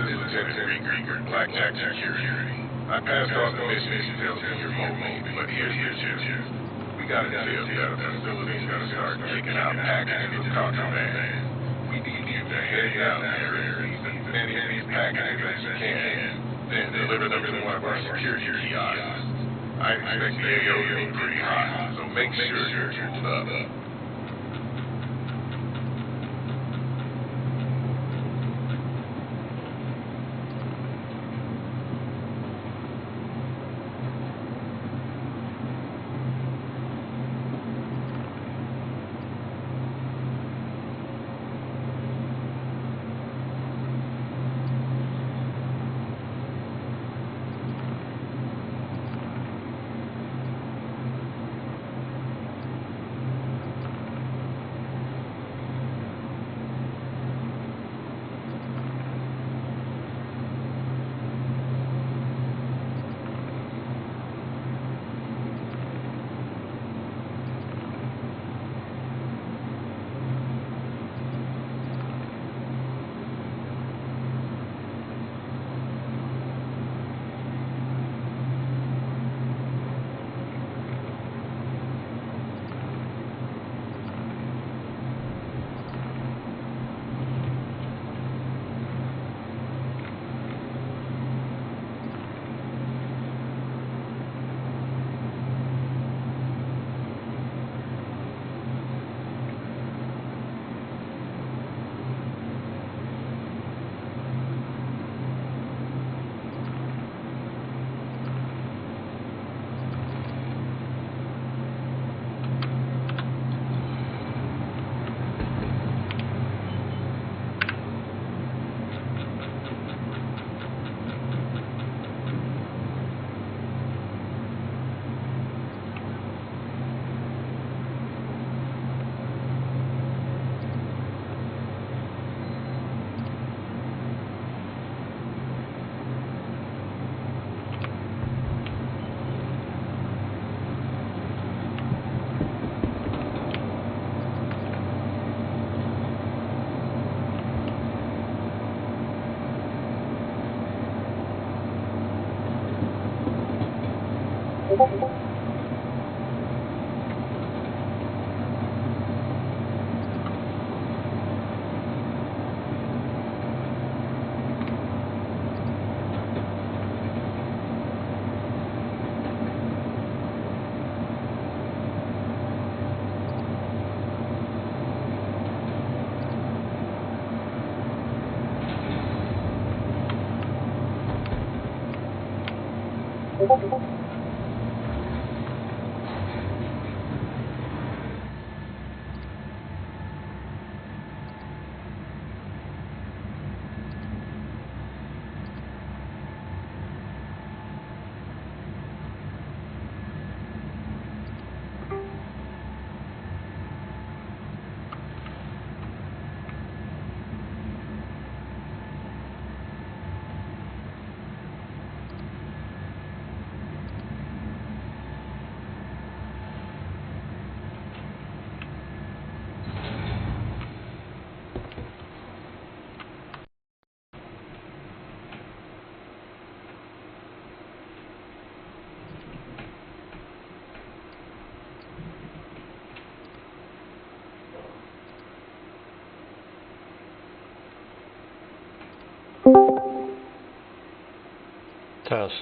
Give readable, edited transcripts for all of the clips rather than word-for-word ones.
is Lieutenant Rieger, Blackjack Security. I passed on the mission details to your mobile, but here's the gist. We got a tip that a facility's gonna start kicking out packages of contraband. We need you to head down there and seize as many of these packages as you can, then deliver them to one of our security kiosks. I expect the AO to be pretty hot, so make sure you're tooled up. Test.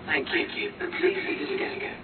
Thank you. And please read it again.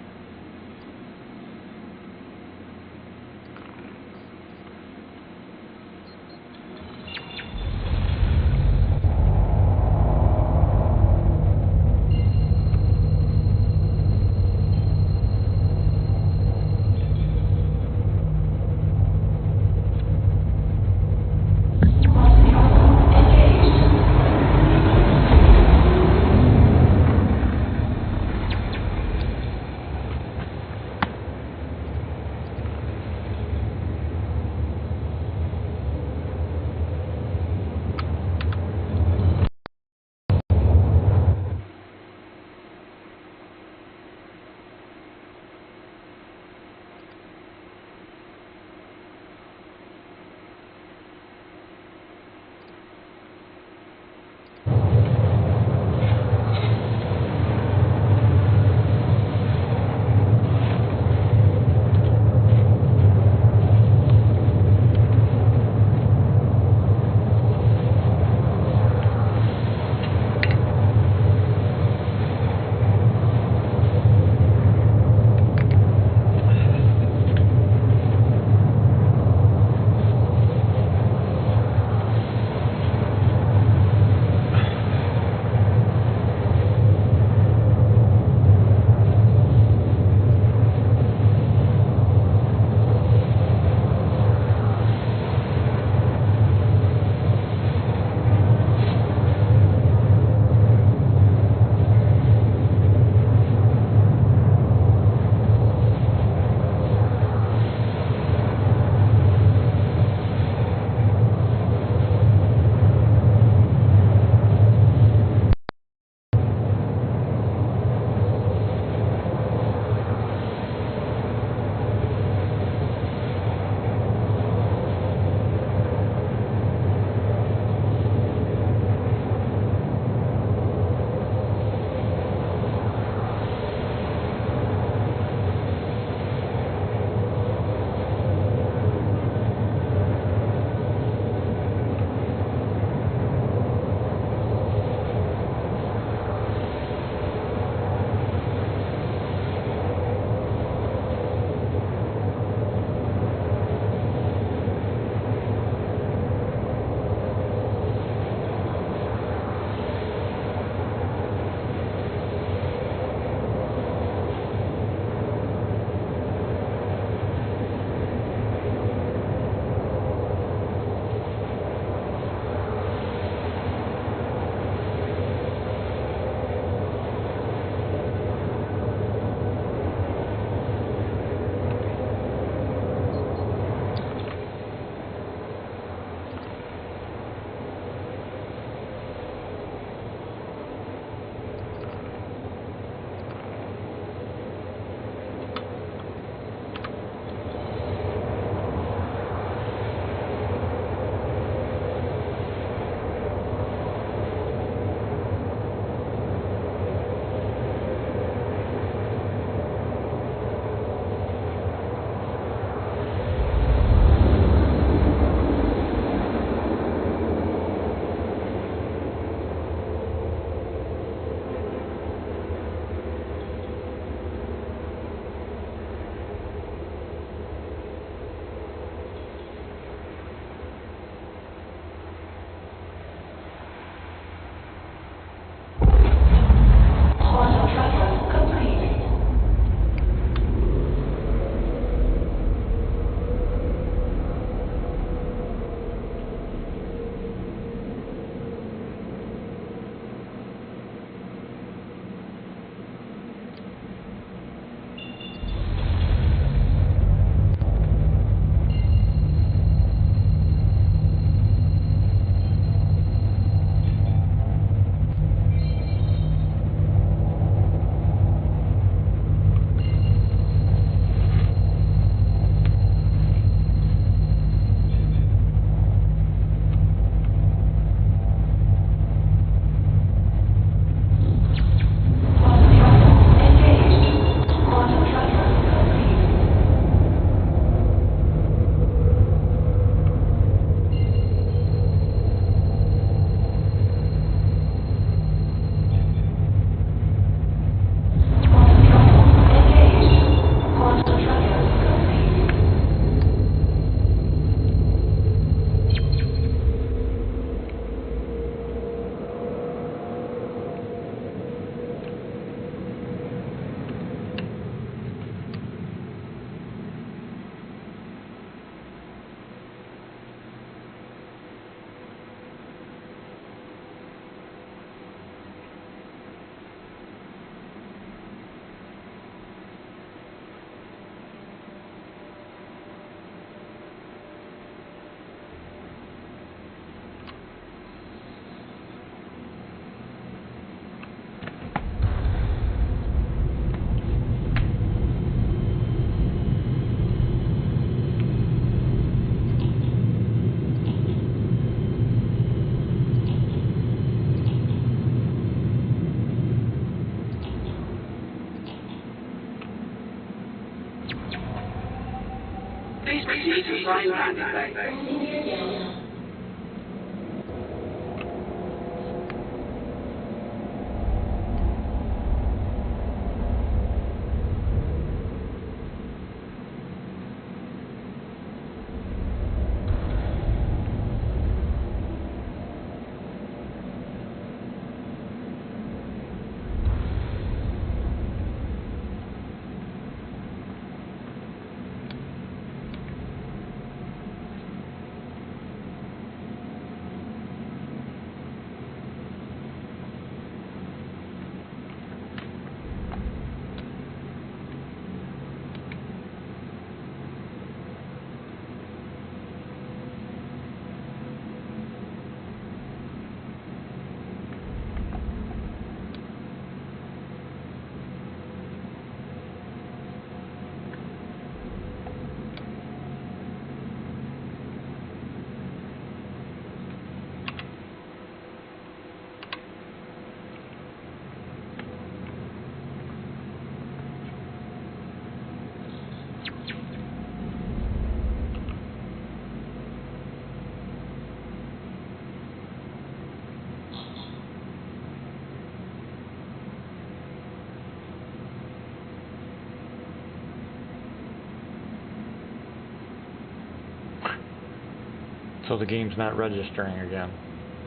So the game's not registering again.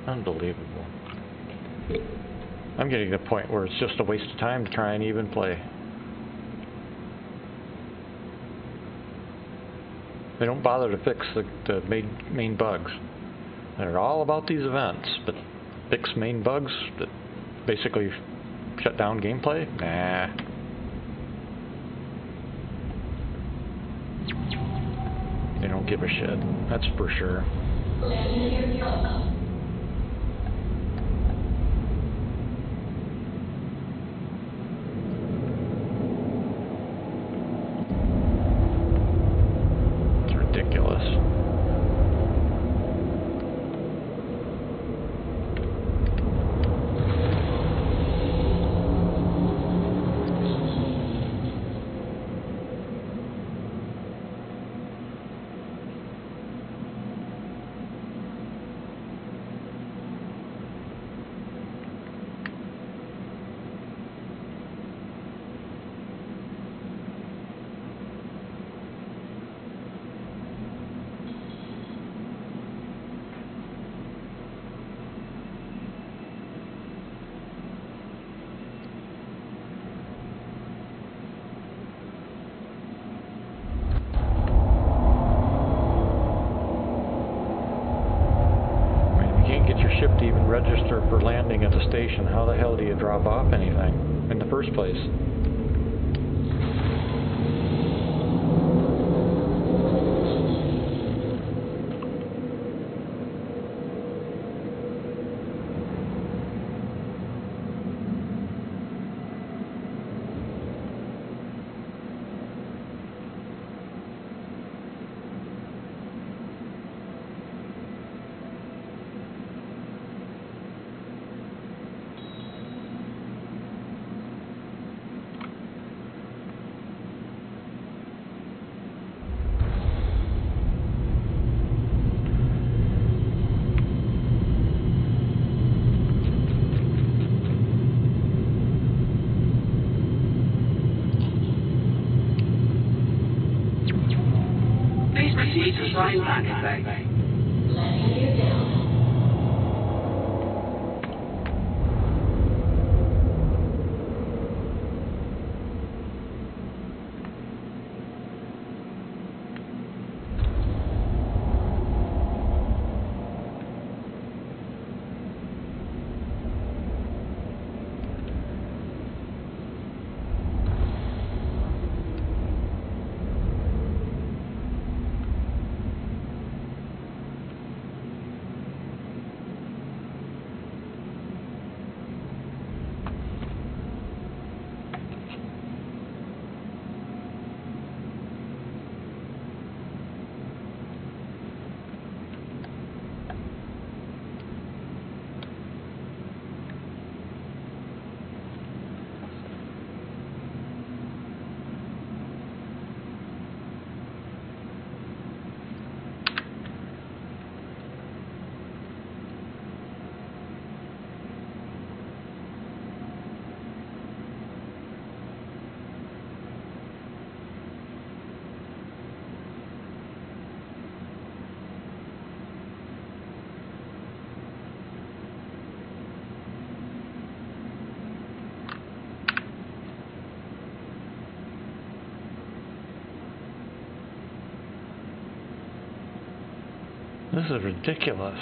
Unbelievable. I'm getting to the point where it's just a waste of time to try and even play. They don't bother to fix the main bugs. They're all about these events, but fix main bugs that basically shut down gameplay? Nah. They don't give a shit. That's for sure. It's ridiculous. Ship to even register for landing at the station. How the hell do you drop off anything in the first place? This is ridiculous.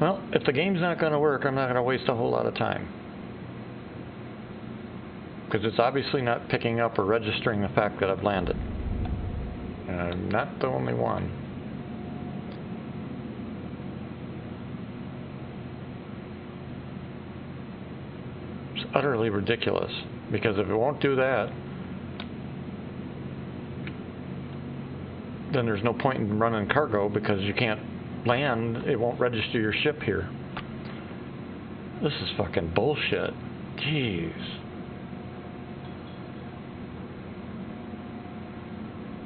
Well, if the game's not going to work, I'm not going to waste a whole lot of time. Because it's obviously not picking up or registering the fact that I've landed. And I'm not the only one. It's utterly ridiculous. Because if it won't do that, then there's no point in running cargo because you can't land, it won't register your ship here. This is fucking bullshit. Jeez.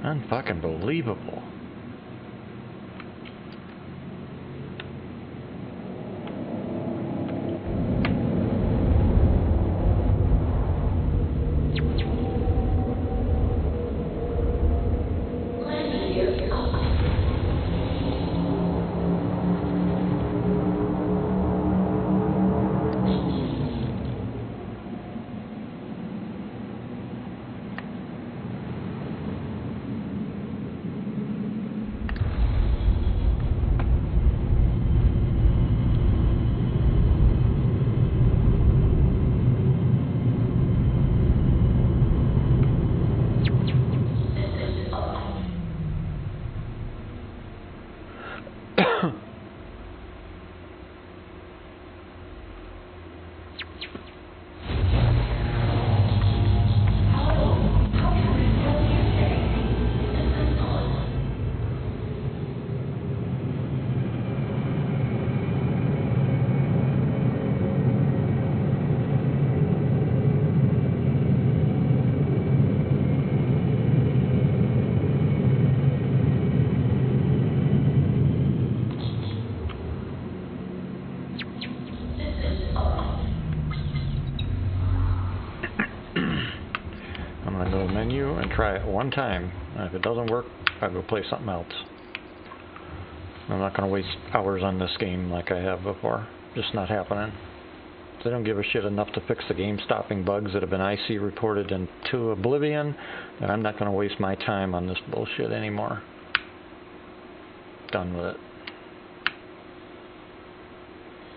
Unfucking believable. Try it one time, and if it doesn't work, I'll go play something else. I'm not going to waste hours on this game like I have before. Just not happening. They don't give a shit enough to fix the game-stopping bugs that have been IC reported into oblivion, and I'm not going to waste my time on this bullshit anymore. Done with it.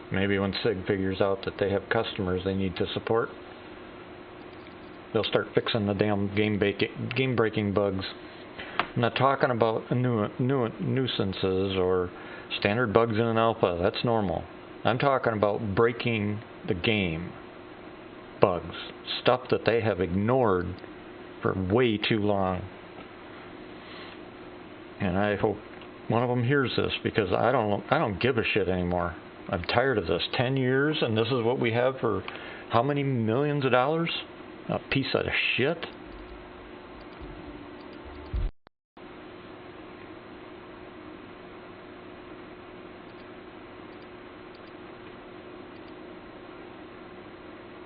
Maybe when SIG figures out that they have customers they need to support, they'll start fixing the damn game-breaking bugs. I'm not talking about nuisances or standard bugs in an alpha. That's normal. I'm talking about breaking the game bugs. Stuff that they have ignored for way too long. And I hope one of them hears this, because I don't give a shit anymore. I'm tired of this. 10 years and this is what we have for how many millions of dollars? A piece of shit.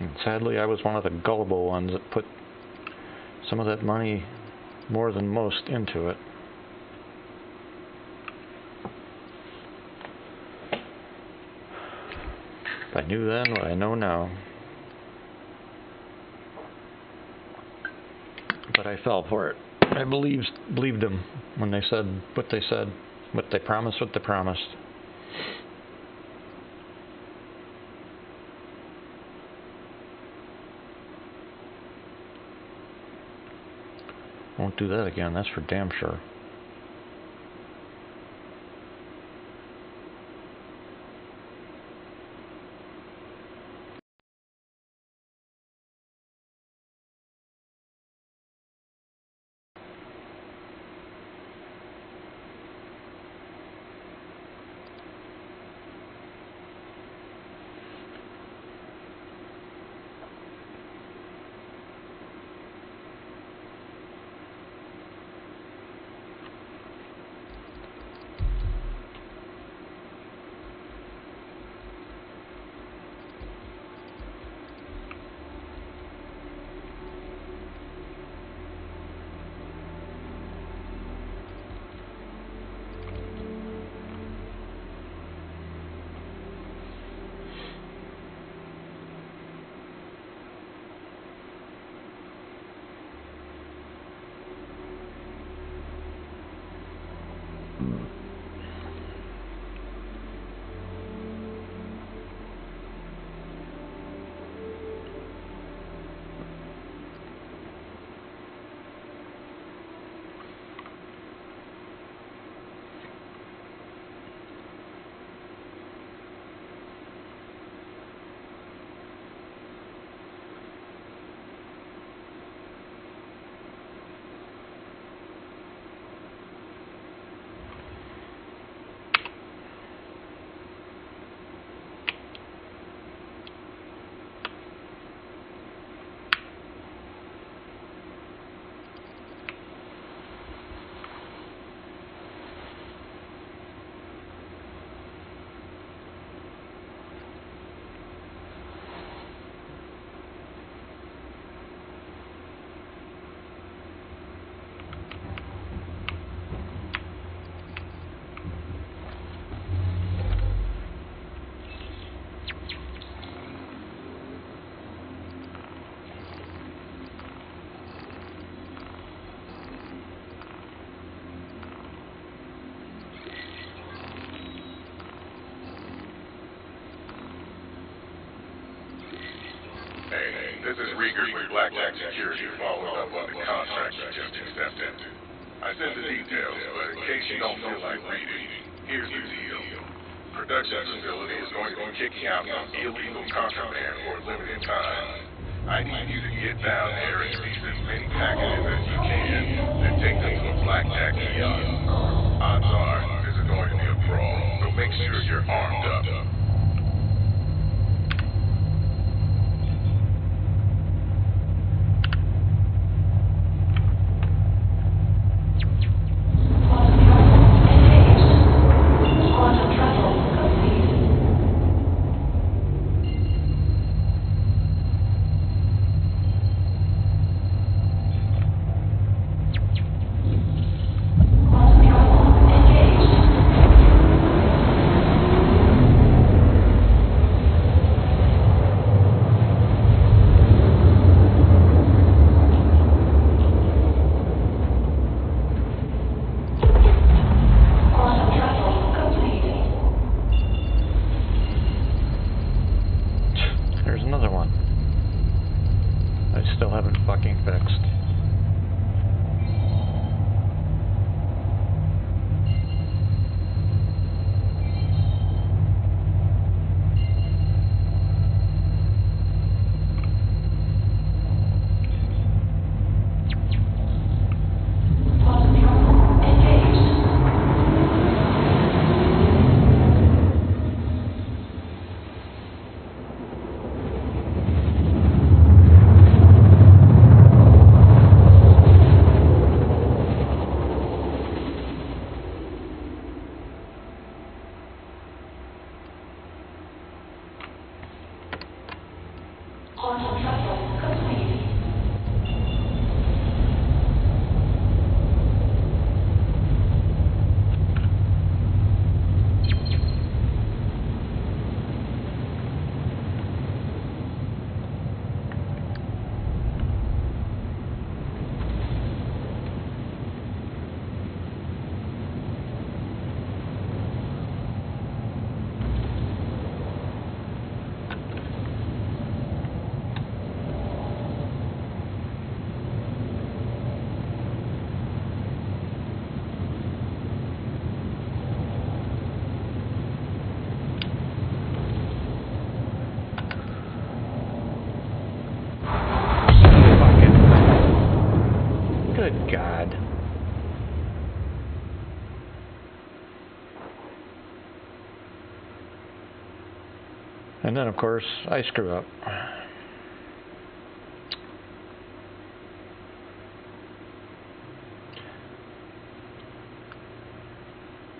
And sadly, I was one of the gullible ones that put some of that money, more than most, into it. If I knew then what I know now. But I fell for it. I believed them when they said, what they promised, what they promised. Won't do that again, that's for damn sure. Hey, this is Rieger with Blackjack Security following up on the contract you just accepted. I sent the details, but in case you don't feel like reading, here's the deal. Production facility is going to be kicking out some illegal contraband for a limited time. I need you to get down there and seize as many packages as you can, then take them to a Blackjack kiosk. Odds are, this is going to be a brawl, so make sure you're armed up. Fixed. And then of course I screw up.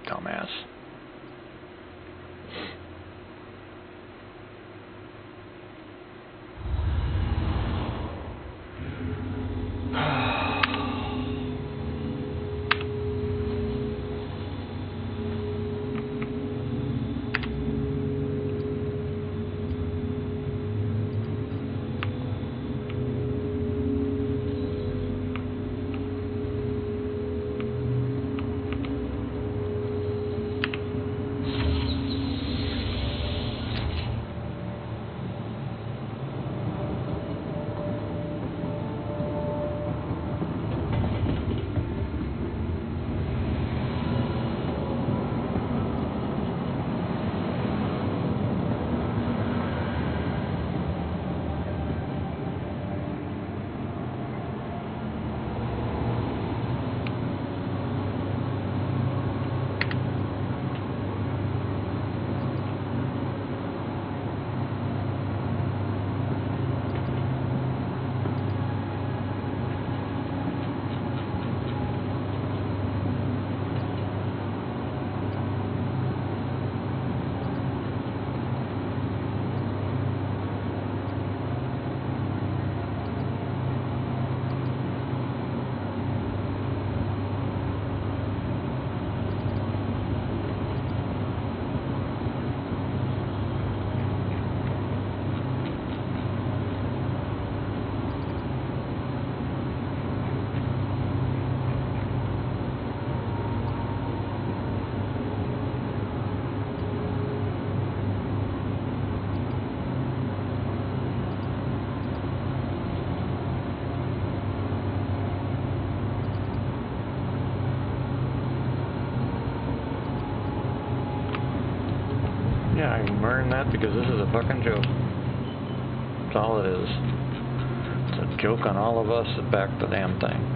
Dumbass. Yeah, I'm wearing that because this is a fucking joke. That's all it is. It's a joke on all of us that back the damn thing.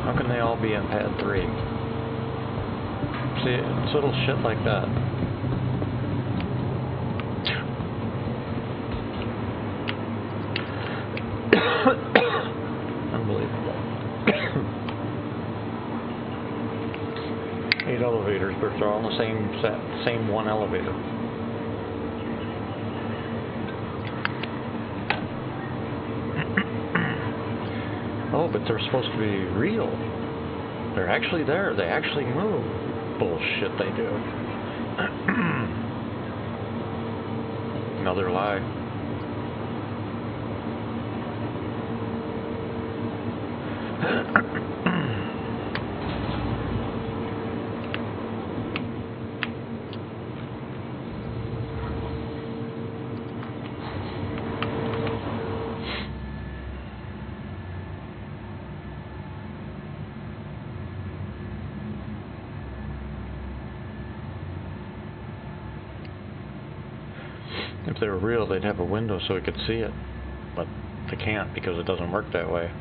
How can they all be in pad 3? See, it's little shit like that. Unbelievable. 8 elevators, but they're all in the same set, same one elevator. Oh, but they're supposed to be real. They're actually there. They actually move. Bullshit they do. Another lie. If they were real, they'd have a window so we could see it. But They can't because it doesn't work that way.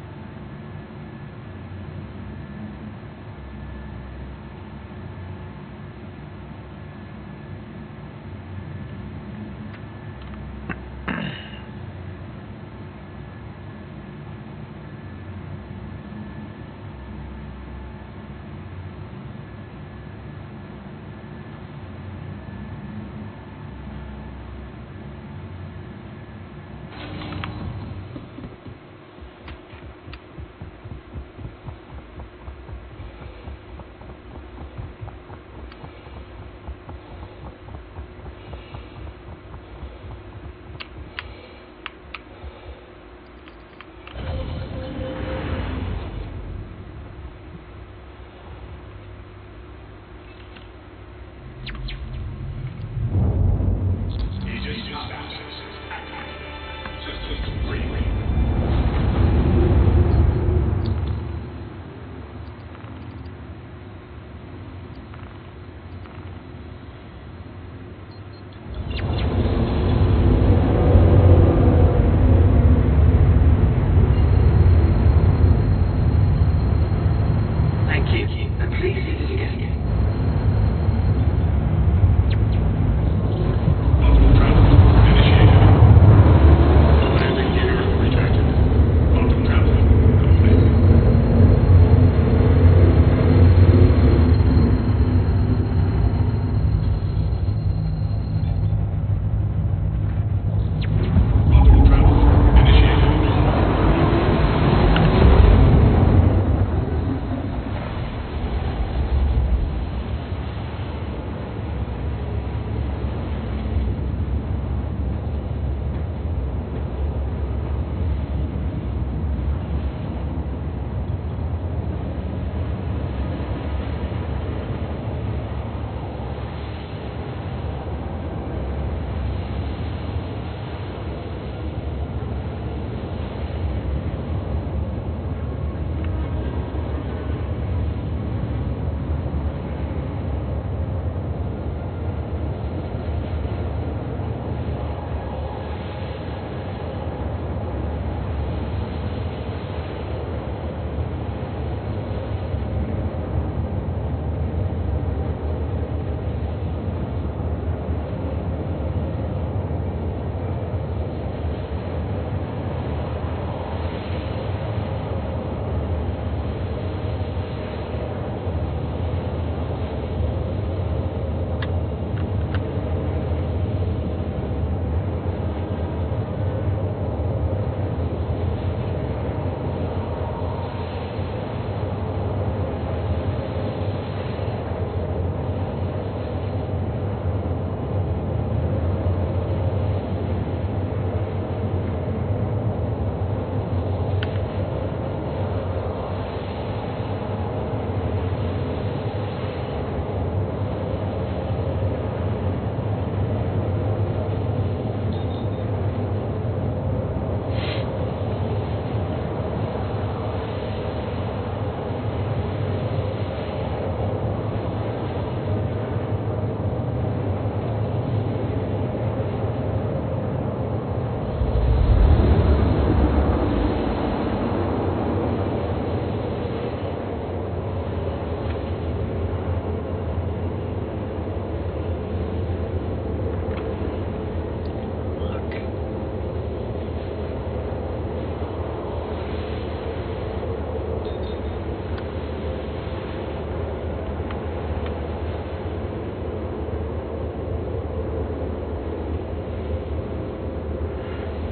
Thank you. And please hit it again.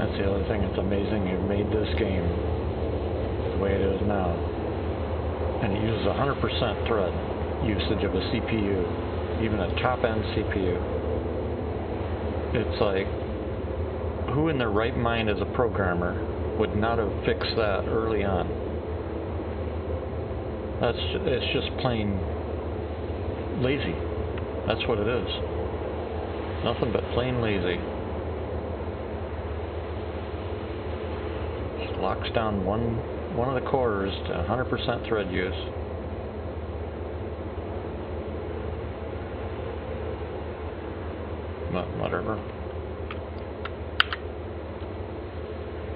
That's the other thing. It's amazing you made this game the way it is now. And it uses 100% thread usage of a CPU, even a top-end CPU. It's like, who in their right mind as a programmer would not have fixed that early on? It's just plain lazy. That's what it is. Nothing but plain lazy. Just locks down one of the cores to 100% thread use. But whatever.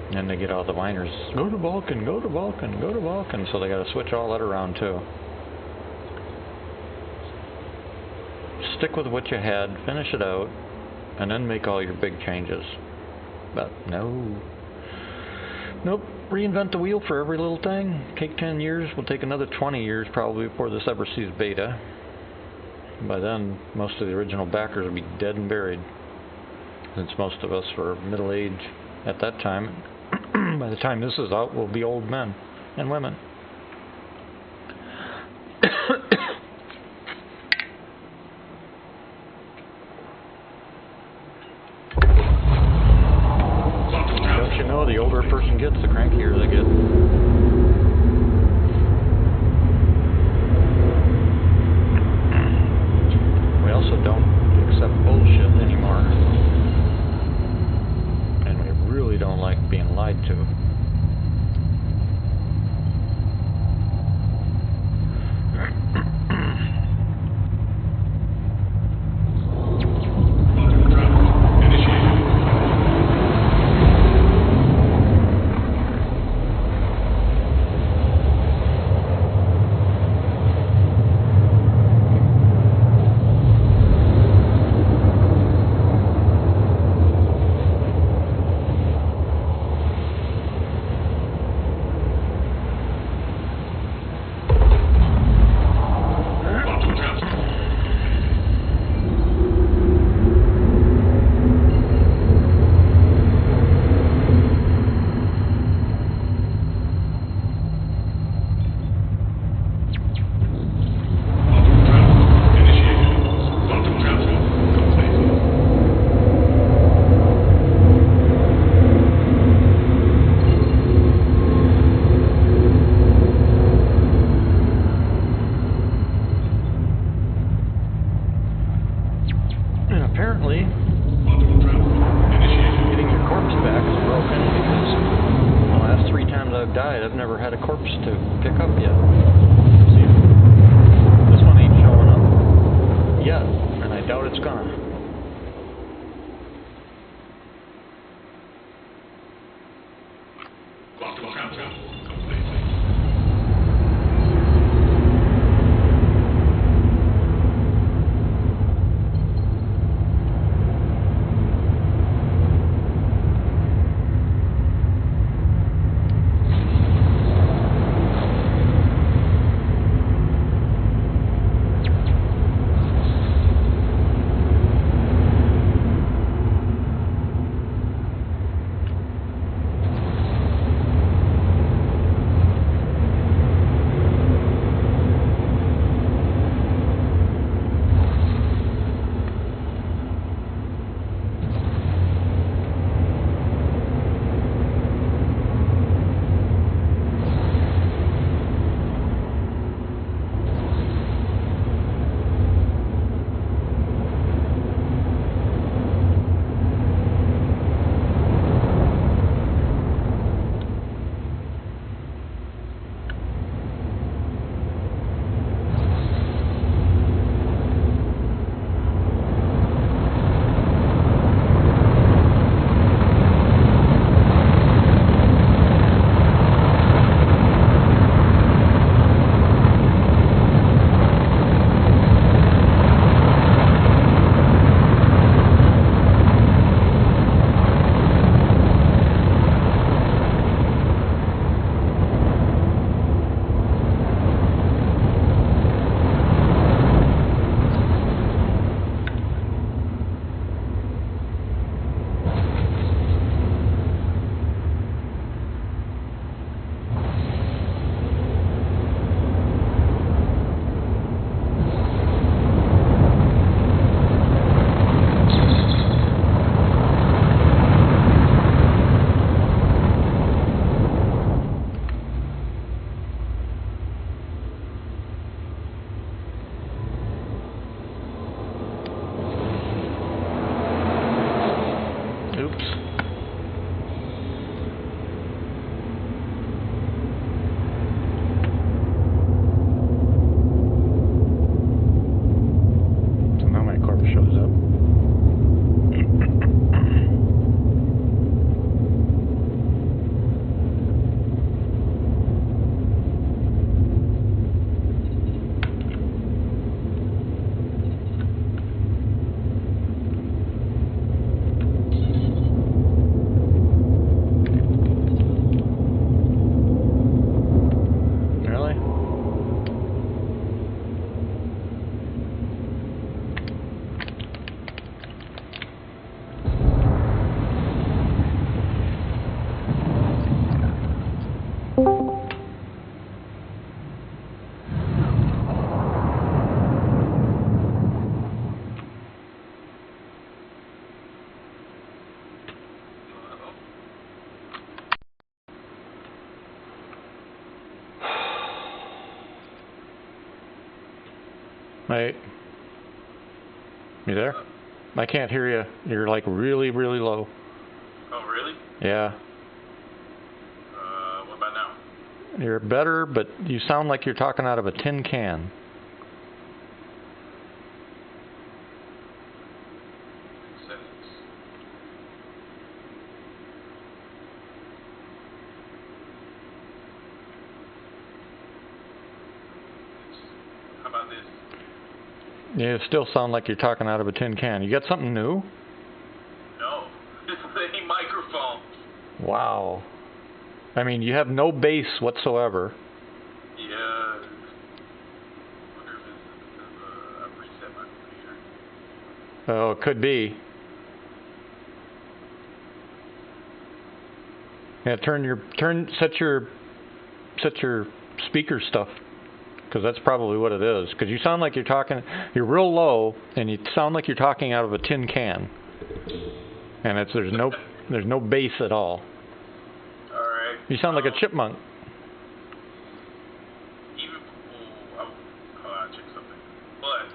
And then they get all the miners, go to Vulcan, go to Vulcan, go to Vulcan. So they got to switch all that around too. Stick with what you had, finish it out, and then make all your big changes. But no. Nope. Reinvent the wheel for every little thing. Take 10 years, will take another 20 years probably before this ever sees beta. By then, most of the original backers will be dead and buried. Since most of us were middle age at that time. By the time this is out, we'll be old men and women. Don't you know, the older a person gets, the crankier they get. We also don't accept bullshit anymore. And we really don't like being lied to. Apparently, getting your corpse back is broken because the last 3 times I've died, I've never had a corpse to pick up yet. See, this one ain't showing up yet, and I doubt it's gonna. Mate. You there? I can't hear you. You're like really, really low. Oh, really? Yeah. What about now? You're better, but you sound like you're talking out of a tin can. Settings. How about this? You still sound like you're talking out of a tin can. You got something new? No. This is any microphone. Wow. I mean, you have no bass whatsoever. Yeah. I wonder if it's because I've reset my computer. Oh, it could be. Yeah, set your speaker stuff, because that's probably what it is. Because you sound like you're real low, and you sound like you're talking out of a tin can. And there's no bass at all. Alright. You sound like a chipmunk. I'll check something. But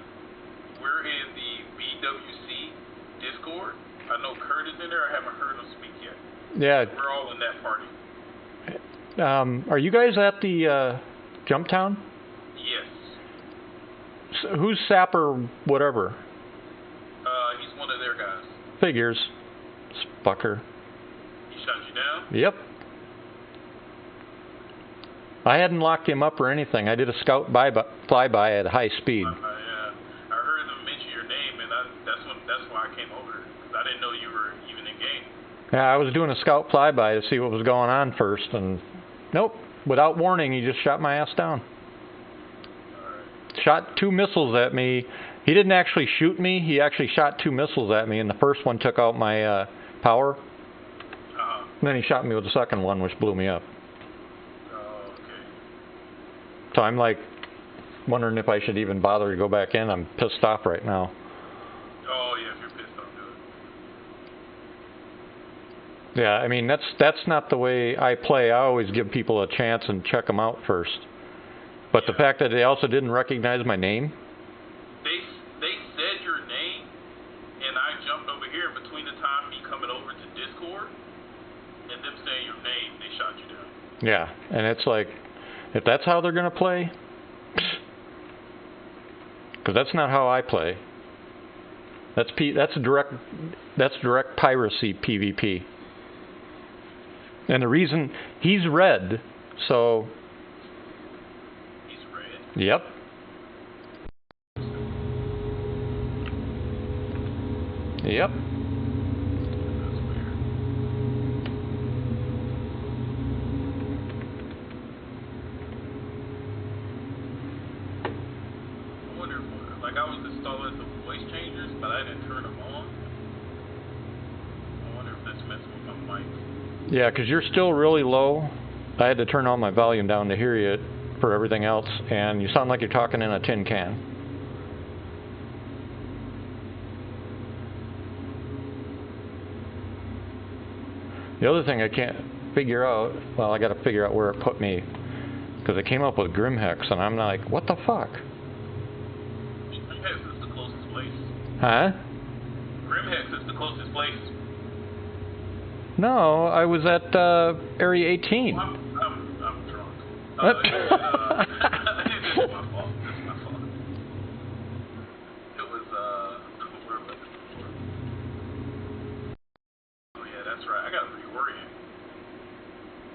we're in the BWC Discord. I know Kurt is in there. I haven't heard him speak yet. Yeah. We're all in that party. Are you guys at the Jumptown? Yes. Who's Sapper whatever? He's one of their guys. Figures. Fucker. He shot you down? Yep. I hadn't locked him up or anything. I did a scout flyby at high speed. I heard them mention your name, and that's why I came over. Because I didn't know you were even in game. Yeah, I was doing a scout flyby to see what was going on first, and nope. Without warning, he just shot my ass down. Alright. Shot 2 missiles at me. He didn't actually shoot me. He actually shot 2 missiles at me, and the first one took out my power. And then he shot me with the second one, which blew me up. Oh, okay. So I'm like wondering if I should even bother to go back in. I'm pissed off right now. Oh, yeah, if you're pissed off, do it. Yeah, I mean, that's not the way I play. I always give people a chance and check them out first. But the fact that they also didn't recognize my name. They said your name, and I jumped over here between the time me coming over to Discord and them saying your name, they shot you down. Yeah, and it's like, if that's how they're going to play, because that's not how I play. That's direct piracy PvP. And the reason he's red, so He's red? yep. Yep. That's weird. I wonder if, like, I was installing the voice changers, but I didn't turn them on. I wonder if that's messing with my mic. Yeah, because you're still really low. I had to turn all my volume down to hear you for everything else, and you sound like you're talking in a tin can. The other thing I can't figure out, well, I got to figure out where it put me, because it came up with Grimhex, and I'm like, what the fuck? Grimhex is the closest place. Huh? Grimhex is the closest place. No, I was at Area 18. I'm drunk. What? This is my fault. This is my fault. It was, where was it before? Oh yeah, that's right. I gotta reorient.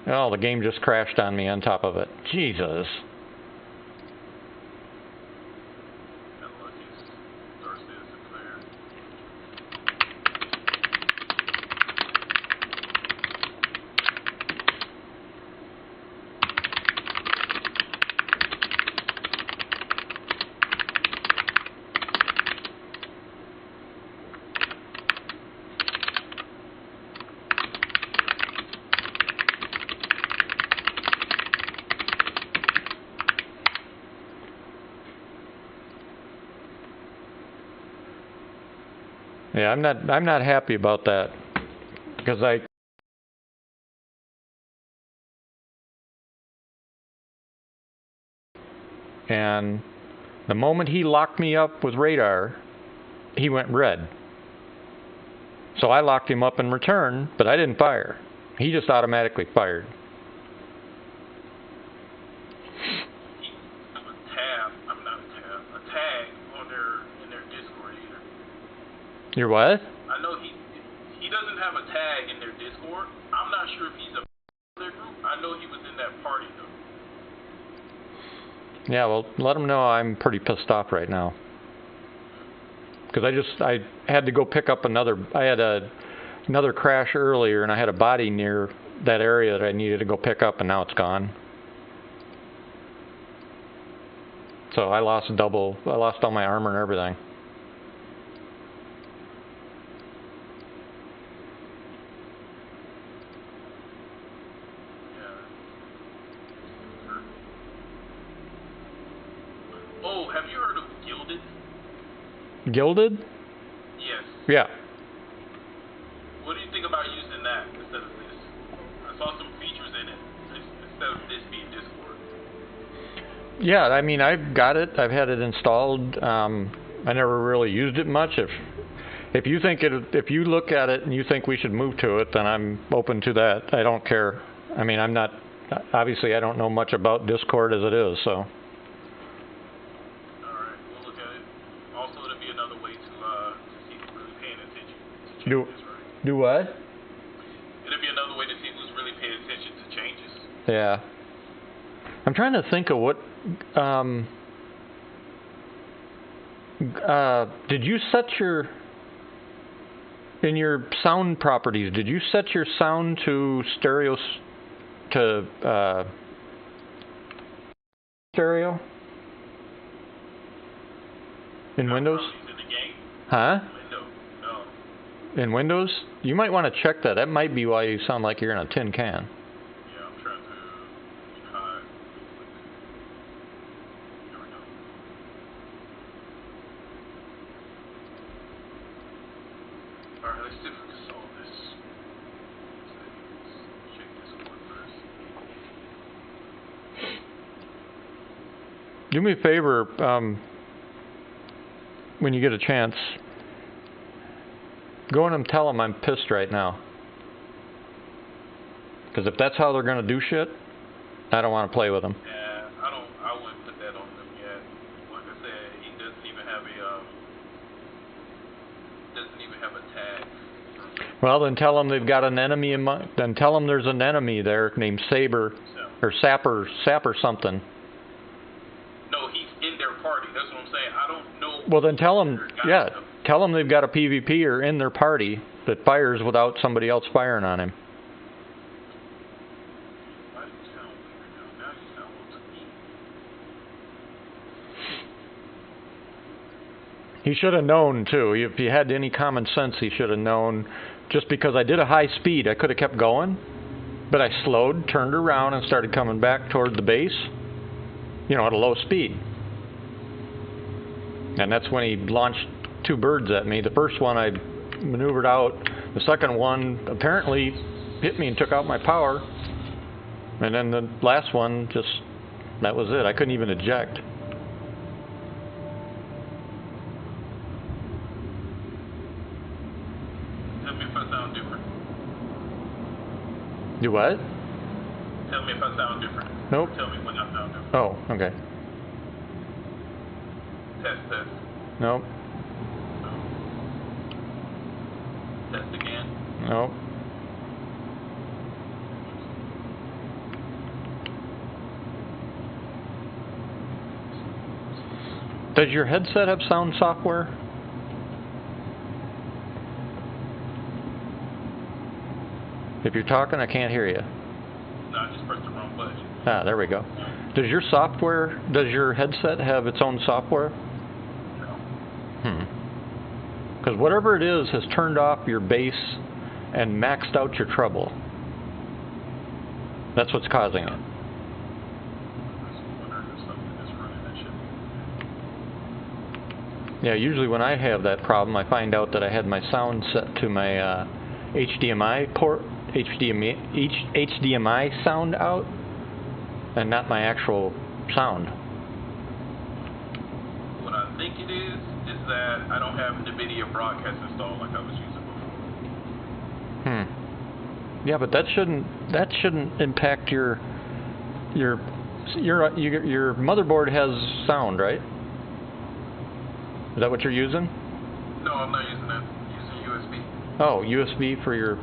Oh, the game just crashed on me on top of it. Jesus. Got lucky. Thursday is declared. Yeah, I'm not happy about that, because and The moment he locked me up with radar, he went red. So I locked him up in return, but I didn't fire. He just automatically fired. A tag on in their Discord either. Your what? I know he doesn't have a tag in their Discord. I'm not sure if he's a their group. I know he was in that party though. Yeah, well, let him know I'm pretty pissed off right now. Because I had to go pick up I had another crash earlier, and I had a body near that area that I needed to go pick up, and now it's gone. So I lost all my armor and everything. Oh, have you heard of Gilded? Gilded? Yes. Yeah. What do you think about using that instead of this? I saw some features in it instead of this being Discord. Yeah, I mean, I've got it. I've had it installed. I never really used it much. If you look at it and you think we should move to it, then I'm open to that. I don't care. I mean, obviously I don't know much about Discord as it is, so. Do what? It'll be another way to see who's really paying attention to changes. Yeah. I'm trying to think of what, did you set in your sound properties, did you set your sound to stereo? In Windows? In the game? Huh? No. In Windows? You might want to check that. That might be why you sound like you're in a tin can. Yeah, I'm trying to hide. There we go. Alright, let's see if we can solve this. Let's check this one first. Do me a favor, when you get a chance, go in and tell them I'm pissed right now. Because if that's how they're going to do shit, I don't want to play with them. Yeah, I wouldn't put that on them yet. Like I said, he doesn't even have a tag. Well, then tell them they've got an enemy then tell them there's an enemy there named Saber, or Sapper something. No, he's in their party. That's what I'm saying. I don't know. Well, then tell them they've got a PvPer in their party that fires without somebody else firing on him. Why do you sound weird now? Now you sound a little to me. He should have known, too. If he had any common sense, he should have known. Just because I did a high speed, I could have kept going, but I slowed, turned around, and started coming back toward the base, at a low speed. And that's when he launched two birds at me. The first one I maneuvered out. The second one apparently hit me and took out my power. And then the last one, that was it. I couldn't even eject. Tell me if I sound different. Do what? Tell me if I sound different. Nope. Tell me when I sound different. Oh, okay. Test. Nope. Test again. Nope. Does your headset have sound software? If you're talking, I can't hear you. No, I just pressed the wrong button. Ah, there we go. Does your headset have its own software? No. Because whatever it is has turned off your bass and maxed out your treble. That's what's causing it. Yeah, usually when I have that problem, I find out that I had my sound set to my HDMI port, HDMI sound out, and not my actual sound. think it is that I don't have NVIDIA Broadcast installed like I was using before. Yeah, but that shouldn't impact your motherboard has sound, right? Is that what you're using? No, I'm not using that. I'm using USB. Oh, USB for your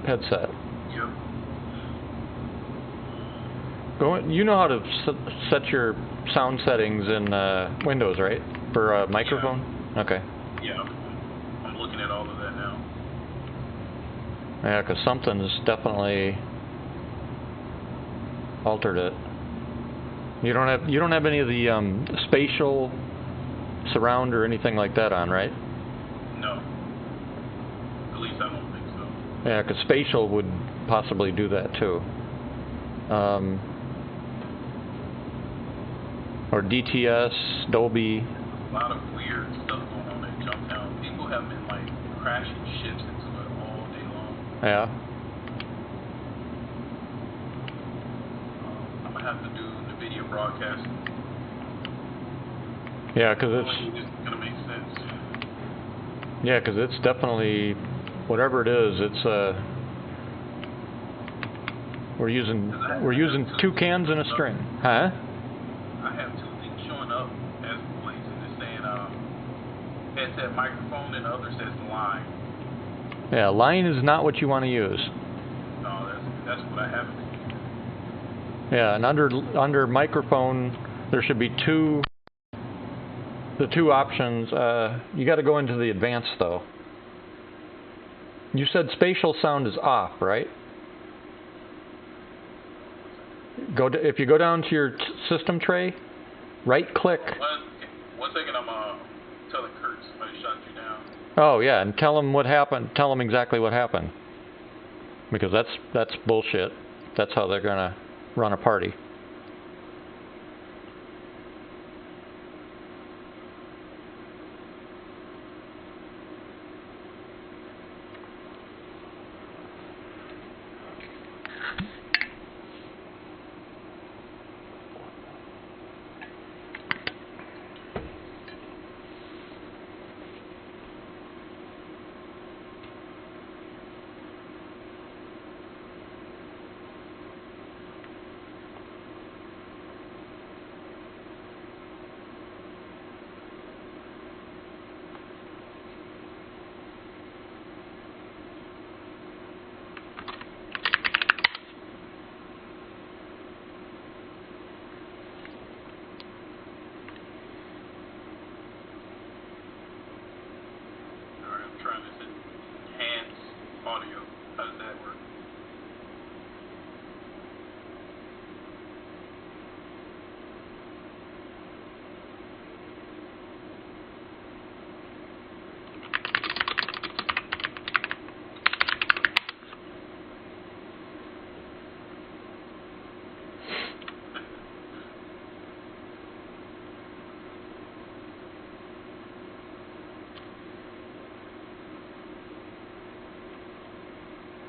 headset. Yep. You know how to set your sound settings in Windows, right? For a microphone? Yeah. Okay. Yeah, I'm looking at all of that now. Yeah, because something's definitely altered it. You don't have any of the spatial surround or anything like that on, right? No. At least I don't think so. Yeah, because spatial would possibly do that too. Or DTS, Dolby. A lot of weird stuff going on at Jumptown. People have been like crashing ships into it all day long. Yeah. I'm gonna have to do NVIDIA Broadcast. Yeah, because it's gonna make sense. yeah, because it's definitely whatever it is. It's we're using two cans and a string, huh? I have two things showing up as plates, and it's saying headset microphone, and the other says line. Yeah, line is not what you want to use. No, that's what I have. Yeah, and under microphone there should be the two options. You got to go into the advanced though. You said spatial sound is off, right? If you go down to your system tray, right click. One second, I'm telling Kurt somebody shot you down. Oh yeah, and tell him what happened. Tell him exactly what happened. Because that's bullshit. That's how they're gonna run a party. Trying to enhance audio. How does that work?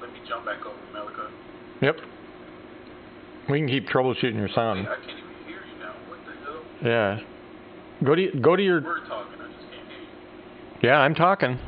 Let me jump back over, Melika. Yep. We can keep troubleshooting your sound. I can't even hear you now. What the hell? Yeah. Go to your. We're talking. I just can't hear you. Yeah, I'm talking.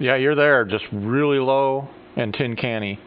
Yeah, you're there, just really low and tin canny.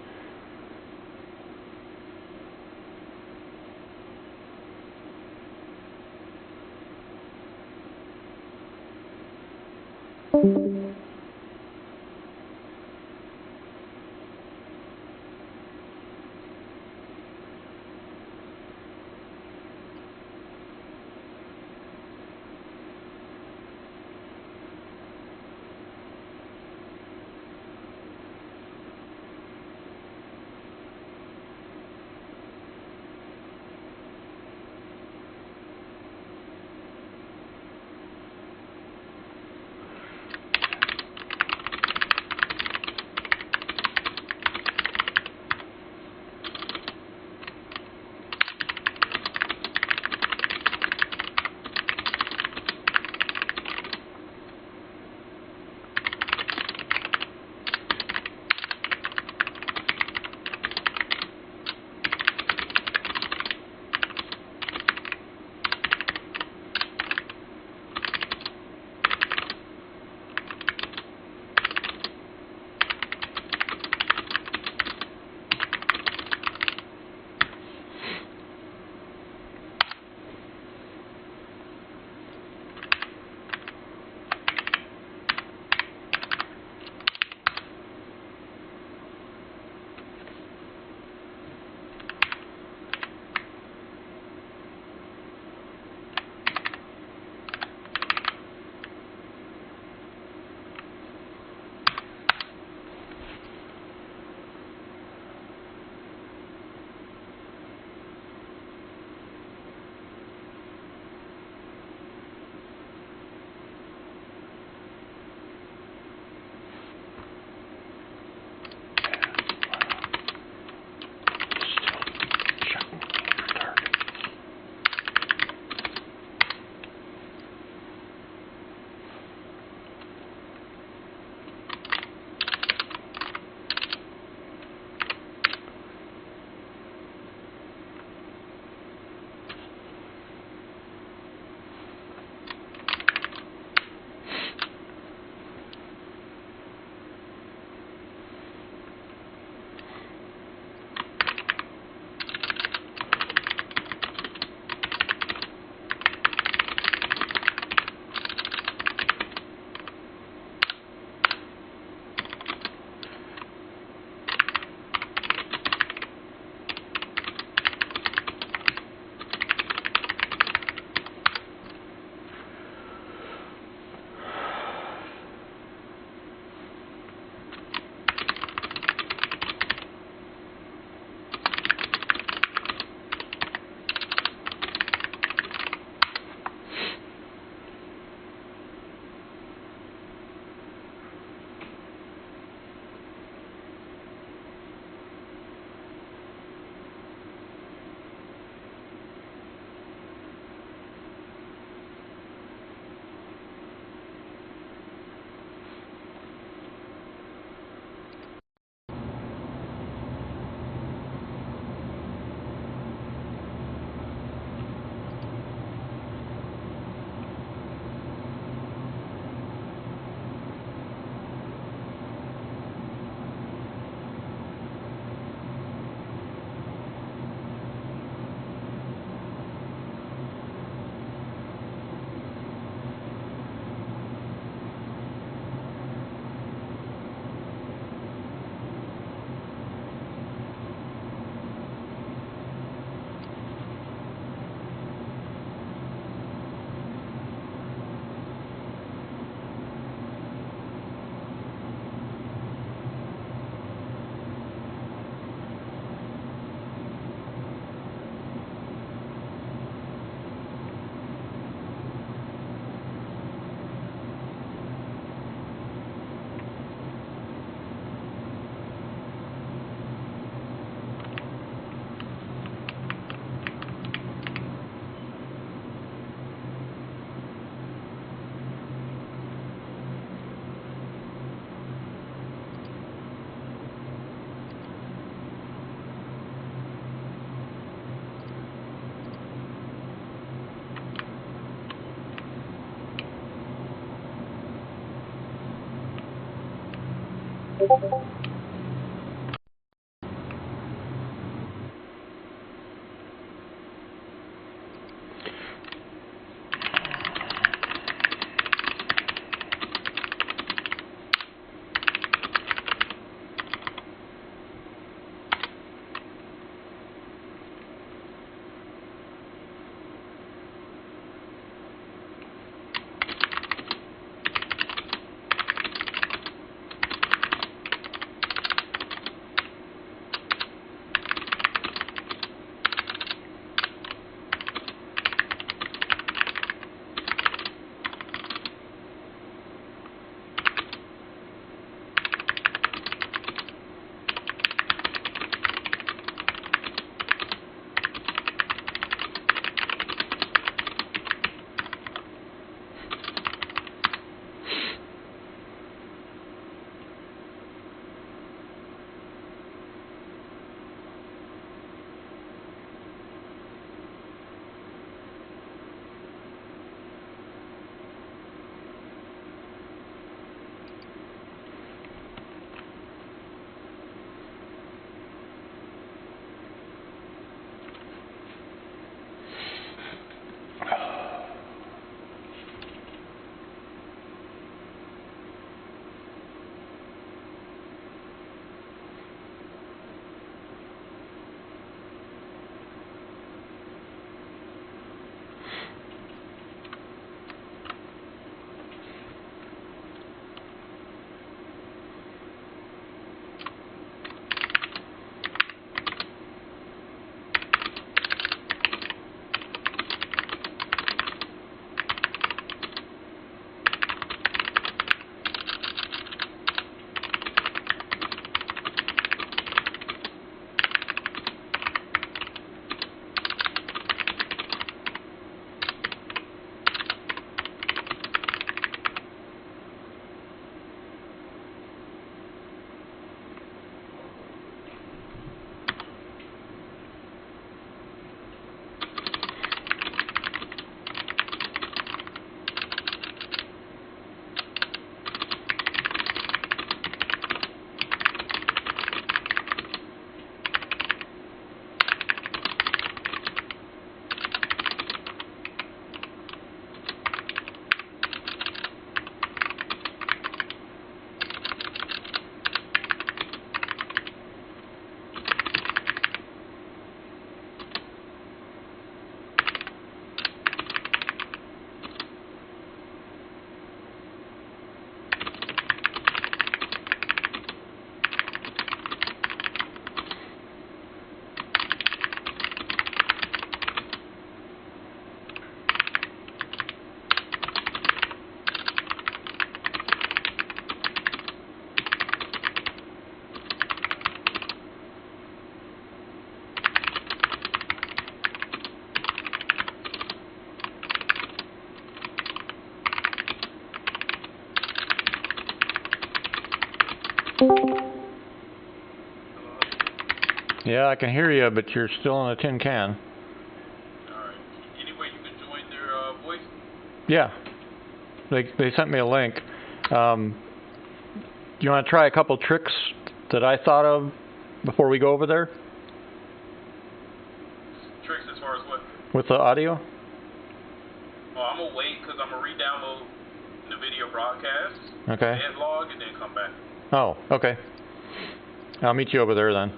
Yeah, I can hear you, but you're still in a tin can. Alright. Any way you can join their voice? Yeah. They sent me a link. You want to try a couple tricks that I thought of before we go over there? Tricks as far as what? With the audio? Oh, I'm going to wait because I'm going to re-download the video broadcast, Okay. dead log, and then come back. Oh, okay. I'll meet you over there then.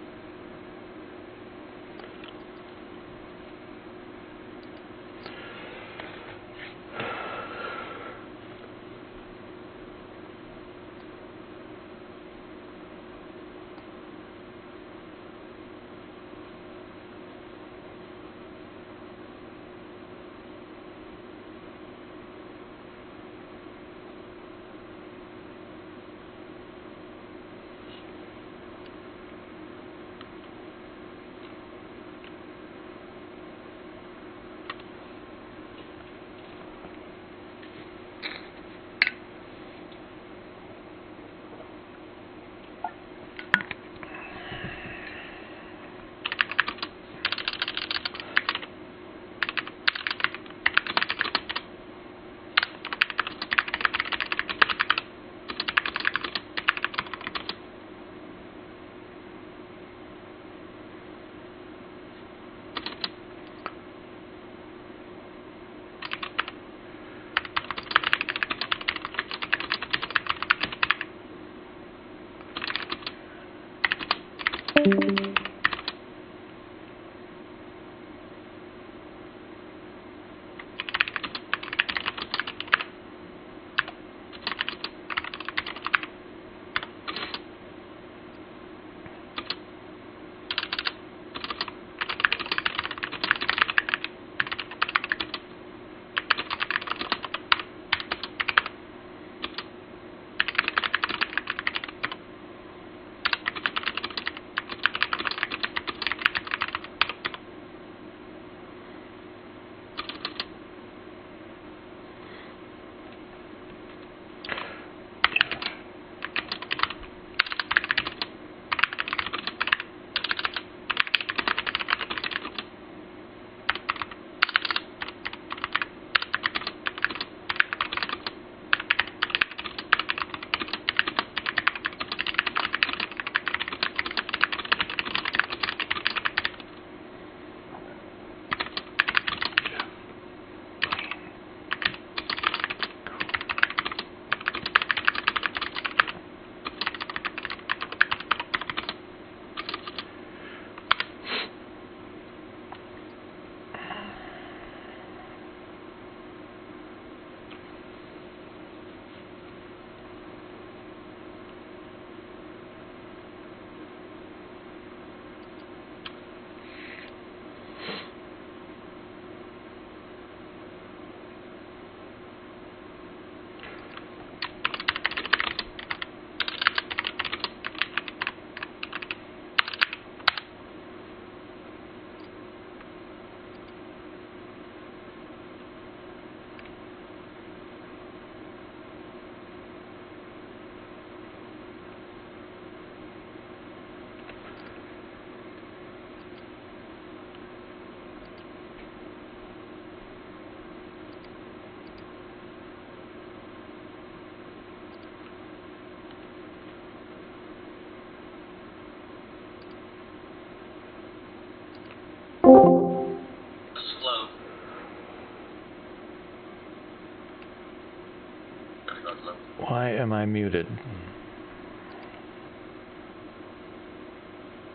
Why am I muted?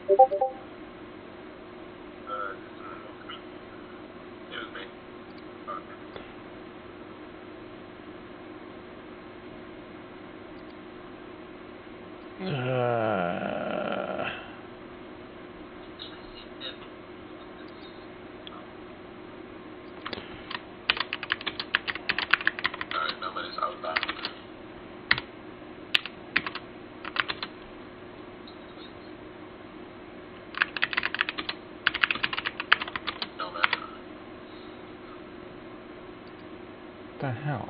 It was me. Alright, nobody's outbound. No, man. What the hell?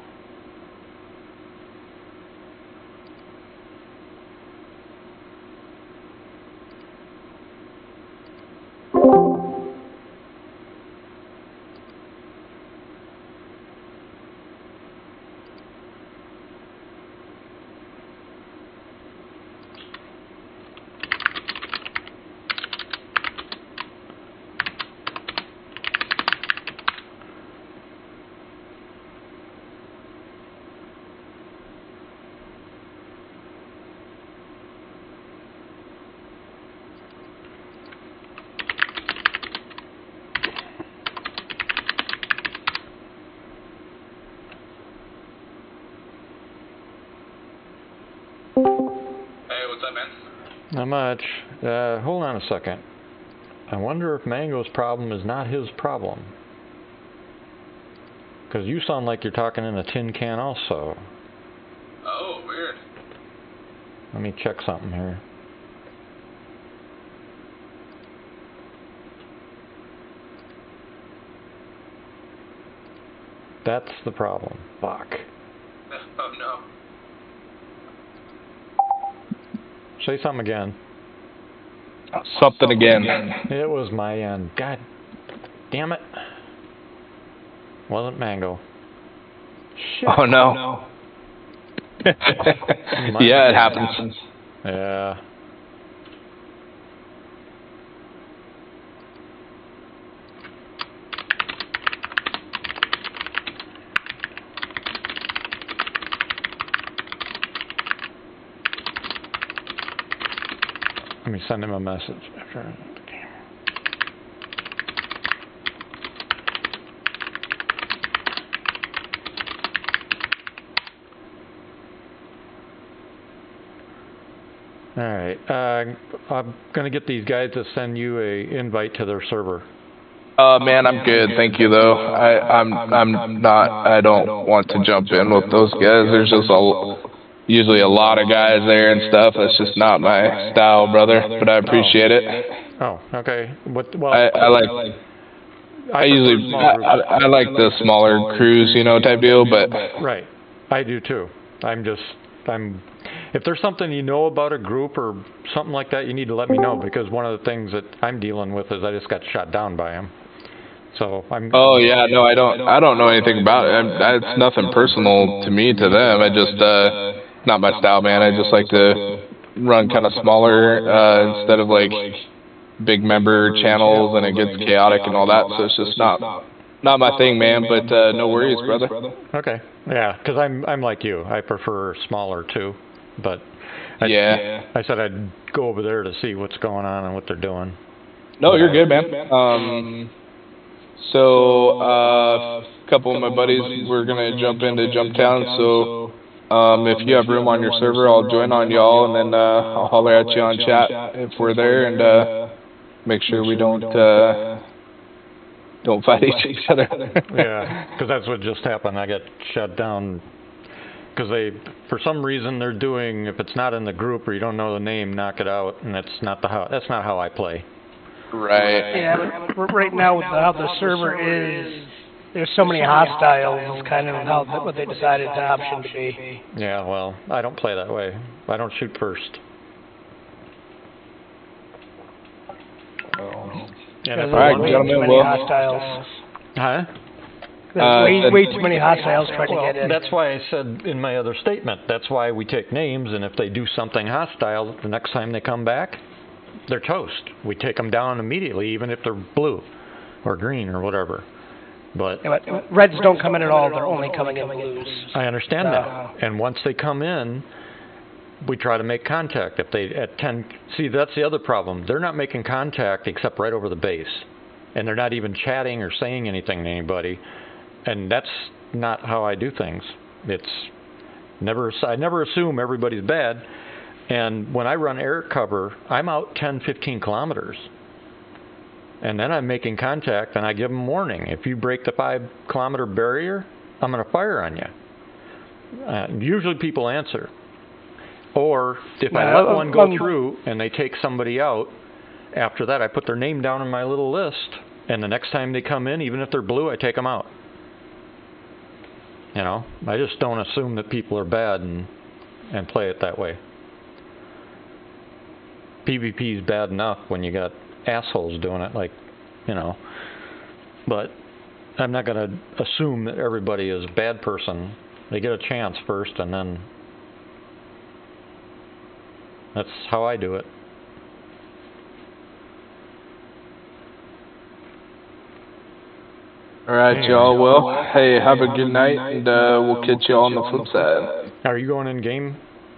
Hey, what's up, man? Not much. Hold on a second. I wonder if Mango's problem is not his problem. Because you sound like you're talking in a tin can also. Oh, weird. Let me check something here. That's the problem. Fuck. Oh, no. Say something again. Something again. It was my end. God damn it. Wasn't Mango. Shit. Oh no. Yeah, it happens. Yeah. Let me send him a message after the game. Alright, I'm gonna get these guys to send you a invite to their server. Man, I'm good, thank you though. I'm not. I don't want to jump in with those guys. There's just usually a lot of guys there and stuff. That's just not my style, brother. But I appreciate it. Oh, okay. Well, I like the smaller crews, you know, type deal. But right, I do too. If there's something you know about a group or something like that, you need to let me know, because one of the things that I'm dealing with is I just got shot down by him. So I'm. Oh yeah, no, I don't know anything about it. It's nothing personal to me, to them. I just not my style, man. I just like to run kind of smaller instead of like big member channels, and it gets chaotic and all that. So it's just not my thing, man. But no worries, brother. Okay, yeah, because I'm like you. I prefer smaller too, but I said I'd go over there to see what's going on and what they're doing. No, you're good, man. So a couple of my buddies, we're gonna jump into Jumptown. So if you have room on your server, I'll join on y'all, and then I'll holler at you on chat if we're there, and make sure we don't fight each other. Yeah, because that's what just happened. I got shut down because for some reason, they're doing, if it's not in the group or you don't know the name, knock it out, and that's not how I play. Right. Yeah, but right now with how the server is, there's so many hostiles. Is kind of what they decided the option to be. Yeah, well, I don't play that way. I don't shoot first. There's Alright, way gentlemen, too many well- hostiles. Huh? There's way too many hostiles trying to get in. That's why I said in my other statement, that's why we take names, and if they do something hostile, the next time they come back, they're toast. We take them down immediately, even if they're blue or green or whatever. But Yeah, but reds don't come in at all. They're only coming in blues. I understand that. And once they come in, we try to make contact. If they at 10, see, that's the other problem. They're not making contact except right over the base, and they're not even chatting or saying anything to anybody. And that's not how I do things. I never assume everybody's bad. And when I run air cover, I'm out 10, 15 kilometers. And then I'm making contact, and I give them warning. If you break the 5-kilometer barrier, I'm going to fire on you. Usually people answer. Or if I let one go through and they take somebody out, after that I put their name down on my little list, and the next time they come in, even if they're blue, I take them out. You know, I just don't assume that people are bad and play it that way. PvP is bad enough when you got assholes doing it, like, you know. But I'm not going to assume that everybody is a bad person. They get a chance first, and then that's how I do it. Alright, y'all. Well, hey, have a good night, and we'll catch y'all on the flip side. Are you going in game,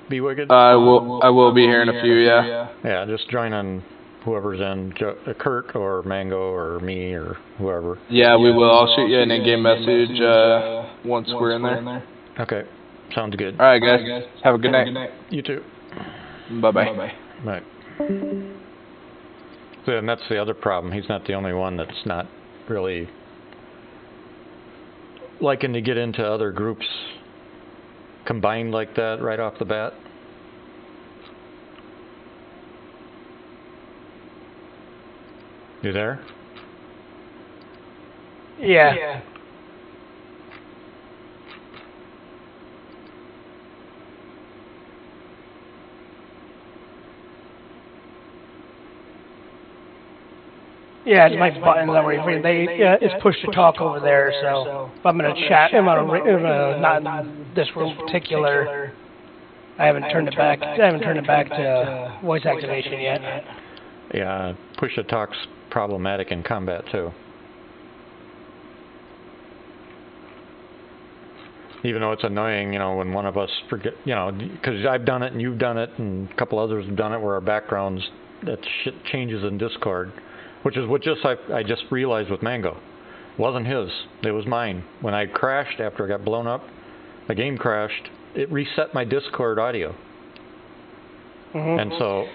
B-Wicked? I will be here in a few, yeah. Yeah, just join on whoever's in, Kurt or Mango or me or whoever. Yeah, we will. I'll shoot you an in-game message once we're in there. Okay, sounds good. Alright, guys. Have a good night. You too. Bye-bye. Right. So, and that's the other problem. He's not the only one that's not really liking to get into other groups combined like that right off the bat. You there? Yeah. Yeah, it's my buttons that were it's push to talk over there. So if I'm gonna chat, not in this room particular. I haven't turned it back. I haven't turned it back to voice activation yet. Yeah, push to talk's problematic in combat too. Even though it's annoying, you know, when one of us forget, you know, because I've done it and you've done it and a couple others have done it where our backgrounds, that shit changes in Discord. Which is what I just realized with Mango. It wasn't his. It was mine. When I crashed after I got blown up, the game crashed, it reset my Discord audio. Mm-hmm. And so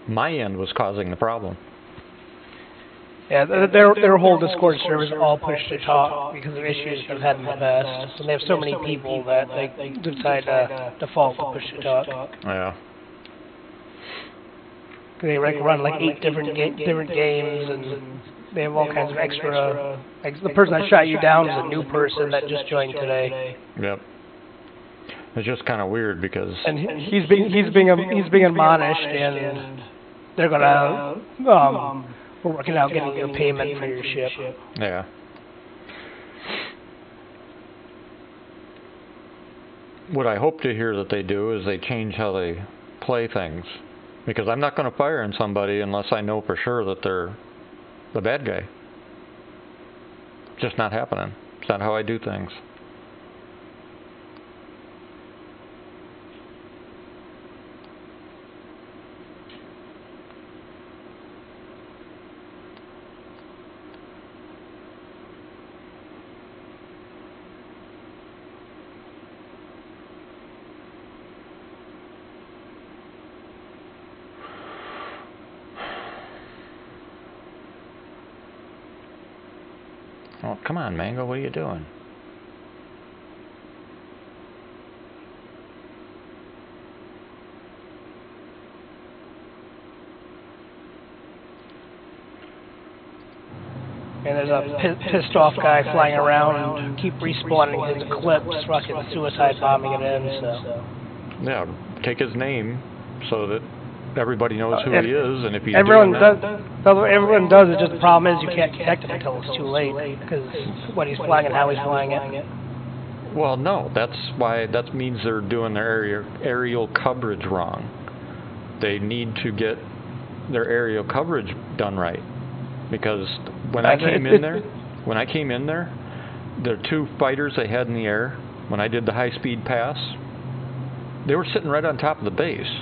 my end was causing the problem. Yeah, their whole Discord servers all push to talk because of issues they've had in the past. And they have so many people that they decide to default to push to talk. Yeah. They run like 8 different games, and they have all kinds of extra. Like the person that shot you down is a new person that just joined today. Yep. It's just kind of weird because. And he's being admonished, and they're gonna we're working out getting you a payment for your ship. Yeah. What I hope to hear that they do is they change how they play things. Because I'm not going to fire on somebody unless I know for sure that they're the bad guy. It's just not happening. It's not how I do things. Oh, come on, Mango, what are you doing? And there's a pissed off guy flying around and keep respawning his Eclipse, fucking suicide bombing it in, so. Yeah, take his name so that everybody knows who he is, and if he's everyone doing that... Everyone does it, just the problem is you can't detect him until it's too late, because what he's flying and how he's flying it. Well, no, that means they're doing their aerial coverage wrong. They need to get their aerial coverage done right. Because when I came in there, the 2 fighters they had in the air, when I did the high-speed pass, they were sitting right on top of the base.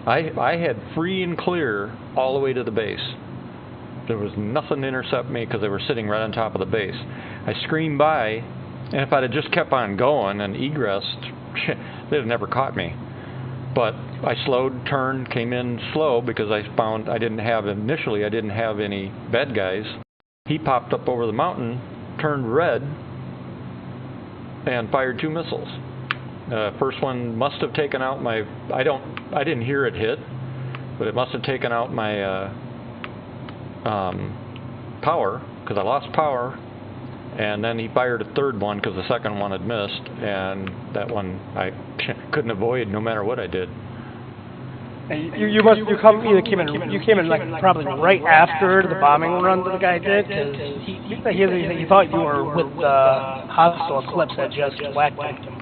I had free and clear all the way to the base. There was nothing to intercept me because they were sitting right on top of the base. I screamed by, and if I'd have just kept on going and egressed, they'd have never caught me. But I slowed, turned, came in slow because I found I didn't have any bad guys. He popped up over the mountain, turned red, and fired 2 missiles. First one must have taken out my, I didn't hear it hit, but it must have taken out my power, because I lost power, and then he fired a 3rd one because the 2nd one had missed, and that one I couldn't avoid no matter what I did. And you came in like probably right after the bombing run that the guy did, because he thought you were with the hostile Eclipse that just whacked him.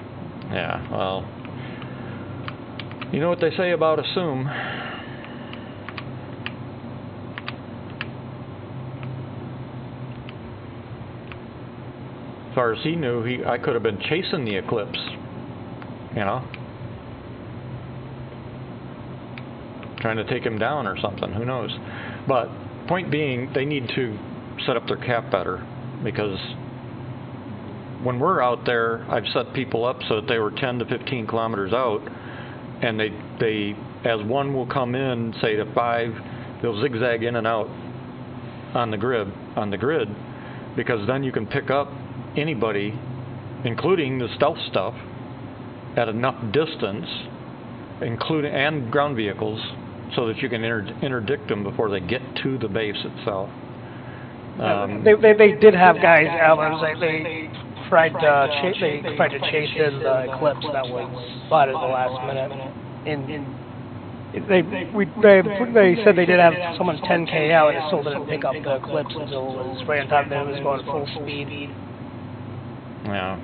Yeah, well, you know what they say about assume. As far as he knew, I could have been chasing the Eclipse, you know, trying to take him down or something, who knows. But point being, they need to set up their cap better, because when we're out there, I've set people up so that they were 10 to 15 kilometers out, and they as one will come in, say to 5, they'll zigzag in and out on the grid, because then you can pick up anybody, including the stealth stuff, at enough distance, including and ground vehicles, so that you can interdict them before they get to the base itself. They did have guys out. They tried to chase in the Eclipse that was spotted at the last minute. They said they did have someone 10K out, and it still didn't pick up the Eclipse until it was right on top of them. It was going full speed. Yeah.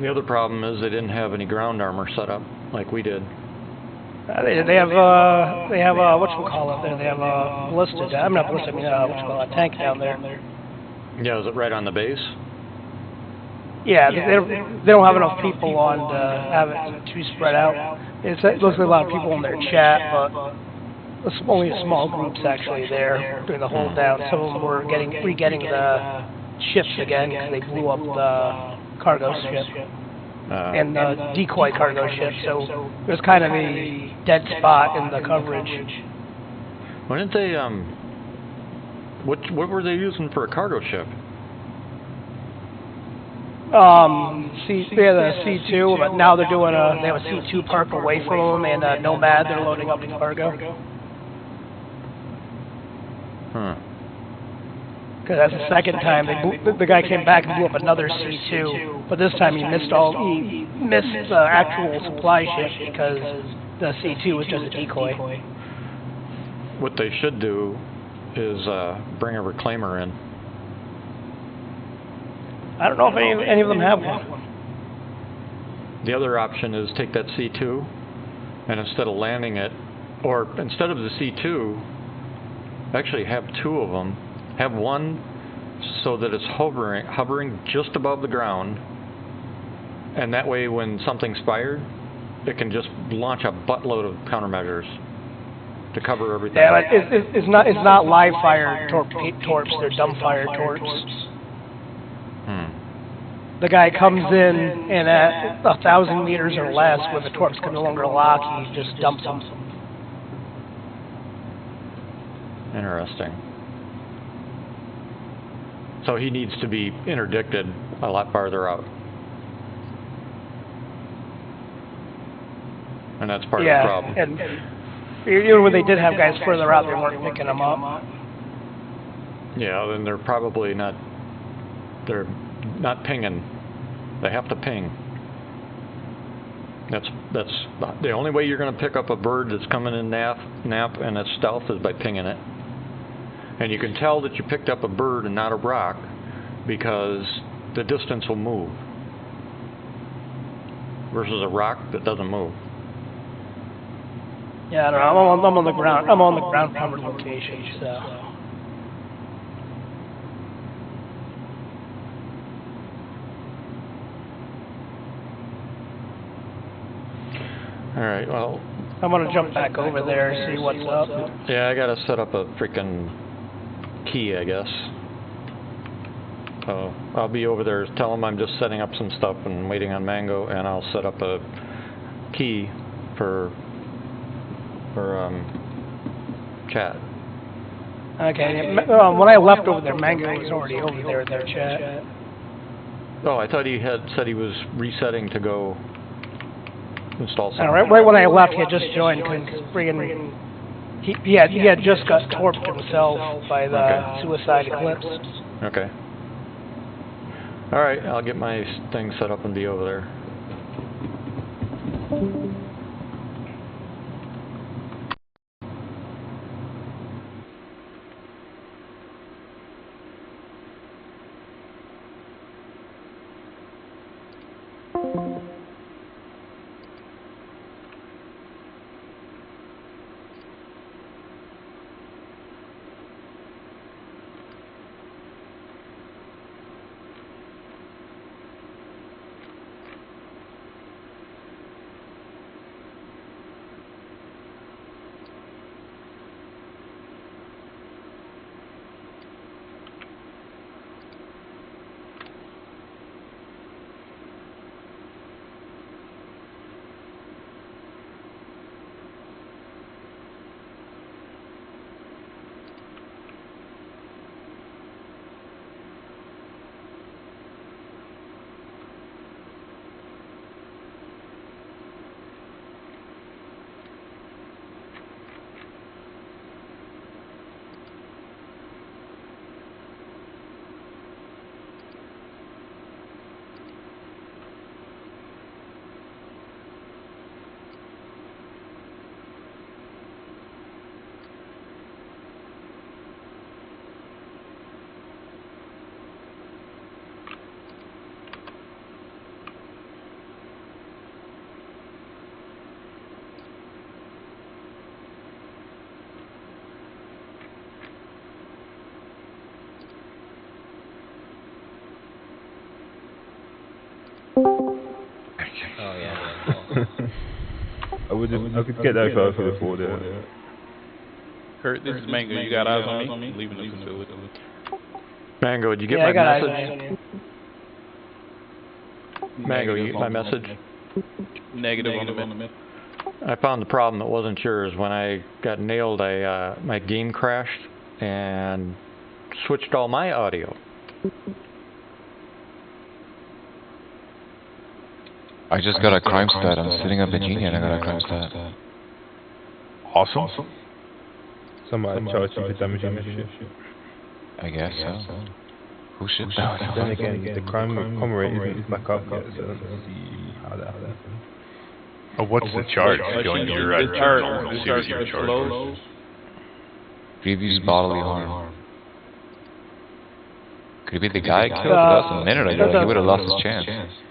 The other problem is they didn't have any ground armor set up like we did. They have whatchamacallit, they have ballistic, I'm not ballistic, I mean, whatchamacallit, tank down there. Yeah, is it right on the base? Yeah, they don't have enough people on to have it too spread out. It looks like a lot of people in their chat, but it's only small groups actually there doing the hold down. Some of them were re-getting the ships again because they blew up the cargo ship. And the decoy cargo ship, so it was kind of a dead spot in the coverage. Why didn't they, what were they using for a cargo ship? They had a C2, but now they have a C2 parked away from them, and a Nomad, they're loading up the cargo. Huh. Because that's the second time the guy came back and blew up another C2, but this time he missed the actual supply ship because the C2 was just a decoy. What they should do is bring a reclaimer in. I don't know if any of them have one. The other option is take that C2, and instead of landing it, or instead of the C2, actually have 2 of them. Have one so that it's hovering just above the ground, and that way when something's fired, it can just launch a buttload of countermeasures to cover everything. Yeah, but it's not live fire torps, they're dumb fire torps. The guy comes in, and at 1,000 meters or less, when the torps can no longer lock, he just dumps them. Interesting. So he needs to be interdicted a lot farther out. And that's part of the problem. And even when they did have guys further out, they weren't picking them up. Yeah, then they're probably not pinging. They have to ping. That's the only way you're going to pick up a bird that's coming in nap and it's stealth is by pinging it. And you can tell that you picked up a bird and not a rock because the distance will move versus a rock that doesn't move. Yeah, I don't know. I'm on the ground. I'm on the ground cover location, so. Alright, well, I'm gonna jump back over there and see what's up. yeah, I gotta set up a freaking key, I guess. So, I'll be over there, tell them I'm just setting up some stuff and waiting on Mango, and I'll set up a key for chat. Okay. When I left over there, Mango was already over there in their chat. Oh, I thought he had said he was resetting to go install something. Right when I left, he had just joined because he had just got torped himself by the Suicide Eclipse. Okay. Alright, I'll get my thing set up and be over there. Oh yeah. I could get that guy for the 4 there. Kurt, this is Mango. You got eyes on me? Leaving the facility. Mango, did you get Yeah, my I got eyes message? on you. Mango, you get my message? Negative on the minute. I found the problem. It wasn't yours. When I got nailed, my game crashed and switched all my audio. I just got a crime stat. I'm sitting up in Genie and I got a crime stat. Awesome. Somebody charged you for damaging the ship. I guess so. Who should Then again, the crime rate isn't back up yet, so let's see how that happens. Oh, what's the charge? Going to your journal and see what you're charged. Grievous bodily harm. Could it be the guy killed us a minute ago? He would have lost his chance.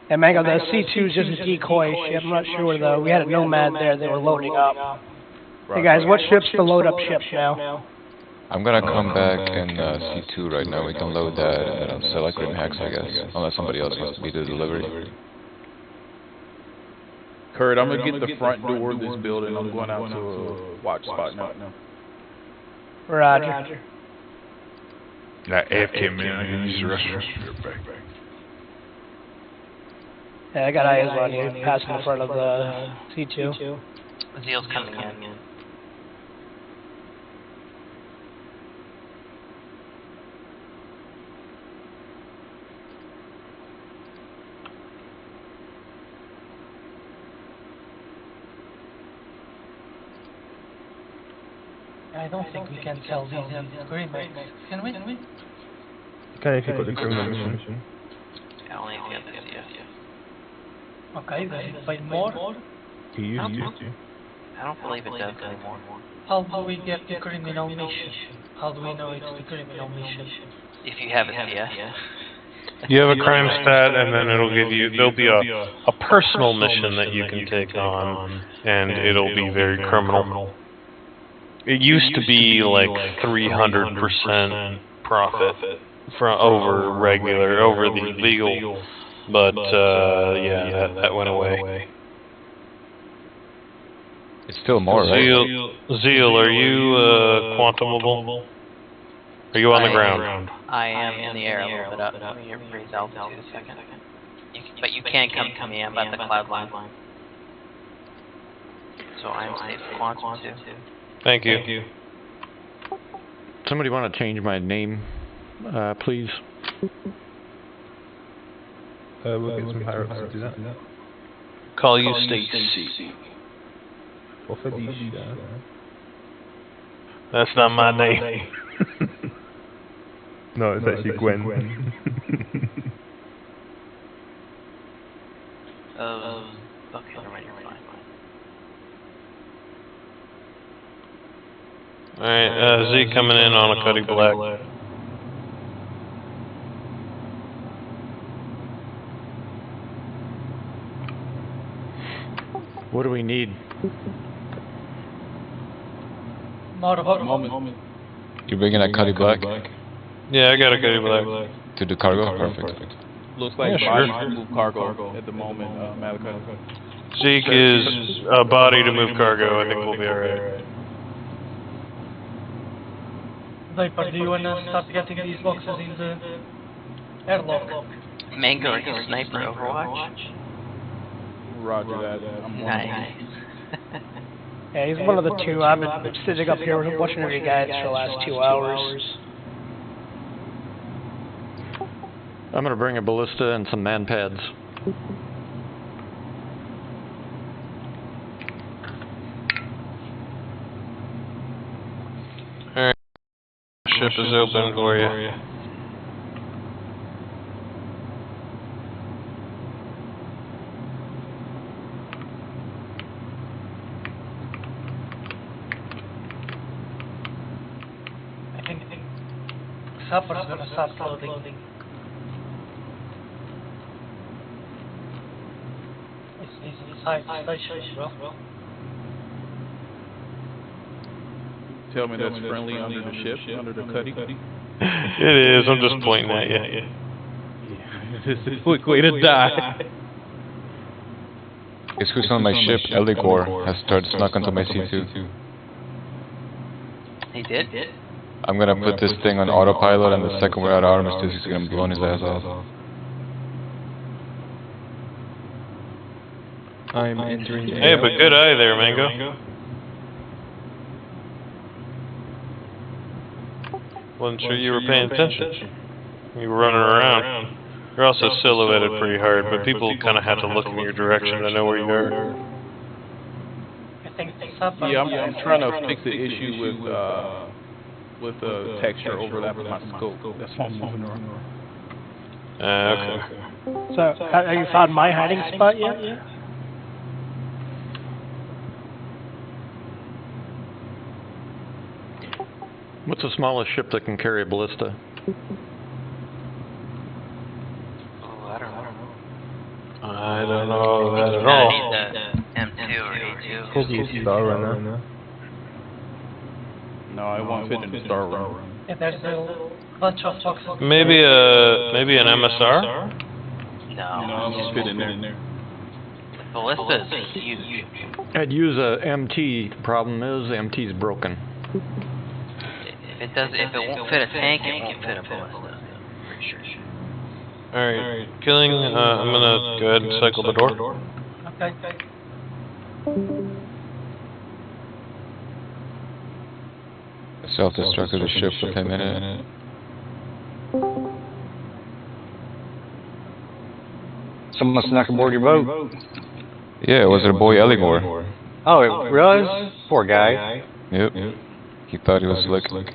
And Mango, the C2 is just a decoy ship. I'm not sure where we had a Nomad there. They were loading up. Hey guys, what ship's the load up ship now? I'm gonna come back in C2 right now. We can load that and then select Grim Hex, I guess. Unless somebody else wants to be the delivery. Kurt, I'm gonna get the front door of this building. I'm going out to a watch spot now. Roger. That AFK man, use the restroom. Yeah, I got eyes on you, passing in front of the C2. Zeal's coming in. I don't think we can sell these agreements, can we? You can if you got the criminal mission. Yeah, only if you have this, yeah. Okay, does it pay more? He used to. I don't believe it does anymore. How do we get the criminal mission? How do we know it's the criminal mission? If you have a CS. You have a crime stat, and then it'll give you, there'll be a personal mission that you can take on, and it'll be very criminal. It used to be like 300% profit over the legal, but yeah, that went away. It's still more, right? Zeal, are you quantumable? Are you on the ground? I am in the air a little bit up. You're pretty altitude a second. But you can't come to me. I'm at the cloud line. So I'm safe for quantum too. Thank you. Somebody want to change my name, please? We'll get some higher ups to do that. Call you Stacy. Or Felicia. That's not my name. No, it's actually Gwen. Okay, you're fine. Alright, Z coming in on a Cuddy Black. What do we need? Moment. You bringing that Cuddy Black? Yeah, I got a Cuddy Black. To the cargo? Perfect. Looks like bodies to move cargo at the moment, Malachi. Zeke is a body to move cargo. I think we'll be alright. Viper, do you wanna start getting these boxes in the airlock? Mango, are you a sniper Overwatch? Roger that. I'm Nice. Yeah, he's one of the two. I've been sitting up here watching you guys for the last 2 hours. I'm gonna bring a ballista and some man pads. Alright. Ship is open for you. I think Supper's gonna start loading. It's inside the station, bro. Tell me that's friendly under the ship, under the Cuddy. It is, I'm just pointing at you. This is a quick way to die. Guess who's on my ship? Eligor has started snuck onto my C2. He did? I'm gonna put this thing on autopilot, and the second we're out of armistice, he's gonna blow his ass off. I'm entering the Hey, but good eye there, Mango. Wasn't sure you were paying attention. You were running around. You're also silhouetted pretty hard, but people kind of have to look in your direction to know where you are. I think Supper. Yeah, I'm trying to fix the issue with the texture overlap of my scope. That's why I'm moving around. Okay. So, have you found my hiding spot yet? What's the smallest ship that can carry a ballista? I don't know that at all. M2 or A2. Could use Star Runner. No, I won't fit in the Star Runner. Yeah, there's a bunch of boxes. Maybe an MSR? No, I'll just fit in there. Ballista is huge. I'd use a MT. The problem is the MT's broken. If it won't fit a tank, it won't fit a ballista. Pretty sure. Alright, killing, I'm gonna go ahead and cycle the door. Okay. Self-destructed the ship for 10 minutes. Someone snuck aboard your boat. Yeah, it was our boy Eligor. Oh, it was? Poor guy. Yep. He thought he was slick.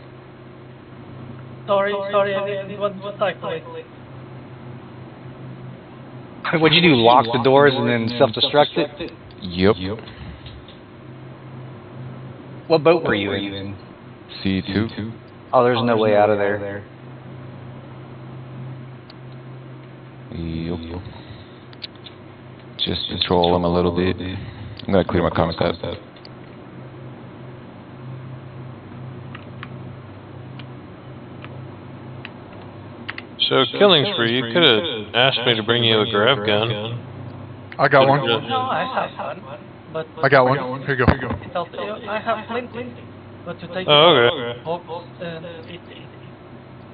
Sorry, I didn't want to cycle it. What'd you do, lock the doors and then self-destruct it? Yep. What boat were you in? C2. Oh, there's no way out of there. Yup. Just to troll them a little bit. I'm gonna clear my comment tab. So, Killing Spree, you could have asked me to bring you a grav gun. I got one. No, I have one, but I got one. Here you go. I have plenty, but to take okay. box,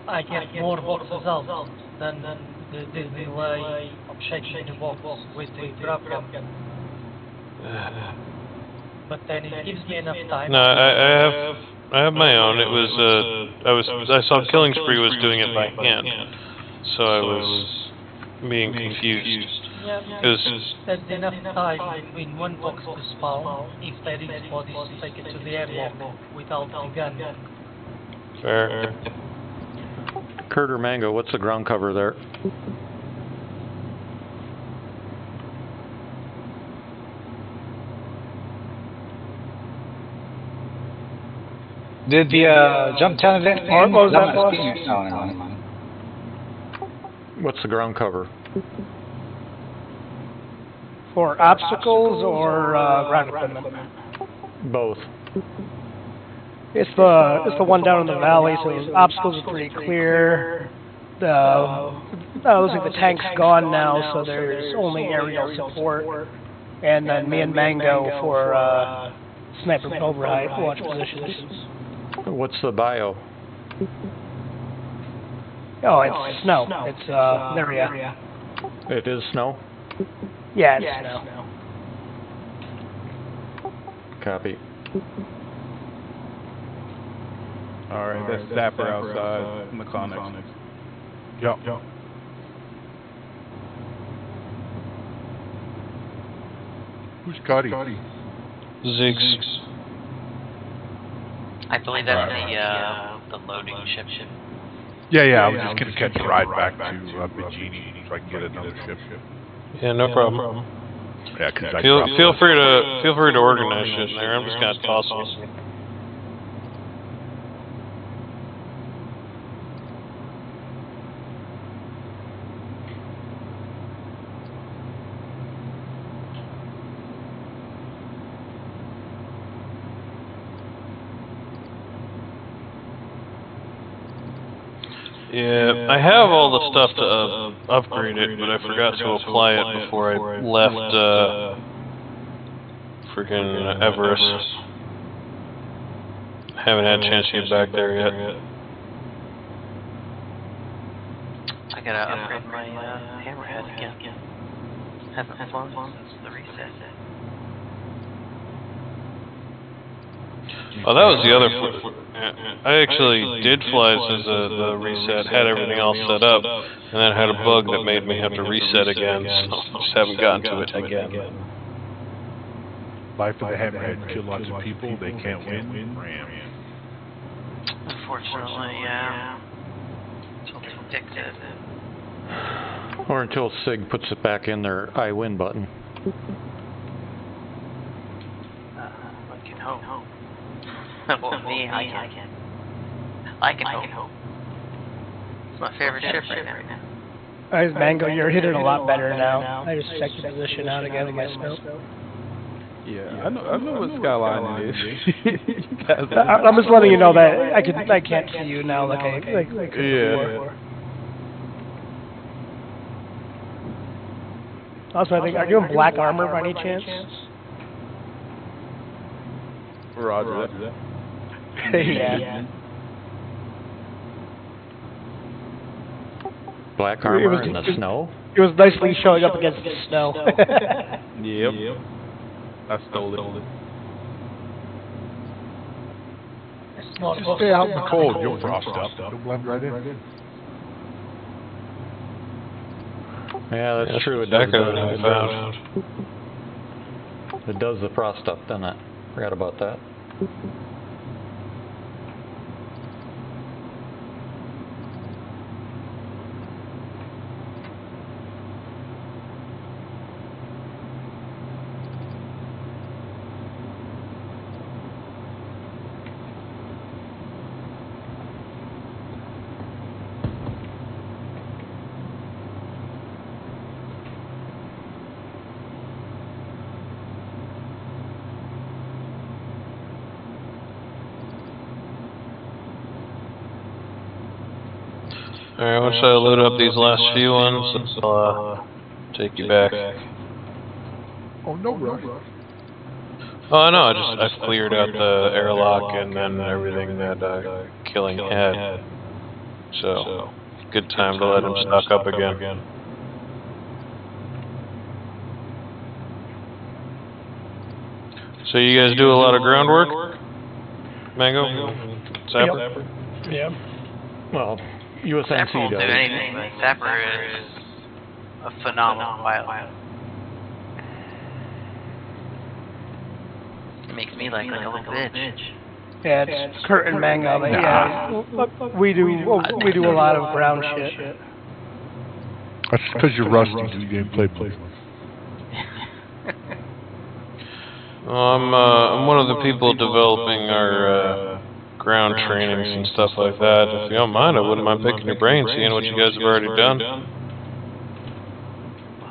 I get more boxes out than the delay of shaking the box with the grab gun. But then it gives me enough time. No, I have my own. It was, I saw Killing Spree was doing it by hand, so I was being confused. There's enough time between one box to spawn if there is bodies to take it to the airlock without the gun. Fair. Kurt or Mango, what's the ground cover there? Did the jump talent event end? What was that, I'm not boss? seeing it. Oh, never mind. What's the ground cover? For obstacles or ground equipment? Both. It's the one down in the valley, so the obstacles are pretty clear. Looks like the tank's gone now, so there's only aerial support. And then me and Mango for sniper overhead watch positions. What's the bio? Oh, it's snow. It's area. It is snow? Yeah, it's snow. Copy. Alright, that's Zapper outside Mechanics. Yup. Who's Scotty? Ziggs. I believe that's the loading ship. Yeah, I was just gonna catch a ride back to Bajini so I can get another ship. Yeah, no problem. Yeah, cause I Feel free to organize shit in there. I'm just gonna toss them. Yeah, I have all the stuff to upgrade it, but I forgot to apply it before I left freaking Everest. Haven't had a chance to get back there yet. I gotta upgrade my hammerhead again. Haven't flown since the reset. Oh, that was the other. I actually did fly since the reset, had everything all set up, and then had a bug that made me have to reset again, so just haven't gotten to it again. Life of the Hammerhead, kill lots of people, they can't win. Ram. Unfortunately, yeah. That's what they dictated. Or until SIG puts it back in their I win button. One can hope. Well, me, I can hope. It's my favorite ship right now. Alright, Mango, you're hitting a lot better now. I just checked your position out again with my scope. Yeah, I know what skyline is. I'm just letting you know that I can't see you now like I could before. Also, I think, are you in black armor by any chance? Roger that. Yeah. Black armor in the snow? It was nicely showing up against the snow. Yep. I stole it. Stay out in the cold, you'll frost up. You'll blend right in. Yeah, that's true. It does the frost up, doesn't it? Forgot about that. Alright, once I load up these last few ones, I'll take you back. Oh, no rush. Oh no, I've cleared out the airlock and then everything that Killing had. So, good time to let him stock up again. So you guys do a lot of groundwork? Mango? Sapper? Yeah. Well, USNC Sapper won't do does. anything, but Sapper is a phenomenal pilot. It makes me like a little bitch. Yeah, it's Kurt and Mango. But yeah, we do a lot of ground shit. That's because you're rusty to the gameplay, please. I'm one of the people developing our ground trainings and stuff like that. If you don't mind, I wouldn't mind picking your brain, seeing what you guys have already done.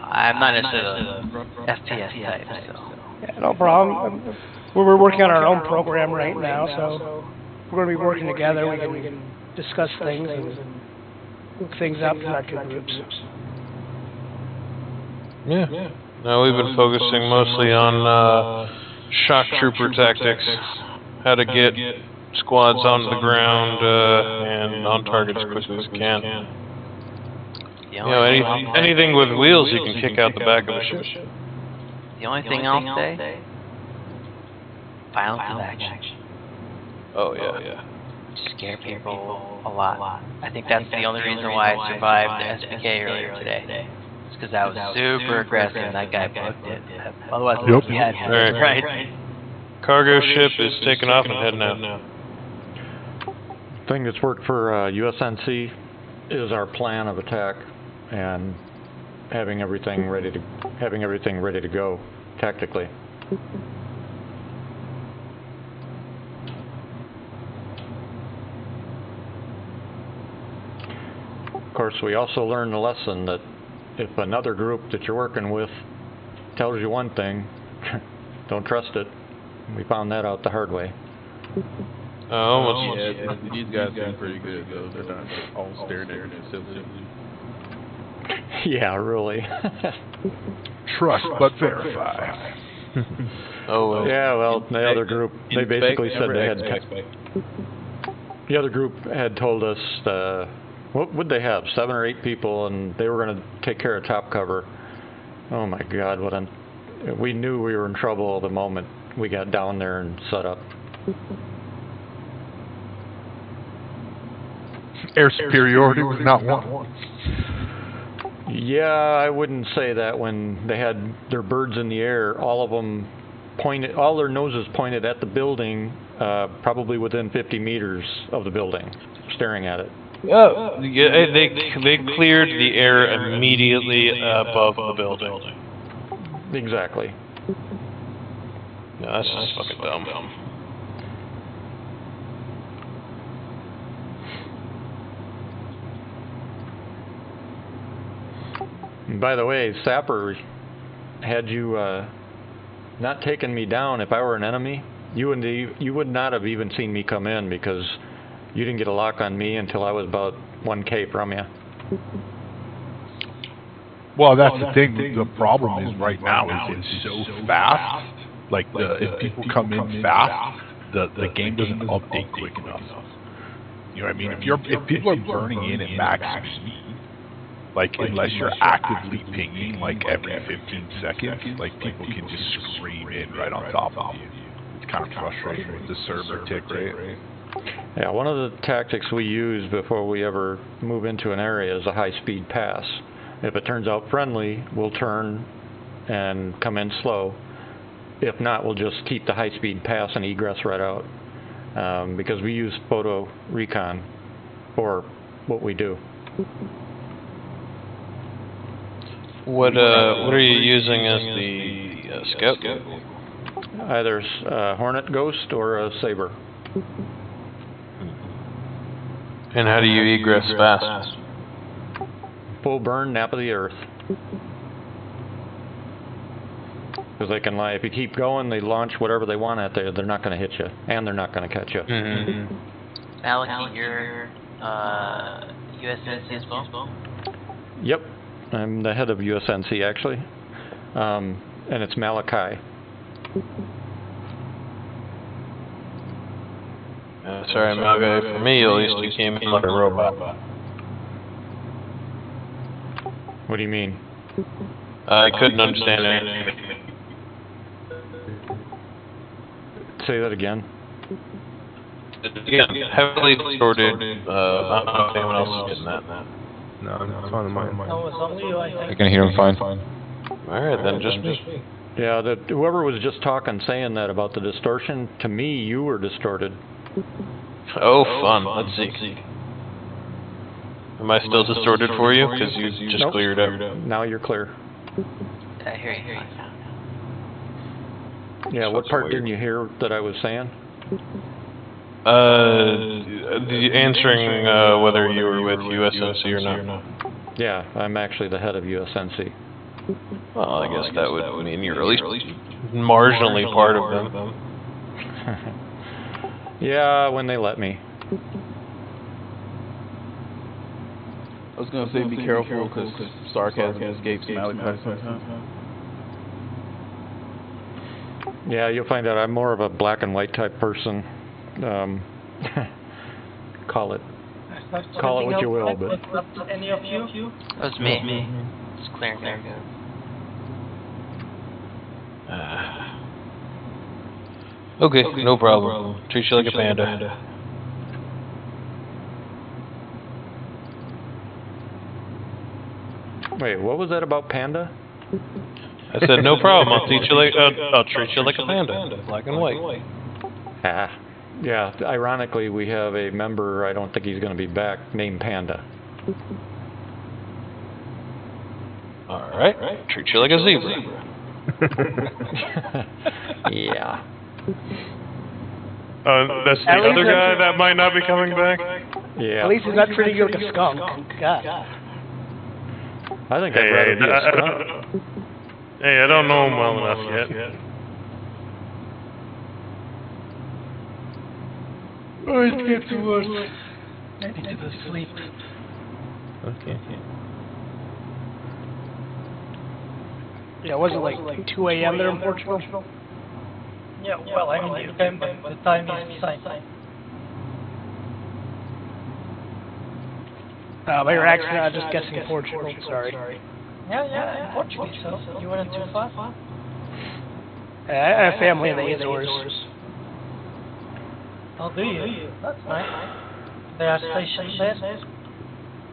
I'm not necessarily the FPS type, so. Yeah, no problem. We're working on our own program right now, so we're going to be working together. We can discuss things and look things up in our two groups. Yeah. No, we've been focusing mostly on shock trooper tactics, how to get squads onto the ground and on target as quickly as we can. You know, anything with wheels you can kick out the back of a ship. The only thing I'll say, violence of action. Oh yeah. Scare people a lot. I think that's the only reason why I survived the SPK earlier today. It's because I was super aggressive and that guy booked it. Otherwise, he had right. Cargo ship is taking off and heading out. Thing that's worked for USNC is our plan of attack and having everything ready to go tactically. Of course, we also learned the lesson that if another group that you're working with tells you one thing, don't trust it. We found that out the hard way. Yeah, these guys seem pretty good though. They're not all staring at their facility. Yeah, really. Trust but verify. Yeah, well, the other group, they basically said they had. The other group had told us, what would they have? 7 or 8 people, and they were going to take care of top cover. Oh my God, we knew we were in trouble the moment we got down there and set up. Air superiority was not won. Yeah, I wouldn't say that. When they had their birds in the air, all of them pointed, all their noses pointed at the building, probably within 50 meters of the building, staring at it. Oh, yeah, they cleared the air immediately above the building. Exactly. No, that's just fucking dumb. And by the way, Sapper, had you not taken me down, if I were an enemy, you would not have even seen me come in, because you didn't get a lock on me until I was about 1K from you. Well, that's the thing. The problem is right now is it's so fast. Like if people come in fast, the game doesn't update quick enough. You know what I mean? If people are burning in at max speed, like unless you're actively pinging like every 15 seconds, like people can just scream in right on top of you. It's kind of frustrating with the server tick rate. Yeah, one of the tactics we use before we ever move into an area is a high-speed pass. If it turns out friendly, we'll turn and come in slow. If not, we'll just keep the high-speed pass and egress right out, because we use photo recon for what we do. What are you using as the scout? Either Hornet Ghost or a Saber. And how do you egress fast? Full burn, nap of the earth. Because they can lie. If you keep going, they launch whatever they want at there. They're not going to hit you, and they're not going to catch you. Alex, USNC as well? Yep, I'm the head of USNC actually, and it's Malachi. Sorry, Malachi. For me, at least, you came in like a robot. What do you mean? I couldn't understand anything. Say that again. Again, heavily distorted. I don't know if anyone else is getting that. No, it's on mine. No, it's only you, I think. I can hear him fine. Alright, then just me. Yeah, whoever was just talking, saying that about the distortion, to me, you were distorted. Oh, fun. Let's see. Am I still distorted for you? Because you just cleared up. Now you're clear. I hear you. Yeah, what part didn't you hear that I was saying? The answering whether you were with USNC or not. Yeah, I'm actually the head of USNC. Well, I guess that would mean you're at least marginally part of them. Yeah, when they let me. I was gonna say be careful because sarcasm escapes Malachi sometimes. Yeah, you'll find out I'm more of a black and white type person. Call it what you will, but Any of you? That was me. It's clearing there. Okay, no problem. Treat you like a panda. Wait, what was that about Panda? I said no problem. I'll treat you like a panda, black and white. Ah, yeah. Ironically, we have a member. I don't think he's going to be back. Named Panda. All right. Treat you like a zebra. Yeah. That's the other guy that might not be coming back? Yeah. At least he's not treating you like a skunk. God. I think I'd rather be a skunk. Hey, I don't know him well enough yet. Oh, it gets worse. I need to go to sleep. Okay. Yeah, was it like 2 a.m. there in Portugal? Yeah, well, I mean, you can, but the time is fine. By your accent, I'm just guessing Portugal. Sorry. Yeah, in Portuguese, so you weren't too far. I have family in the Azores. Oh, do you? That's nice. They are stationed there?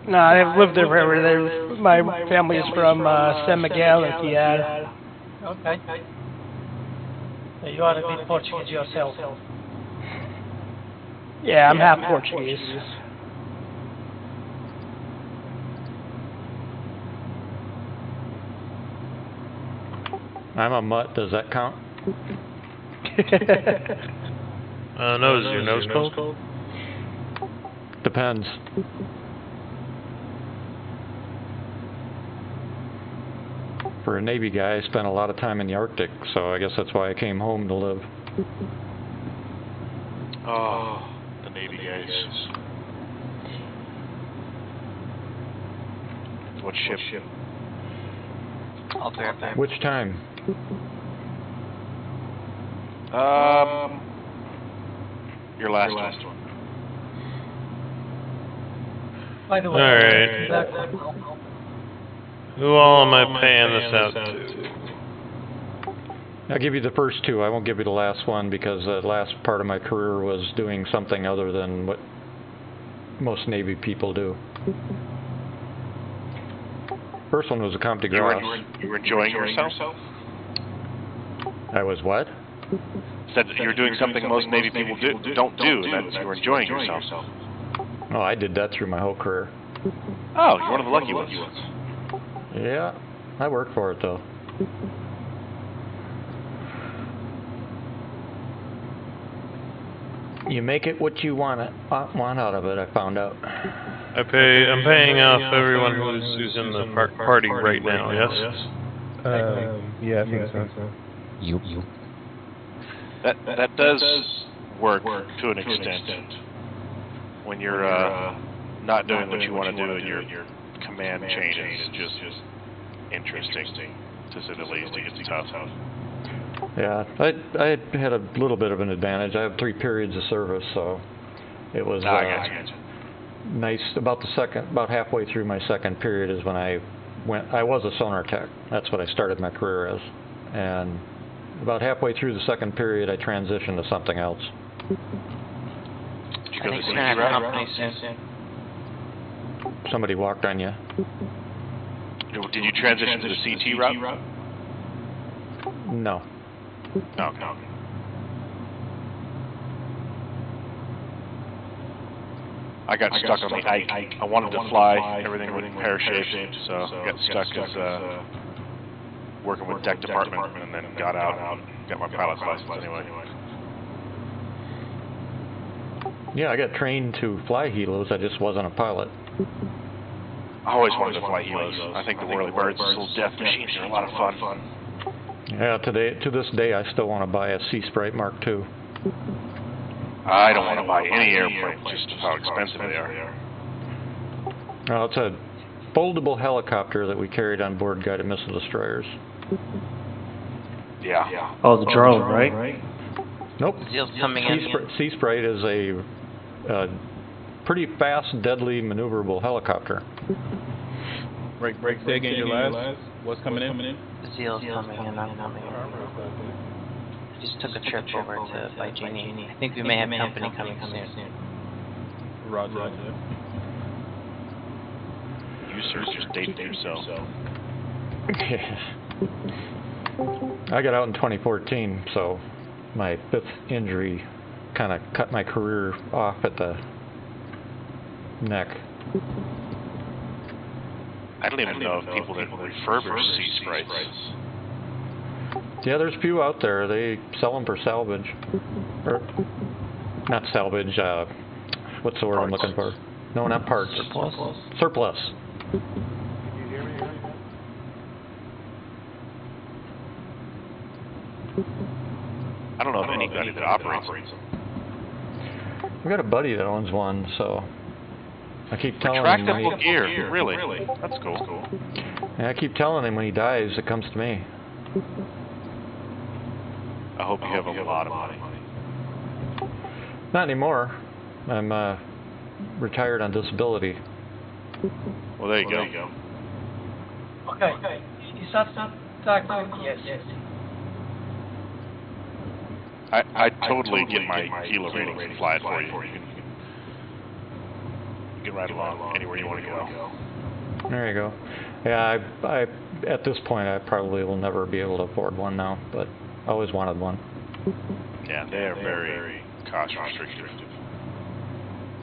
No, I've lived there forever. My family is from San Miguel and Tierra. Okay. So you are a bit Portuguese yourself. Yeah, I'm half Portuguese. I'm a mutt. Does that count? Nose. Your nose cold? Depends. For a Navy guy, I spent a lot of time in the Arctic, so I guess that's why I came home to live. Oh, the Navy guys. What ship? I'll be right back. Which time? Your last one. By the way, alright. Who all am I paying this out to? I'll give you the first two. I won't give you the last one because the last part of my career was doing something other than what most Navy people do. First one was a Comte de Grace. You were enjoying yourself? I was what? Said that you were doing something most Navy people don't do, and that you were enjoying yourself. Oh, I did that through my whole career. Oh, you're one of the lucky ones. Yeah, I worked for it though. You make it what you want out of it, I found out. I'm paying off everyone who's in the party right now, yes? Yeah, I think so. You. That does work to an extent. When you're not doing what you want to do in your command chain is just interesting, to say the least. It gets tough. Yeah, I had a little bit of an advantage. I have 3 periods of service, so it was nice. About halfway through my second period is when I was a sonar tech. That's what I started my career as. And about halfway through the second period, I transitioned to something else. Did you go to the CT route? Somebody walked on you. Did you transition to the CT route? No. Okay. I got stuck on the Ike. I wanted to fly, everything was pear-shaped, so I got stuck as working with deck department, and then got out, got my pilot's license anyway. Yeah, I got trained to fly helos, I just wasn't a pilot. I always wanted to fly helos. I think the Whirly Birds, little death machines, are a lot of fun. Yeah, to this day, I still want to buy a Sea Sprite Mark II. I don't want to buy any airplane, just how expensive they are. No, it's a foldable helicopter that we carried on board guided missile destroyers. Yeah. Oh, the drone, right? Nope. Coming in. Sea Sprite is a pretty fast, deadly, maneuverable helicopter. Break, say again your last. What's coming in? Zeal's coming in, I'm coming in. I just took a trip over to by Genie. I think we may have company coming soon. Roger. You sir, just dated yourself. I got out in 2014, so my 5th injury kind of cut my career off at the neck. I don't even know if people that refurbish Sea Sprites. Yeah, there's a few out there. They sell them for salvage. Or, not salvage, what's the word I'm looking for? No, not parts. Surplus. I don't know of anybody that operates them. I've got a buddy that owns one, so I keep telling him. Retractable gear, really? That's cool. Yeah, I keep telling him when he dies, it comes to me. I hope you have a lot of money. Not anymore. I'm retired on disability. Well, there you go. Okay. Is that yes. I totally get my helo ratings and fly it for you. You can ride along anywhere you want to go. There you go. Yeah, I at this point I probably will never be able to afford one now, but I always wanted one. Yeah, they are very cost restrictive.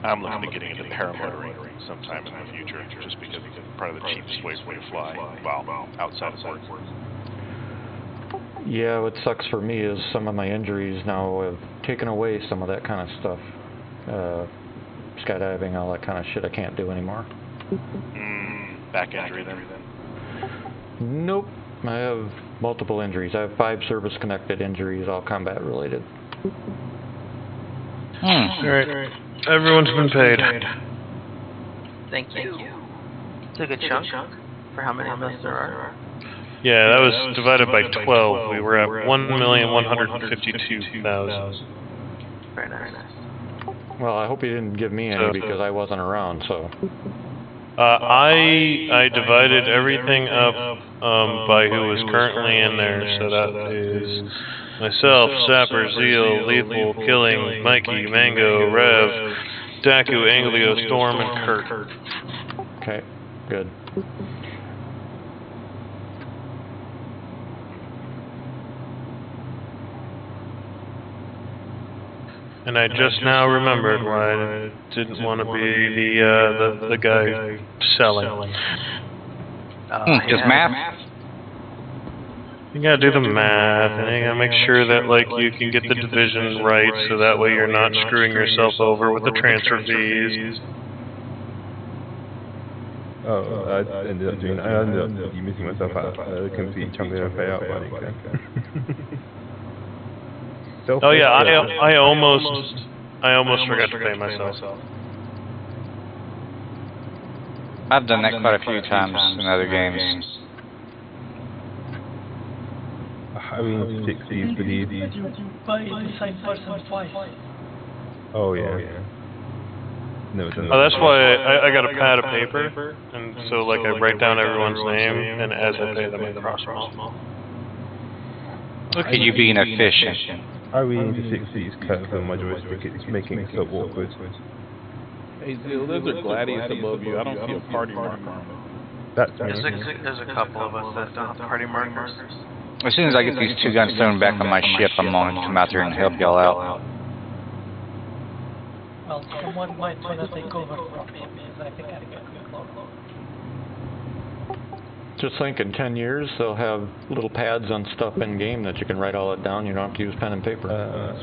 I'm looking at getting into paramotoring sometime in the future, just because it's probably the cheapest way for me to fly while outside of work. Yeah, what sucks for me is some of my injuries now have taken away some of that kind of stuff. Skydiving, all that kind of shit I can't do anymore. Back injury then? Nope. I have multiple injuries. I have 5 service-connected injuries, all combat-related. Alright. Everyone's been paid. Thank you. It's a good chunk for how many of us there are. Yeah, that was divided by 12. We were at 1,152,000. Very nice. Well, I hope you didn't give me any because I wasn't around, so... I divided everything up by who was currently in there, so that is myself, Sapper, Zeal, Lethal, Killing, Mikey, Mango, Rev, Daku, Anglio, Storm, and Kurt. Okay, good. And I just now remembered why I didn't want to be the guy selling. Just math? You gotta do the math, and you gotta make sure that like you can get the division right, so that way you're not screwing yourself over with the transfer fees. Oh, I ended up missing myself out a complete chunk of payout money. Oh yeah, I almost forgot to pay myself. I've done that quite a few times in other games. I mean, 60s, but Did you buy the same person twice? Oh, yeah. No, Oh, that's why I got a pad of paper, and so like I write down everyone's name, and as I pay them, I cross them off. Look at you being efficient. I really need the 60s because my joystick is making it so awkward. Hey, Zil, there's a Gladius above you. I don't see a party marker on it. That's There's a couple of us that don't have party markers. As soon as I get these 2 guns thrown back on my ship, I'm going to come out there and help y'all out. Well, someone might want to take over from me because I think I can close. Just think in 10 years they'll have little pads on stuff in game that you can write all it down. You don't have to use pen and paper.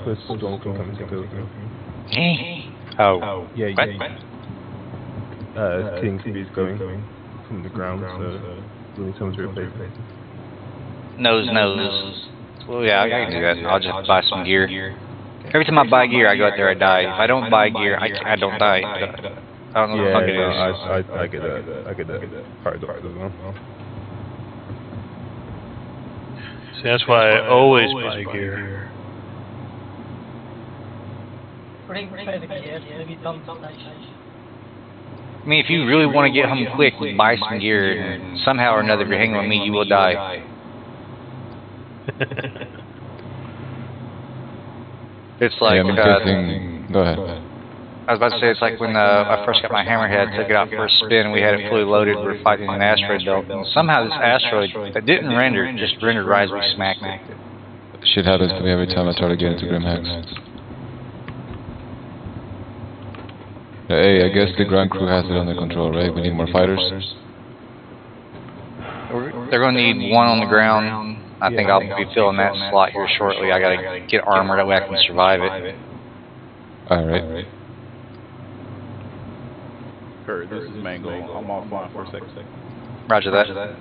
Swiss Storm can come to go. Oh. Yeah. King Speed's going from the ground, so really someone's replacing it. Nose. Well, yeah, I can do that. I'll just buy some gear. Every time I buy gear, I go out there, I die. If I don't buy gear, I don't die. I don't know what the fuck it is. I get that paradox as well. See, that's why I always buy gear. Bring better gear, maybe dump nice. I mean, if you really want to get home quick, buy some gear, and somehow or another, if you're hanging with me, you will die. It's like, yeah, I'm guessing. Go ahead. I was about to say, it's like when I first got my hammerhead, took it out for a spin, we had it fully loaded, we were fighting an asteroid belt, and somehow this asteroid that didn't render, just rendered right as we smacked it. Shit happens to me every time I try to get into Grimhex. Hey, I guess the ground crew has it under control, right? We need more fighters. They're going to need 1 on the ground. I think I'll be filling that slot here shortly. I gotta get armor that way I can survive it. Alright. Kurt, this is Mango. I'm offline for a second. Roger that.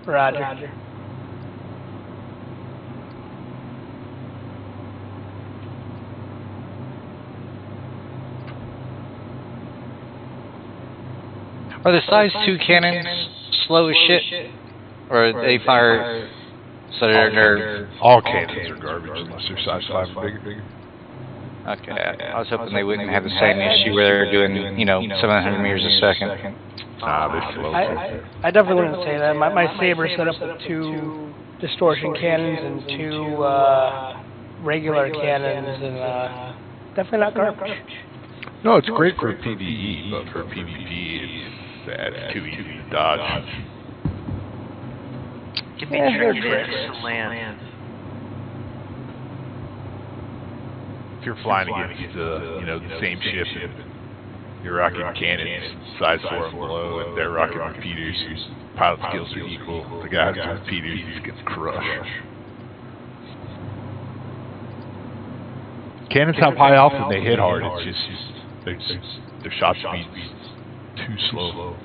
Roger. Are the size 2 cannons slow as shit? Or they fire, so they're all cannons are garbage unless they're size 5 or bigger. Okay, I was hoping they wouldn't have the same issue where they're doing, 700 meters a second. They're slow. I definitely wouldn't say that. My Saber's set up with 2 distortion cannons and 2 regular cannons, and definitely not garbage. No, it's great for PvE, but for PvP, it's too easy to dodge. Give me tricky to land. If you're flying against the same ship and you're rocking cannons size 4 and below, and they're rocking repeaters, whose pilot skills are equal, the guy who's repeaters just gets crushed. Cannons have high alpha and they hit hard. It's just their shot speed's too slow.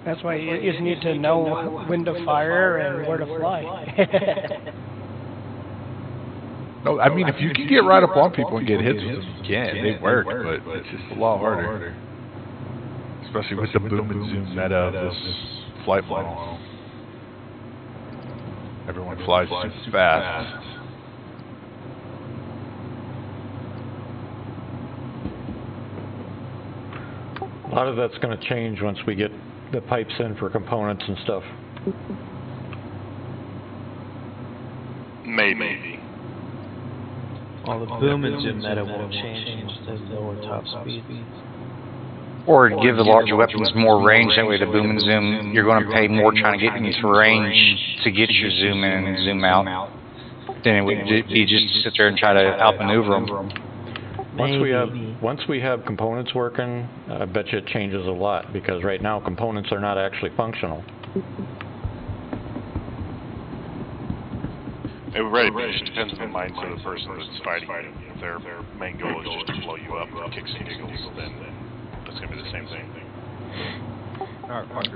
That's why you just need to know when to fire and where to fly. No, I mean, if you can get right up on people and get hits with them, you can. They work, but it's just a lot harder. Especially with the boom and zoom meta of this flight model. Everyone flies super fast. A lot of that's going to change once we get the pipes in for components and stuff. Maybe. Well, the boom and zoom meta won't change unless there's lower top speed. Or give the larger weapons more range, that way the boom and zoom, you're going to pay more trying to get into range to get your zoom in and zoom out than it would be just to sit there and try to outmaneuver them. Once we have components working, I bet you it changes a lot, because right now components are not actually functional. It really just depends on the mindset of the person that's fighting you. If their main goal is just to blow you up and kick some giggles, then it's going to be the same thing.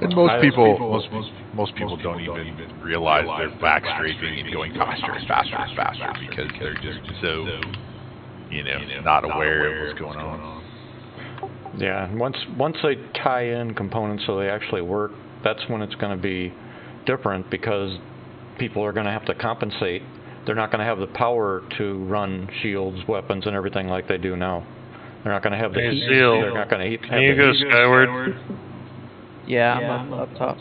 And most people don't even realize they're backstrafing and going faster and faster and faster because they're just so, not aware of what's going on. Yeah, and once they tie in components so they actually work, that's when it's going to be different, because people are going to have to compensate. They're not going to have the power to run shields, weapons, and everything like they do now. They're not going to have the heat. Zeal, They're not going to can you go skyward? Yeah, I'm up top.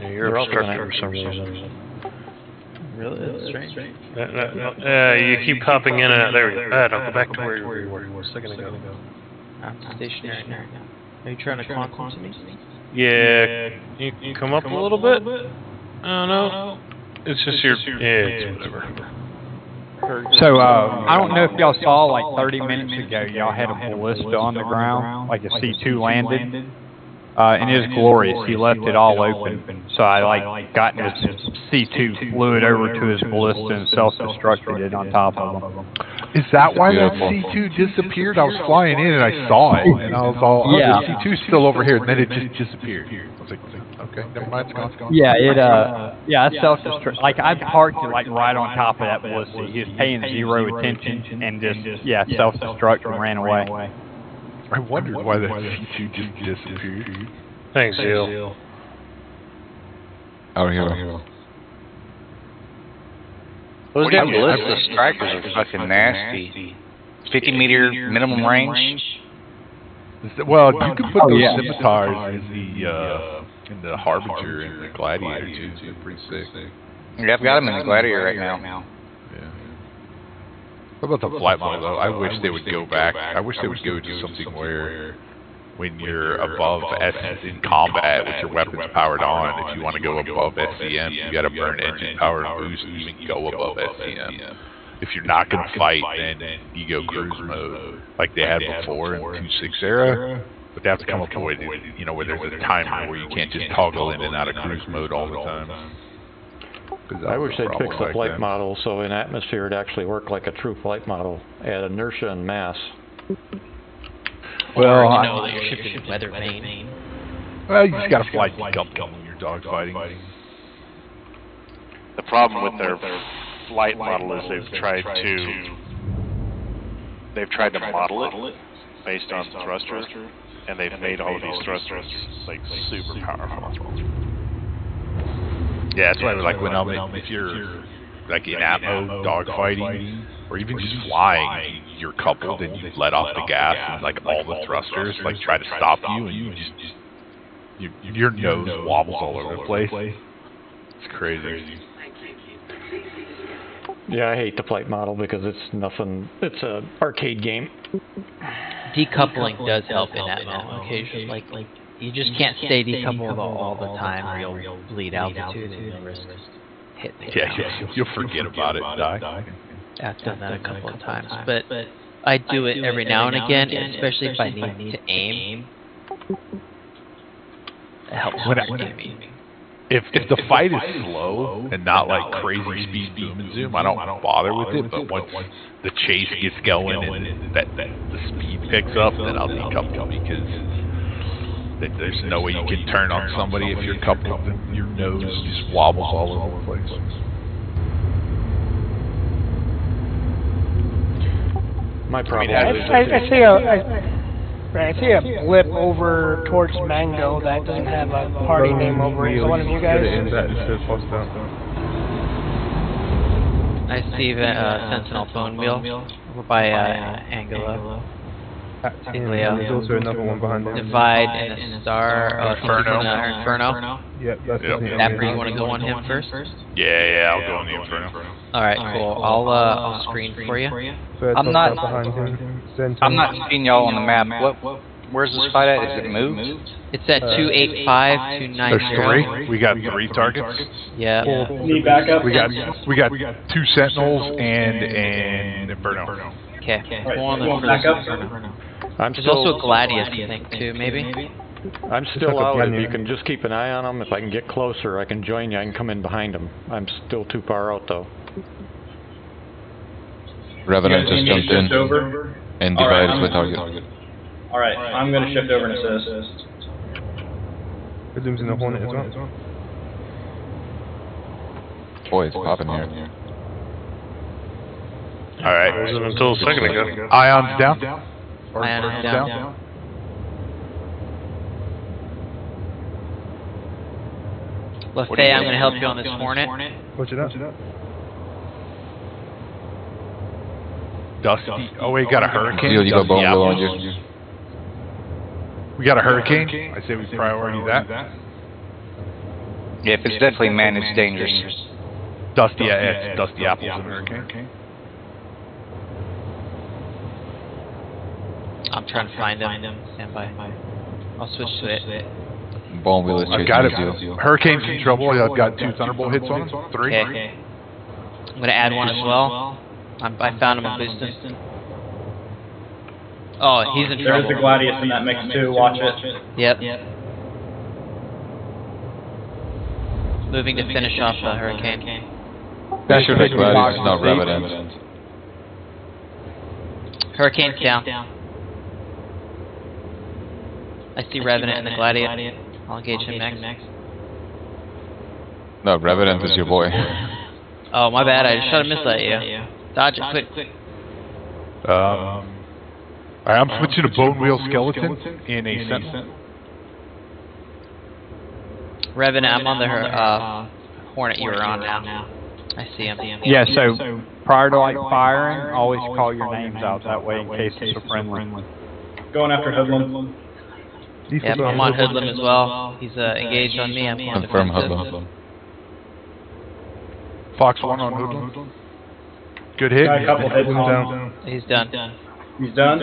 Yeah, you're obstructed for some reason. Really? That's strange. You keep popping in and out. There we go. I'll go back to where you were a second ago. I'm stationary now. Are you trying to quantum to me? Yeah, you come up a little bit? I don't know. It's just your, it's whatever. So, I don't know if y'all saw, like 30 minutes ago, y'all had a ballista on the ground, like a C2 landed. And it was glorious. He left it all open. So I got his C2, flew it over to his ballista and self-destructed it on top of him. Is that why that C2 disappeared? I was flying in and I saw it, and I was all, oh, the C2's still over here, and then it just disappeared. I was like, okay, never mind, it's gone. Yeah, it self-destruct. Like, I parked it like right on top of that ballista. He was paying zero attention and just, self-destruct and ran away. I wondered why that C2 just disappeared. Thanks, Zeal. Our hero. Those damn ballista strikers are fucking nasty. 50-meter minimum range. Well, you can put those scimitars in the Harbinger and the Gladiator too. They're pretty sick. Yeah, I've got them in the Gladiator right now. What about the flight model, though? I wish they would go back. I wish they would go to something where, when you're above in combat with your weapons powered on, if you want to go above SCM, you got to burn engine power and boost to even go above SCM. If you're not going to fight, then you go cruise mode, like they had before in 2.6 era. But they have to come up with, where there's a timer where you can't just toggle in and out of cruise mode all the time. I wish they'd fix the flight model so in atmosphere it actually worked like a true flight model, add inertia and mass. Well, you know that you're shifting weather vane. Well, you just gotta fly decouple when you're dogfighting. The problem with their flight model is they've tried to model it based on thrusters, and they've made all of these thrusters like super powerful. Yeah, that's why if you're like in atmo, dogfighting, or even just flying, you're coupled and you let off the gas and like all the thrusters like try to stop you, and you just your nose wobbles all over the place. It's crazy. Yeah, I hate the flight model because it's nothing. It's a arcade game. Decoupling does help in atmo occasionally. Like you just can't stay decoupled all the time, or you'll bleed altitude and you'll risk hitting. You'll forget about it and die. I've done that a couple of times, but I do it every now and again, especially if I need to aim. It helps with aiming. If the fight is slow and not like crazy speed boom and zoom, I don't bother with it. But once the chase gets going and the speed picks up, then I'll decouple because there's no way you can turn on somebody if you're coupled and your nose just wobbles all over the place. My problem I see a blip over towards Mango that doesn't have a party name over it. Is it one of you guys? I see Sentinel Bone Wheel over by Angelo. There's also another one behind him. Divide and a star. Inferno. Yep, that's Dapper, you want to go on him first? Yeah, I'll go on the Inferno. Alright, cool. I'll screen for you. I'm not seeing y'all on the map. Where's this fight at? Is it moved? It's at 285, 290. There's 3. We got 3 targets. Yeah. Need backup? We got 2 Sentinels and an Inferno. Okay. There's still also Gladius, I think, too, maybe? I'm still out. If you can just keep an eye on them, if I can get closer, I can join you. I can come in behind them. I'm still too far out, though. Revenant just jumped in and divided with target. Alright, I'm going to shift over and assist. Zoom's in the Hornet as well. Boy, it's popping here. Alright. It wasn't until a second ago. Ion's down. Ion is down. LaFay, I'm going to help you on this Hornet. What's it up? Dusty. Oh, we got a hurricane. You got bone wheel on Apples. you. We got a hurricane. I say we priority that. Yeah, if it's definitely man, it's dangerous. Dusty, it's Dusty Apples and hurricane. I'm trying to find them. Stand by. I'll switch to it. Bone wheel is I've chasing got you. it. Hurricane's in trouble. I've got 2 Thunderbolt hits on him. 3. Okay. I'm going to add one as well. I found him a boosting. Oh, he's in trouble. There's a Gladius in that mix too, watch it. Yep. Moving to finish off the Hurricane. Make sure that Gladius is not Revenant. Hurricane's down. I see Revenant in the Gladius. I'll engage him next. No, Revenant is your boy. Oh, my bad. I just tried to mislet you. Dodge it, quick. I'm switching to Bone Wheel Skeleton in a Sentinel. Revenant, I'm on the Hornet you were on now. I see him. Yeah, so prior to like firing, always call your names out that way in case it's a friendly. Going after Hoodlum. Yep, I'm on Hoodlum as well. He's engaged on me. I'm going Confirm defensive. Hoodlum. Fox 1 on Hoodlum. Good hit. Got a couple hits on. He's done. He's done?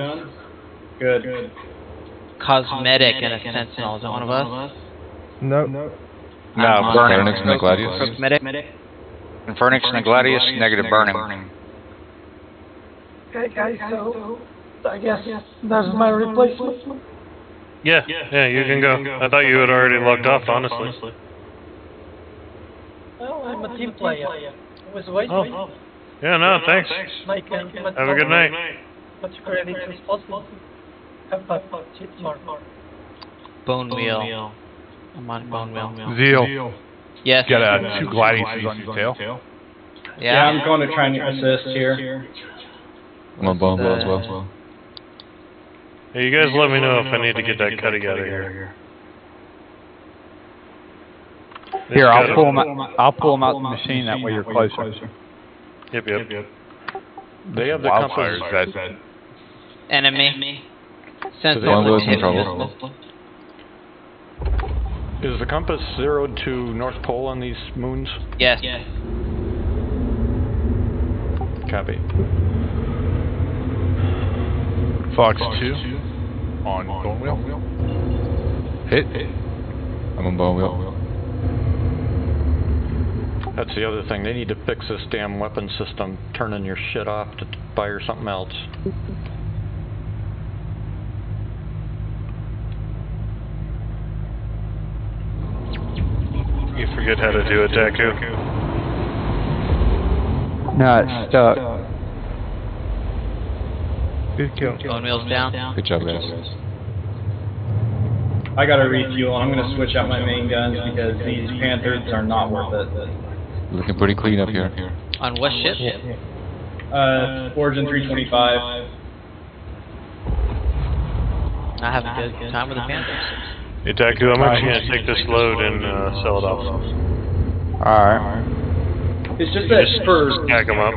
Good. Cosmetic and a Sentinel. Is that one of us? No. No, burning. Fernix and the Gladius. Cosmetic. Infernix and the Gladius, negative burning. Okay, guys, so I guess that's my replacement. Yeah, you can go. I thought you had already logged off, honestly. Well, I'm a team player. I was waiting. Oh. Yeah, no, thanks. Have a good night. Much credit is possible. Have fun. Cheat more. Bone Wheel. I'm on Bone Wheel. Zeal. Yes. Got 2 Gladiuses on your tail. Yeah, I'm going to try and assist here. I'm on Bone wheel as well. Hey, you guys let me know if I need to get that cutting out of here. Here, I'll pull him out the machine. That way you're closer. Yep. They have the Wildfires, compass. that Enemy. Bone Sentinel wheel's in hit trouble. Is the compass zeroed to North Pole on these moons? Yes. Copy. Fox 2 on Bone Wheel. Hit. I'm on Bone wheel. That's the other thing. They need to fix this damn weapon system, turning your shit off to fire something else. You forget how to do it, Deku. No, it's stuck. Good kill. Bone Wheel's down. Good job, guys. I got to refuel. I'm going to switch out my main guns because these Panthers are not worth it. Looking pretty clean up here. On what ship? Origin 325. I have a good time with the Panthers. Hey, Deku, I'm actually going to take this load and sell it off. Alright. It's just that spurs. Stack them up.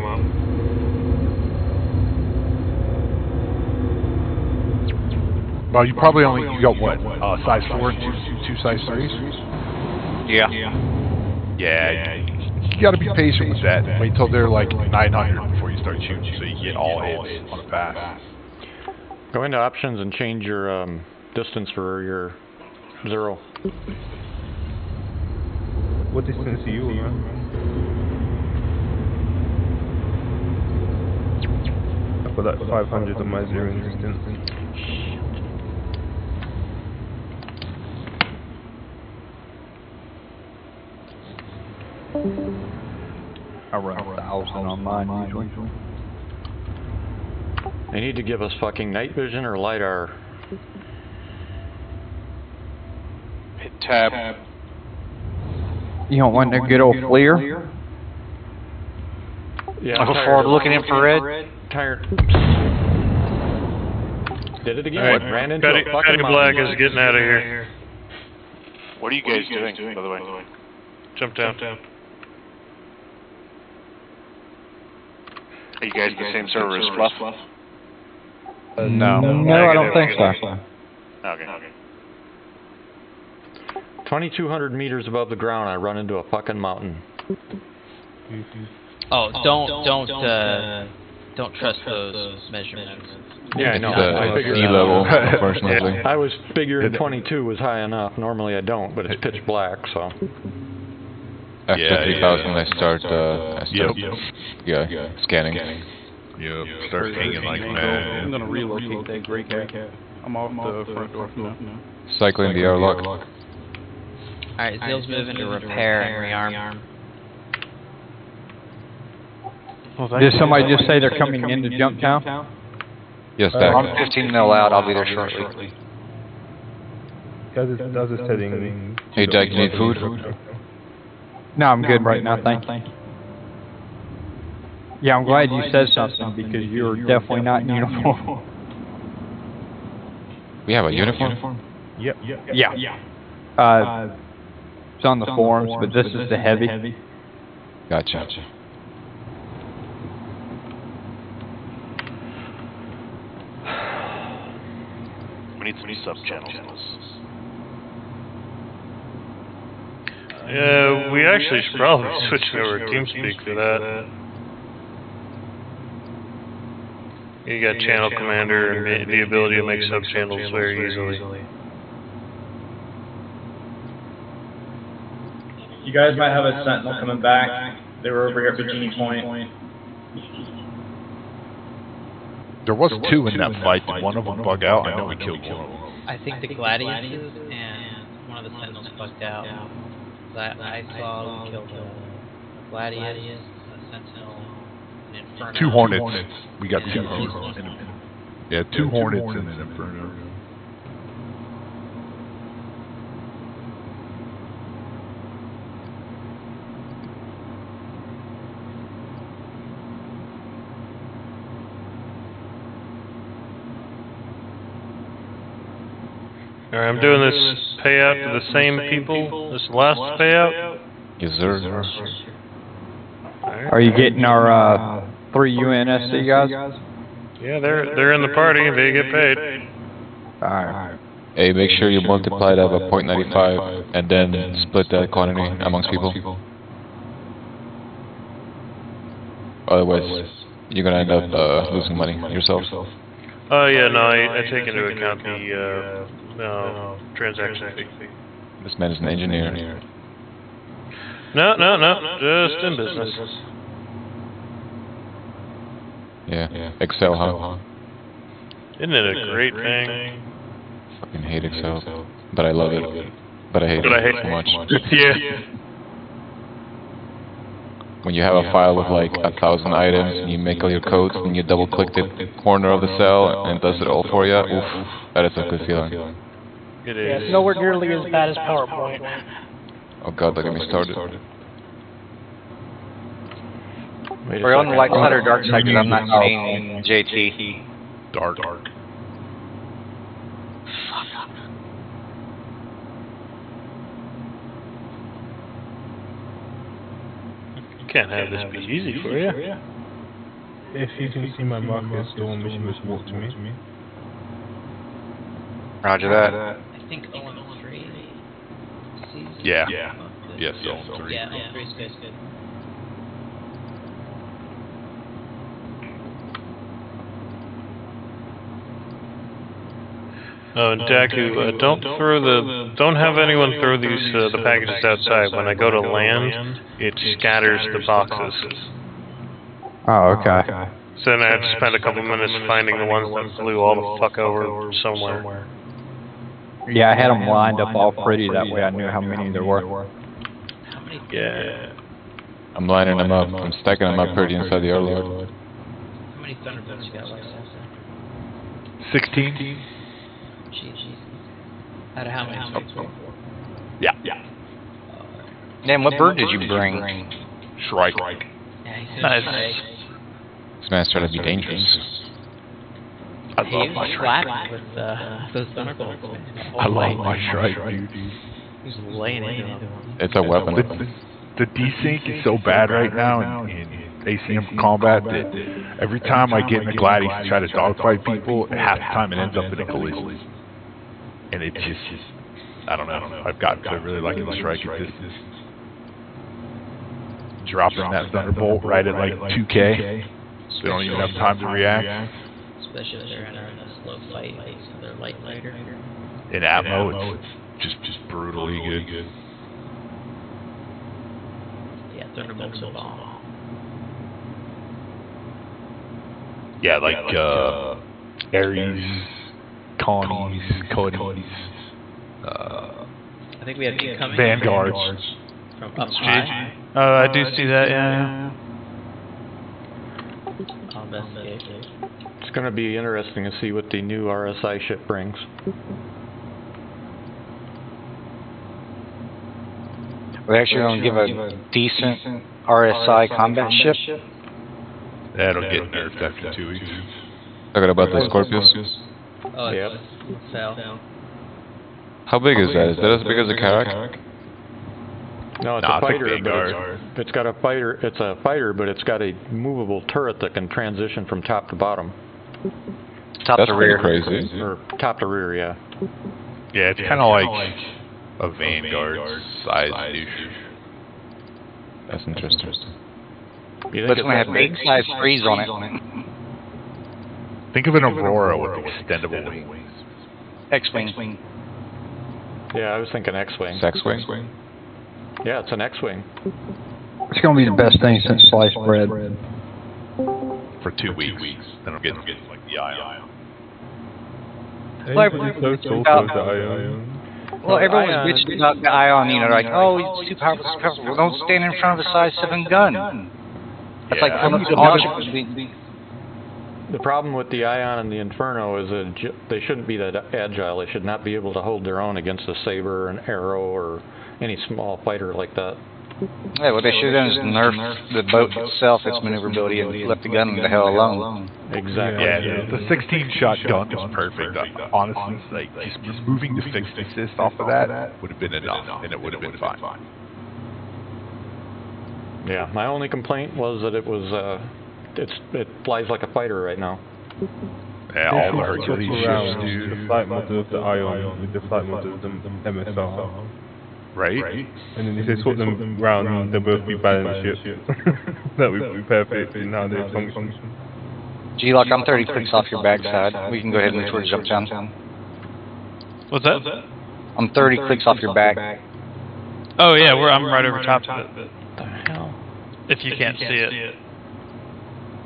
Well, you probably only got what? Size 4 and 2 size 3s? Yeah. Yeah, you gotta be patient with that. Wait till they're like 900 before you start shooting so you get all hits on a pass. Go into options and change your distance for your 0. What distance are you around? I've got that 500 on my zeroing distance. I run 1,000 on mine usually. They need to give us fucking night vision or LiDAR. Hit tab. You don't want no good old FLIR? Yeah, I look forward to looking infrared. Tired. Did it again. Alright, Ran into Cuddy a fucking Black mountain. is getting out of here. What are you guys doing, by the way? Jump down. Are you guys the same server as Fluff? No. No, I don't think so. Okay. 2,200 meters above the ground, I run into a fucking mountain. Oh, don't trust those measurements. Yeah, I know. It's I figured sea that level, out. unfortunately. I was figuring 22 was high enough. Normally I don't, but it's pitch black, so. After 3,000, I start scanning. Yep, start hanging like mad. I'm gonna relocate that gray cat. I'm off the front door for now. Cycling the airlock. Alright, Zill's moving to repair and rearm. Did somebody just say they're coming into Junktown? Yes, Dak. I'm 15 mil out. I'll be there shortly. Does it setting? Hey, Dak, you need food? No, I'm good right now, thank you. Yeah, I'm glad you said something because you're definitely not in uniform. We have a uniform? Yep. Yeah. It's on the forums, but this is the heavy. Gotcha. We need some sub-channels. Yeah, we actually should probably switch over to TeamSpeak for that. You got channel commander and the ability to make sub-channels very easily. You guys might have a sentinel coming back. They were over here at Bikini Point. There was two in that fight. Did one of them bug out? I know we killed one of them. I think the Gladius and one of the Sentinels bugged out. I saw we killed a Gladius, a Sentinel, an Inferno. Two Hornets. We got two Hornets. Yeah, two Hornets and an Inferno. Alright, I'm doing this payout to the same people, this last payout. Yes, sir. Are you getting our 3 UNSC guys? Yeah, they're in the party, they get paid. Alright. Hey, make sure you multiply that by 0.95 and then split that quantity amongst people. Otherwise, you're gonna end up losing money yourself. Oh yeah, no, I take into account the transaction fee. This man is an engineer. No, just in business. Yeah, Excel, huh? Isn't it a great thing? Fucking hate Excel, but I love it. But I hate it so much. Yeah. When you have a file of like 1,000 items and you make all your codes and you double click the corner of the cell and it does it all for you, oof, that is a good feeling. It Yeah, is. it's nowhere nearly as bad as PowerPoint. Oh god, don't get me started. We're on the light side or dark side because I'm not seeing JT. Dark. Can't have this be easy for you. If you can see my markers, the one mission was walk to me. Roger that. I think 0-3. Yeah. Yes, on 3. Yeah, 0-3 is good. Oh, and Daku, don't have anyone throw these the packages outside. When I go to land, it scatters the boxes. Oh, okay. So then I have to spend a couple minutes finding the ones that flew all the fuck over somewhere. Yeah, I had them lined up all pretty, that way I knew how many there were. Yeah. I'm lining them up. I'm stacking them up pretty inside the airlock. How many Thunderbolts you got left? 16. Jeez. Out of how many? Yeah. Dan, what bird did you bring? Shrike. Nice. This man's trying to be dangerous. I love my Shrike. With those Thunderbolts. I love my Shrike, dude. He's laying into him. It's a weapon. The desync is so bad right now in ACM combat that every time I get in the Gladius to try to dogfight people, half the time it ends up in a collision. And it's just, I don't know. I've gotten to really liking the strike at this. Dropping that Thunderbolt right at like 2K. So they don't even have time to react. Especially if they're in a slow fight, so they're lighter. In ammo, it's just brutally good. Yeah, Thunderbolt's a bomb. Yeah, like Ares, Connies, Codies, I think we have incoming Vanguards. From up high. Oh, I do see that, yeah. I'll investigate. It's going to be interesting to see what the new RSI ship brings. We're actually going to give a decent RSI combat ship. That'll get nerfed after 2 weeks. Talking about the Scorpius. Oh, Yep. it's fell. How big is that? Is that as big as a Karak? No, it's Nah, a fighter, it's but it's got a fighter. It's a fighter, but it's got a movable turret that can transition from top to bottom. Top That's to rear. crazy. Or top to rear, yeah. Yeah, it's kind of like a Vanguard size douche. That's interesting. You But think it's going to have big size freeze on it. Think of an Aurora with extendable wings. X-Wing. Yeah, I was thinking X-wing. X-Wing? Yeah, it's an X-wing. It's going to be the best thing since sliced bread. For 2 weeks. Then I'm getting like the Ion. Well, everyone's bitching about the Ion, you know, like, oh, he's too powerful, Well, don't stand in front of a size 7 gun. That's like The problem with the Ion and the Inferno is that they shouldn't be that agile. They should not be able to hold their own against a Saber, an Arrow, or any small fighter like that. Yeah, what they should have done is nerf the boat itself, its maneuverability, and left the gun the hell alone. Exactly. Yeah, the 16-shot gun was perfect. Honestly, like, just removing the fixed assist off of that would have been enough, and it would have been fine. Yeah, my only complaint was that it was, it flies like a fighter right now. Yeah, all the Hercules ships do. The flight model of the Ion with the flight model of the MSR. Right? And then if they swap them round, they'll both be balanced ships. That would be perfect in how they function. G-Lock, I'm 30 clicks off your backside. We can go ahead and move towards jump down. What's that? I'm 30 clicks off your back. Oh yeah, I'm right over top of it. What the hell? If you can't see it.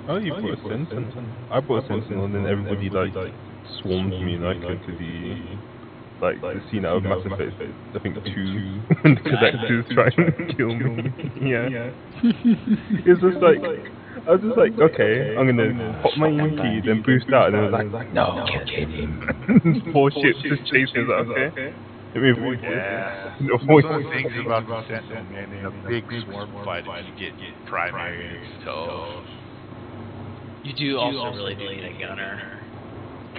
Oh, you put a Sentinel. I put a Sentinel and then everybody like swarmed me like into the the scene out of Mass Effect. I think 2 when the Collectors try and kill me. Yeah. It's just like I was just like, okay, I'm gonna pop my EMP, then boost out, and then I was like, no, kill him. 4 ships just chasing us, okay? Let me avoid this. One of the things about the Sentinel, man, in a big swarm fight, if you get primary, it's tough. You do also really need a gunner.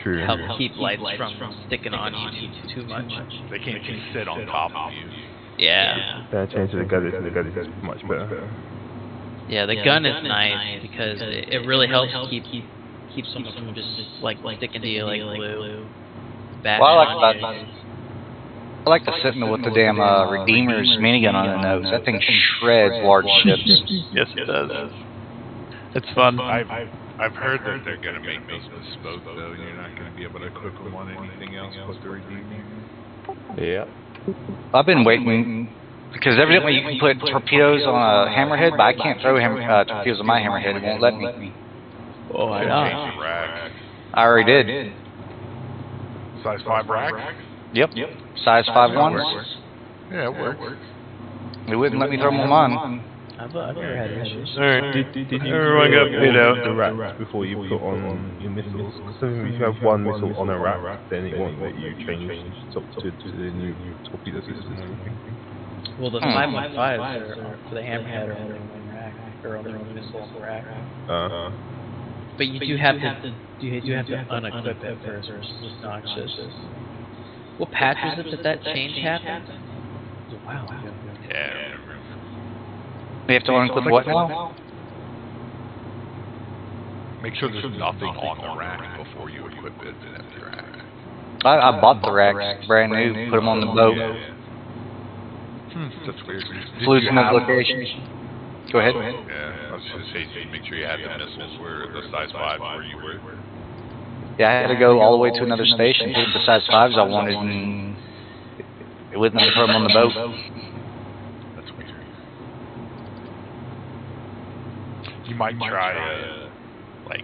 True. Help keep lights from sticking on you too much. They can't just sit on top of you. Yeah. Then I changed to the Gadget, and the Gadget is much better. Yeah, the gun is nice because it really helps keep someone from just like sticking to you like glue. Well, I like the Sentinel with the damn Redeemer's minigun on the nose. That thing shreds large ships. Yes, it does. It's fun. I've heard that they're gonna make those bespoke though, and you're not gonna be able to equip them on anything else but the Redeemer. Yep. I've been waiting because evidently you can put torpedoes on a hammerhead, but I can't throw torpedoes on my hammerhead. It won't let me. Oh, I know. I already did. Size 5 rack? Yep. Size 5.1s. Yeah, it works. It wouldn't let me throw them on mine. I've never had issues. Alright, did you Everyone got paid out. the racks before you put on your missiles? Because if you have one missile on a rack, then it won't let you change to the new torpedo system and everything. Well, the 5.5s are for the hammerhead or only one rack, or only one missile on the rack. But you do have to unequip it first, or it's just noxious. What patch was it that change happened? Wow. Yeah, I remember. We have to unclip what now? Make sure there's nothing on the rack before you equip it to an empty rack. I bought the racks brand new, put them on the boat. That's weird. Flew to those locations. Go ahead. Yeah, I was just saying, make sure you had the missiles where the size 5 where you were. Yeah, I had to go all the way to another station, put the size 5s I wanted, and it wouldn't let me put them on the boat. That's weird. You might try, like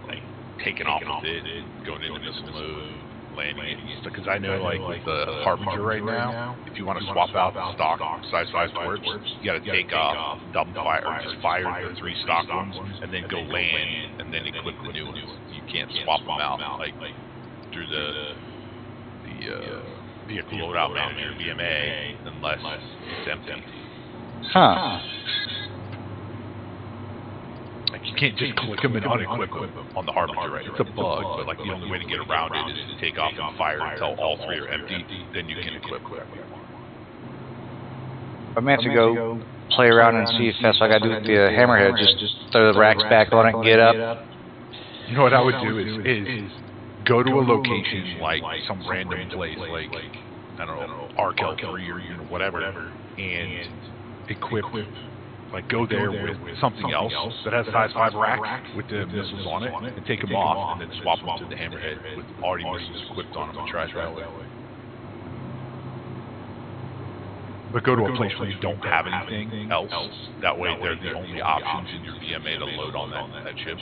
taking off with it, going into missile mode, landing it, because I know, like, with the Harbinger right now, if you want to swap out the stock size 5 torps, you got to take off, double fire, or just fire the 3 stock ones, and then go land, and then equip the new ones. You can't swap them out, like, through the vehicle loadout manager, VMA, unless it's empty. Huh. Like, you can't just click them and unequip them on the Harbinger, right? It's a bug, but, like, the only way to get around it is to take off and fire until all 3 are empty, then you can equip whatever you want. I'm going to have to go play around and see if that's what I got to do with the hammerhead. Just throw the racks back on it and get up. You know what I would do is go to a location like some random place, like, I don't know, Arkel 3 or whatever, and equip, like, go there with something else that has size 5 racks with the missiles on it, and take them off, and then swap them to the hammerhead with already missiles equipped on them and try it that way. But go to a place where you don't have anything else. That way they're the only options in your VMA to load on that ship.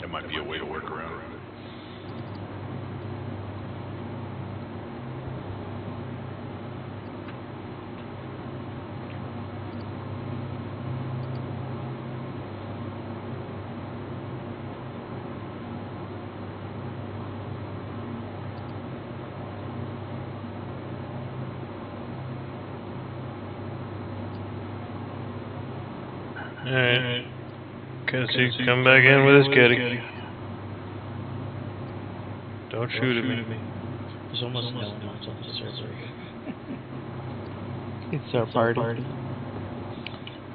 That might be a way to work around it. Alright. Guess you come back in with his kitty. Don't shoot at me. There's almost no one else on the server. It's our party.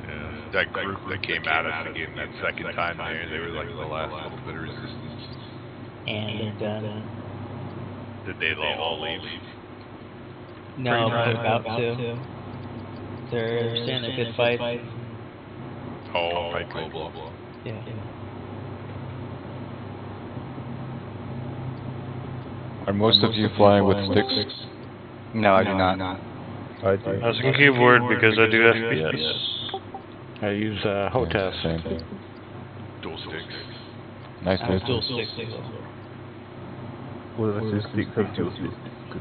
Yeah, that group that came at us again that second time there, they were like the last little bit of resistance. And they're done. Did they all leave? No, they're about to. They're saying a good fight. Oh, Fight Global. Yeah. Are most of you flying with sticks? No, I do not. I do. I was on keyboard because I do FPS. I use HOTAS. Same. Dual sticks. Nice, nice. Dual sticks.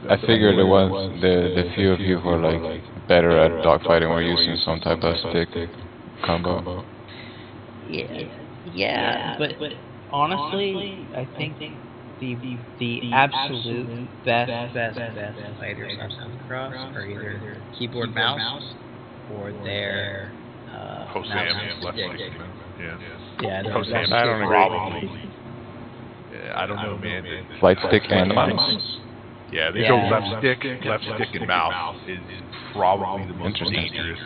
I figured the ones, the few of you who are like better at dogfighting were using some type of stick combo. Yeah, but honestly, I think the absolute best fighters I've come across are either keyboard mouse or their mouse and stick. Yeah, I don't agree. Yeah, I don't know, man. Flight stick and mouse. Yeah, they go left stick and mouse is probably the most dangerous.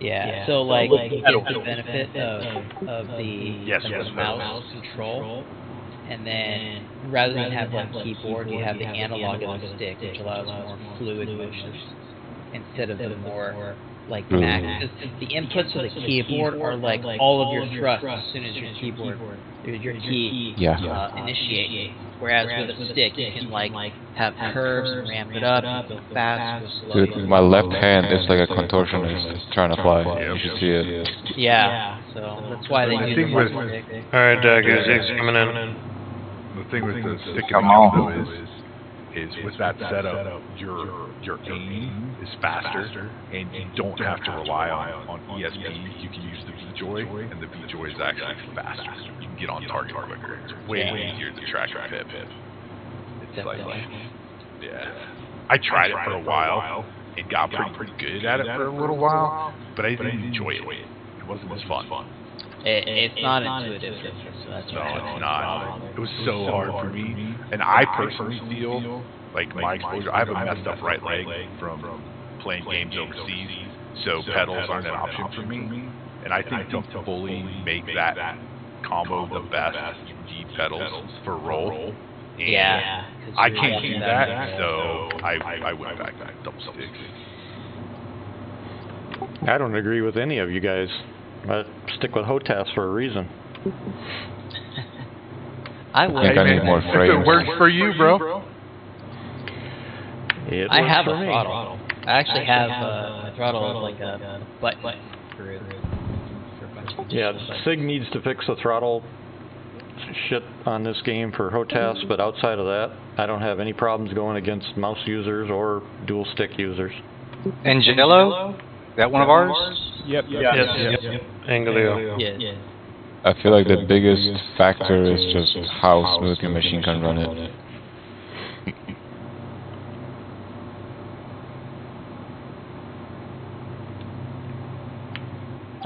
Yeah, so like you get the benefit of the mouse control, and then rather than have one keyboard, you have the analog of the stick, which allows more fluid motions instead of the more like max. The inputs of the keyboard are like all of your thrust as soon as your keyboard, your key initiate. Whereas with a stick, you can like have curves and ramp it up, go fast, go slow. Dude, my left hand is like a contortionist trying to fly. You should see it. Yeah, so that's why they do the left stick. Alright, Doug, is coming in. The thing with the stick and mouse though is with that setup, your aim is faster, and you don't have to rely on ESP. You can use the VJoy, and the VJoy is actually faster. You can get on target quicker. It's way easier to track your pip. It's like, I tried it for a while and got pretty good at it for a little while, but I didn't enjoy it. It wasn't as fun. It's not intuitive, so that's No, right. it's not. It was so hard for me, and I personally feel like my exposure. I have a messed up right leg from playing games overseas, so pedals aren't an option for me. And I think to fully make that combo the best, you need pedals for roll. And Yeah. I can't do that, so I went back to double sticks. I don't agree with any of you guys. I stick with HOTAS for a reason. I think I need more frames. If it works for you, bro. It I works have for a me. throttle. I actually have a throttle is like a button for Yeah, SIG needs to fix the throttle shit on this game for HOTAS, but outside of that, I don't have any problems going against mouse users or dual stick users. Angelo? That one of ours? Yep. Yes. Anglio. Yeah. I feel like the biggest factor is just how smooth your machine can run it.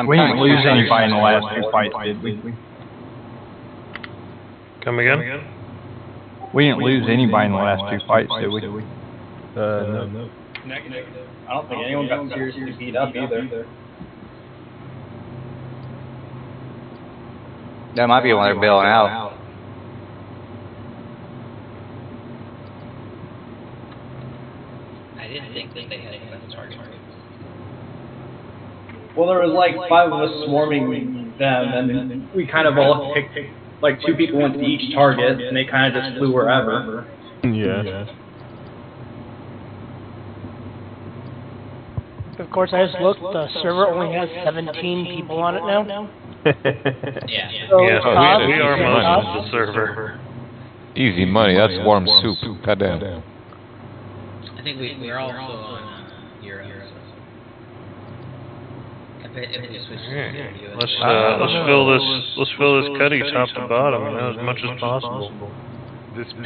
We didn't lose anybody in the last two fights, did we? Come again? We didn't lose anybody in the last two fights, did we? No. Negative. I don't think anyone got seriously beat up either. That might be when they're bailing out. I didn't think that they had any target. Well, there was like 5 of us swarming them, and we kind of all picked, like 2 people went to each target, and they kind of just flew wherever. Yeah. Of course, I just looked. The server only has 17 people on it now. Yeah. So, Yeah, we are most of the server. Easy money, that's warm soup. Goddamn. I think we're also on Euro. I bet if we switch to Let's fill this cutty top to bottom, as much as possible.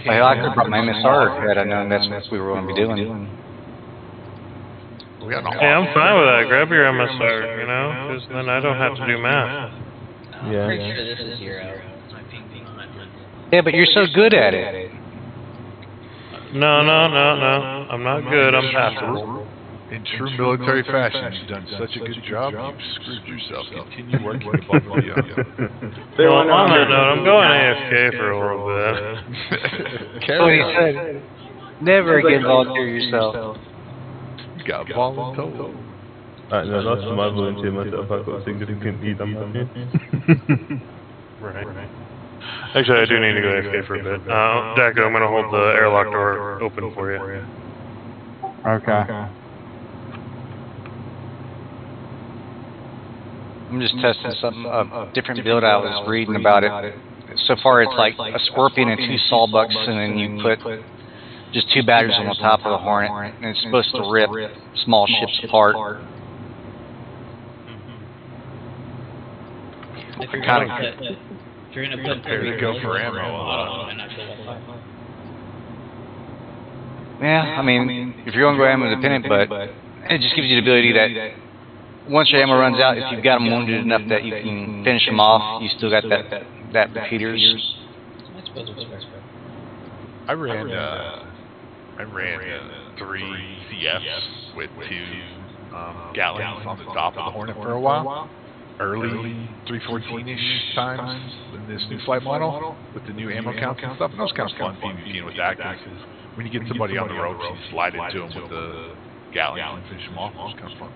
Hey, I could have brought my MSR had I known that's what we were going to be doing. Hey, I'm fine with that. Grab your MSR, because then I don't have to do math. I'm pretty sure this is Euro. My ping on my mind. Yeah, but you're so good at it. No. I'm not good. I'm passable. In true military fashion, you've done such a good job, you've screwed yourself. Continue working above and beyond. Well, on that note, I'm going AFK for a little bit. What he said. Never again volunteer yourself. You got voluntold. No, not to my volunteer myself. I've got significant need on my hand. Right. Actually, I do need to go AFK for a bit. Daco, I'm going to hold the airlock door open for you. Okay. I'm just testing something, a different build I was reading about it. So far it's like a Scorpion and 2 Sawbucks, and then you put just 2 batteries on the top of the Hornet, and it's supposed to rip small ships apart. If you're gonna put Prepare to go for ammo. Yeah, I mean, if you're going to go ammo dependent, but it just gives you the ability that once your ammo runs out, if you've got them wounded enough that you can finish them off, you still got that repeaters. I ran 3 CFs with 2 Gatlings on the top of the Hornet for a while. Early 314-ish times in this new flight model with the new ammo counts and stuff. And that was kind of fun PvPing with that because when you get somebody on the ropes, you slide into them with the Gatlings and finish them off. It was kind of fun.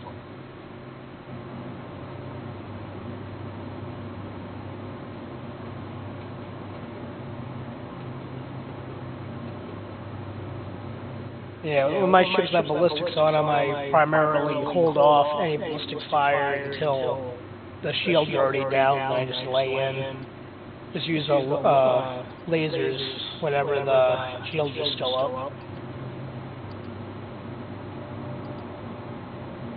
Yeah, when my ships have ballistics on them, I primarily hold off any ballistic fire until the shields are already down, and I just lay in. Just use lasers whenever the shields are still up.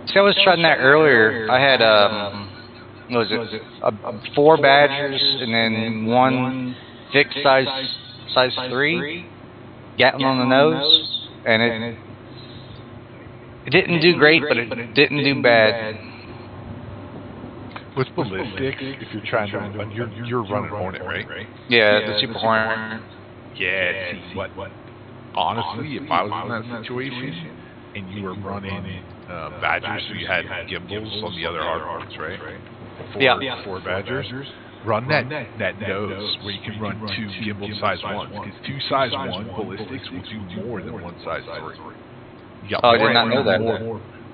See, I was trying that earlier. I had, what was it, 4 Badgers and then 1 fixed size 3, Gatling on the nose. And it didn't do great, but it didn't do bad. With ballistics, if you're trying to run, you're running Hornet, right? Yeah, the Super Hornet. Yeah, see, what? Honestly, if I was in that situation and you were running Badgers, so you had gimbals on the other hardpoints, right? Four Badgers. Run that nose where you can run 2 gimbal size 1s, because 2 size 1 ballistics will do more than 1 size 3. You got I did not know that.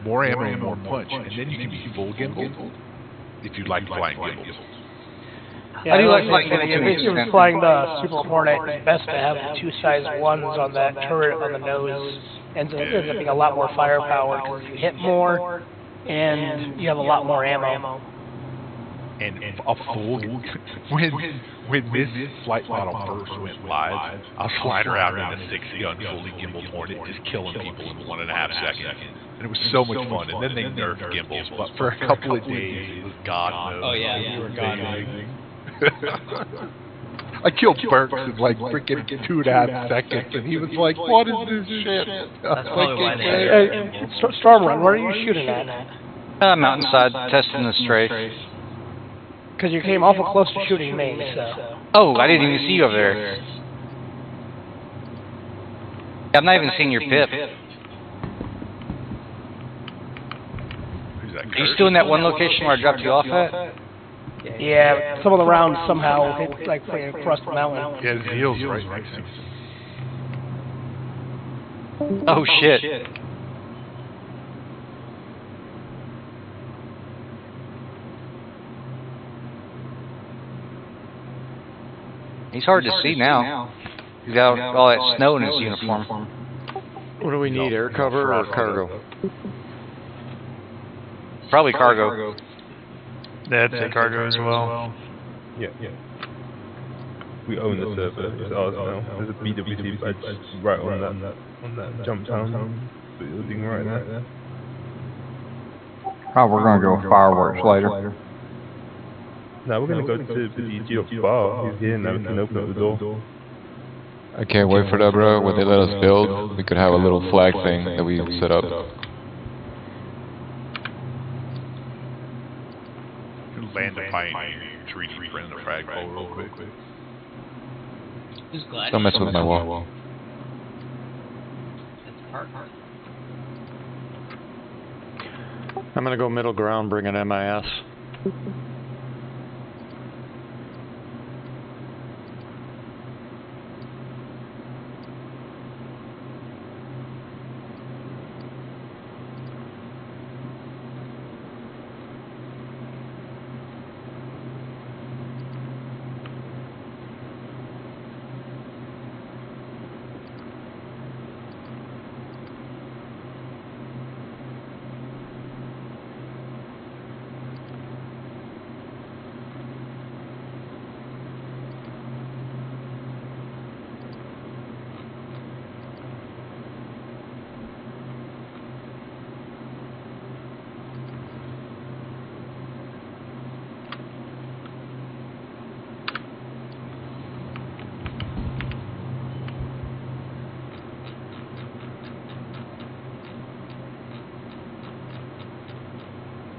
More ammo and more punch, and then you can be full gimbal if you like flying gimbals. Yeah, I do like if you're flying the Super Hornet, it's best to have 2 size 1s on that turret on the nose. Ends up being a lot more firepower because you hit more and you have a lot more ammo. And a full when this flight model first went live, I was flying around in a 6-gun fully gimbal Hornet, just killing people in 1.5 seconds, and it was so much fun. And then they nerfed gimbals, but for a couple of days, it was God knows. Oh yeah, you were God knows. I killed Burks in like freaking 2.5 seconds, and he was like, "What is this shit?" Stormrun, where are you shooting at? Mountainside, testing the strafe. Because you came awful close to shooting me, so. Oh, I didn't even see you over there. I'm not even seeing your pip. Are you still in that one location where I dropped you off at? Yeah, some of the rounds somehow hit like across the mountain. Yeah, Zeal's right next to me. Oh shit. He's hard to see now. He's got all that snow in his uniform. What do we need, air cover or cargo? Probably cargo. Yeah, I'd say cargo as well. Yeah. We own the server. It's ours now. There's a BWC badge right on that jump down building right there. Oh, we're gonna go with fireworks later. No, we're gonna go to the Geox bar. He's here now. We can open up the door. I can't wait for that, bro. When they let us build, we could have a little flag thing that we set up. Land a Pioneer, 3D print the flagpole real quick. Don't mess with my wall. I'm gonna go middle ground, bring an MIS.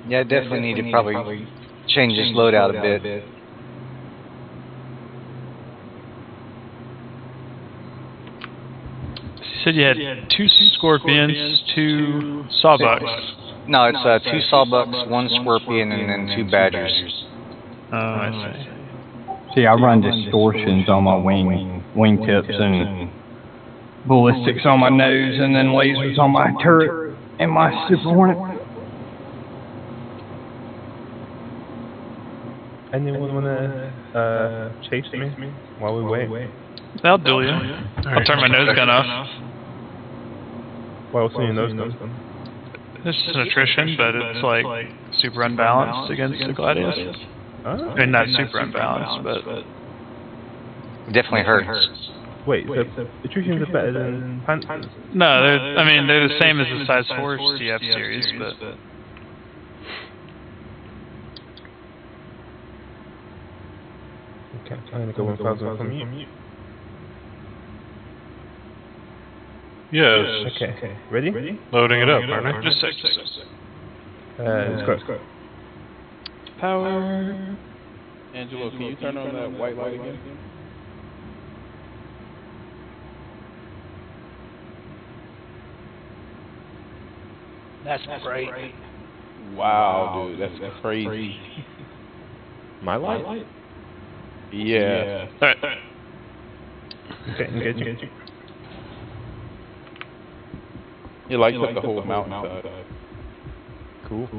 Yeah, I definitely need to probably change this loadout a bit. You said you had 2 Scorpions, 2 Sawbucks. No, it's 2 Sawbucks, 1 Scorpion, and then 2 Badgers. Oh, I see. See, I run distortions on my wingtips and ballistics on my nose, and then lasers on my turret and my Super Hornet. Anyone wanna chase me while we wait? That'll do you. I'll turn my nose gun off. Why else are your nose gun? This is an attrition, but it's like super unbalanced against the Gladius. I mean, not super unbalanced, but definitely hurts. Wait, so attritions are better than Panthers? No, they're the same as the size 4 CF series, but. Okay, I'm gonna go 1,000 from you. Yes. Okay, ready? Loading it up, aren't I? Just a sec. Let's go. Power. Angelo, can you turn on that white light again? That's great. Wow, dude, that's crazy. My light? Yeah. Alright. Okay, engaging. It lights up the whole mountainside. Cool.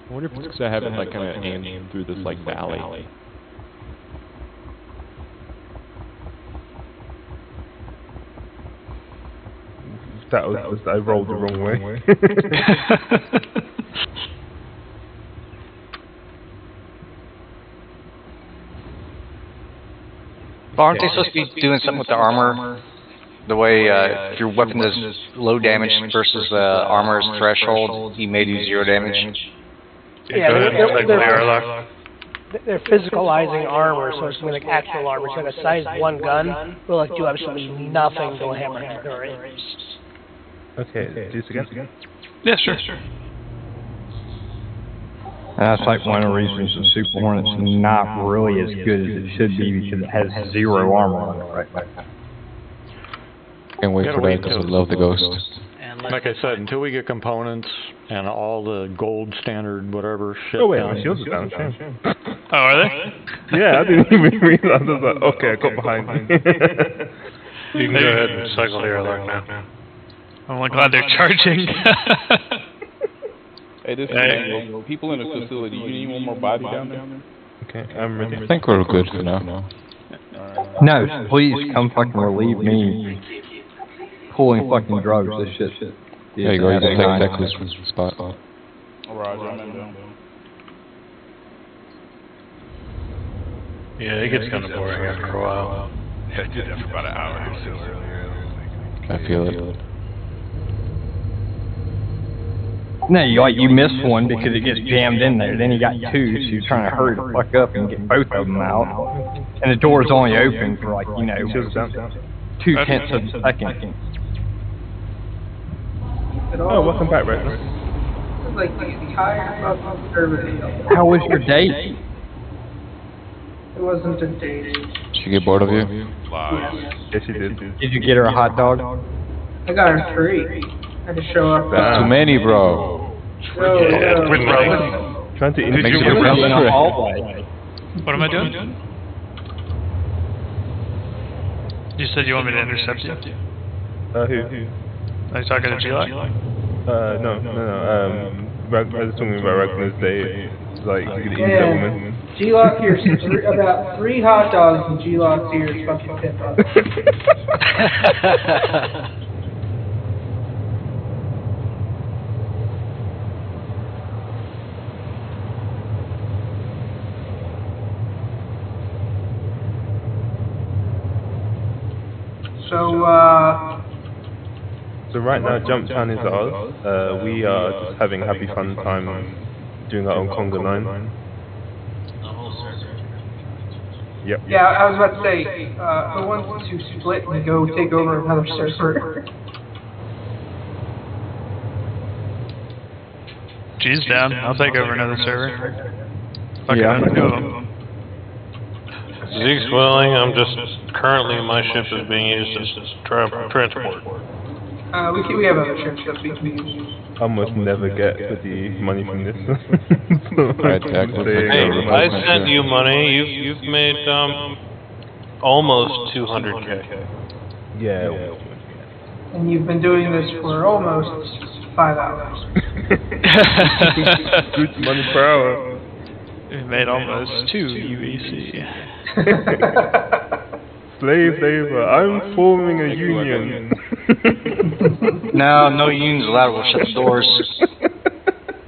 I wonder if it's because I have it like kind of aimed through this like valley. That was I rolled the wrong way. But aren't they supposed to be doing something with the armor? The way if your weapon does low damage versus the armor's threshold, you may do 0 damage. Yeah, they're physicalizing armor, so it's going to be like actual armor. So like a size 1 gun will like do absolutely nothing to a hammer or range. Okay, do this again. Yeah, sure. And that's like one of the reasons the Super Hornet's not really as good as it should be because it has 0 armor on it right now. Can't wait for that because I love the Ghost. Like I said, until we get components and all the gold standard whatever shit. Oh wait, down. my shields are down. Shame. Oh, are they? Yeah, I didn't even realize. I was like, okay, I got behind you. You can go ahead and cycle here like now. I'm like glad they're charging. Hey, this is people in the facility. You need one more body down there? Okay, I'm ready. I think we're good for now. No, please come fucking relieve me. Pulling fucking drugs, this shit. There you go, you can take Techless spot. Alright, I'm Yeah, it gets kind of boring after a while. Yeah, I did that for about an hour or so earlier. I feel it. No, you miss one because it gets jammed in there. Then you got 2, so you're trying to hurry the fuck up and get both of them out. And the door's only open for like, 2/10 of a second. Oh, welcome back, Reckless. Like the entire fucking survey. How was your date? It wasn't a date. Did she get bored of you? Yes, she did. Did you get her a hot dog? I got her 3. I had to show up. Too many, bro. With brothers. Trying to Make indicate your in a brother. hallway. What am I doing? You said you want me to intercept you? Who? Are you talking to G-Lock? No. I was talking about Reckless Day. Like, you could eat that woman. G-Lock here's about 3 hot dogs and G-Lock here's fucking tip up. So right now, Jump Town is ours. We are just having happy fun time doing our own Conga line. Yep. Yeah, I was about to say, who wants to split and go take over another server? G's down. I'll take over another server. Fucking Yeah. 2 of them. Zeke's willing. I'm just currently my ship is being used as transport. We have other ships that we can use. I almost never get the money from this. Right, Hey, I sent you money. You've made almost 200K. Yeah. And you've been doing this for almost 5 hours. Good money per hour. We made almost 2 UEC. Slave labor. I'm forming a union. No unions allowed. We'll shut the doors.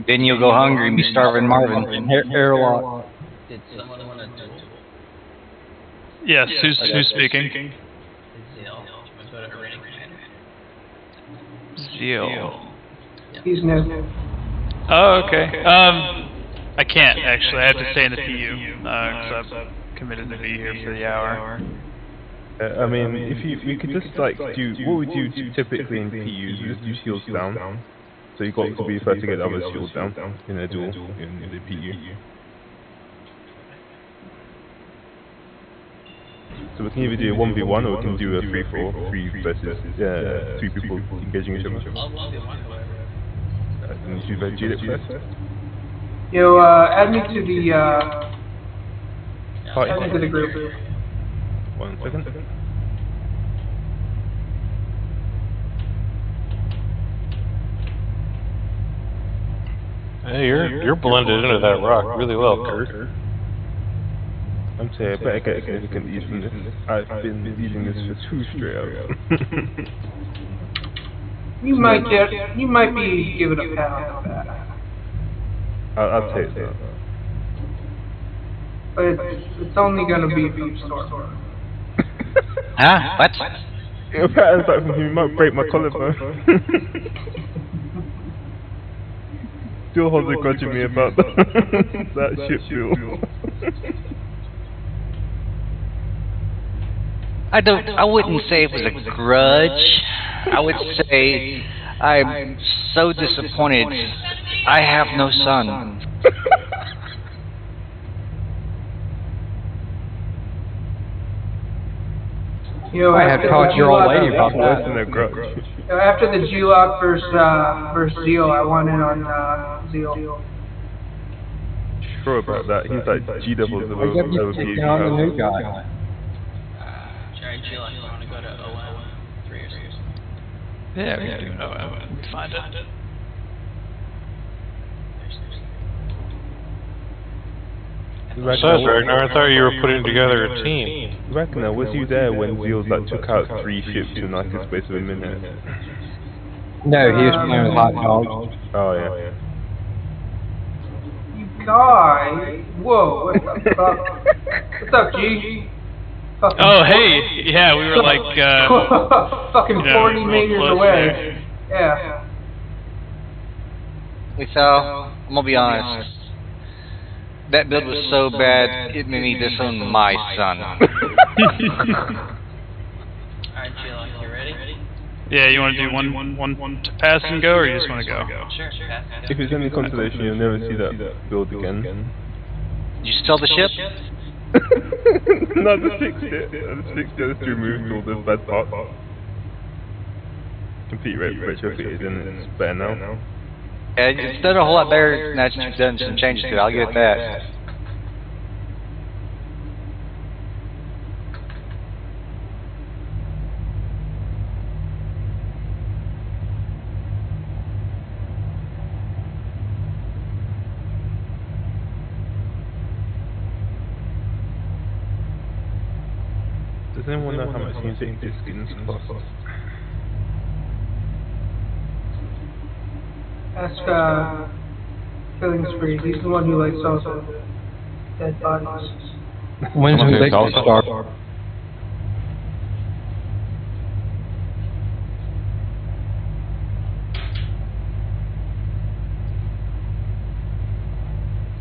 Then you'll go hungry and be starving Marvin. Airlock. Did someone want to do Yes, who's speaking? Zeal? Go to Arena Commander. Zeal. He's new. Oh, okay. I can't actually. I have to stay in the PU because I'm committed to be here for the hour. I mean, if we could just like do what we do typically in PUs, we just do shields down. So you got to be first to get the other shields down in a duel in the PU. So we can either do a 1v1 or we can do a 3-4, 3 versus 3 people engaging each other. Then you do G first. Yo, add me to the Party. add me to the group. 1 second. Hey, you're blended into that rock really well, Kurt. I'm saying I better get significant ease from this. I've been using this for 2 straight hours. You might be giving a pat on the back. I'll take that. But it's only gonna be a few stores. Huh? What? Your pattern's like from him, you might break my collarbone. Still holds a grudge at me about that ship deal. I wouldn't say it was a grudge. I would say I'm so disappointed. I have no son. Yo, I have talked to your old lady about Less than a grudge. Yo, after the G-Lock versus Zeal, I want in on Zeal. Sure about that. He's like G-doubles of I guess you take on the new guy. Jared G-Lock, you want to go to OM 3 or 6? Yeah, we can do an OM. Find it. Besides, Ragnar, I thought you were putting together a team. Ragnar, was you there when Zeals like took out 3 ships in like a space of a minute? No, he was playing with hot dogs. Oh yeah. You guy, whoa, what the fuck? What's up, G? Fucking Oh, hey, yeah, we were like, fucking you know, 40 real meters close away. Yeah. Hey, Sal, I'm gonna be honest. That build was so bad, it made me disown my son. Alright, G-Lock, you ready? yeah, you want to do one to pass and go, or you just want to go? Sure, pass and go. If it's any consolation, you'll never see that build again. Did you sell the ship? No, just fixed it. I just fixed it. Just removed all the bad parts. Complete retrofitted and it's better now. Yeah, it's done a whole lot better now that you've done some changes to it, I'll give it that. Does anyone know how much music these skins cost? Ask, Killing Spree. He's the one who likes all the dead bodies. When's the big start?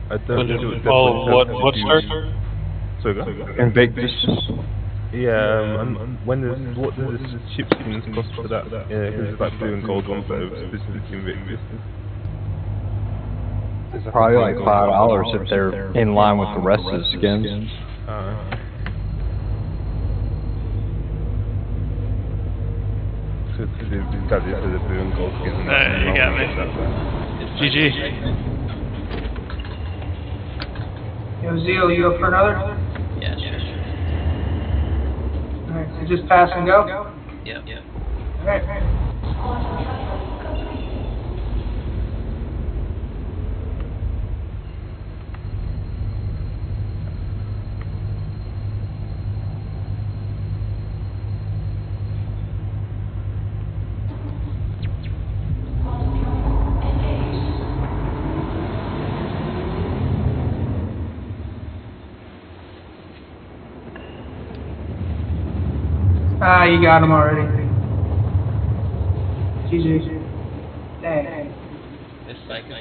I don't know What start? So go. Invictus. Yeah, what does this ship skins cost for that? Yeah, because it's like blue and gold ones that are specifically Invictus. It's probably like $5 if they're in line with the rest of the skins. So these guys are the blue and gold skins. You got me. GG. Yo, Zeal, you up for another? Yeah, sure. Alright, so just pass and go? Yep. Alright. Ah, you got him already. GG. Dang. This cycle.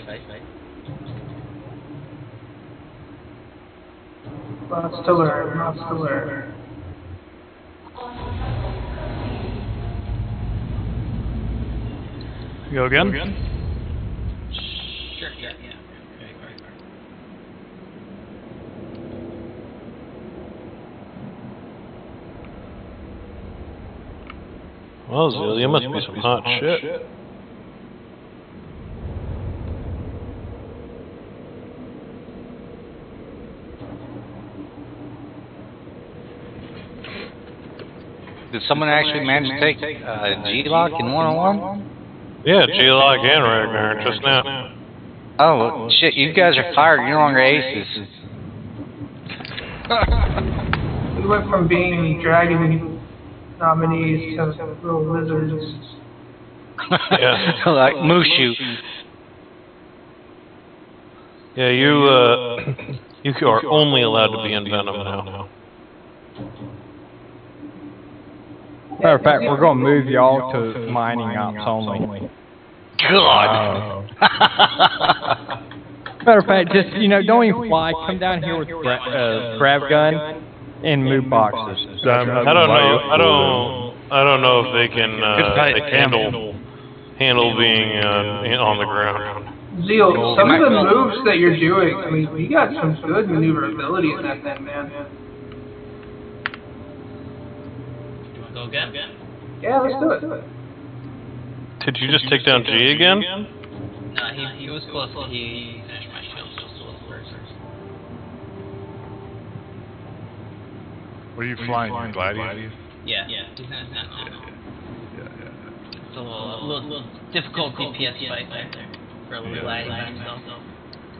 Lots to learn. Go again? Sure, yeah. Well, Zeal, you must be some hot shit. Did someone actually manage to take G-Lock in one-on-one? Yeah, G-Lock and Ragnar just now. Oh, well, shit, you guys are fired. You're no longer aces. We went from being dragon nominees to little lizards. Yeah. Like Mushu. Yeah, you are only allowed to be in Venom now. Matter of fact, we're going to move y'all to mining ops only. God. Matter of fact, just, don't even fly. Come down here with grab gun and move boxes. I don't know if they can handle being on the ground. Zeal, some of the moves that you're doing, I mean, you got some good maneuverability in that thing, man. Go again? Yeah, let's do it. Did you just take down G again? No, he was close. He finished my shield, so still first. What are you flying? Gladiator? Yeah. He's gonna stand on. It's a little difficult DPS fight there for a little gliding by himself.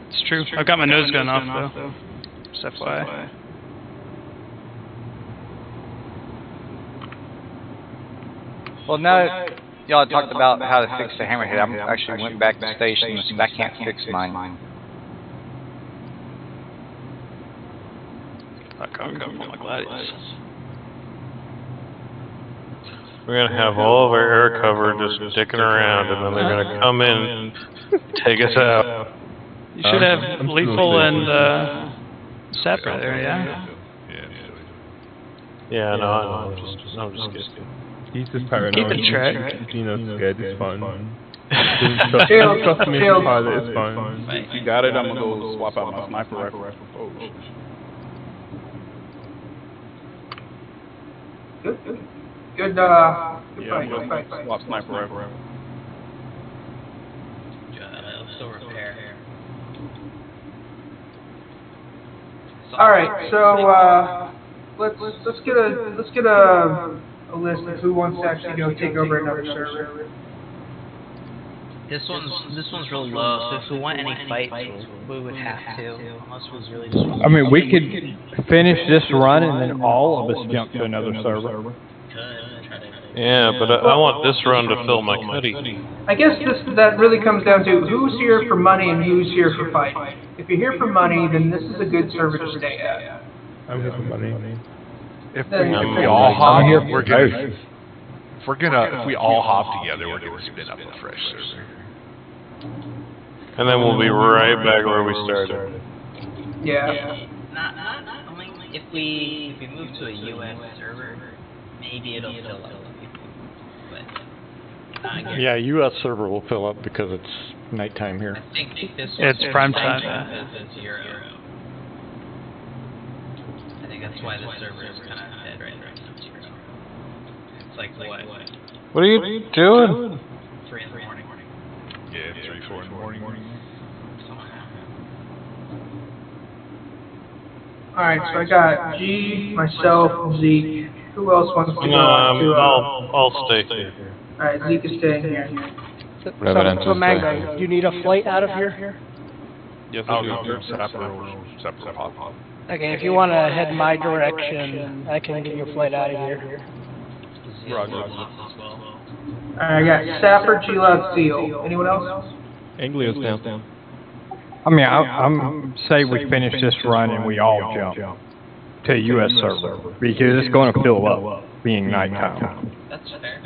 It's true. I've got my nose gun off though. Just FYI. Well, now y'all talked about how to fix the hammerhead. I actually went back to station and I can't fix mine. I can't come from my gladiators. We're gonna have all of our air cover just sticking around, and then they're gonna come in and take us out. You should have Lethal and Sapper there, yeah? Yeah, no, I'm just kidding. He's just paranoid. Keep it track. Scared, it's fine. Don't trust me to pilot, it's fine. If you got it, I'm gonna go swap out my sniper rifle. Good fight. Swap sniper rifle. So repair. Alright, so let's get a list of who wants to actually go take over another server. This one's really low, so if we want any fights, we would have to, unless it was really just... I mean, we could finish this run and then all of us jump to another server. Yeah, but I want this run to fill my cutty. I guess that really comes down to who's here for money and who's here for fight. If you're here for money, then this is a good server to stay at. I'm here for money. If we all hop, if we all hop together, we're gonna spin up a fresh server. And then we'll be right back where we started. Yeah. Not only if we move to a US server, maybe it'll fill up. But yeah, US server will fill up because it's nighttime here. I think this it's prime time. It's 0. I think that's why the server is kind of dead right now. It's like what? What are you doing? 3 in the morning. Yeah, 3, 4 in the morning. Alright, so I got G, myself, Zeke. Who else wants to go? I'll stay here. Alright, Zeke is staying here. So Mango, do you need a flight out of here? Yes, I'll go separate pop. Okay, if you want to head my direction, I can get you a flight out of here. Alright, I got Sapper, G-Log, Seal. Anyone else? Anglio's down. I mean, I'm say we finish this run and we all jump to a US server because it's going to fill up being nighttime. That's fair.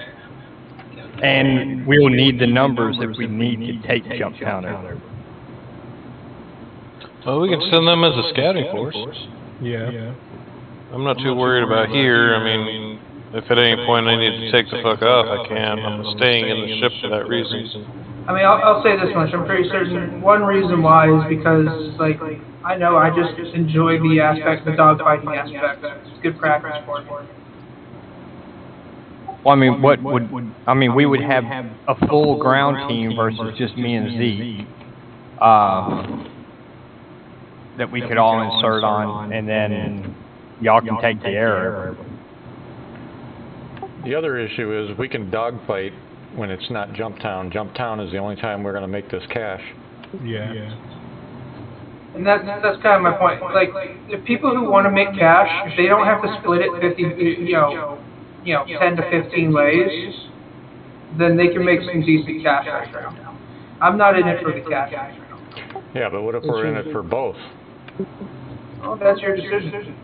And we'll need the numbers if we need to take jump down over. Well, we can send them as a scouting force. Yeah. I'm not too worried about here. I mean, if at any point I need to take the fuck off, I can. I'm staying in the ship for that reason. I mean, I'll say this much. I'm pretty certain one reason why is because, like, I know I just enjoy the aspect, the dogfighting aspect. It's good practice for me. Well, I mean, we would have a full ground team versus just me and Zeke, that we could all insert on, and then y'all can take the air. The other issue is we can dogfight when it's not Jump Town. Jump Town is the only time we're going to make this cash. Yeah. And that's kind of my point. Like, if people who want to make cash, if they don't have to split it 10 to 15 ways, then they can make some decent cash right now. I'm not in it for the cash right now. Yeah, but what if we're in it for both? Well, that's your decision.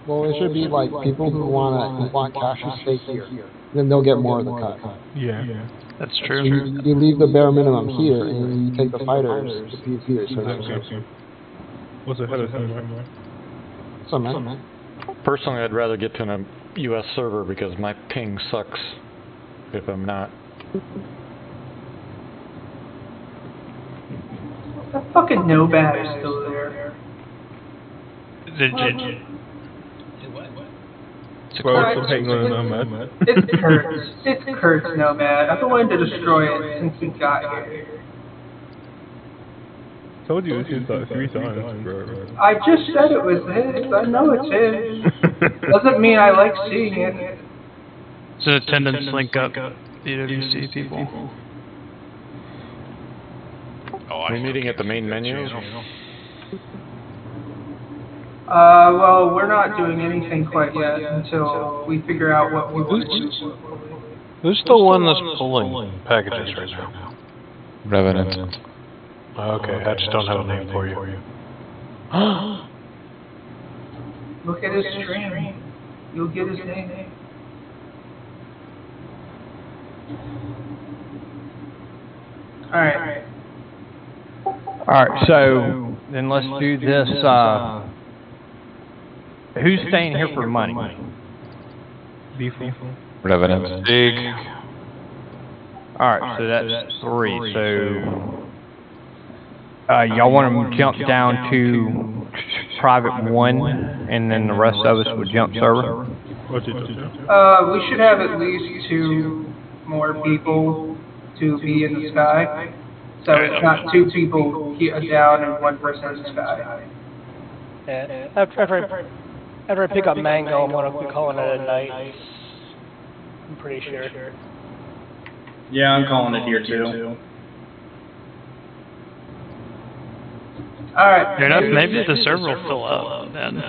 Well, it should be like people who want cash to stay here. Then they'll get more of the cut. Yeah. That's true. You leave the bare minimum here, and you take the fighters, the PvPers. What's ahead of time? So, man. Personally, I'd rather get to a US server because my ping sucks if I'm not. That fucking Nomad is still there. Did you? It's Kurt's. It's Kurt's Nomad. I've been wanting to destroy it since we got here. Told you this is like 3 times, bro. I just said it was his. I know it's his. Doesn't mean I like seeing it. So attendance link up, DWC people. Are we meeting at the main menu? Well, we're not doing anything quite yet until we figure out what we want to do. Who's the one that's pulling packages right now? Revenant. Okay, I just don't have a name for you. Look at his stream. You'll get his name. Alright. Alright, so then let's do this. Who's staying here for money? Revenant. Big. Alright, so that's 3. So y'all want to jump down to private 1, and then the rest of us would jump server? We should have at least 2 more people to be in the sky. So it's not 2 people down and 1 person in the sky. Yeah. After I pick up Mango, I'm going to be calling it a night. I'm pretty sure. Yeah, I'm calling it here too. Alright. Fair enough. Maybe the server will fill up then.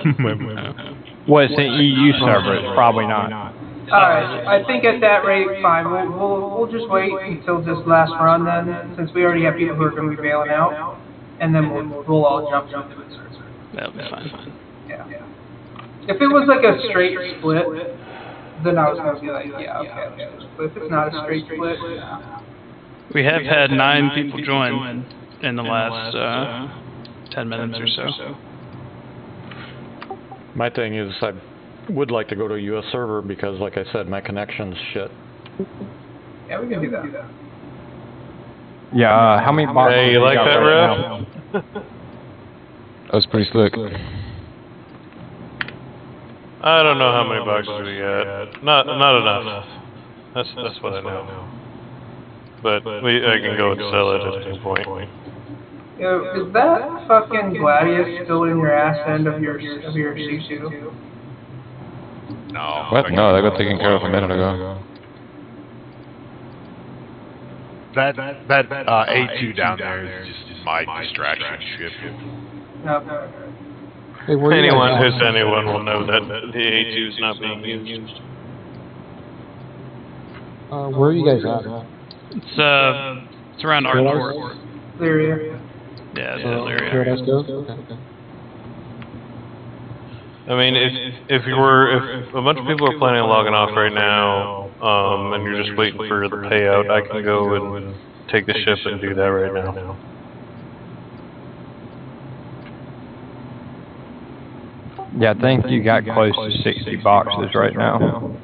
Well, it's an EU server. It's probably not. Alright, I think at that rate, fine. We'll just wait until this last run then, since we already have people who are going to be bailing out, and then we'll all jump into the server. That'll be fine. Yeah. If it was like a straight split, then I was going to be like, yeah, okay. But if it's not a straight split, We have had 9 people join in the last 10 minutes or so. My thing is I would like to go to a US server because, like I said, my connection's shit. yeah, we can do that. Yeah, how many boxes? Hey, you like got that, right Ref? now? That was pretty slick. I don't know how many boxes we got. Not enough. That's what I know. But I can go and sell it at any point. Yo, is that fucking Gladius still in your ass end of your C2? No. What? No, that got taken care of a minute ago. That A2 down there is just my distraction ship. Okay. Hey, where you Anyone guys who's anyone will know that the A2 is not being used. where are you guys at? It's around Ardport. Lyria. Yeah, it's Here Lyria. let's go? Okay. I mean, if a bunch of people are planning on logging off right now, and you're just waiting for the payout, I can go and take the ship and do that right now. Yeah, I think you got close to 60 boxes right now.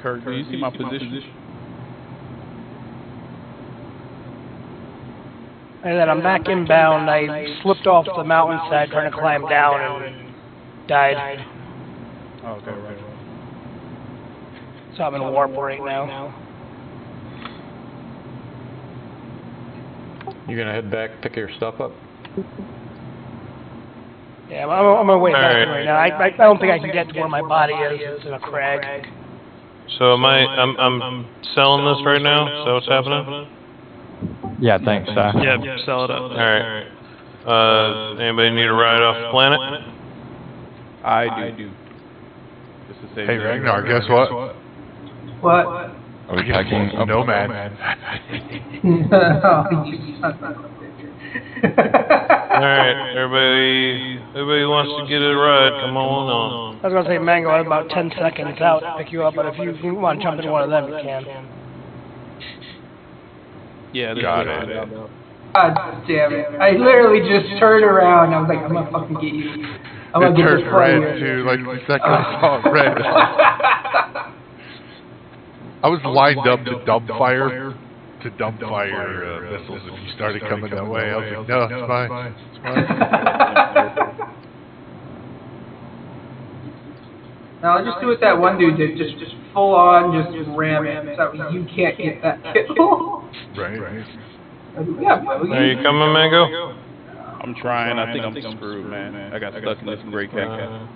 Kurt, do you see my position? And then I'm back inbound. I slipped off the mountainside trying to climb down and died. Okay, right. So I'm in warp right now. You gonna head back, pick your stuff up? Yeah, I'm on my way back Alright. right now. I don't think I can get to where my body is. It's in a crag. So I'm selling this right now. Is that what's happening? Yeah, thanks, Yeah, sell it up. All right. Anybody need a ride off the planet? I do. Just to say Hey Ragnar, guess what? What? Are we packing up? Nomad. Oh, you son of a All right, everybody who wants to get a ride, come on. I was gonna say, Mango, I'm about 10 seconds out to pick you up, but if you want to jump in one of them, you can. Yeah, this Got is it. God damn it. I literally just turned around and I was like, I'm gonna fucking get you. I'm gonna It get this turned red player. too, like the second I saw it red. I was lined up to dump fire missiles if you started coming that way. I was like, no, it's fine. It's fine. Now I'll just do what that one dude did, just full on, just ram it, so you can't get that kill. Right. Yeah, bro. Are you coming, Mango? I'm trying. I think I'm screwed, man. I got stuck in this gray cat.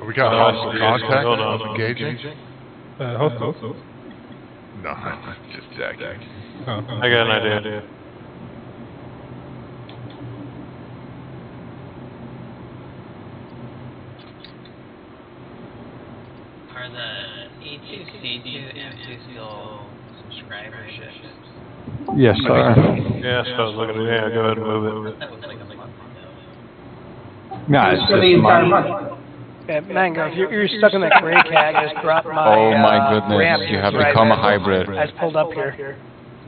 We got hostile contact. Hold on. Engaging. Hostile. No, just jacking. I got an idea. Are the E2, C2, M2 still subscriberships? Yes, sir. Yeah, so I was looking at it. Yeah, go ahead and move it. That was like a month ago. No, it's For the just entire money. month. Yeah, Mango, if you're stuck in that gray cat, just drop my Oh my goodness, ramp you have right become a there. hybrid. I just pulled up here.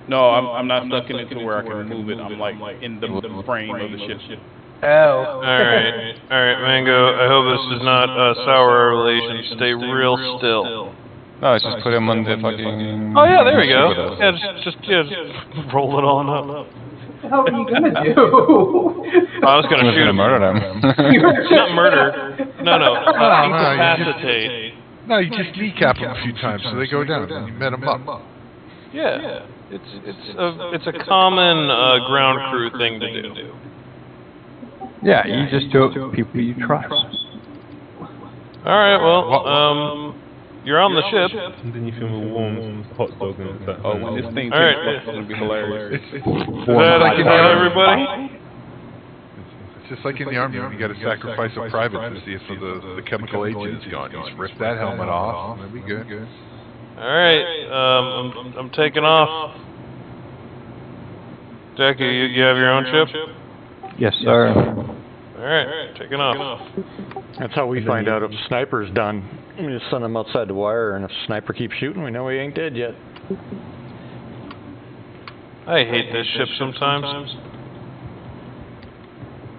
No, I'm not stuck in it to where I can move it. I'm like in the frame of the ship. Oh. Alright, Mango, I hope this is not sour relations. Stay real still. No, just put him on the fucking... Oh yeah, there we ship with go. us. Yeah, just roll it on up. What the hell are you gonna do? I was gonna I was shoot gonna him. murder them. Not murder. No, No, incapacitate. No, you just kneecap them a few times so they go down, and you met them up. Yeah, it's a common ground crew thing to do. Yeah, you just do it with people you trust. All right, well, you're on the ship. And then you film a warm hot dog and it's that. Oh, when this thing All right. takes off, it's gonna be hilarious. Is that like in the everybody? It's just like in the army when you got to sacrifice a private to see if the chemical agent is gone. You just rip that helmet off, and that'd be good. All right, I'm taking off. Jackie, you have your own ship? Yes, sir. All right, taking off. That's how we find out if a sniper's done. We just send him outside the wire, and if the sniper keeps shooting, we know he ain't dead yet. I hate this ship sometimes.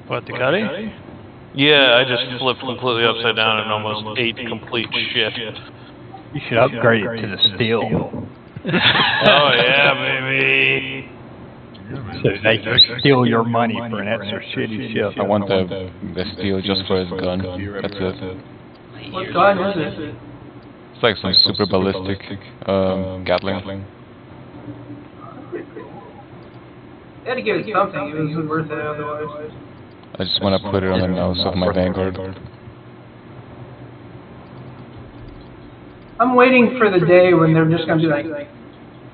What, the Cuddy? Yeah, I just flipped completely upside down and almost ate complete shit. You should upgrade it to the steel. Oh yeah, baby. So they can steal your money for an extra shitty ship. I want the steel just for his gun. That's it. What gun is it? It's like some super ballistic Gatling. They had to give it something. It wasn't worth it otherwise. I just want to put it on the nose of my Vanguard. I'm waiting for the day when they're just gonna be like,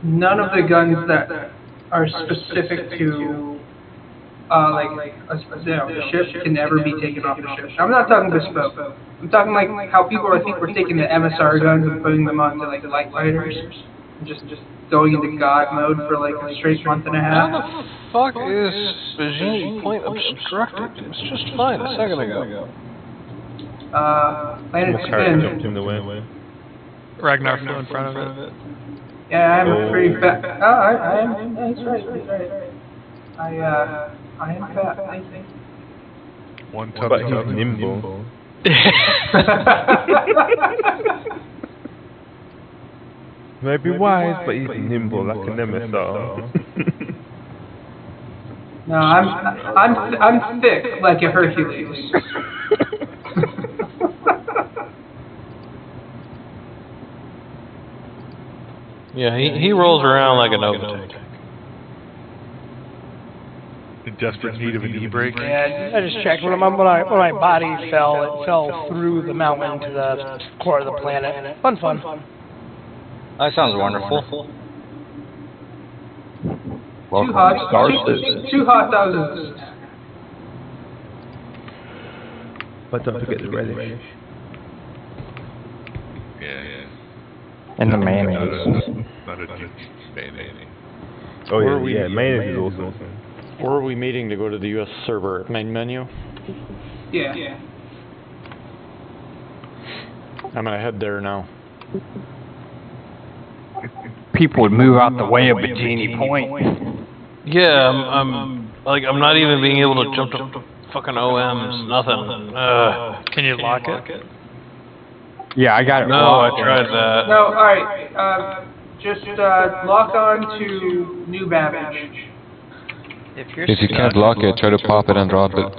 none of the guns that are specific to, the ship can ever be taken off the ship. I'm not talking bespoke. I'm talking like how people think we're taking the MSR guns and putting them onto like light fighters, and just going into God mode for like a straight month and a half. How the fuck is Bajini Point obstructed? It was just fine a second ago. Planet Carrot Spin. jumped in the way. Ragnar flew in front of it. Yeah, I'm pretty fat. Oh, I am. That's right. That's right. I am fat. I think. One But tubby he's tubby. nimble. Maybe wise, but he's nimble like an MSR. No, I'm thick like a Hercules. Yeah, he rolls around like an Novatech. In desperate need of an e-brake. Yeah, I just checked. When my body fell, it fell through the mountain to the core of the planet. Fun. That sounds wonderful. Too hot dogs. But don't forget the relish. Yeah. And the mayonnaise. Not a deep mayonnaise. Oh Where are we- yeah, mayonnaise is awesome. Where are we meeting to go to the U.S. server? Main menu? Yeah. I'm gonna head there now. People would move out the way of Bikini Point. Yeah, I'm not even being able to jump to fucking OMs, nothing. Can you lock it? Yeah, I got it. No, locked. I tried that. No, alright. Just lock on to New Babbage. If you can't lock it, try to pop it and drop it.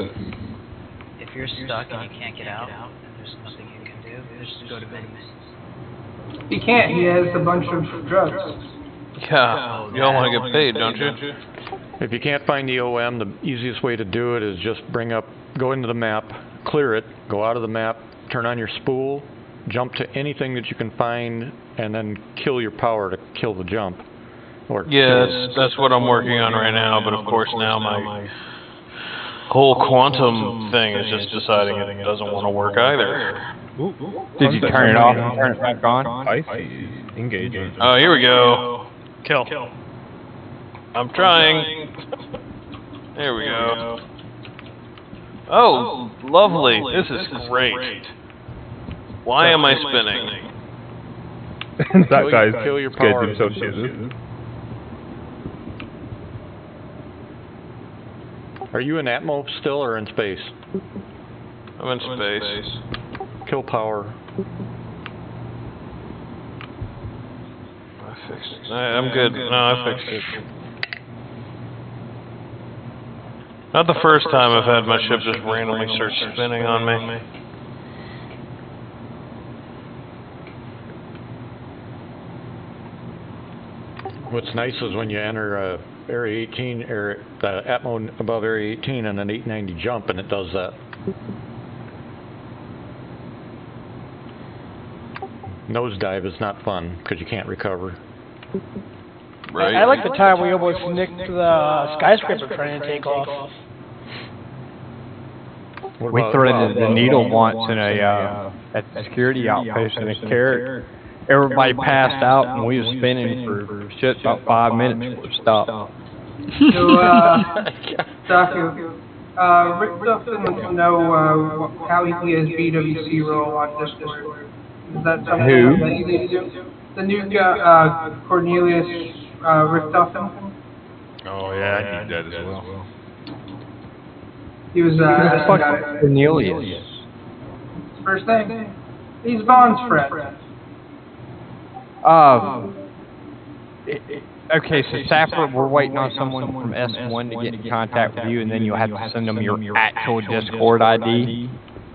If you're stuck and you can't get out, and there's nothing you can do, just go to menus. He can't. He has a bunch of drugs. Yeah, y'all want to get paid, don't you? If you can't find the OM, the easiest way to do it is just go into the map, clear it, go out of the map, turn on your spool, jump to anything that you can find, and then kill your power to kill the jump. Yeah, that's what I'm working on right now, but of course now my whole quantum thing is just deciding it doesn't want to work either. Did you turn it off and turn it back on? I see. Engaging. Oh, here we go. Kill. I'm trying. There we go. Oh, lovely. This is great. Why am I spinning? That guy's kill your scared power. himself shizzle. Are you in Atmo still or in space? I'm in space. Kill power. I fixed it. I'm good. No, I fixed it. Not the first time I've had my ship just randomly start spinning on me. What's nice is when you enter Area 18, the Atmo above Area 18 and an 890 jump, and it does that. Nosedive is not fun, because you can't recover. Right. I like the time we almost nicked the skyscraper trying to take off. We threaded the needle once in at the security outpost in a carrot. Everybody passed out and we was spinning for shit about 5 minutes before it stopped. So, Rick Duffin wants to know how he has BWC role on Discord. Is that something Who? that you need to do? The new guy, Cornelius Rick Duffin. Oh yeah, I need that as well. He was asking about it. Cornelius. First name. He's Vaughn's friend. Okay, so Safford, we're waiting on someone from S1 to get in contact with you, and then you'll have to send them your actual Discord ID.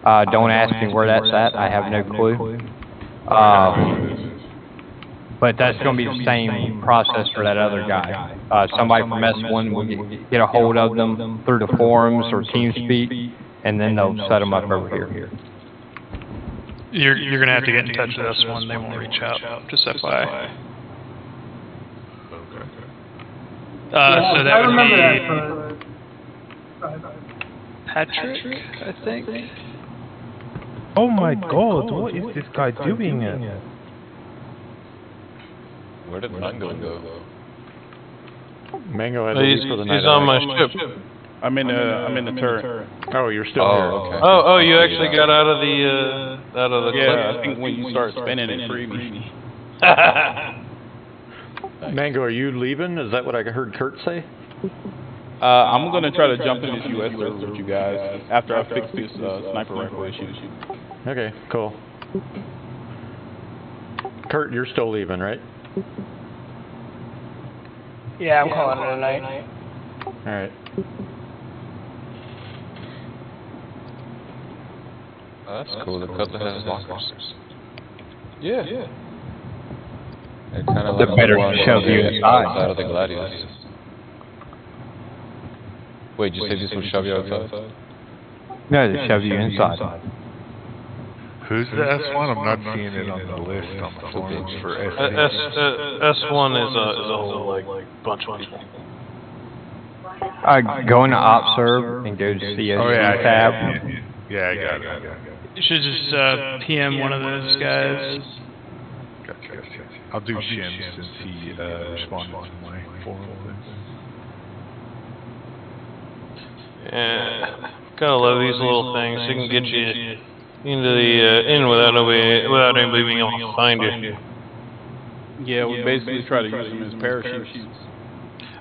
Don't ask me where that's at. I have no clue. But that's going to be the same process for that other guy. Somebody from S1 will get a hold of them through the forums or TeamSpeak, and then they'll set them up over here. You're gonna have to get in touch with us when they won't reach out. Just FYI. So that I would remember be that. Patrick, I think. Oh my god, what is this guy doing? Where did Mango go? Mango had to leave for the night. He's on my ship. I'm in the turret. Oh, you're still here. Okay. Oh, you actually got out of the Yeah, I think when you start spinning it freed me. Mango, are you leaving? Is that what I heard Kurt say? I'm gonna try to jump in this US server with you guys after I fix this sniper rifle issue. Okay, cool. Kurt, you're still leaving, right? Yeah, I'm calling it a night. Alright. Oh, that's cool. The Cutlass has lockers. Yeah. They're kind of They're like better the ones to shove you inside. outside of the Gladius. Wait, you say this will shove you outside? No, they shove you inside. Who's the S1? I'm not seeing it on the list on the forums for S1. S1 is a whole like bunch of people. Go into Observe and go to CSG Oh yeah, tab. yeah, I got it. You should just PM one of those guys. Gotcha. I'll do Shim since he responded to my forum thing. Yeah, gotta love these little things. They can get you into the in without anybody being able to find you. Yeah, we basically try to use them as parachutes.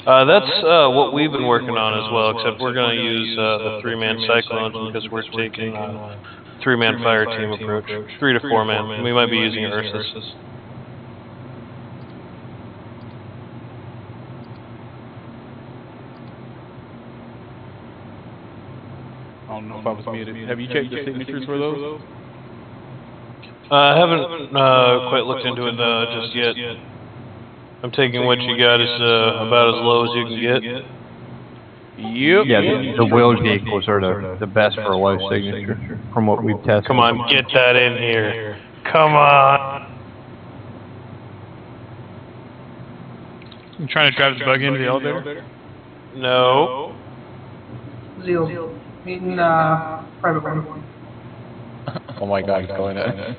That's what we've been working on as well, except we're going to use the 3-man Cyclones because we're taking a 3-man fire team approach. 3 to 4 man. We might be using Ursus. I don't know if I was muted. Have you checked the signatures for those? I haven't quite looked into it just yet. I'm taking what you got as about as low as you can get. Yep. Yeah, the wheeled vehicles are the best for a low signature from what we've tested. Come on, get that in here. Come on. You trying to drive the bug into the elevator? No. Zeal. Meeting, private one. Oh my god, he's going in.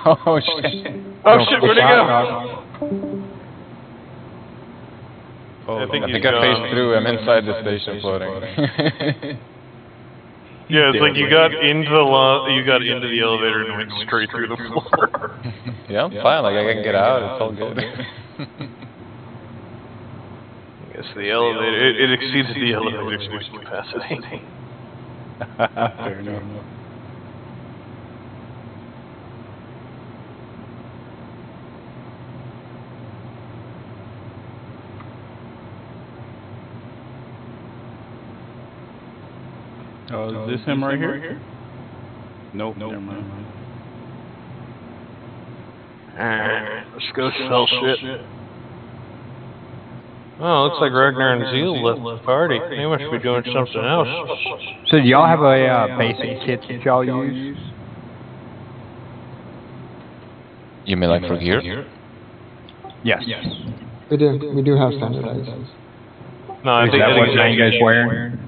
Oh shit. Oh shit, where'd he go? I think I phased through. I'm inside the station floating. Yeah, it's like you got into the elevator and went straight through the floor. Yeah, I'm fine. Like I can get out. It's all good. I guess the elevator it exceeded the elevator's capacity. Fair enough. Is this him right here? Nope, never mind. Alright, let's go sell shit. Oh, looks like Ragnar and Zeal left the party. They must be doing something else. So do y'all have a basic kit that y'all use? You mean like for gear? Yes. We do have standardized. No, I think that what you guys wearing?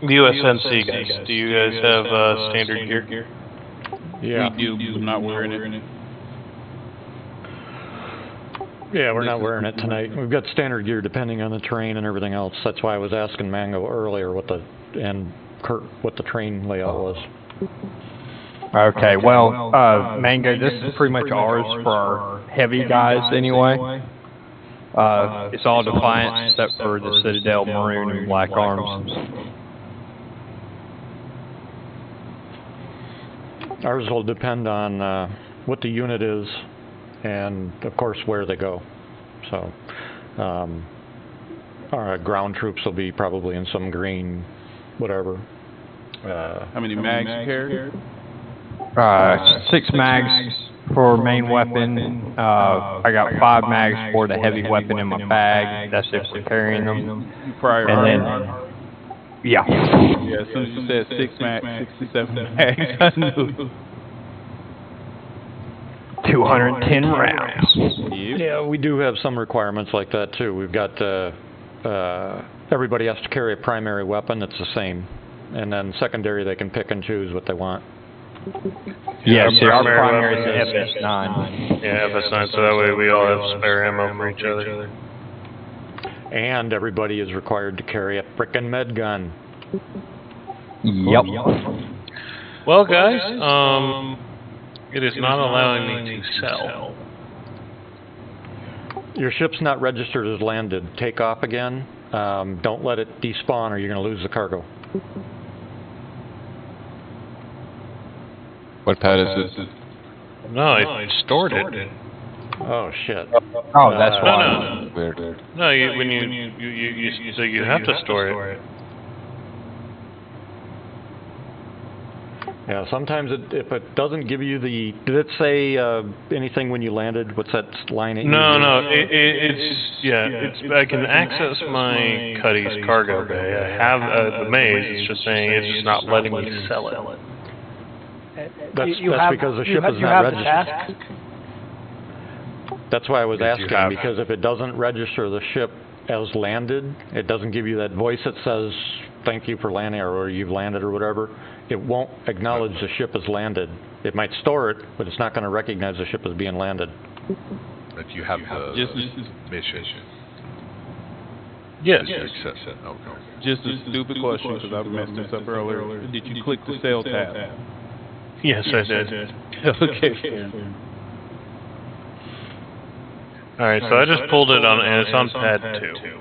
The USNC guys. Do you guys have standard gear? Yeah. We do, but I'm not wearing it. Yeah, we're not wearing it tonight. We've got standard gear depending on the terrain and everything else. That's why I was asking Mango earlier what the train layout was. Okay, well, Mango, this is pretty much ours for our heavy guys anyway. It's all Defiance except for the Citadel, Maroon, and Black Arms. Ours will depend on what the unit is and, of course, where they go. So, our ground troops will be probably in some green, whatever. How many mags you carry? 6 mags for main weapon. I got 5 mags for the heavy weapon in my bag. That's if we're carrying them. And then, yeah. Yeah, as soon as you said 6 mags, 67 mags, I knew. 210 rounds. Yeah, we do have some requirements like that too. We've got everybody has to carry a primary weapon that's the same, and then secondary they can pick and choose what they want. Yeah, so our primary is FS9. Yeah, FS9, so that way we all have spare ammo for each other. And everybody is required to carry a frickin' med gun. Yep. Well, guys, it is not allowing me to sell. Your ship's not registered as landed. Take off again. Don't let it despawn or you're going to lose the cargo. What pad is it? No, I stored it. Oh shit. Oh, that's why. No. Weird. No, so you have to store it. Yeah, sometimes if it doesn't give you the, did it say anything when you landed? What's that line? No, it's I can access my Cuddy's cargo bay. I have the maze. It's just saying it's just not letting me sell it. That's because the ship is not registered. That's why I was asking, because if it doesn't register the ship as landed, it doesn't give you that voice that says, thank you for landing, or you've landed, or whatever. It won't acknowledge the ship has landed. It might store it, but it's not going to recognize the ship as being landed. If you have the mission. Yes. Accept it. Okay. Just a stupid question, because I messed this up earlier. Did you click the sail tab? Yes, I did. Okay. Alright, so I just pulled it on, and it's on pad 2.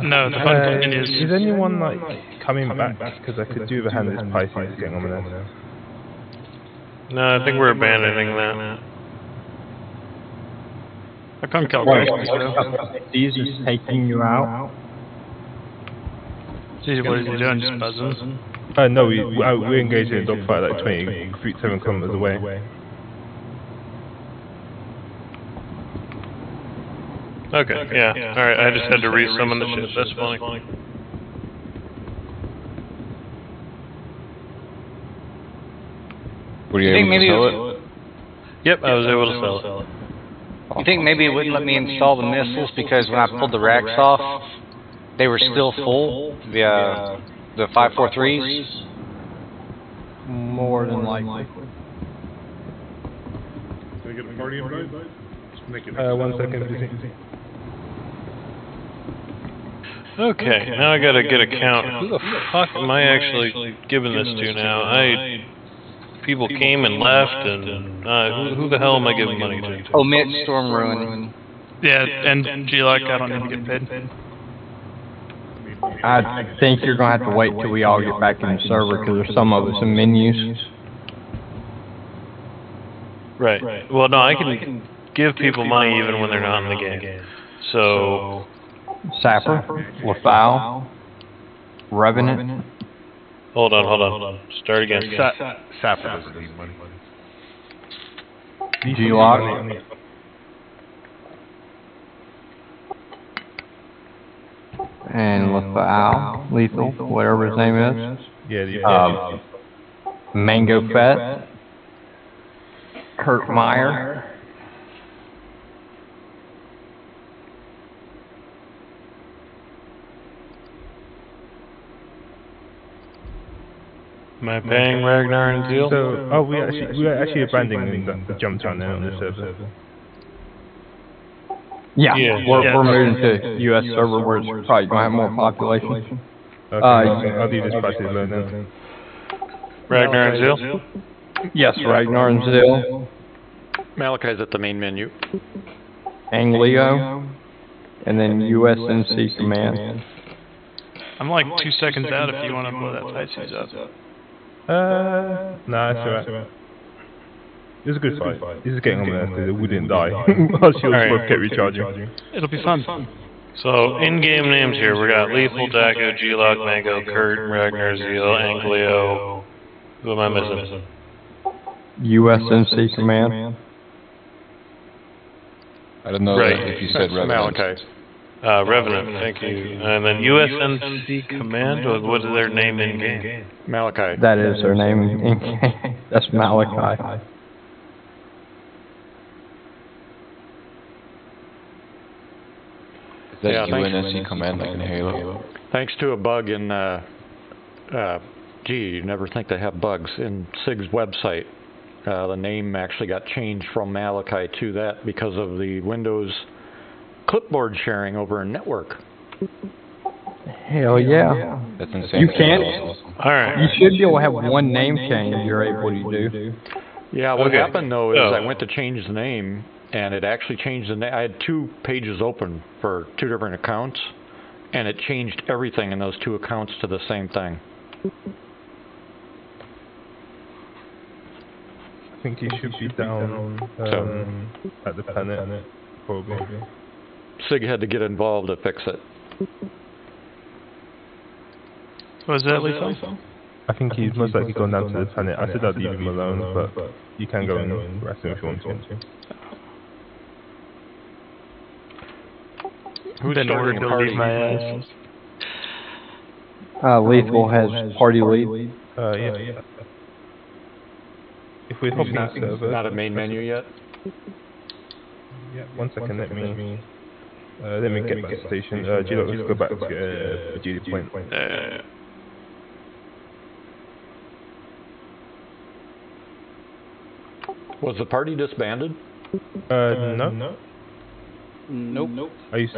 No, the fun continues. Is anyone like coming back? Because I could do the hand this Pisces getting on with this. No, I think we're abandoning that. I can't calculate. These is taking you out. Geez, what is he doing? Just buzzing? No, we're engaged in a dogfight like 27 kilometers away. Okay, yeah. Alright, I just had to re-summon the ship. That's fine. Were you able to sell it? Yep, I was able to sell it. You think maybe it wouldn't let me install the missiles because when I pulled the racks off, they were still full? The 543s? More than likely. Can I get a party invite? 1 second. Okay, now I gotta get a count. Who the fuck am I actually giving this to now? People came and left, and who the hell am I giving money to? Omit Storm Ruin. Yeah, and G-Lock, I don't need to get paid. I think you're going to have to wait till we all get back in the server, because there's some of us in menus. Right. Well, no, I can give people money even when they're not in the game. So... Sapper, Lafau, Revenant. Hold on. Start again. Sapper doesn't need money. G-Lock. And Lafau, Lethal, whatever his name is. Yeah. Mango Fett. Kurt Meyer. Am I paying Ragnar and Zeal? So, we're actually abandoning the jump turn then on the server. Yeah, we're moving to U.S. server where it's probably going to have more population. Okay, I'll do this Pisces load then. Ragnar and Zeal? Yes, Ragnar and Zeal. Malachi's at the main menu. Anglio. And then USNC Command. I'm like 2 seconds out if you want to blow that Pisces up. Nah, it's alright. It was a good fight. This is getting on there because we didn't die. Our shields both kept recharging. It'll be fun. So, in-game names here, we got Lethal, Daco, G-Lock, Mango, Kurt, Ragnar, Zeal, Anglio. Who am I missing? USNC Command. I don't know if you said Revenant. Malachi. Revenant, thank you. And then USNC Command, or what is their name in-game? Malachi. That is their name in game. That's Malachi. Is that UNSC Command like in Halo? Thanks to a bug in, you never think they have bugs. In SIG's website, the name actually got changed from Malachi to that because of the Windows clipboard sharing over a network. Hell yeah. That's insane. You can. Alright. You should be able to have one name change you're able to do. Yeah, what happened though is I went to change the name and it actually changed the name. I had 2 pages open for 2 different accounts and it changed everything in those 2 accounts to the same thing. I think he should be down at the planet, probably. Sig had to get involved to fix it. Was that lethal? I think he's most likely gone down to the planet. I said I'd leave him alone, but you can go and harass him if you want to. Who's been starting ordered a to party? leave my ass? Lethal has party lead. Yeah. If we're hopping not, server, not a main menu yet? Yeah, 1 second, let me get back to the station. Gilo, let's go back to get a duty point. Was the party disbanded? No. Nope. Are you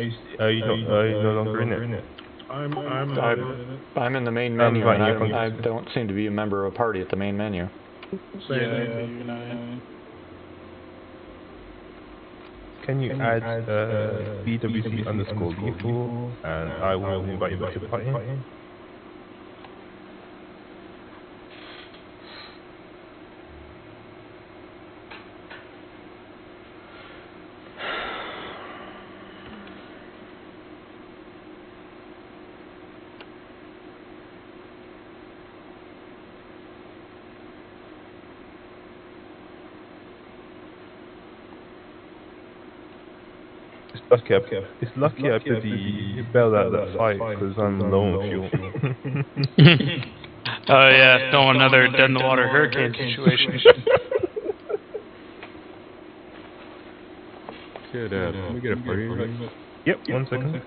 no longer in it? I'm in the main I'm menu, right and here. I don't seem to be a member of a party at the main menu. Can you add BWC underscore lethal, and I will invite you back to the party. It's lucky I put the bell out that fight because I'm low on fuel. Oh yeah, don't want another dead in the water hurricane situation. Good, can we get a party invite? Yep, 1 second.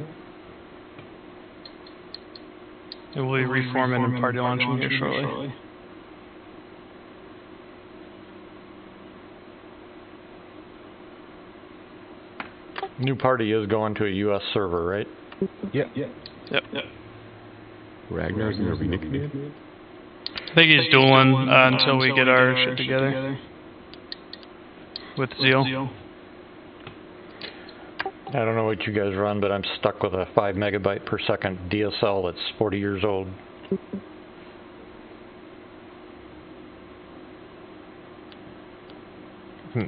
And we'll be reforming and party launching here shortly. New party is going to a US server, right? Yep. Ragnar's gonna be nicknamed? I think he's dueling until we get our shit together. With Zeal. I don't know what you guys run, but I'm stuck with a 5 megabyte per second DSL that's 40 years old.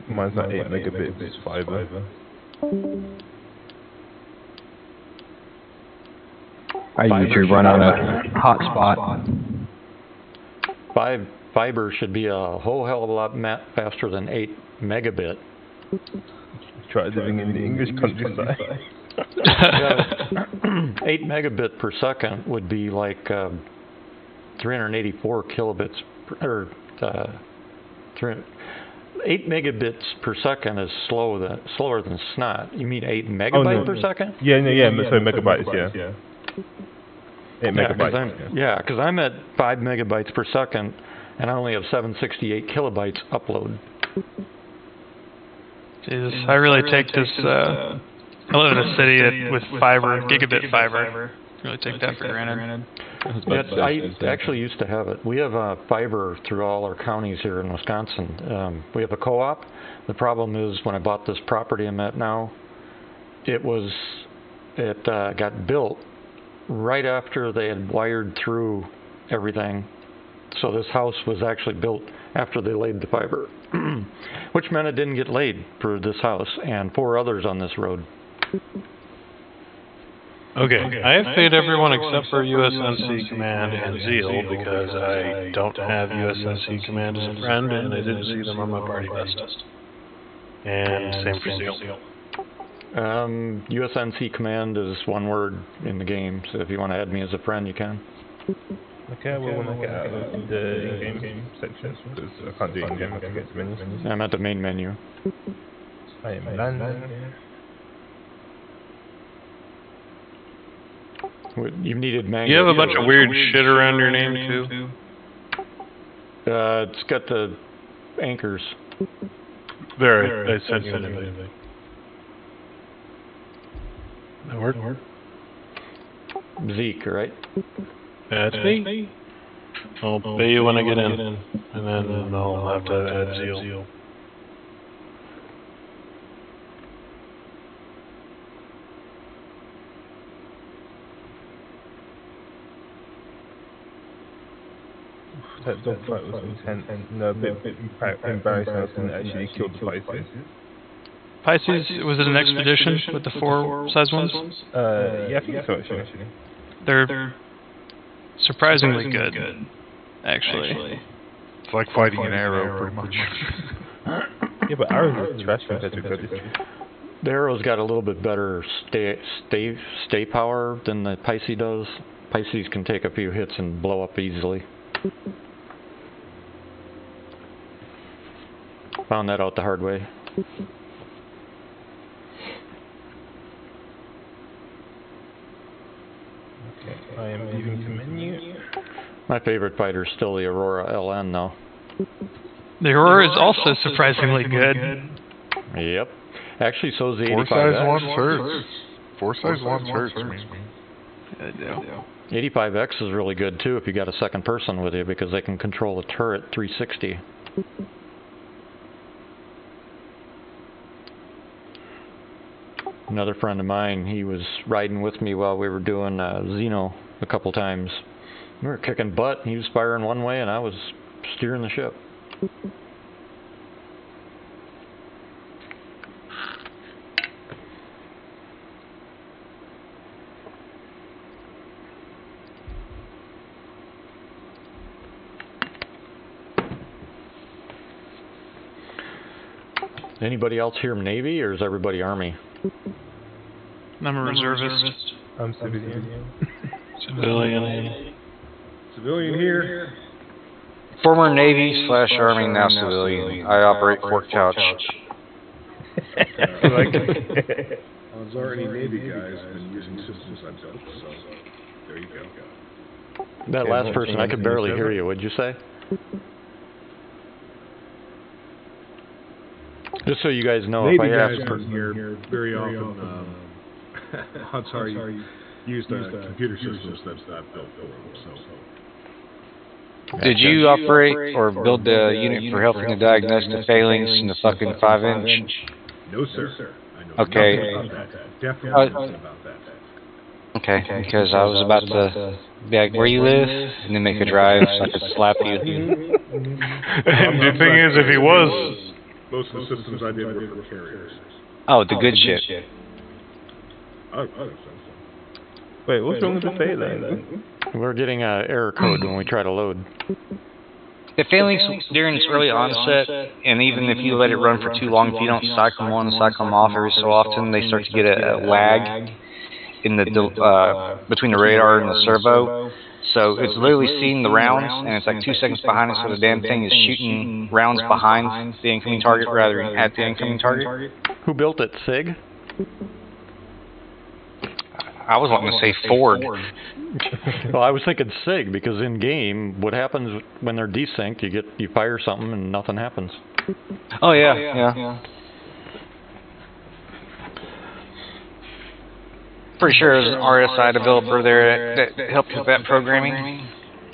Mine's not 8 megabits, it's fiber. I usually run on a hotspot. Fiber should be a whole hell of a lot faster than 8 megabit. Try living in the English countryside. 8 megabit per second would be like 384 kilobits, or 8 megabits per second is slower than snot. You mean 8 megabyte per second? Yeah, so megabytes, yeah. 8 megabytes. Because I'm at 5 megabytes per second, and I only have 768 kilobytes upload. Jesus, I really take this, I live in a city with fiber, gigabit fiber. Really take that for granted. I actually used to have it. We have fiber through all our counties here in Wisconsin. We have a co-op. The problem is when I bought this property I'm at now, it got built right after they had wired through everything. So this house was actually built after they laid the fiber, which meant it didn't get laid for this house and 4 others on this road. Okay, I have paid everyone except for USNC Command and Zeal because I don't have USNC Command as a friend and I didn't see them on my party list. And same for Zeal. USNC Command is one word in the game, so if you want to add me as a friend, you can. Okay, well, when I get out of the in-game section, because I can't do it in-game, I have to get to menus. I'm at the main menu. I am landing. You needed mango. You have a bunch of weird shit around your name, too? It's got the anchors. There, I sent you an invite. That work? Zeke, right? That's me. I'll pay you when I get in, and then I'll have to add Zeal. That dogfight was intense and a bit embarrassing. I didn't actually kill the Pisces. Pisces, was it an expedition with the 4-size ones? Yeah, I think so actually. They're surprisingly good, actually. It's like fighting an arrow, pretty much. Yeah, but arrows are trash compared to good. The Arrow's got a little bit better stay power than the Pisces does. Pisces can take a few hits and blow up easily. Found that out the hard way. Okay, I am leaving the menu. My favorite fighter is still the Aurora LN though. The Aurora is also surprisingly good. Yep. Actually, so is the 4-size 85X. ones hurts. 4-size ones hurts me. 85X is really good too if you got a second person with you because they can control the turret 360. Another friend of mine, he was riding with me while we were doing Xeno a couple times. We were kicking butt. He was firing one way and I was steering the ship. Anybody else here Navy, or is everybody Army? I'm a reservist. I'm civilian. Civilian here. Former Navy / Army, now civilian. I operate Fort Couch. I was already Navy guys, been using systems I built, so there you go. That last person, I could barely hear you. What'd you say? Just so you guys know, Navy if I guys ask come here very often. I'm sorry, use computer systems that I've built for them. So. Did you operate or build the unit for helping to diagnose the failings in the fucking 5-inch? No, sir. I know okay. nothing about that. Definitely nothing about that. Okay, because I was about to be like, where you live, and then make a drive so I could slap you. And the thing is, if he was... Most of the systems I did were for carriers. Oh, the good shit. Wait, what's wrong with the failing? We're getting an error code when we try to load. The failings during its early onset, and even if you let it run for too long, if you don't cycle them on and cycle them off every so often, they start to get a lag in the between the radar and the servo. So it's literally seeing the rounds, and it's like 2 seconds behind it, so the damn thing is shooting rounds behind the incoming target rather than at the incoming target. Who built it, SIG? I was wanting to say Ford. Well, I was thinking SIG, because in game, what happens when they're desynced, you fire something and nothing happens. Oh yeah. Pretty sure there's an RSI developer there that helped with that programming.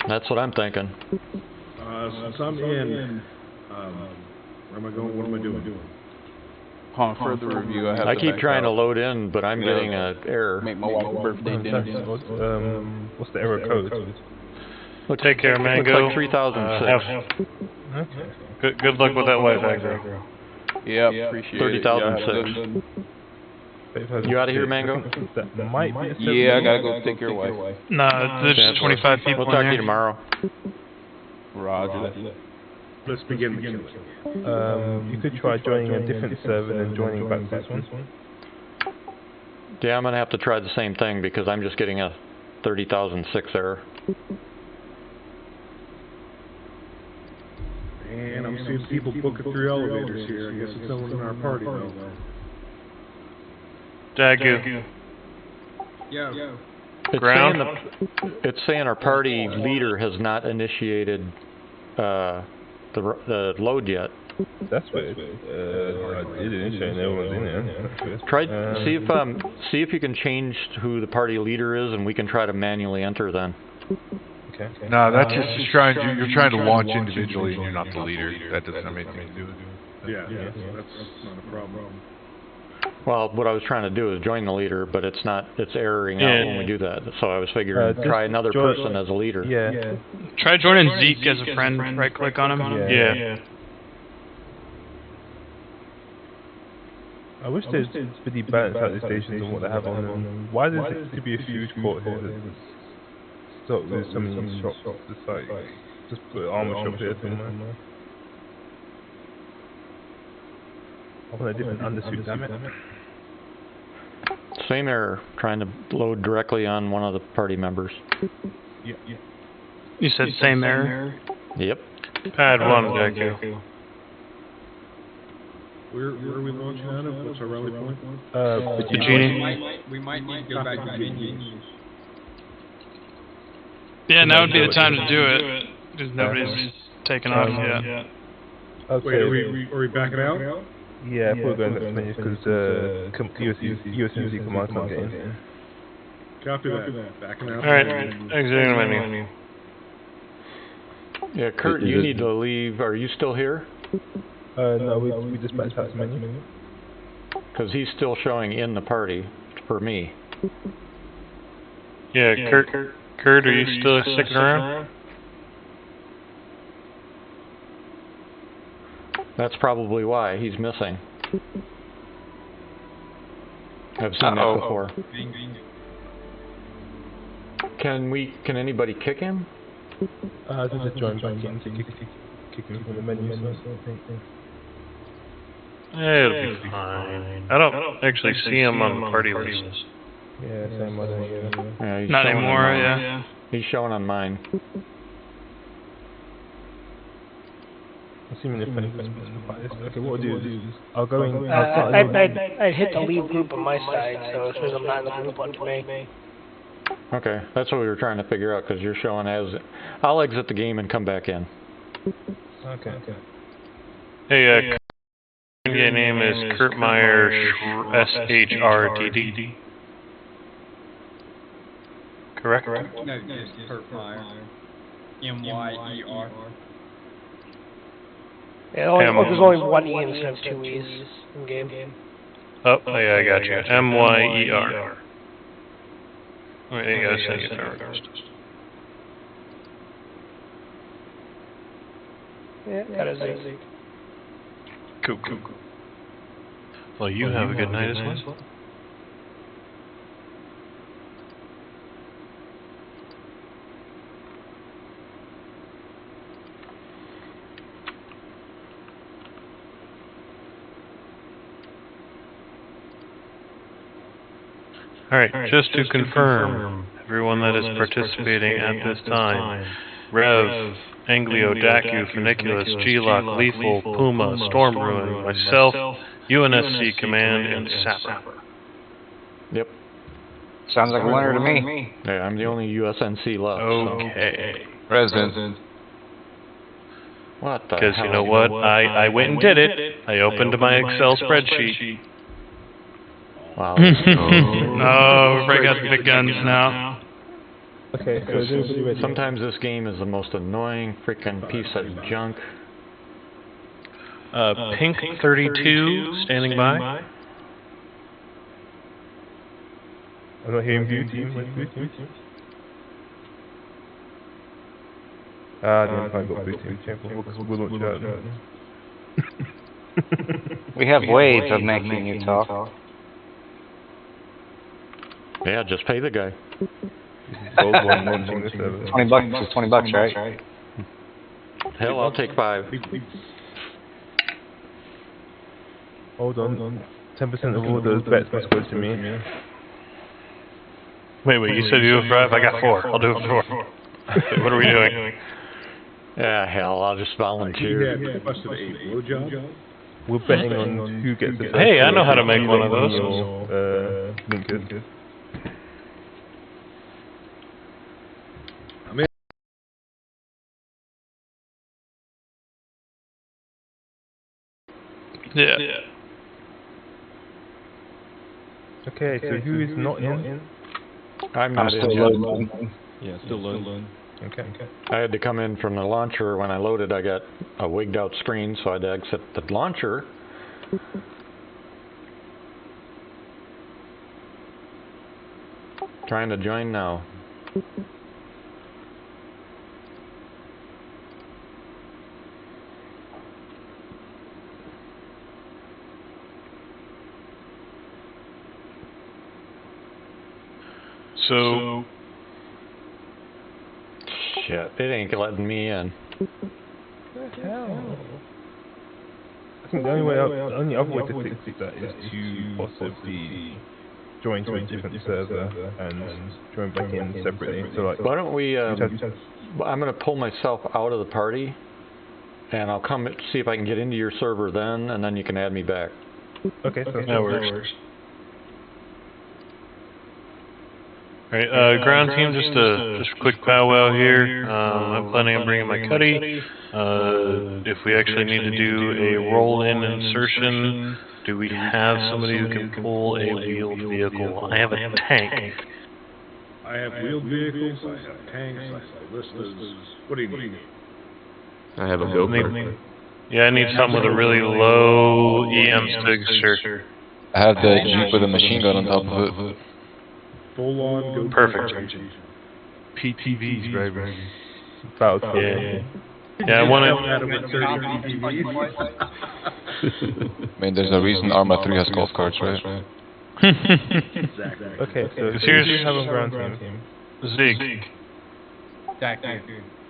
That's what I'm thinking. Since I'm in, where am I going? What am I doing? Upon further review, I keep trying to load in, but I'm getting an error. Make my wife's birthday dinner. What's the error code? Take care, Mango. Looks like 3006. Okay. Good luck with that wife, Agro. Yeah, appreciate 30,006. You out of here, Mango? Yeah, I gotta go take care of wife. No, there's 25 people We'll talk in to you here. tomorrow. Roger that. Let's begin the killing. You could try joining a different server and joining back this one. Yeah, I'm going to have to try the same thing because I'm just getting a 30,006 error. And I'm seeing people booking through elevators here. I guess it's someone in our party though. Dagu. Yeah. It's saying our party leader has not initiated the load yet. That's weird. I did initiate and everyone's in there. Try see if you can change who the party leader is, and we can try to manually enter then. Okay. No, that's just trying. You're trying to launch individually, and you're not the leader. That doesn't have anything to do with it. Yeah, that's not a problem. Well, what I was trying to do is join the leader, but it's not, it's erroring out when we do that. So I was figuring try another person as a leader. Yeah. Try joining Zeke as a friend. Right click on him. Yeah. I wish there's pretty balance at the stations and what they have on them. Why does it to be a huge court here that's stocked with so many shops? Just like, just put an armor shop here somewhere. I want a different undersuit, damn it. Same error, trying to load directly on one of the party members. Yeah. You said same error? Yep. Pad 1, Deku. Where are we launching out of? What's our rally point? Eugenie. We might need to go back to menus. Yeah, now would be the time to do it, because nobody's taken off yet. Okay. Wait, are we backing out? Yeah, we're going to menus because USMC command can't get in. Copy that. Backing out. Alright, exiting the menu. Yeah, Kurt, you need to leave. Are you still here? No, we just bypassed the menu. Because he's still showing in the party for me. Yeah, Kurt, are you still sticking around? That's probably why he's missing. I've seen that before. Can anybody kick him? Just join back in to kick him from the menu. It'll be fine. I don't actually see him on the party list. Yeah, same way. Yeah, Not anymore, yeah. He's showing on mine. I see him in the okay, what I'll do is I'll go in. I'd hit the leave group on my side, so it says I'm not in the group on me. Okay, that's what we were trying to figure out, because you're showing as... I'll exit the game and come back in. Okay. Hey, your name is Kurt Meyer, SHRDD. Correct? No, just Kurt Meyer. MYER. Yeah, there's only one E instead of two E's in game. Oh, yeah, I got you. MYER. Wait, you gotta send it first. Yeah, got a Z. Cool. Well, you have a good night as well. Alright, just to confirm, everyone that is participating at this time, Rev, Anglio, Daku, Funiculus, G-Lock, Lethal, Puma, Storm Ruin, myself, UNSC Command, and Sapper. Yep. Sounds like a winner to me. Yeah, I'm the only USNC left. Okay. Resident. What the hell? Because you know what? I went and did it. I opened my Excel spreadsheet. Wow. Oh, we're breaking out the big guns now. Okay, so sometimes this game is the most annoying freaking piece of junk. Pink 32, standing by. I'm not hearing blue team. I didn't find blue team. We'll launch out. We have ways of making you talk. Yeah, just pay the guy. $20 is $20, right? Hell, I'll take 5. Hold on. 10% of all those bets must go to me. Wait, you said you have 5? I got 4. I'll do it for 4. What are we doing? Yeah, hell, I'll just volunteer. We're betting on who gets the first. Hey, I know how to make one of those. Linkers. Yeah. Okay, so who is not in? I'm not in yet. Yeah, still loading. Okay. I had to come in from the launcher. When I loaded, I got a wigged out screen, so I had to exit the launcher. Trying to join now. So, shit, it ain't letting me in. I think the only other way to fix that is to possibly join to a different server and join back in separately. So like, why don't we? I'm gonna pull myself out of the party, and I'll come see if I can get into your server then, and then you can add me back. Okay, so that works. Alright, ground team, just a quick powwow here. I'm planning on bringing my cuddy. If we actually need to do a roll-in insertion, do we have somebody who can pull a wheeled vehicle? I have a tank. I have wheeled vehicles, I have tanks, I have ballistas. What do you need? I have a GoPro. Yeah, I need something with a really low EM signature. I have the Jeep with a machine gun on top of it. Full on go. Perfect. PTVs, baby. Yeah, I want I mean, there's a reason Arma 3 has golf carts, right? Exactly. Okay, so here's who do you have on ground team? Zig.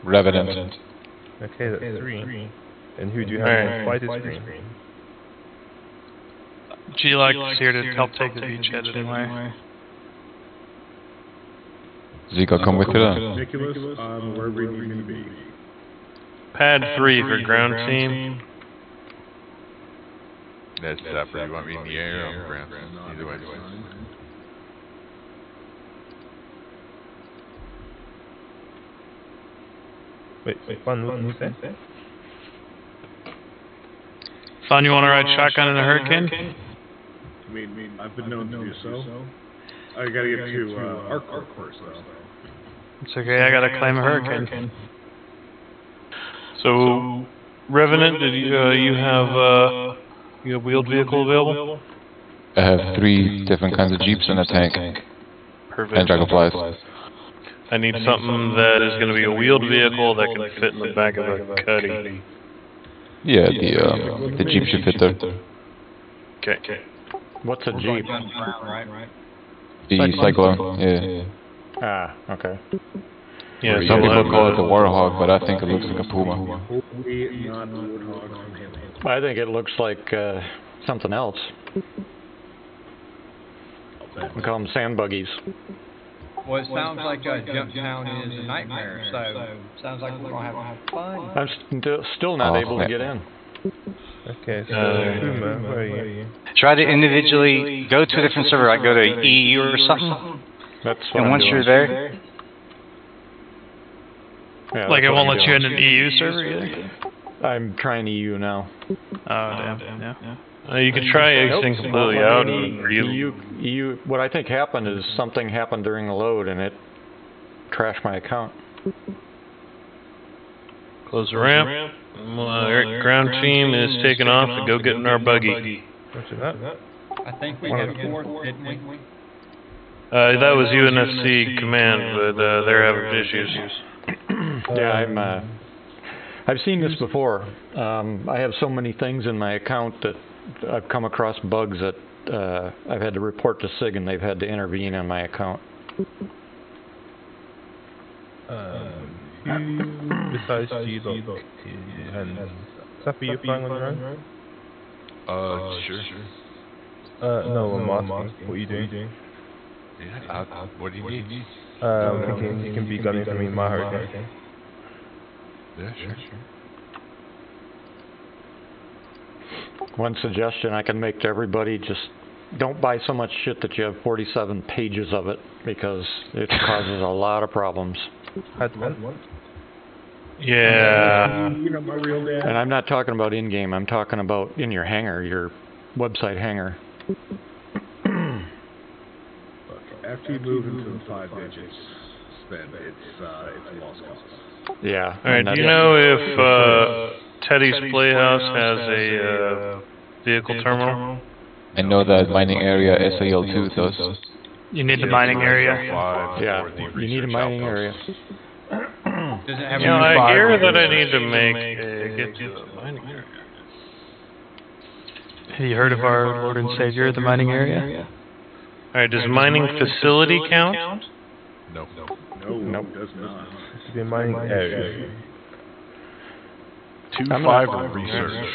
Revenant. Okay, that's 3. And who do you have on fighter screen? G-Lock is here to help take the beachhead anyway. Zeke, I'll come with you then. Nicholas, wherever you need to be. Pad 3 for ground team. That's separate. You want me in the air or on the ground? Either way. Wait, Fun, what did you say? Fun, you want to ride shotgun in a Hurricane? I mean, I've been known to do so. I gotta get to Arc first, though. It's okay, I gotta claim a Hurricane. So, Revenant, did you have wheeled vehicle available? I have 3 different kinds of Jeeps and a tank. Perfect. And Dragonflies. I need something that is going to be a wheeled vehicle that can fit in the back of a cuddy. Yeah, the Jeep should fit there. Okay. What's a Jeep? The Cyclone, yeah. Ah, okay. Yeah, some people call it the Warhog, but I think it looks like a Puma. I think it looks like something else. We call them sand buggies. Well, it sounds like Jumptown is a nightmare, so sounds like we're going to have fun. I'm still not able to get in. Okay, so Puma, where are you? Try to individually go to a different server, like go to EU or something. That's what and once you're there... Yeah, like it won't let you in an EU server either? I'm trying EU now. Oh, damn. Yeah. You could try exiting completely out and EU. What I think happened is something happened during the load and it trashed my account. Close the ramp. Ground team is taking off to go get in our buggy. I think we got a fourth, didn't we? That was UNSC command, but they're having issues. Yeah, I've seen this before. I have so many things in my account that I've come across bugs that I've had to report to SIG and they've had to intervene on my account. Besides G-Lock and Sappy, you flying on your own? Sure. No, I'm asking. What are you doing? Yeah, what do you need? I'm thinking you can be gunning for me in my Hurricane. Yeah, sure. One suggestion I can make to everybody, just don't buy so much shit that you have 47 pages of it, because it causes a lot of problems. Yeah. And I'm not talking about in-game, I'm talking about in your hangar, your website hangar. After you move into the 5 digits, then it's a lost cause. Yeah. Alright, do you know if Teddy's Playhouse has a vehicle terminal? I know that mining area SAL2 does. You need the mining area. Yeah, you need a mining area. Does it have You know, any I fire? hear that I need to make get to the mining area. Have you heard of our Lord and Savior, the mining area? Alright, does mining facility count? No. No, it does not. It should be a mining area. 2.5 research.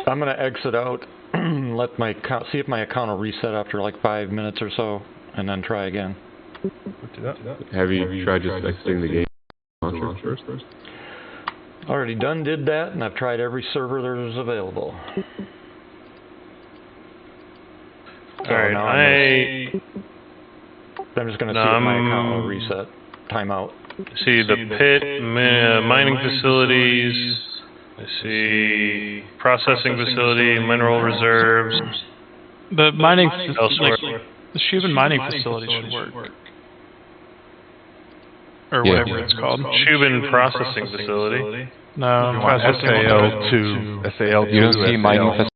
I'm gonna exit out, let my account, see if my account will reset after like 5 minutes or so, and then try again. Have you tried just exiting the game launcher first? Already did that, and I've tried every server there's available. So Alright, now I'm just gonna see if my account will reset. Timeout. See the pit, mining facilities. I see processing facility, mineral reserves. The mining, Elsewhere. the Shubin mining facility should work. Or Yeah. whatever it's called. Shubin processing facility. No, You want processing. SAL2, SAL2, You don't see mining SAL.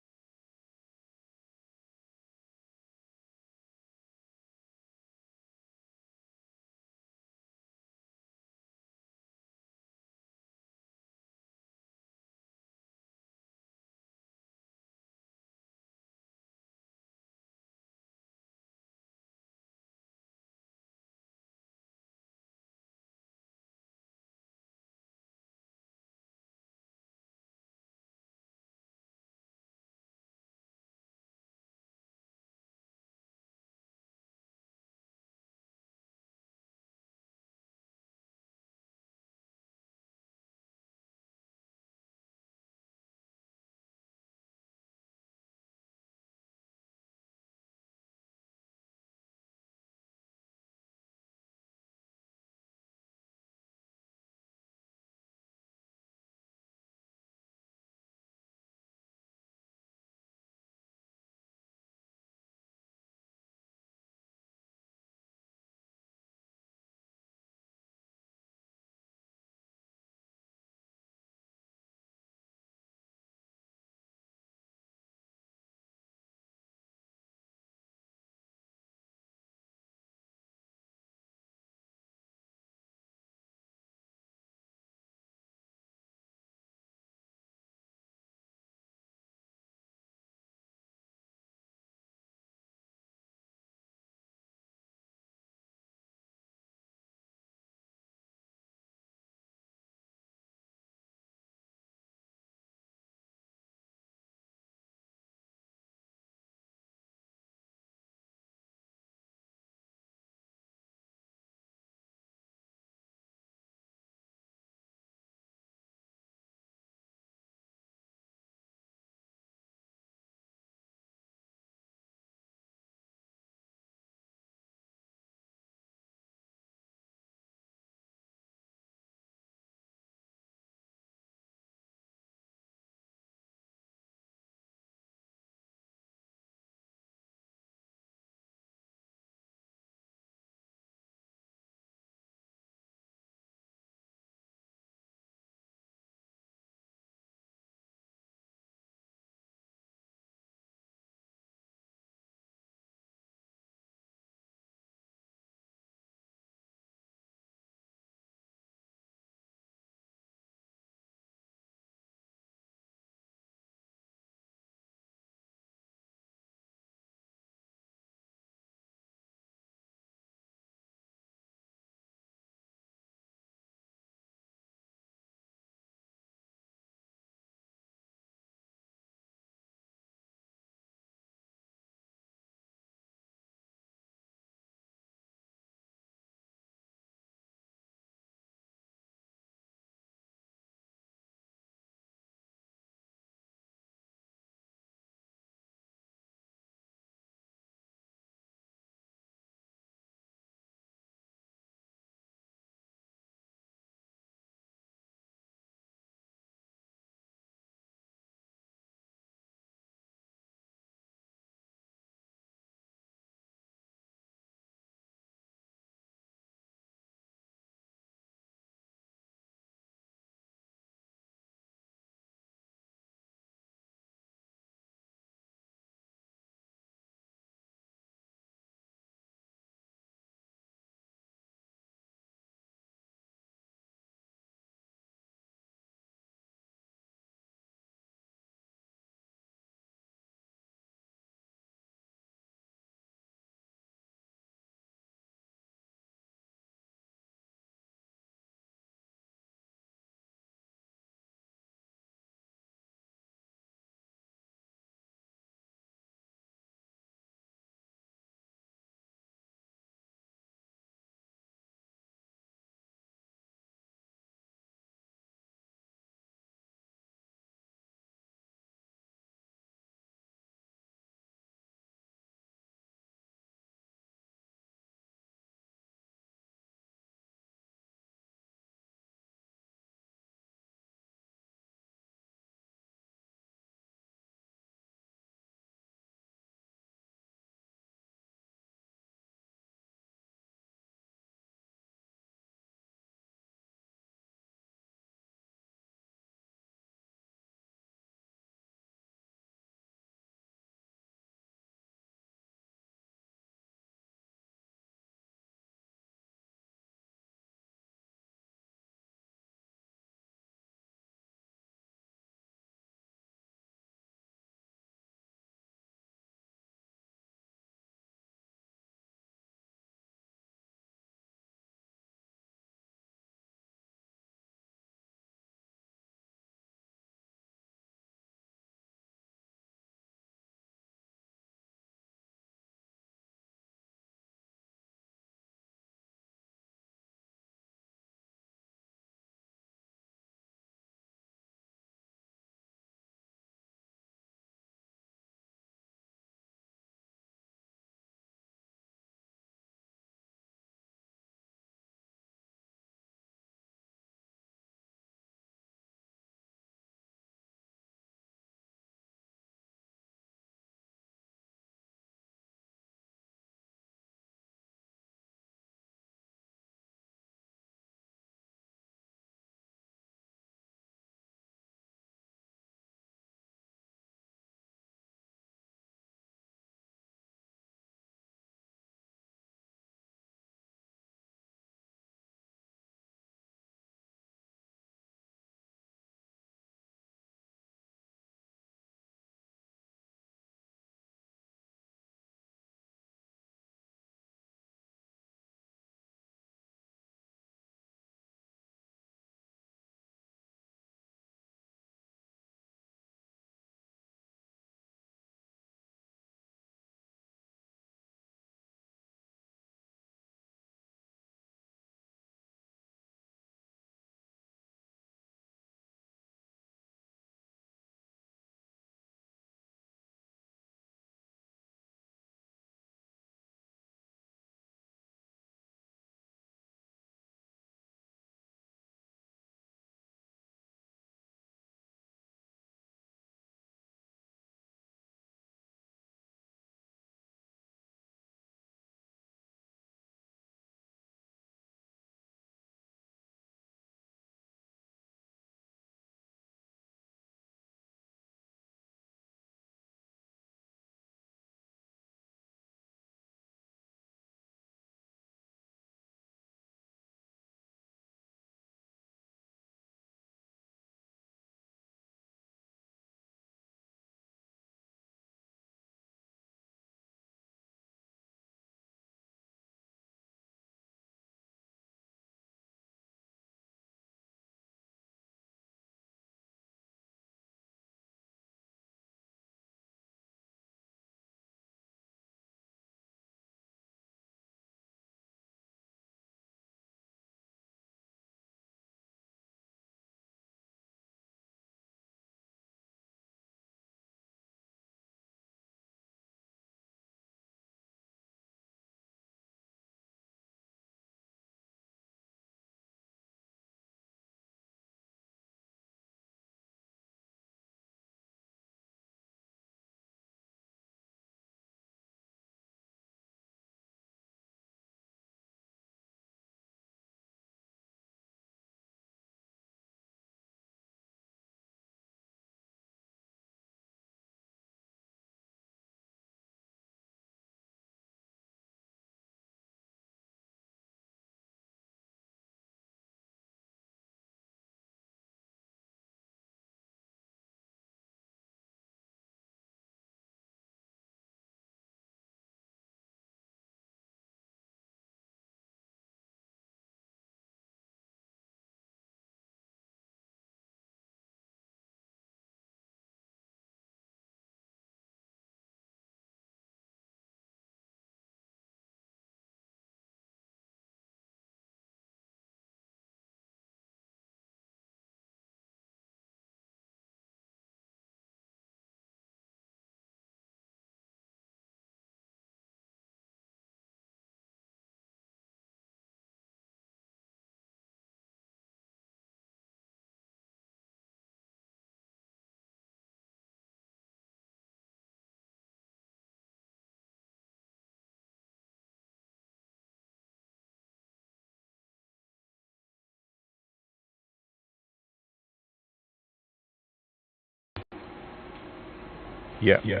Yeah.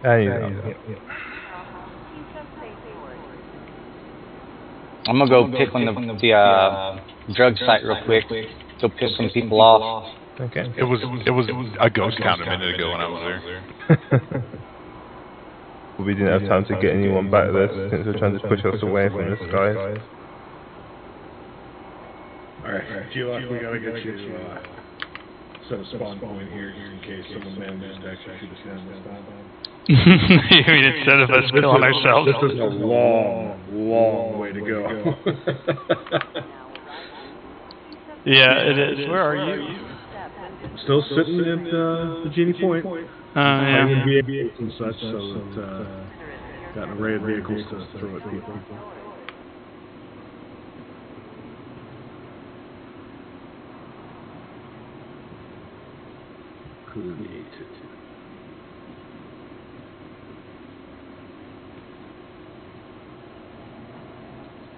And I'm gonna go pick on the drug site real quick. Go piss some people off. Okay. It was a ghost count a minute ago when I was there. We didn't have time to get anyone back there since they're trying to push us away from this guy. Alright, G-Lock, we gotta get you set a spawn point here in case someone manages to actually shoot us down this time. You mean instead of us killing ourselves? This is a long way to go. Yeah, it is. Where are you? Still sitting at the Genie Point. Yeah. Playing vehicles and such, so that got an array of vehicles to throw at people.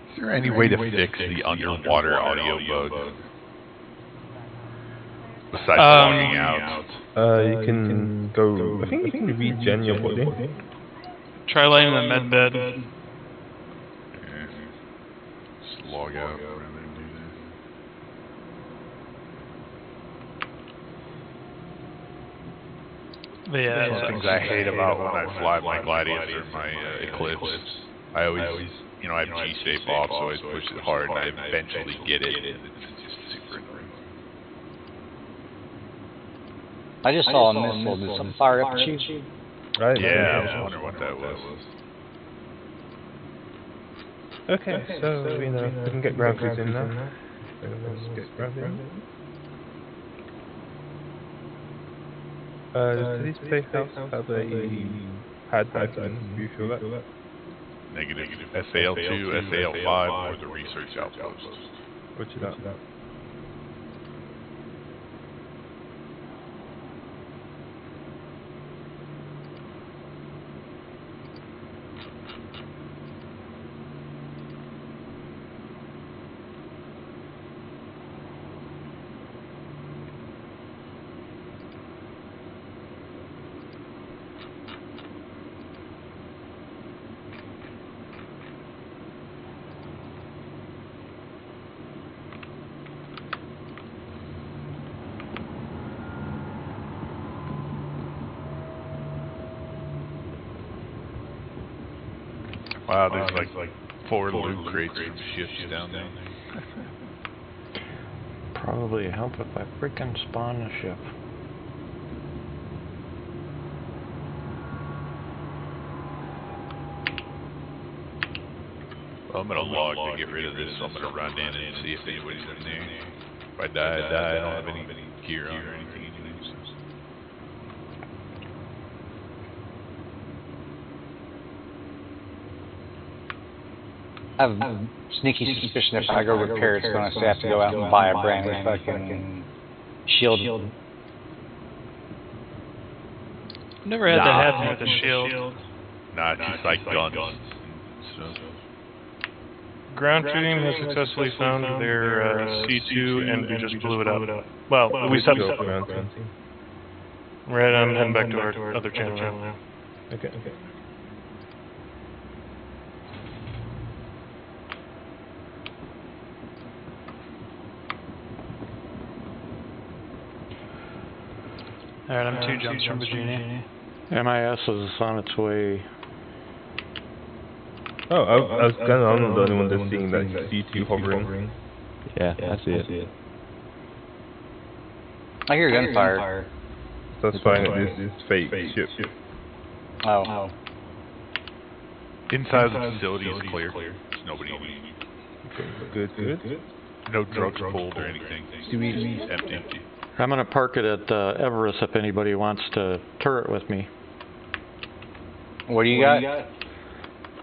Is there any way to fix the underwater audio bug? Besides logging out. You can go. I think you can regen your body. Try laying in the med bed. Just log out. But yeah, One of the things I hate about when I fly my Gladiator or my Eclipse, I always, you know, I have G-shape off, so I always push it hard, and I eventually get it, and it's just super annoying. I just saw a missile. Did some fire up at you? Right. Yeah, I was wondering what that was. Okay, so we can get ground crews in now. Let's get ground in. Does this playhouse have a pad back in? Do you feel that? Negative. SAL2, SAL5, or the research outpost. What's that? Wow, there's like 4 loot crates from ships down there. Probably help if I freaking spawn a ship. Well, I'm gonna log to get rid of this, so I'm gonna run in and see if anybody's in there. If I die, I die. I don't have any gear on or anything. I have a sneaky suspicion if I go repair, it's going to say I have to go out and buy a brand new fucking shield. Never had that happen with a shield. Nah, it's just like guns. So. Ground team has successfully found their C2 and we just blew it up. Well, we stopped. Right, I'm heading back to our other channel now. Okay. Alright, I'm 2 jumps from Virginia. MIS is on its way. Oh, I was kind of I'm the only one that's seeing that C2 hovering. Yeah, I see it. I hear gunfire. That's fine, this fake ship. Oh. Inside the facility is clear. There's nobody in it. Good. No drugs pulled or anything. It's empty. I'm gonna park it at Everest if anybody wants to turret with me. What do you got?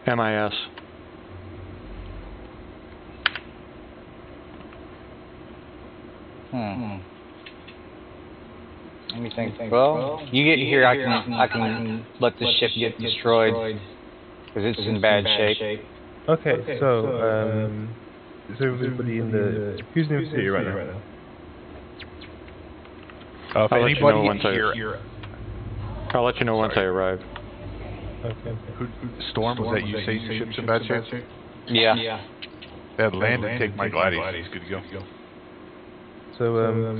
MIS. Let me think. Well, you get here, I can let this ship get destroyed because it's in bad shape. Okay, so is everybody in the who's in the city right now? If anybody here, I'll let you know once I arrive. Okay. Storm, was that you saying your ship's in bad shape? Yeah. That land and take my Gladius. It's good to go. So,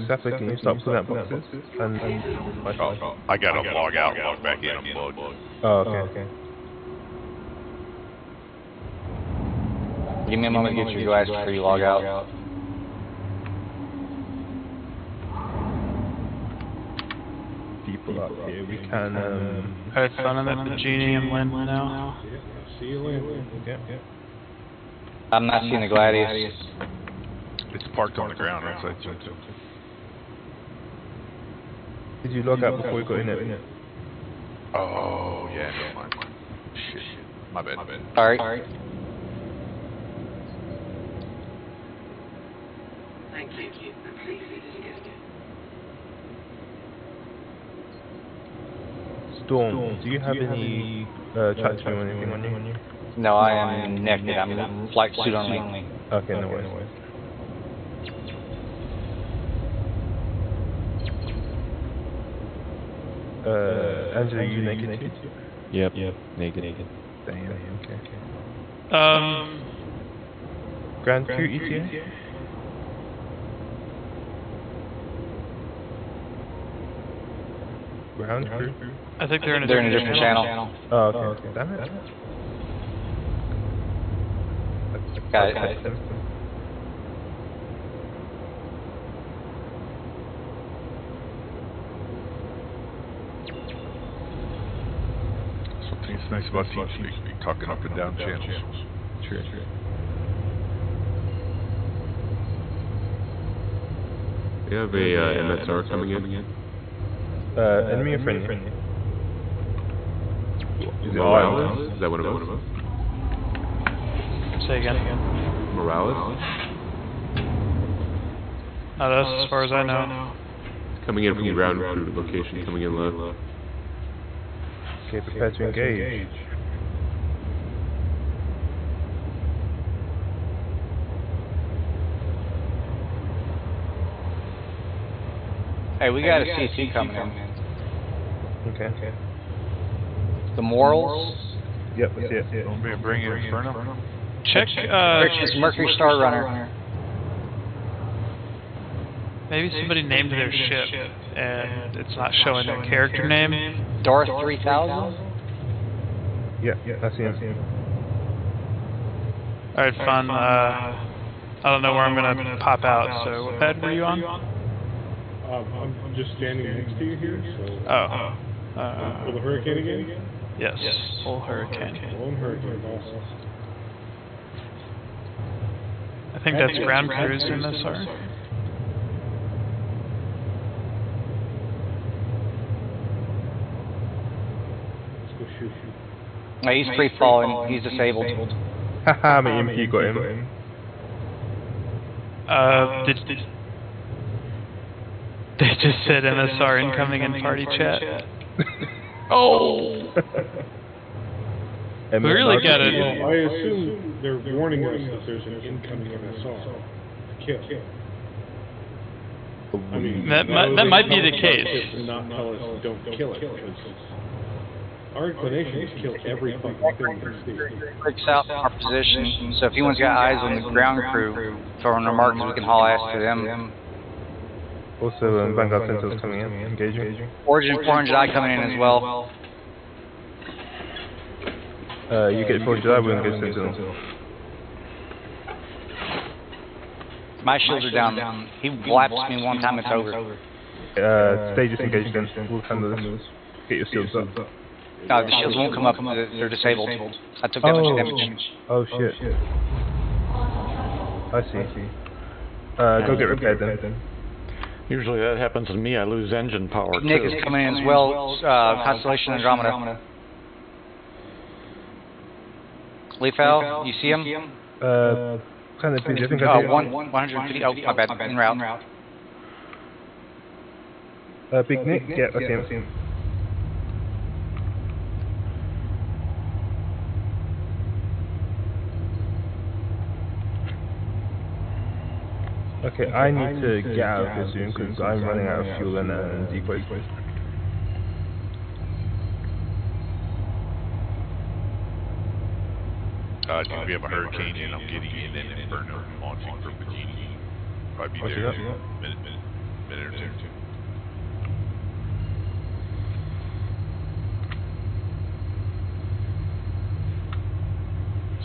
Sapphire, can you start pulling out boxes? And I gotta log out, log back in, I'm bugged. Oh, okay. Give me a moment to get your glass before you log out. People up here, we can, Alright, so I'm at the Genie and Lynn now. See you later. Yeah. I'm not seeing the Gladius. It's parked on the ground outside too. Did you log out before we got in it? Oh, yeah, never mind. Shit. My bad. Alright. Thank you. Storm, do you have any chat to or anything on you? No, I am naked. I'm flight suit only. Okay, no worries. Angela, are you naked? Yep, naked. Damn, okay. Grand Crew ETA? Ground Crew? I think they're in a different channel. Oh, okay. Damn it. Got it. Something that's nice about TeamSpeak, talking up and down channels. True. We have a MSR coming in. Enemy or friendly? Is it Morales? Is that one of us? Say again. Morales? No, that's as far as I know. Coming in from the ground crew location, coming in low. Okay, prepare to engage. Hey, we got a CC coming in. Okay. The Morals. Yep, that's it. Don't be bringing Inferno. Check, It's Mercury Star Runner. maybe somebody named their ship, and it's not showing their character name. Darth 3000? Yeah, that's him. Alright, fun, I don't know where I'm gonna pop out, so what pad were you on? I'm just standing next to you here, so. Oh. For the hurricane again? Yes, full hurricane. One hurricane, also. I think that's ground crews in this, sorry. Let's go shoot. No, he's free falling. He's disabled. Haha, my MP got him. They just said MSR incoming in party chat. Oh! We really got it. Well, I assume they're warning us that there's an incoming MSR. Kill. I mean, that might be the case. And not tell us don't kill it, because our inclination is kill every fucking thing we see. Breaks out our position, so if anyone's got eyes on the ground crew, throwing their marks, we can haul ass to them. Also, Vanguard Sentinels coming in, engaging. Origin 400i coming in as well. You get 400i, we'll engage Sentinels. My shields are down. He blaps me one time, it's over. Stay disengaged then, we'll handle this. Get your shields up. No, the shields won't come up, they're disabled. I took that much damage. Oh shit. I see. Go get repaired then. Usually that happens to me, I lose engine power too. Nick is coming in as well, Constellation Andromeda. Leafal, you see him? Kind of busy, I think I did. 150, oh, my bad, en route. Big Nick? Yeah, I see him. Okay, I need to get out of here soon because I'm running out of fuel and decoys. Dude, we have a hurricane and I'm getting in an inferno launching from Bikini. Probably be there in a minute or two.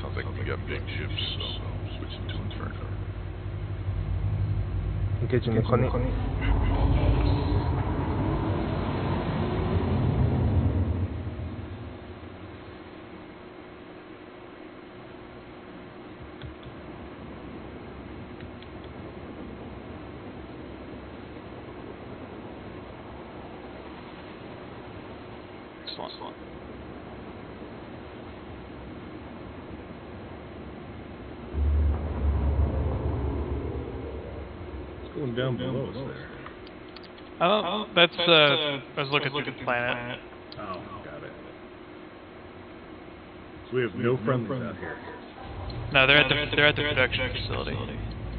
Sounds like we got big ships, so switching to inferno. Engaging the Connie. Excellent. It's going down below us there. Oh, that's, I was looking through the planet. Oh, got it. So we have no friendlies out here. No, they're at the production facility.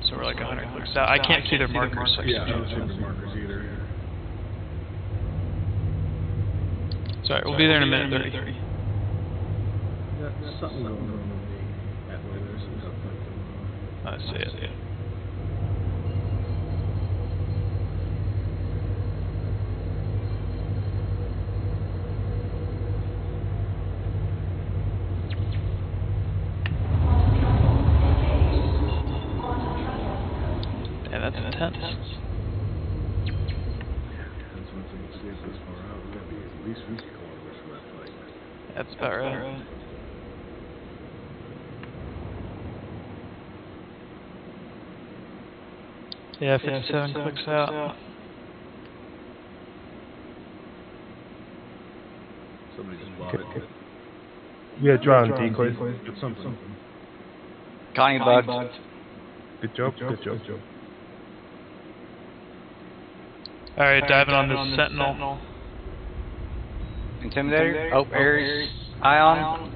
So we're like 100 clicks out. I can't see their markers. So Yeah, I don't see their markers either. Sorry, we'll be there in a minute 30. Yeah, something going on that way. There's some stuff. I see it. Yeah, that's intense. That's one thing to see this far out. We're gonna be at least 50 kilometers from that fight. That's about right. Yeah, 57 clicks out. Somebody just bought it. Yeah, drone decoys. It's something. Connie bugged. Good job. Alright, diving on this Sentinel. Intimidator? Oh, Ares. Ion.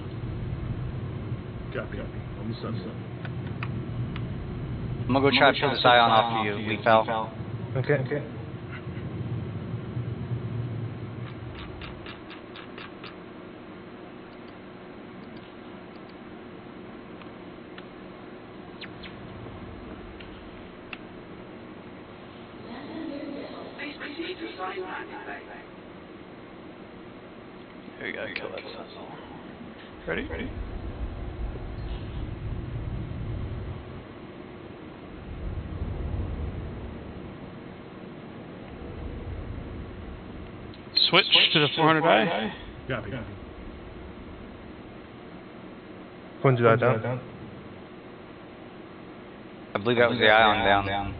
Copy. On the sunset. I'm gonna go try to pull this Ion off of you, Lee Fell. Okay. Here we go, kill that Sentinel. Ready? Switch to the 400i. Copy. 400 down. I believe that was the Ion down.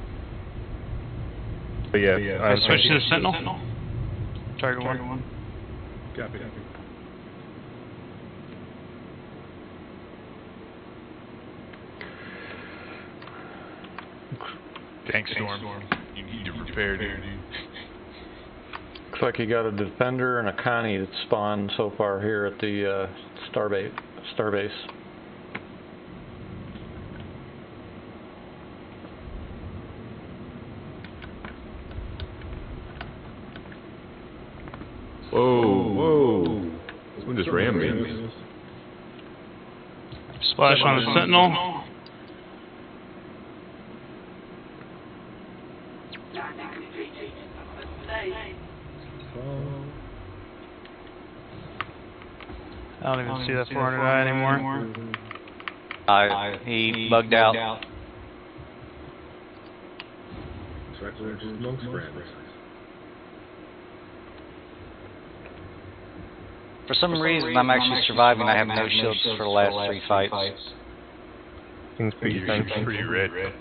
But yeah, I switch to the Sentinel. Target 1. Copy. Tank storm. You need to prepare, dude. Looks like you got a Defender and a Connie that spawned so far here at the Starbase. Whoa. Someone just rammed me. Splash on the Sentinel. I don't even see that 400i anymore. He bugged out. Looks like we're just smoke spreaders. For some reason, I'm actually surviving. I have no shields for the last 3 fights. Things pretty You're pretty red.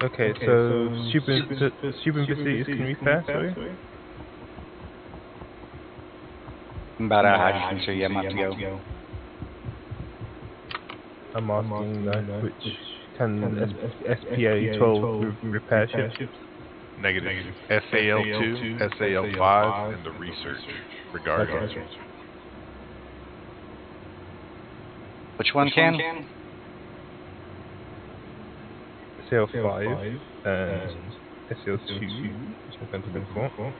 Okay, so Super Investigate is can we fast, sorry? I'm about out of hydrogen, so yeah, I'm about to go. I'm asking which can SPA 12 repair ships? Negative. SAL2, SAL5, and the research regarding Okay. Which one can? SAL5 and SAL2, which I'm going to look for,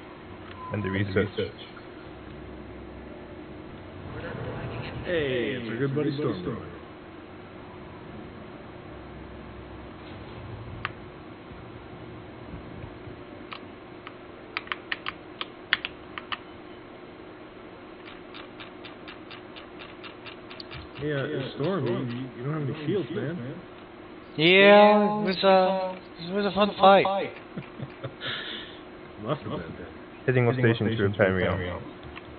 and the research. Hey, it's our good buddy Storm. Yeah, Storm, you don't have any shields, man. Yeah, it was a fun fight. Must have been. Heading on station to Imperial.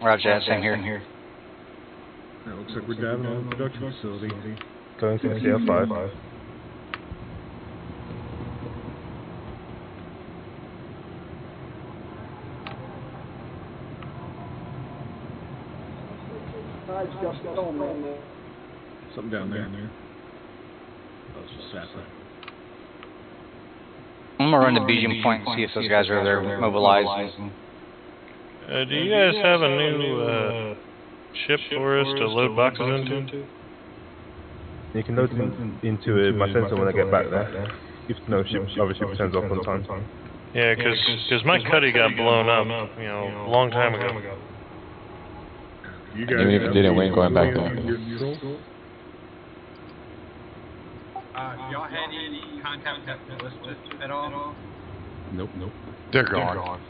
Roger that, same here. It looks like we're diving on the production facility. Going to CL5. Something down there. Oh, it's just sapling. I'm gonna run to Beijing Point and see if those guys are there mobilized. Do you guys have a new ship for us to load boxes into? You can load into it, my sensor when I get back there. If no ship, obviously turns off on time. Yeah, because my cuddy got blown up, you know, a long time ago. Even if it didn't, we ain't going back there. Y'all had any contact with that ballista at all? Nope. They're gone.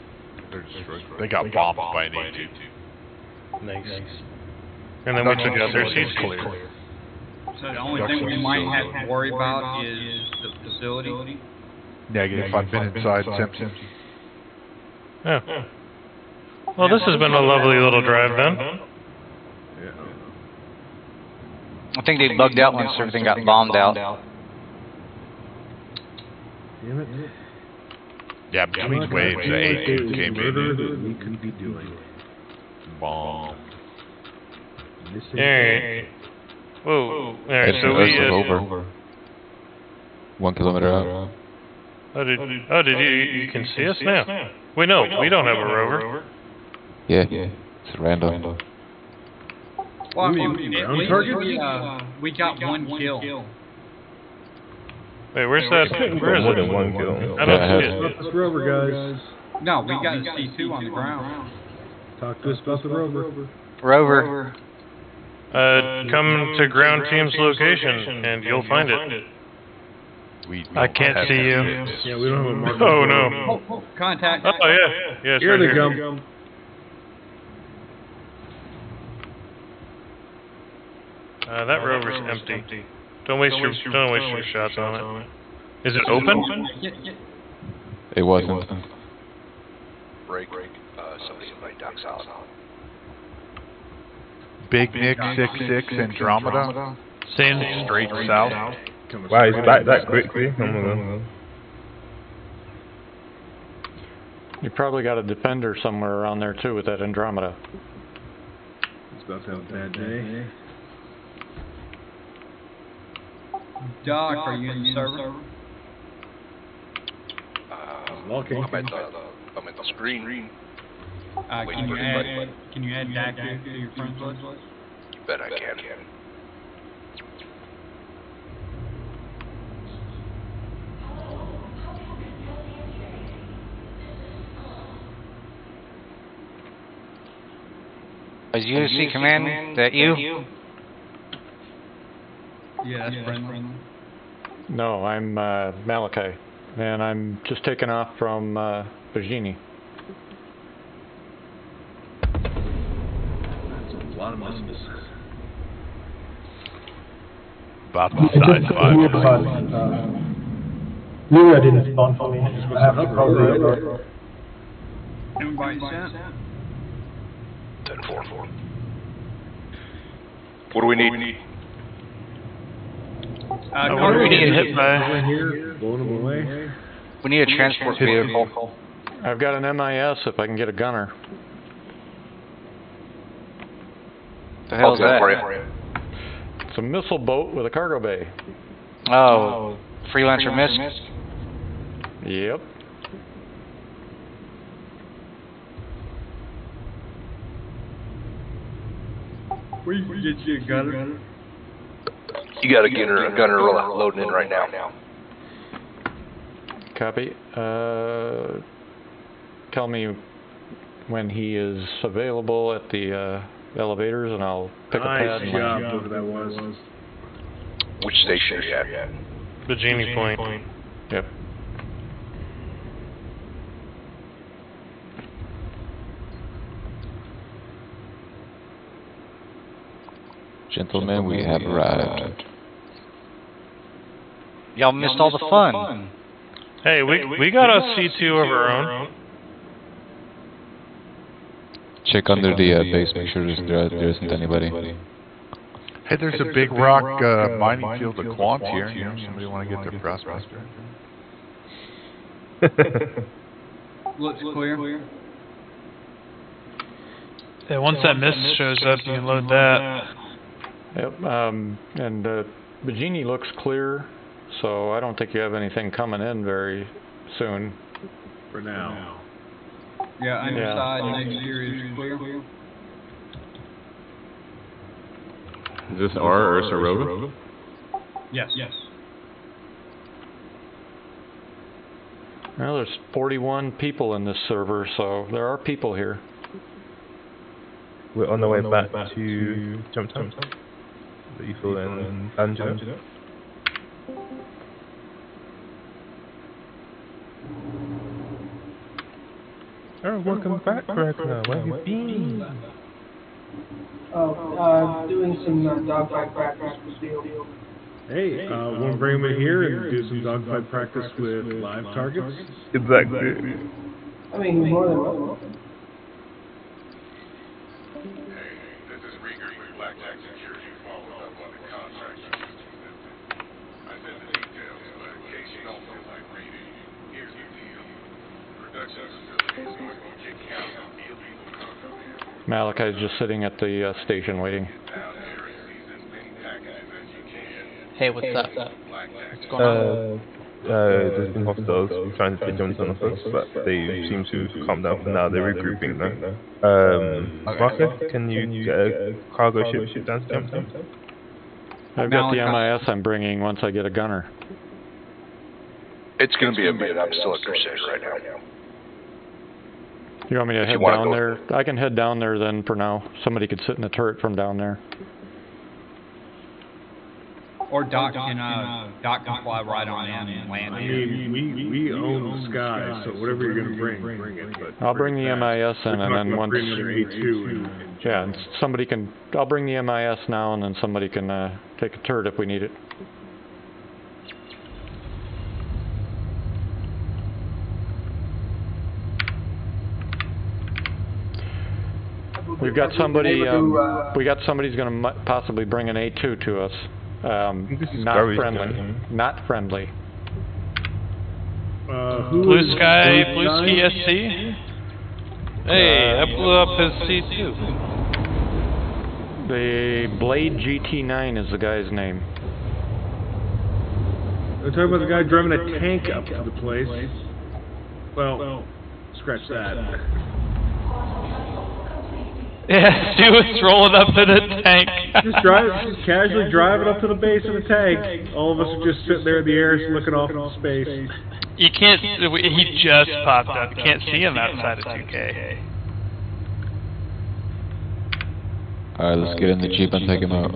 They're destroyed. They got bombed by an A2. Nice. And then we took out their seats clear. So the only thing we might have to worry about is the facility? Negative. I've been inside. It's empty. Yeah. Well, this has been a lovely little drive then. I think they bugged out once everything got bombed out. Damn it. Yeah, between waves, the A2 came in. We could be doing. Bomb. Alright. Whoa. Alright, so we over. 1 kilometer out. Oh, did you can see us now? Wait, no, we don't have a rover. Yeah, it's random. Well, I mean, we got one kill. Wait, where's that? Where is more than it? one kill. I don't see it. About this rover, guys. No, we got a C2 on the ground. Talk to us about the rover. Rover. Come to ground team's location, and you'll find it. I can't see you. Yeah, we don't have a marker. Oh, no. Oh, contact. Oh, yeah. Yeah, it's Here right they here. come. That rover's empty. Don't waste your shots on it. Is it open? It wasn't. Break. Somebody invite Doc out. Big Nick 66 Andromeda. Same. Straight south. Wow, he's back that quickly. Oh my god. You probably got a Defender somewhere around there too with that Andromeda. It's about to have a bad day. Doc, are you in the server? Walking. I'm at the screen. Can you add Dak to your friends list? You bet I can. Is USC Command, that you? Yeah, that's friendly. No, I'm Malachi, and I'm just taking off from Virginie. That's a lot of missiles. About the size of Iowa. Luria didn't spawn for me. I have to probably Invite sent. 10-4. What do we need? What are we getting hit by? Blowing them away. We need a transport vehicle. I've got an MIS if I can get a gunner. The hell's that? It's a missile boat with a cargo bay. Oh, Freelancer Misk? Yep. We can get you a gunner. You got a gunner loading in right now. Copy. Tell me when he is available at the elevators, and I'll pick a pad. Nice and job, whoever that was. Which station are you at? The Genie Point. Yep. Gentlemen, we have arrived. Y'all missed all the fun. Hey, we got a C2 of our own. Check under the base, make sure there isn't anybody. Hey, there's a big rock mining field at Quant here. You know, somebody want to get their prospector. Looks clear. Yeah, once that mist shows up, you can load that. Yep. And Bajini looks clear, so I don't think you have anything coming in very soon. For now. Yeah, underside next year is clear. Is this R or Ursa Roga? Yes. Well, there's 41 people in this server, so there are people here. We're on the way back to Jump Town. The Ethel and Angela. Oh, welcome back, Ragnar. Where have you been? Doing some dogfight practice with Steel. Hey, want to bring them in here and do some dogfight practice with live targets? Exactly. I mean, more than welcome. This is Rieger with Blackjack Security, following up on the contract you just accepted. I sent the details, but in case you don't feel like reading, here's the deal. Production facility is going to kick out illegal cargo here. Malachi's just sitting at the station waiting. Hey, what's up? What's going on? There's been hostiles trying to take Jones on us, but they seem to have calmed down for now. They're regrouping now. Marcus, can you get a cargo ship down to Jamestown? I've got the MIS I'm bringing once I get a gunner. It's going to be a minute. I'm still at Crusader right now. You want me to head down there? I can head down there then for now. Somebody could sit in the turret from down there. Or Doc can fly right on in and land here. I mean, we own the sky, so whatever you're going to bring it. But I'll bring the MIS in, and then once... Yeah, and somebody can... I'll bring the MIS now, and then somebody can take a turret if we need it. We've got somebody... we got somebody's going to possibly bring an A2 to us. Not friendly. Not friendly. Blue Sky SC? Hey, I blew up his C2. The Blade GT9 is the guy's name. We're talking about the guy driving a tank up to the place. Well, scratch that. Yeah, he was rolling up in a tank. just casually driving up to the base of the tank. All of us are just sitting there in the air looking off into space. You can't, he just popped up. You can't see him outside of 2K. Alright, let's get in the Jeep and take him out.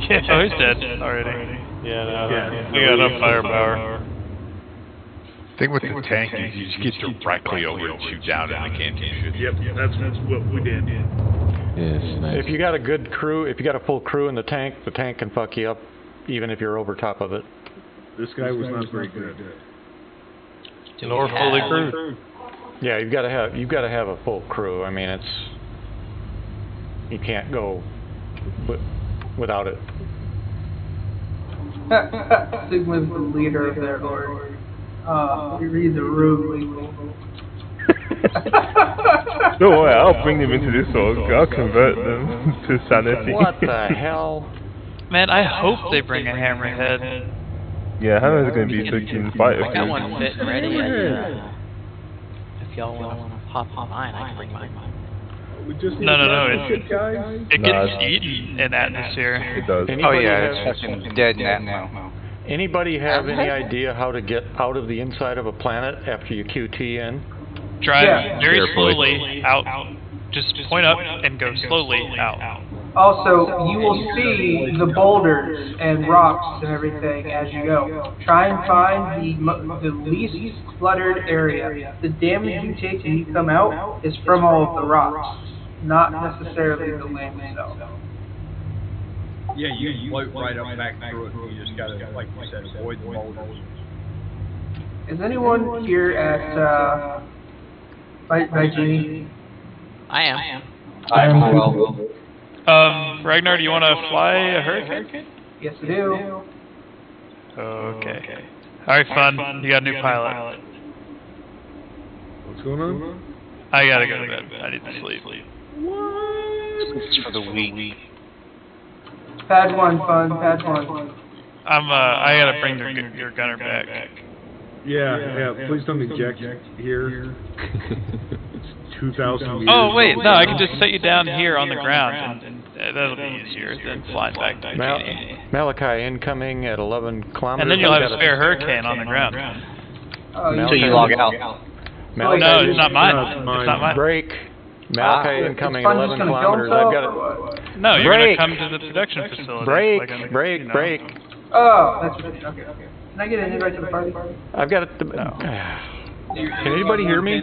Yeah. Oh, he's dead already. Yeah, no, we got enough firepower. The thing with the tank is you just get directly over and shoot down and they can't do shit. Yep, that's what we did. Yes, nice. If you got a good crew, if you got a full crew in the tank can fuck you up, even if you're over top of it. This guy was not very good. Nor fully crewed. Yeah, you've got to have a full crew. I mean, you can't go without it. Sigma's the leader of their order. We read the room. Don't worry, I'll bring them into this org. I'll convert them to sanity. What the hell? Man, I hope they bring a hammerhead. Yeah, Hammerhead's gonna be so you can fight I got one fit and ready. If y'all want to hop on mine, I can bring mine. No. It gets eaten in atmosphere. It does. Oh yeah, it's fucking dead now. Anybody have any idea how to get out of the inside of a planet after you QT in? Drive very slowly out. Just point up and go slowly out. Also, you will see the boulders and rocks and everything as you go. Try and find the least cluttered area. The damage you take when you come out is from all of the rocks, not necessarily the land itself. Yeah, you float right up back through it. You just gotta, like you said, avoid the boulders. Is anyone here at by Genie? I am. I am well. Ragnar, do you want to fly a Hurricane? Yes, I do. Okay. Alright, fun. You got a new pilot. What's going on? I gotta go to bed. I need to sleep. It's for the week. Pad 1, fun. Pad 1. I gotta bring your gunner back. Yeah, please don't eject here. It's 2,000 meters. Oh, wait, no, I can just set you down here on the ground, and that'll be easier than flying back to Genie. Malachi incoming at 11 kilometers. And then you'll have a spare Hurricane on the ground. Until you log out. Malachi, no, it's not mine. It's not mine. Break. Malachi incoming at 11 kilometers. I've got it. No, you're gonna come to the production facility. Break. Oh, that's right. Okay. Can I get an invite to the party? I've got it. Can anybody hear me?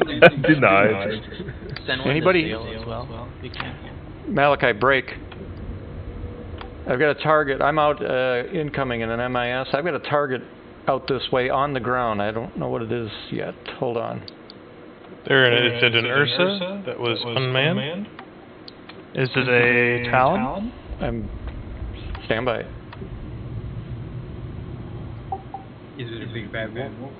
Denied. Anybody? As well. We can. Malachi, break. I've got a target. I'm out incoming in an MIS. I've got a target out this way on the ground. I don't know what it is yet. Hold on. Is it an Ursa that was unmanned? Is it a Talon? Stand by. Is it a big bad wolf?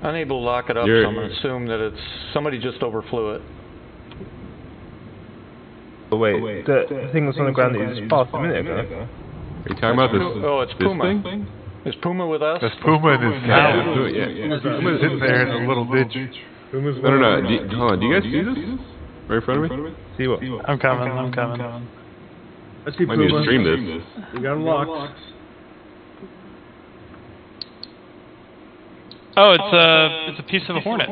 Unable to lock it up, so I'm going to assume that it's somebody just overflew it. Oh wait, the thing was on the ground that you just passed a minute ago. Are you talking about this? Oh, it's Puma. Is Puma with us? That's Puma and his cow. Yeah. Puma's sitting there in a little ditch. No. Hold on, do you guys see this? Right in front of me? See what? I'm coming. I see Might need to Puma. stream this. We got him locked. Oh, it's a piece of a Hornet.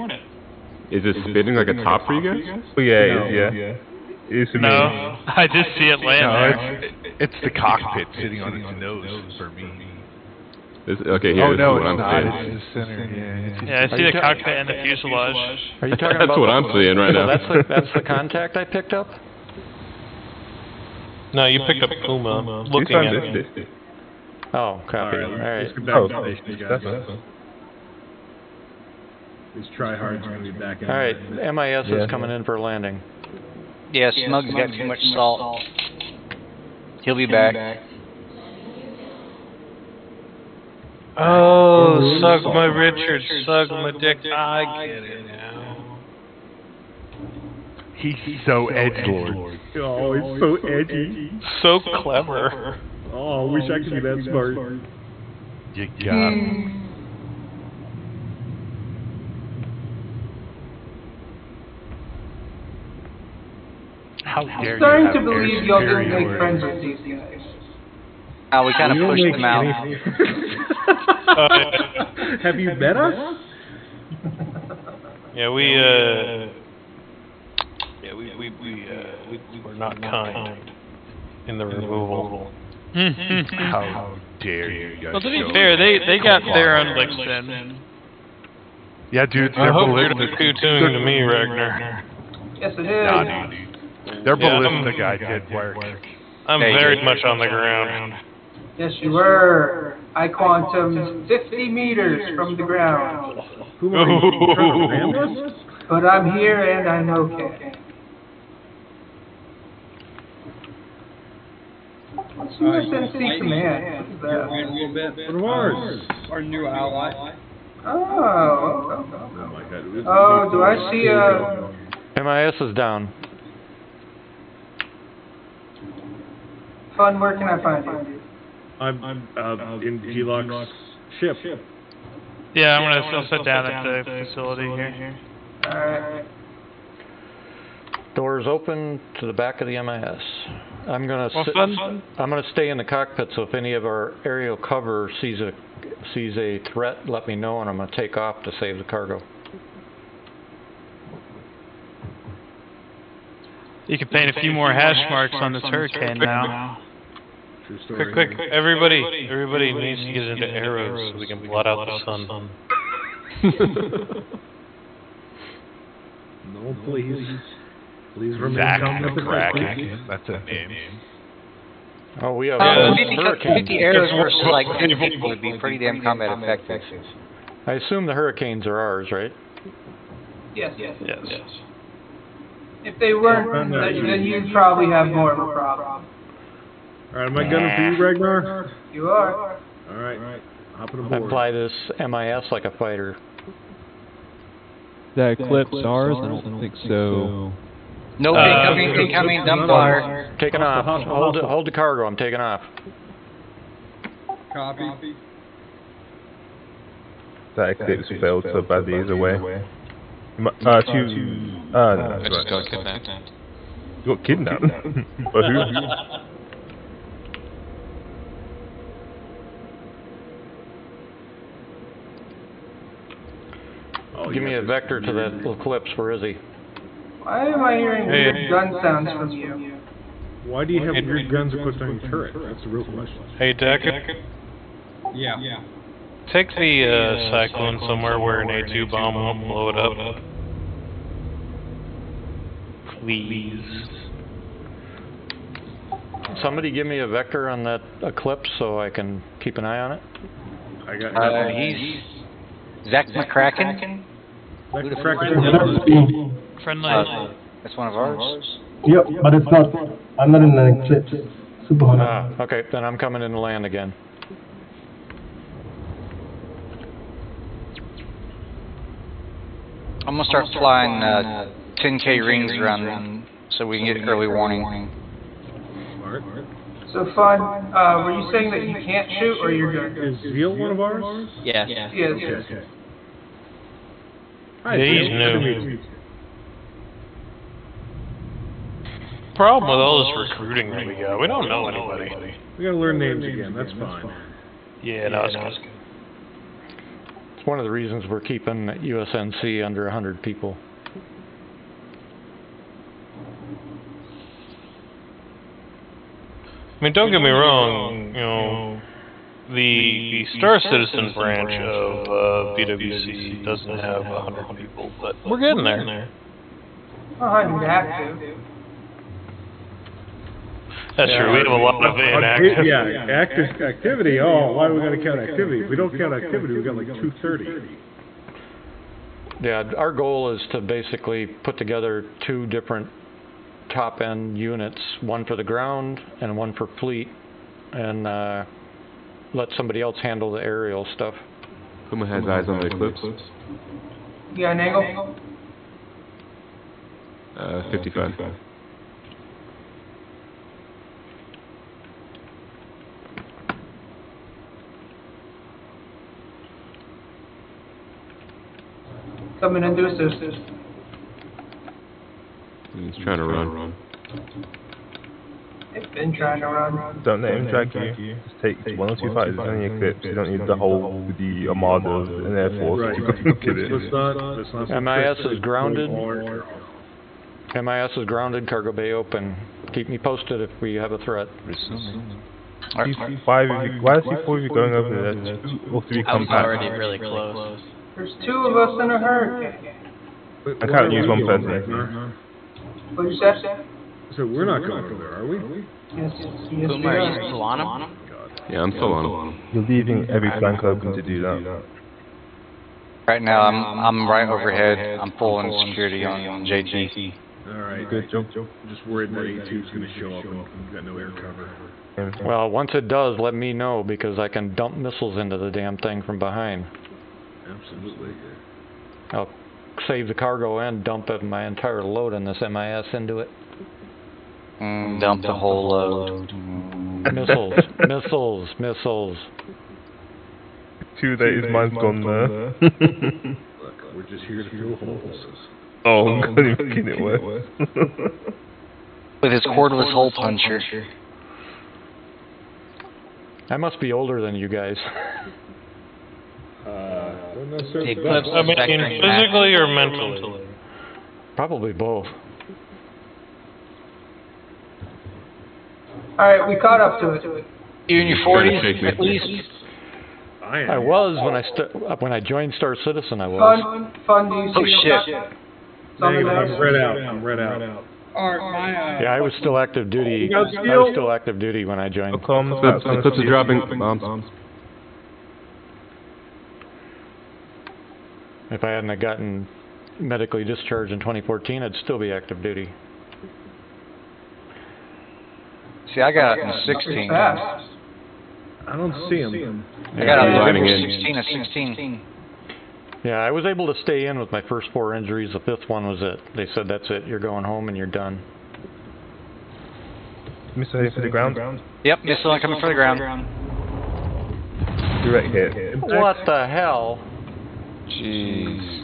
Is it spinning like a top for you guys? Oh yeah. It's No, I just see it laying there. It's the cockpit sitting on its nose for me. Okay, here's what I'm saying. It's the center. Yeah, I see the cockpit and the fuselage. Are you talking That's about what I'm seeing right now. That's the contact I picked up? No, you picked up Puma. Looking at me. Oh, copy. All right. Let's get back to station, guys. These tryhards are going to be back in. All right, MIS is coming in for a landing. Yeah, Smug's got too much salt. He'll be back. Oh, suck my Richard, suck my dick. I get it now. He's so edgelord. Oh, he's so edgy. So clever. Oh, I wish I could be that smart. You got him. How dare I'm you starting have to believe air y'all didn't make superiority. friends with these guys. We kind of pushed them out. Have you met us? Yeah, we were not kind in the removal. How dare you guys? Well, to be show fair, me they got their own compliance. licks in. Yeah, dude, I they're hope you're ballistic. to me, Ragnar. Yes, it is. Nah, dude. Their Yeah, ballistic guy did work. I'm very much on the ground. Yes, you were. I quantumed 50 meters from the ground. Who are you trying to ram us? But I'm here and I'm okay. What's USNC command? What's that? One of ours. Our new ally. Oh. Oh my god. Oh, do I see a... MIS is down. Fun, where can I find you? I'm in G-Lock's ship. Yeah, I'll sit down at the facility here. Alright. Doors open to the back of the MIS. I'm gonna Well, I'm gonna stay in the cockpit. So if any of our aerial cover sees a threat, let me know, and I'm gonna take off to save the cargo. You can paint a few more hash marks on this hurricane now. Quick, everybody needs to get into arrows so we can blot out the sun. No, please. Please remain Zach calm at the McCracken. That's a name. Oh, we have Yeah, hurricanes. 50 arrows versus like 10 people would be pretty damn combat effective. I assume the hurricanes are ours, right? Yes. Yes. If they weren't, then you'd probably have more of a problem. Alright, am I gunning for you, Ragnar? You are. Alright, hopping I aboard. fly this MIS like a fighter. That Eclipse ours? I don't think so. No incoming dump fire. Taking off. Hold the cargo. I'm taking off. Copy. That Eclipse failed so badly he's away. No, I that's just got right. kidnapped. You got kidnapped? By who? Give me a vector to that Eclipse. Where is he? Why am I hearing weird gun sounds from you? Why do you have weird guns equipped on your turret? That's the real question. Hey, Deckard. Yeah. Take the Cyclone somewhere where an A2 bomb won't blow it up. Please. Somebody give me a vector on that Eclipse so I can keep an eye on it. I got He's Zach McCracken. Friendly. That's one of ours. Yep, but it's not. I'm not in an Eclipse. Super Hunter. Ah, okay, then I'm coming in to land again. I'm gonna start flying 10K rings around them so we can get early warning. So fun. Were you saying that you can't shoot or you're good? Is Zeal one of ours? Yes. Yes. Okay. Hi, He's Zeal. new. Problem with all this recruiting that we got, we don't know anybody. We gotta learn names again, that's fine. Yeah, no, it's good. It's one of the reasons we're keeping USNC under 100 people. I mean, don't get me wrong, you know, the Star Citizen branch of BWC doesn't have 100 people, but we're getting there. Oh, I'd have to. That's true, we have a lot of inactive. Yeah, activity. Oh, why do we gotta count activity? If we don't count activity, we got like 230. Yeah, our goal is to basically put together two different top-end units, one for the ground and one for fleet, and let somebody else handle the aerial stuff. Who has eyes on the Eclipse? You got an angle? 55. Coming into assist. He's trying to run. They've been trying to run. Don't let him drag you. Just take 1 or 2 fighters on the Eclipse. You don't need the whole the Armada and Air Force to go get it. MIS is grounded. MIS is grounded, cargo bay open. Keep me posted if we have a threat. Why is C4 of you going over there? 2 or 3 I was compact. already really close. There's 2 of us in a hurricane. I can't use one person. What you said? So we're not going over there, are we? Yes, Puma, are you still on him? Yeah, I'm still on. You're leaving every flank open to do that. Right now, I'm right overhead. I'm full in security on JT. Alright, good job. Just worried that A2's gonna show up and we've got no air cover. Well, once it does, let me know, because I can dump missiles into the damn thing from behind. Absolutely. I'll save the cargo and dump my entire load in this MIS into it. Dump the whole load. Missiles. 2 days, mine's gone there. Look, we're just here to fill holes. Oh, I'm gonna make it worse. With his cordless hole puncher. I must be older than you guys. Don't necessarily. I mean, physically or mentally? Probably both. Alright, we caught up to it. You're in your 40s, at least? I was when I joined Star Citizen. I was. Fun, do you see shit. Negative, I'm red out. Yeah, I was still active duty. I was still active duty when I joined. Eclipse is dropping bombs. If I hadn't have gotten medically discharged in 2014, I'd still be active duty. See, I got in 16. Fast. I don't see him. I got out Lining in. 16 of 16. Yeah, I was able to stay in with my first 4 injuries. The 5th one was it. They said, that's it. You're going home and you're done. Missile heading for the ground. Yep, missile coming for the ground. Direct hit. What the hell? Jeez.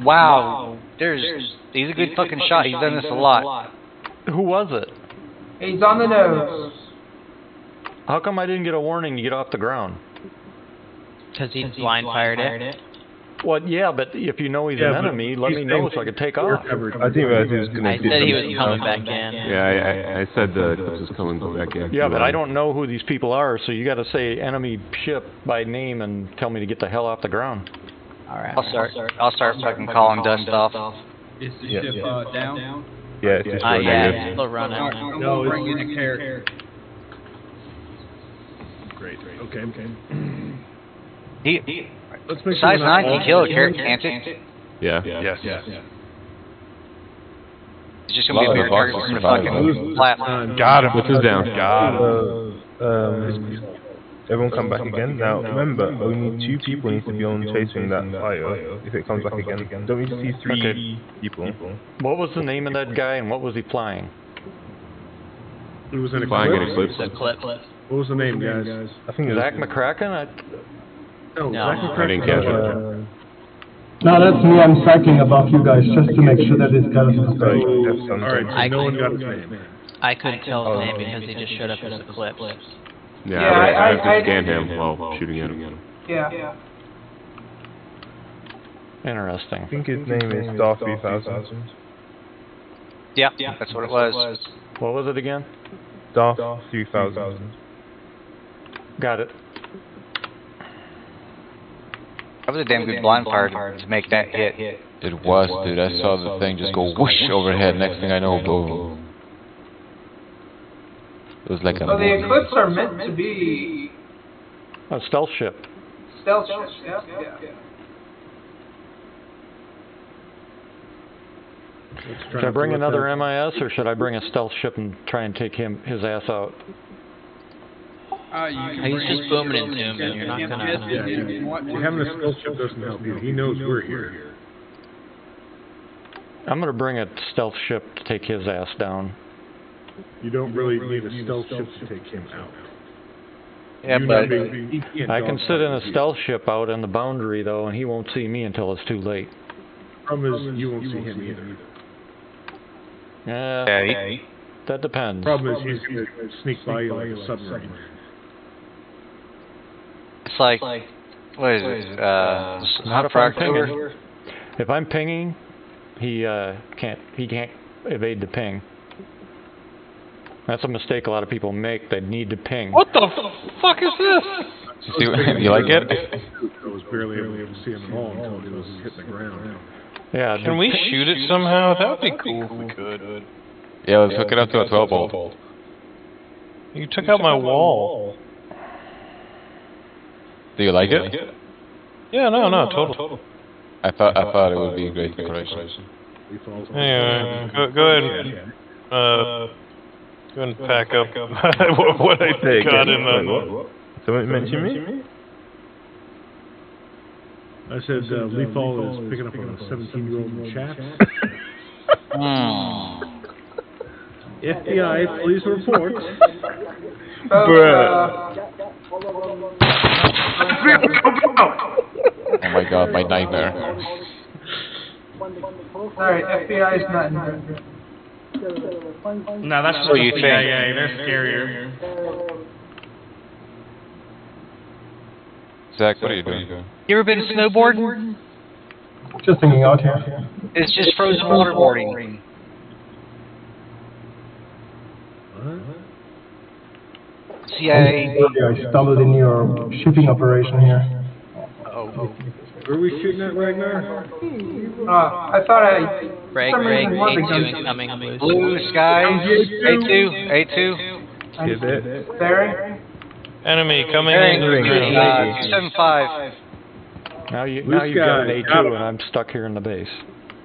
Wow. He's a good fucking shot. He's done this a lot. Who was it? He's on the nose. How come I didn't get a warning to get off the ground? Because he blind fired it. Well, yeah, but if you know he's an enemy, let me know so I could take off. I didn't realize he was going to I said he was coming back in. Yeah, I said the Eclipse is coming back in. Yeah, but I don't know who these people are, so you got to say enemy ship by name and tell me to get the hell off the ground. All right. I'll start fucking calling dust off. Is the ship down? Yeah, it's just Yeah, negative. it's still running. I'm gonna bring in a carrier. Great. Okay. Let's make Size 9 can kill a carrot, can't it? Yeah. Yes. It's just gonna be a weird target from the fucking flap. Got him. Which is down. Everyone come back again. Now remember, only 2 people need to be on chasing that fire if it comes back again. Don't need to see 3 people. What was the name of that guy and what was he flying? It was an Flying Eclipse. an Eclipse. What was the name, guys? I think it was Zach McCracken? No, No. Zach I didn't catch it. No, that's me. I'm psyching above you guys just to make sure that this guy is Sorry, straight. that's something. Alright, so no one got his name. I couldn't tell his name because he just showed up as Eclipse. Yeah, Yeah, I have I to scan him while shooting at him. Yeah. Interesting. I think his name is Star 3000. Yeah, that's what it was. What was it again? Star 3000. Got it. That was a damn good blind fire to make that hit. It was, dude. I saw the thing just go whoosh overhead. Next thing I know, boom. It was like a Well, the movie. Eclipse are meant to be A stealth ship. stealth ships. Yeah. Should I bring another MIS or should I bring a stealth ship and try and take his ass out? He's just booming into him, and you're not gonna. Having a stealth ship doesn't help you. He knows we're here. I'm gonna bring a stealth ship to take his ass down. You don't really need a stealth ship to take him out. Yeah, but I can sit in a stealth ship out on the boundary though, and he won't see me until it's too late. Problem is, you won't see him either. Yeah, that depends. Problem is, he's gonna sneak by you like a submarine. it's like, what is it? Not if I'm pinging. If I'm pinging, he can't evade the ping. That's a mistake a lot of people make. They need to ping. What the fuck is this? You like it? I was barely able to see him at all until he was hitting the ground. Yeah. Can we shoot it somehow? That would be cool if we could. Yeah, let's hook it up to a 12 volt. You took out my wall. Do you like it? Yeah, no, total. I thought it would be a great decoration. Anyway, go ahead. Go and pack up what I got in the. Someone mention me? I said Leafall is picking up on a 17-year-old chat. FBI, please report. Oh my god, my nightmare. Alright, FBI is not in there. No, that's What do you just think? yeah, they're scarier. Zach, what are you doing? You ever been snowboarding? Just hanging out here. It's just frozen waterboarding. CIA. I stumbled in your shipping operation here. Where are we shooting at right now? I thought I. Greg, for some Greg, reason wanted A2 to incoming. Blue skies. A2. Is it? Barry? Enemy coming Barry, in. 275. Now you Blue got an sky, A2 got him. and I'm stuck here in the base.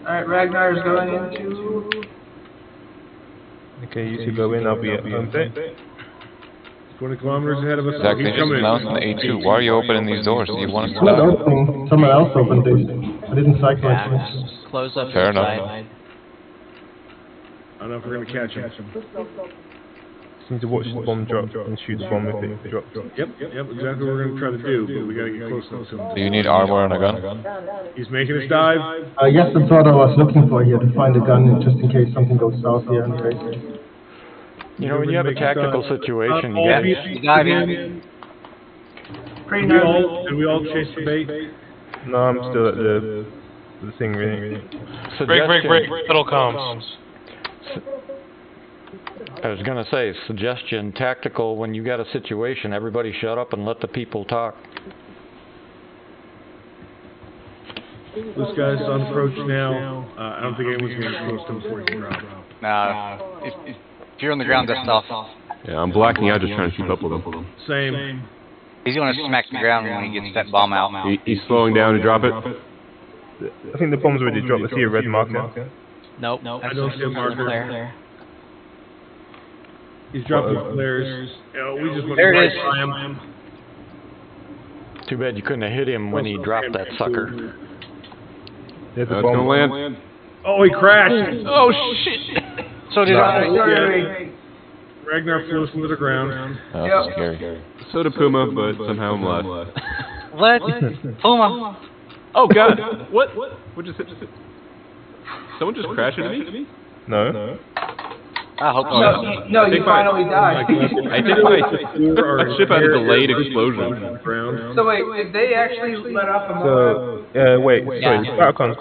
Alright, Ragnar is going into. Okay, you two go in, I'll be at home deck. 20 kilometers ahead of us. Zach, they He's just coming in. announced an A2. Why are you opening these doors? Do you want us to Not die? opening. Someone else opened this. I didn't cycle Yeah, it. close up Fair inside. enough. I don't know if we're gonna catch him. Just need to watch the bomb drop and shoot the bomb if it drops. Yep, exactly what we're gonna try to do, but we gotta get close enough to him. Do you need armor and a gun? He's making us dive. I guess that's what I was looking for here, to find a gun just in case something goes south here in the base. You know, when you have a tactical situation, you Did we all chase the bait? No, I'm still at the thing really. Break. Middle comms. I was gonna say, suggestion, tactical, when you got a situation, everybody shut up and let the people talk. This guy's on approach now. I don't think anyone's gonna get close to him before he can drop. Nah, if you're on the ground, that's off. Yeah, I'm blacking out just trying to keep up with him. Same. He's gonna smack the ground when he gets that bomb out. He's slowing down to drop it. I think the bomb's already dropped. I see a red marker. Nope. I don't see a marker. Clear. He's dropping flares. We just went There it right is. by him. Too bad you couldn't have hit him when he dropped that sucker. There's a It's bomb. gonna land. Oh, he crashed! Oh shit! So did I. Ragnar flew us into the ground. Oh, that's scary. So did Puma, but somehow I'm alive. What? Puma. Oh god! What just hit? Someone just crashed into me? No. I hope so. No, you finally died. I think my ship had a delayed explosion. So wait, did they actually let off a So, wait, sorry, Squatcons.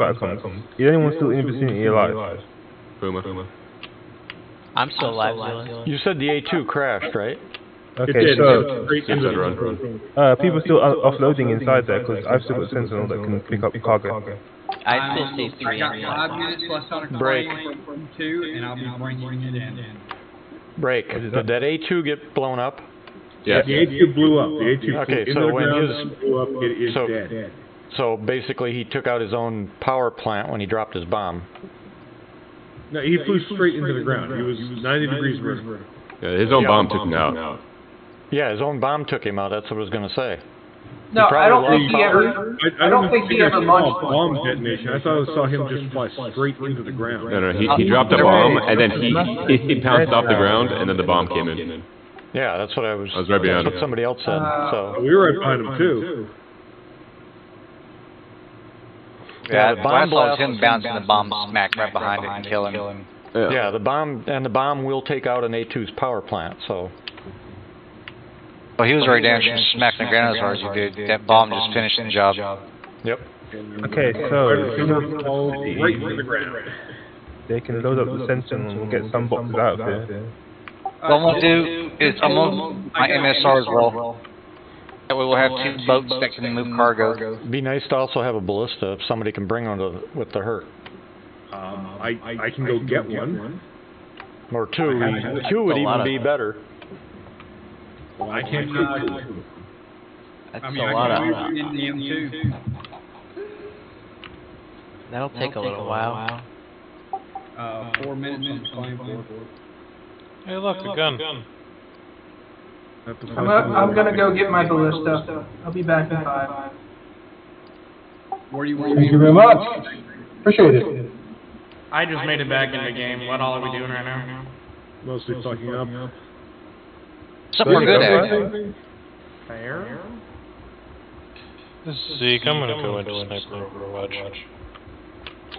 Is anyone still in the vicinity alive? Puma. I'm still alive, Zealand. You said the A2 crashed, right? Okay, so Straight Yes, into I'd the run. people still offloading inside there because I've still got Sentinel that can pick up cargo. I still see I 3 got on 5 minutes left on a Break. claim from 2, and I'll be bringing it in. Break. Did that A2 get blown up? Yes. The A2 blew up. The A2 Okay, flew so into the when ground his- and blew up. It is so- dead. So basically he took out his own power plant when he dropped his bomb. No, he flew straight into the ground. He was 90 degrees vertical. Yeah, his own bomb took him out. Yeah, his own bomb took him out, that's what I was gonna say. No, I don't probably think he lost ever. I don't think he ever saw launched a bomb detonation. I thought I saw him just fly straight into the ground. No, he dropped a bomb and then he pounced off the ground and then the bomb came in. Yeah, that's what I was right behind that's what him. somebody else said, so. We were right behind him too. Yeah, the what I bomb saw was blast- him bouncing the bomb smack right behind it and killing him. Yeah, the bomb will take out an A2's power plant, so. Well, he was already down smacking the ground as hard as he did. That bomb just finished the job. Yep. Okay, so Right into the ground. they can load up the Sentinel and get some boxes out of there. What I'm gonna do is I'm gonna my MSR as well. That way we'll have 2 boats that can move cargo. Be nice to also have a ballista if somebody can bring one with the hurt. I can go get one. Or 2, 2 would even be better. I can't. That's I mean, a I lot can of. use the M2. That'll take a little while. 4 minutes on the claim board. Hey, look, a gun. I'm gonna go get my ballista. I'll be back in 5. Where do you want Thank you very much. Appreciate it. I just made it back in the game. What all are we doing right now? Mostly fucking up. Something we're good at. Fair. This is Zeke. I'm gonna go into Sniper Overwatch.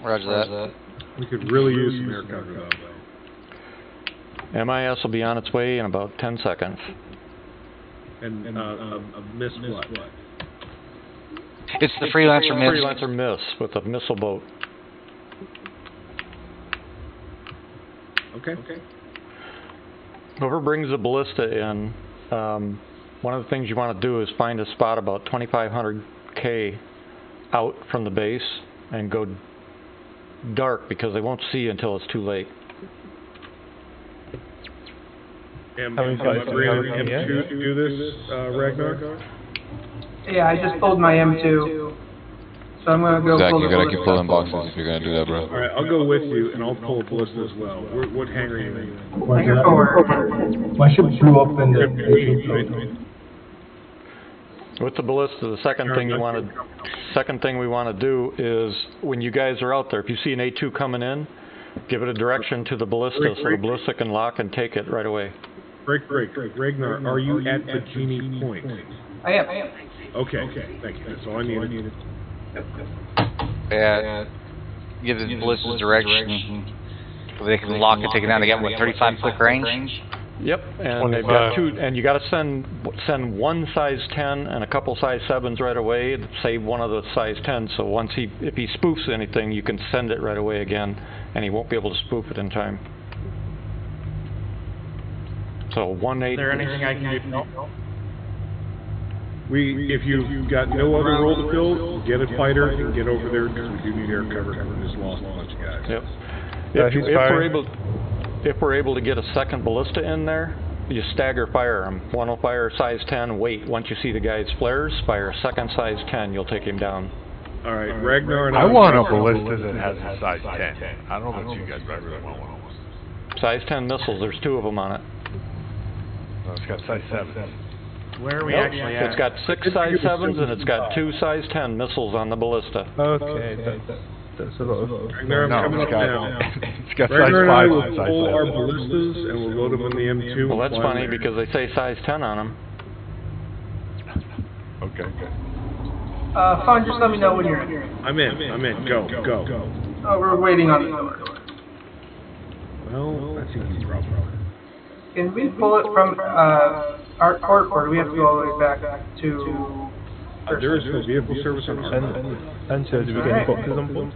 Roger that. We could really use some air cover though. MIS will be on its way in about 10 seconds. And miss what? It's the Freelancer miss. Freelancer miss with a missile boat. Okay. Whoever brings the ballista in, one of the things you want to do is find a spot about 2,500K out from the base and go dark because they won't see you until it's too late. M2 do this, Ragnar? Yeah, I just pulled my M2. So I'm gonna go Zach, pull you the gotta keep ballista. pulling boxes if you're gonna do that, bro. Alright, I'll go with you, and I'll pull a ballista as well. What hangar are you in? Hangar 4. My ship blew up in the... With the ballista, the second thing we want to do is when you guys are out there, if you see an A2 coming in, give it a direction to the ballista so the ballista can lock and take it right away. Ragnar, are you at Bikini Point? I am. Okay, thank you. That's all I needed. Yeah. Give the ballista direction. So they can lock it, take it down. They got what, 35 click range? Yep, and they've got two, and you got to send one size 10 and a couple size 7s right away. Save one of the size 10s, so once if he spoofs anything, you can send it right away again, and he won't be able to spoof it in time. So 1-8. Is there anything I can do? If you've got no other role to fill, get a fighter and get over there because we do need air cover. We just lost a bunch of guys. Yep. If we're able to get a second ballista in there, you stagger fire him. One will fire size 10, wait. Once you see the guy's flares, fire a second size 10, you'll take him down. Alright, Ragnar and I want a ballista that has a size 10. I don't know if you guys really want one. Size 10 missiles, there's 2 of them on it. No, it's got size 7. Where are we actually at? It's got 6 size 7s and it's got 2 size 10 missiles on the ballista. Okay, that's a lot of... Ragnar, I'm coming up now. It's got size 5 Ragnar and I will and size pull 7. our ballistas and we'll load them in the M2. Well, that's funny because they say size 10 on them. Okay. Fine, just let me know when you're in. I'm in. Go. Oh, we're waiting on the door. Well, that's an easy problem. Can we pull it from Artport, or do we have to go all the way back to... There is no vehicle service on Artport. And so, do we get boxes on board?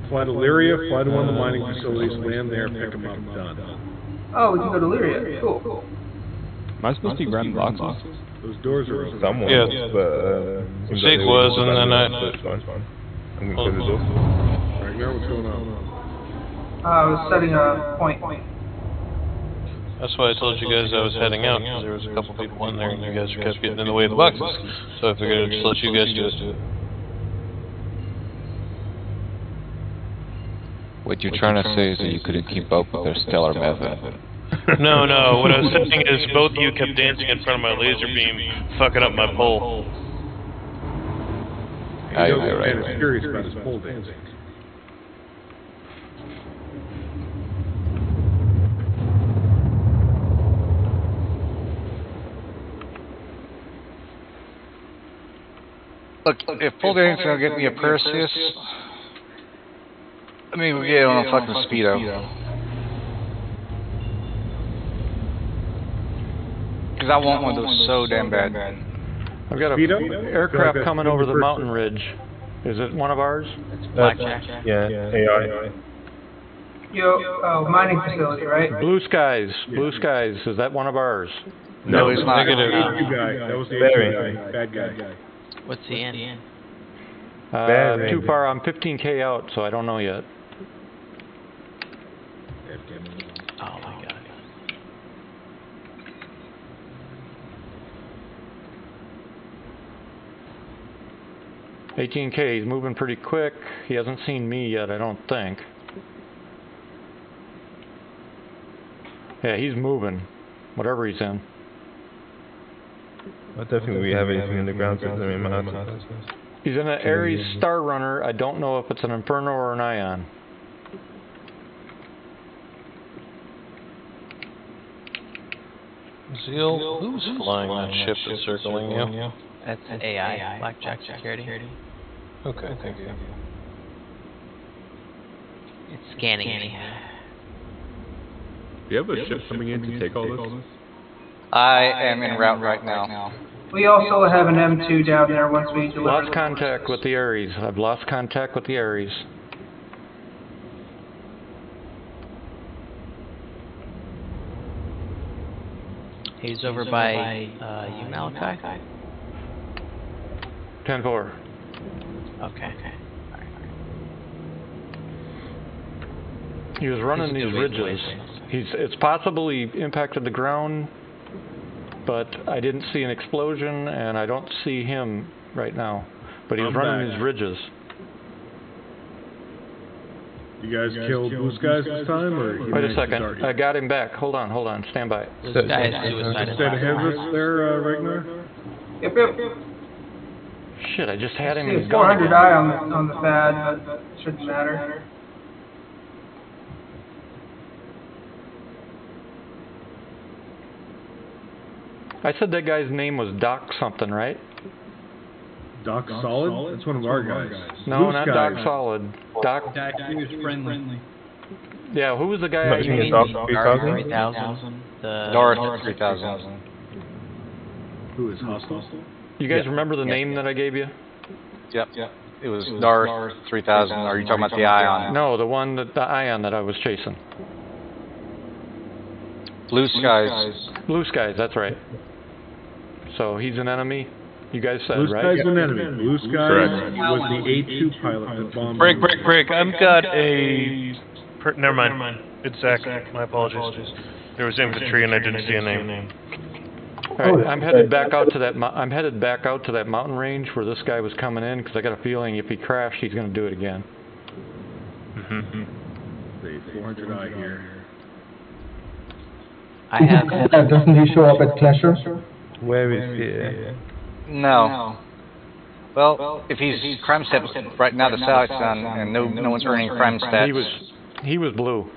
Fly to Lyria, fly to one of the mining facilities, land there, pick them up, done. Oh, we can go to Lyria. Cool. Am I supposed to be grabbing boxes? Those doors are open. Someone. Yeah. But, Zeke was, and then I... It's fine. I'm gonna close the door. Ragnar, what's going on? I was setting a point. That's why I told you guys I was heading out, because there was a couple people in there, and you guys kept getting in the way of the boxes. So I figured I'd just let you guys do it. What you're trying to say is that you couldn't keep up with their stellar method. No, what I was saying is both of you kept dancing in front of my laser beam, fucking up my pole. He's curious about his pole dancing. Look, if pole dancing's gonna get me a Perseus, I mean, we get it on a fucking Speedo. Because I want one of those so damn bad. I've got a aircraft coming over the mountain ridge. Is it one of ours? Blackjack. Yeah, AI. Mining facility, right? Blue Skies. Is that one of ours? No, it's not. Negative. That was the HQ guy. Bad guy. What's the end? Too far. I'm 15K out, so I don't know yet. Oh my god. 18K, he's moving pretty quick. He hasn't seen me yet, I don't think. Yeah, he's moving, whatever he's in. I don't think we have anything in the ground system in my house. He's in an Ares Star Runner. I don't know if it's an Inferno or an Ion. Zeal, who's flying that ship that's circling you? That's AI, Blackjack Security. Okay, thank you. It's scanning me. Do you have a ship coming in to take all this? I am en route right now. We also have an M2 down there once we deliver. Lost contact with the Ares. I've lost contact with the Ares. He's over by you, Malachi? 10-4. Okay. He was running these ridges. It's possibly impacted the ground, but I didn't see an explosion, and I don't see him right now. But he was running these ridges. You guys killed Blue Skies this time, or? Wait a second. I got him back. Hold on. Stand by. Blue Skies suicide. Instead of Hevris there, Ragnar? Yep. Shit, I just had him See in a his 400 gun. eye on the pad, but shouldn't matter. I said that guy's name was Doc something, right? Doc Solid? That's one of our guys. No, Blue not Skies. Doc Solid. Doc. He was friendly. Yeah, who was the guy? No, I you mean used? Doc 3000? Darth 3000. Who is hostile? You guys remember the name that I gave you? Yep. It was Darth 3000. Are you talking about the Ion? No, the Ion that I was chasing. Blue Skies. Blue Skies, that's right. So he's an enemy, you guys said, Blue right? Skies an enemy. Blue Skies was the A2 pilot that bombed. Break. I've got a... never mind. It's Zach. My apologies. There was infantry and I didn't see a name. All right, I'm headed back out to that mountain range where this guy was coming in, because I got a feeling if he crashed, he's going to do it again. The 400 eye here. I have... Doesn't he show up at Pleasure? Where is he? No. Well, if he's crime stats right now, the Sally's done, and no one's earning crime stats. He was blue.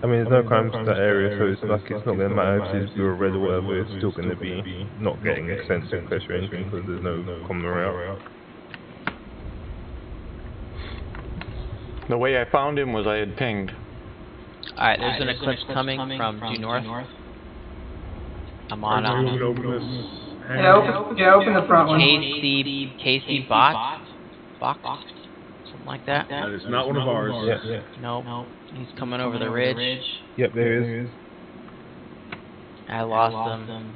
I mean, there's no crime stat area, so it's like it's not going to matter if it's blue or red or whatever. It's still going to be not getting extensive pressure or anything because there's no common route. The way I found him was I had pinged. Alright, there's an eclipse coming from due north. I'm on open the front one. KC Box? Something like that. That is not one of ours. Yeah. Nope. He's coming over the ridge. Yep, there is. I lost him.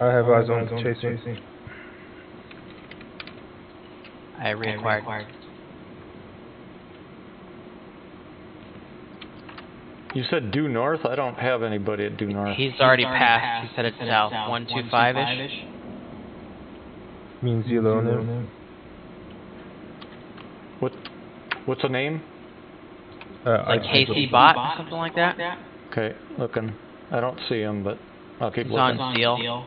I have eyes on chasing. I reacquired. You said due north? I don't have anybody at due north. He's already passed. He's headed south. 125-ish. Means yellow on him. What's the name? Like KC Bot, something like that? Okay, looking. I don't see him, but I'll keep He's looking. on steel.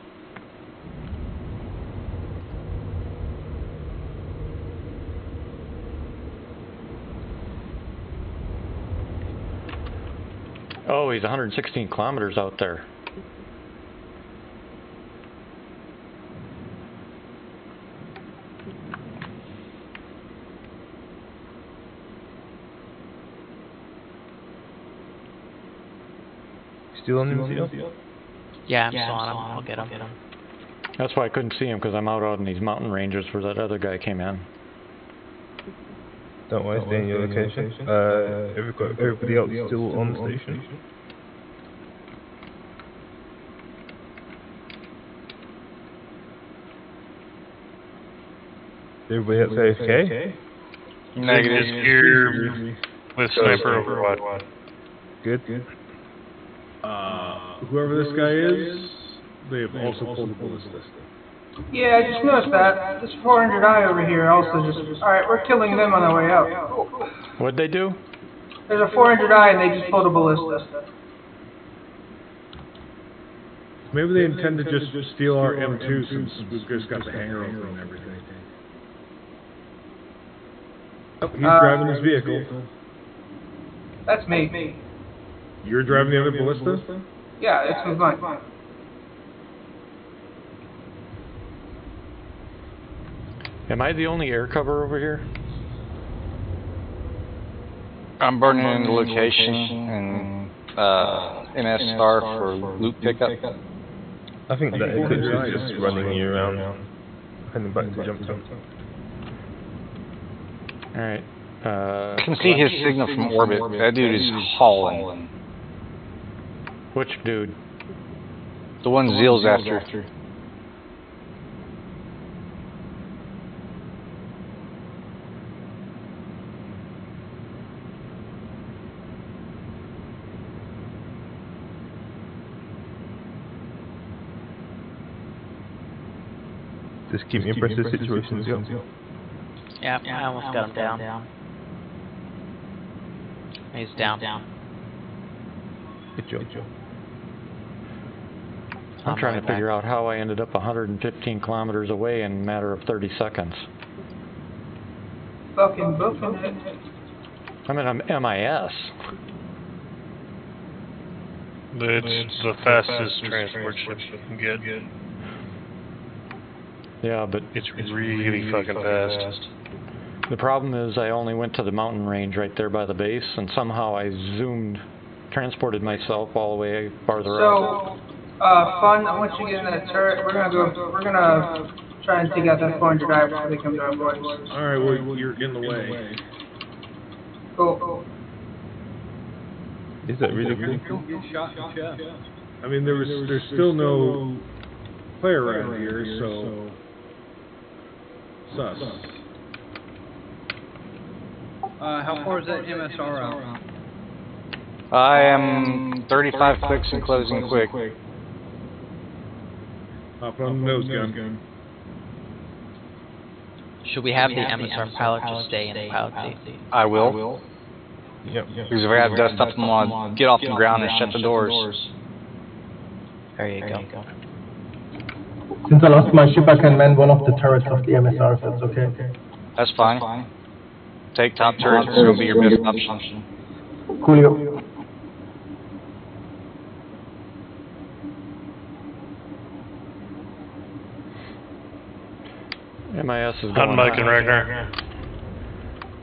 Oh, he's 116 kilometers out there. Still on him? Yeah, I'm still on him. I'll get him. That's why I couldn't see him, because I'm out in these mountain ranges where that other guy came in. Don't worry, stay in your location. Everybody else is still on the station. Everybody else AFK? Negative. Is here with sniper overwatch. Good. Whoever this guy is, they have also pulled the ballista. Yeah, I just noticed that. This 400 eye over here also just... Alright, we're killing them on our way out. What'd they do? There's a 400 eye and they just pulled a ballista. Maybe they intend to just steal our M2 since we've just got the hangar open and everything. Oh, he's driving his vehicle. That's me. You're driving the other ballista? Yeah, this was mine. Am I the only air cover over here? I'm burning in the location and MS star for loot pickup. I think that it is just running you around, heading back to jump zone. Alright. I can see his signal from orbit. That dude is hauling. Which dude? The one Zeal's after. Just keep me abreast of the situation, Zeal. Yeah, I almost got him down. He's down. Good job. I'm trying to figure out how I ended up 115 kilometers away in a matter of 30 seconds. Fucking booking it. I'm in MIS. It's the fastest transport ship you can get. Yeah, but it's really fucking fast. The problem is I only went to the mountain range right there by the base, and somehow I transported myself all the way farther out. Fun, once you get in that turret, we're gonna try and take out that 400i before they come to our boys. Alright, well, you're in the way. Cool. Is that really cool? I mean, there's still no player around here, so... Sus. How far is that MSR out? I am 35 clicks and closing quick. Up on the nose gun. Should we have the MSR pilot just stay in the pilot seat? I will. Yep. Because if I have dust up, I'm gonna get off the ground and shut the doors. There you go. Since I lost my ship, I can man one of the turrets of the MSR, if that's okay. That's fine. Take top turret, it's gonna be your best option. Coolio. MIS is On going Mike high. and Ragnar.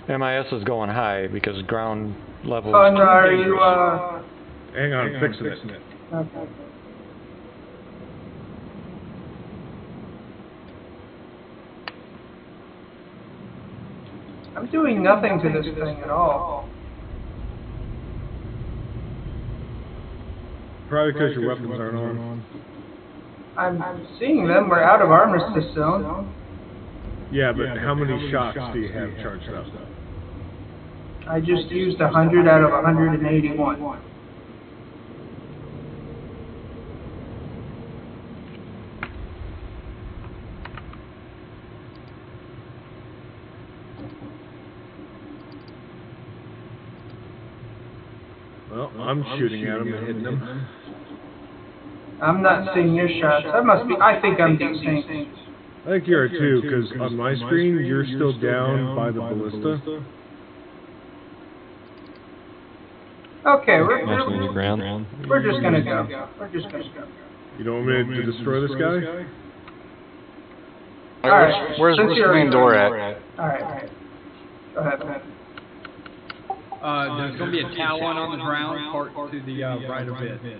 MIS is going high because ground level. Fun, are you, Hang on, I'm fixing it. Okay. I'm doing nothing to this thing at all. Probably because your weapons aren't on. I'm seeing them. We're out of armistice zone. Yeah, but how many shots do you have charged up? I just used 100 out of 181. Well, I'm shooting at them and hitting them. I'm not seeing your shots. I think I'm desync. I think you are too, because on my screen, you're still down by the ballista. Okay, we're just gonna go. You don't want me to destroy this guy? Alright, where's the main door at? Alright. Go ahead. There's going to be a Talon on the ground, part to the right a bit.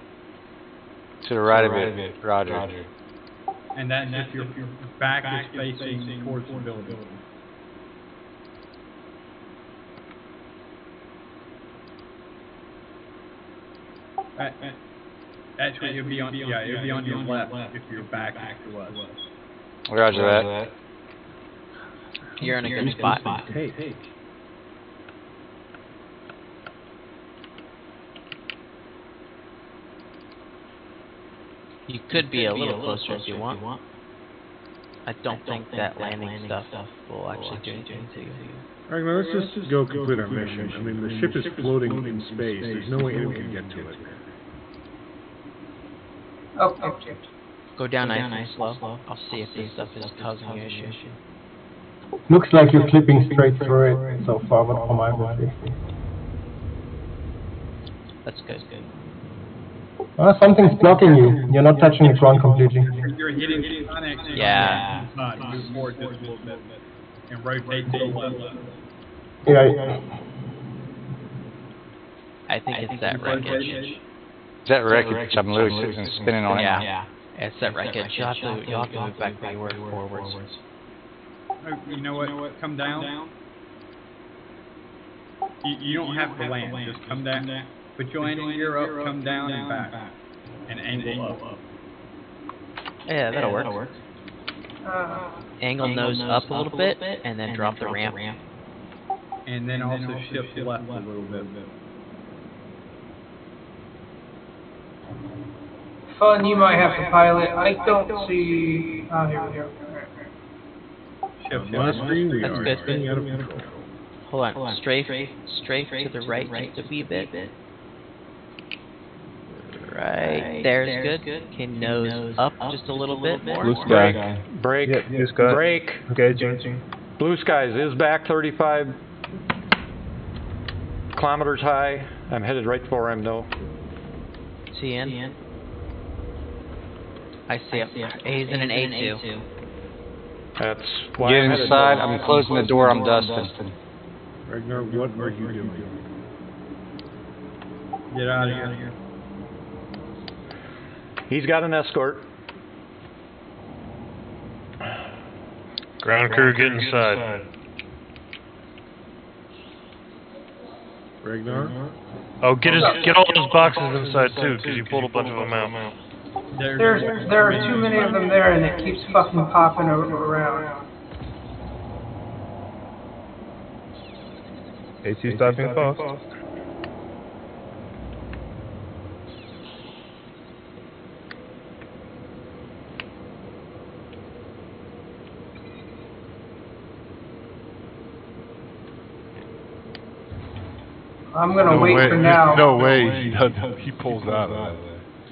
To the right of it, Roger. And that's if your back is facing towards the building. Actually, it'll be on your left if your back is to us. Roger that. You're in a good spot. You could be a little closer if you want. I don't think that landing stuff will actually do anything to you. Alright, now let's just go complete our mission. I mean, the ship is floating in space. There's no way anyone can get to it. Okay. Go down nice and slow. I'll see if this stuff is causing you issue. Looks like you're clipping straight through it so far, but from my perspective. That's good. Something's blocking you. You're not touching the ground completely. You're hitting the connex. Yeah. Move forward just a little bit and rotate to the left. Yeah. I think it's that wreckage. Is that wreckage? I'm literally sitting and spinning on it. Yeah, it's that wreckage. You'll have to move back where you were forwards. Oh, you know what? Come down. You don't have to land. Just come down. Put your landing gear up, come down and back. And angle up. Yeah, that'll work. Angle nose up a little bit, and then drop the ramp. And then also shift left a little bit. Fun, you might have to pilot. I don't see. Oh, here we go. Shift My screen, we That's are good. spinning out of control. Hold on, strafe to the right just a wee bit. Right, there's good. Okay, nose up just a little bit more. Blue sky. Break. Blue sky. Break. Engaging. Blue skies is back 35 kilometers high. I'm headed right for him though. CN. I see him. He's in an A2. That's why Get I'm headed inside. there. I'm closing the door. I'm dusting. Ragnar, what are you doing? Get out of here. He's got an escort. Ground crew, get inside. Ragnar? Oh, get all those boxes inside too, because you pulled a bunch of them out. There are too many of them there, and it keeps fucking popping around. AC stopping fast. I'm gonna wait for now. No way he doesn't. He pulls out of it.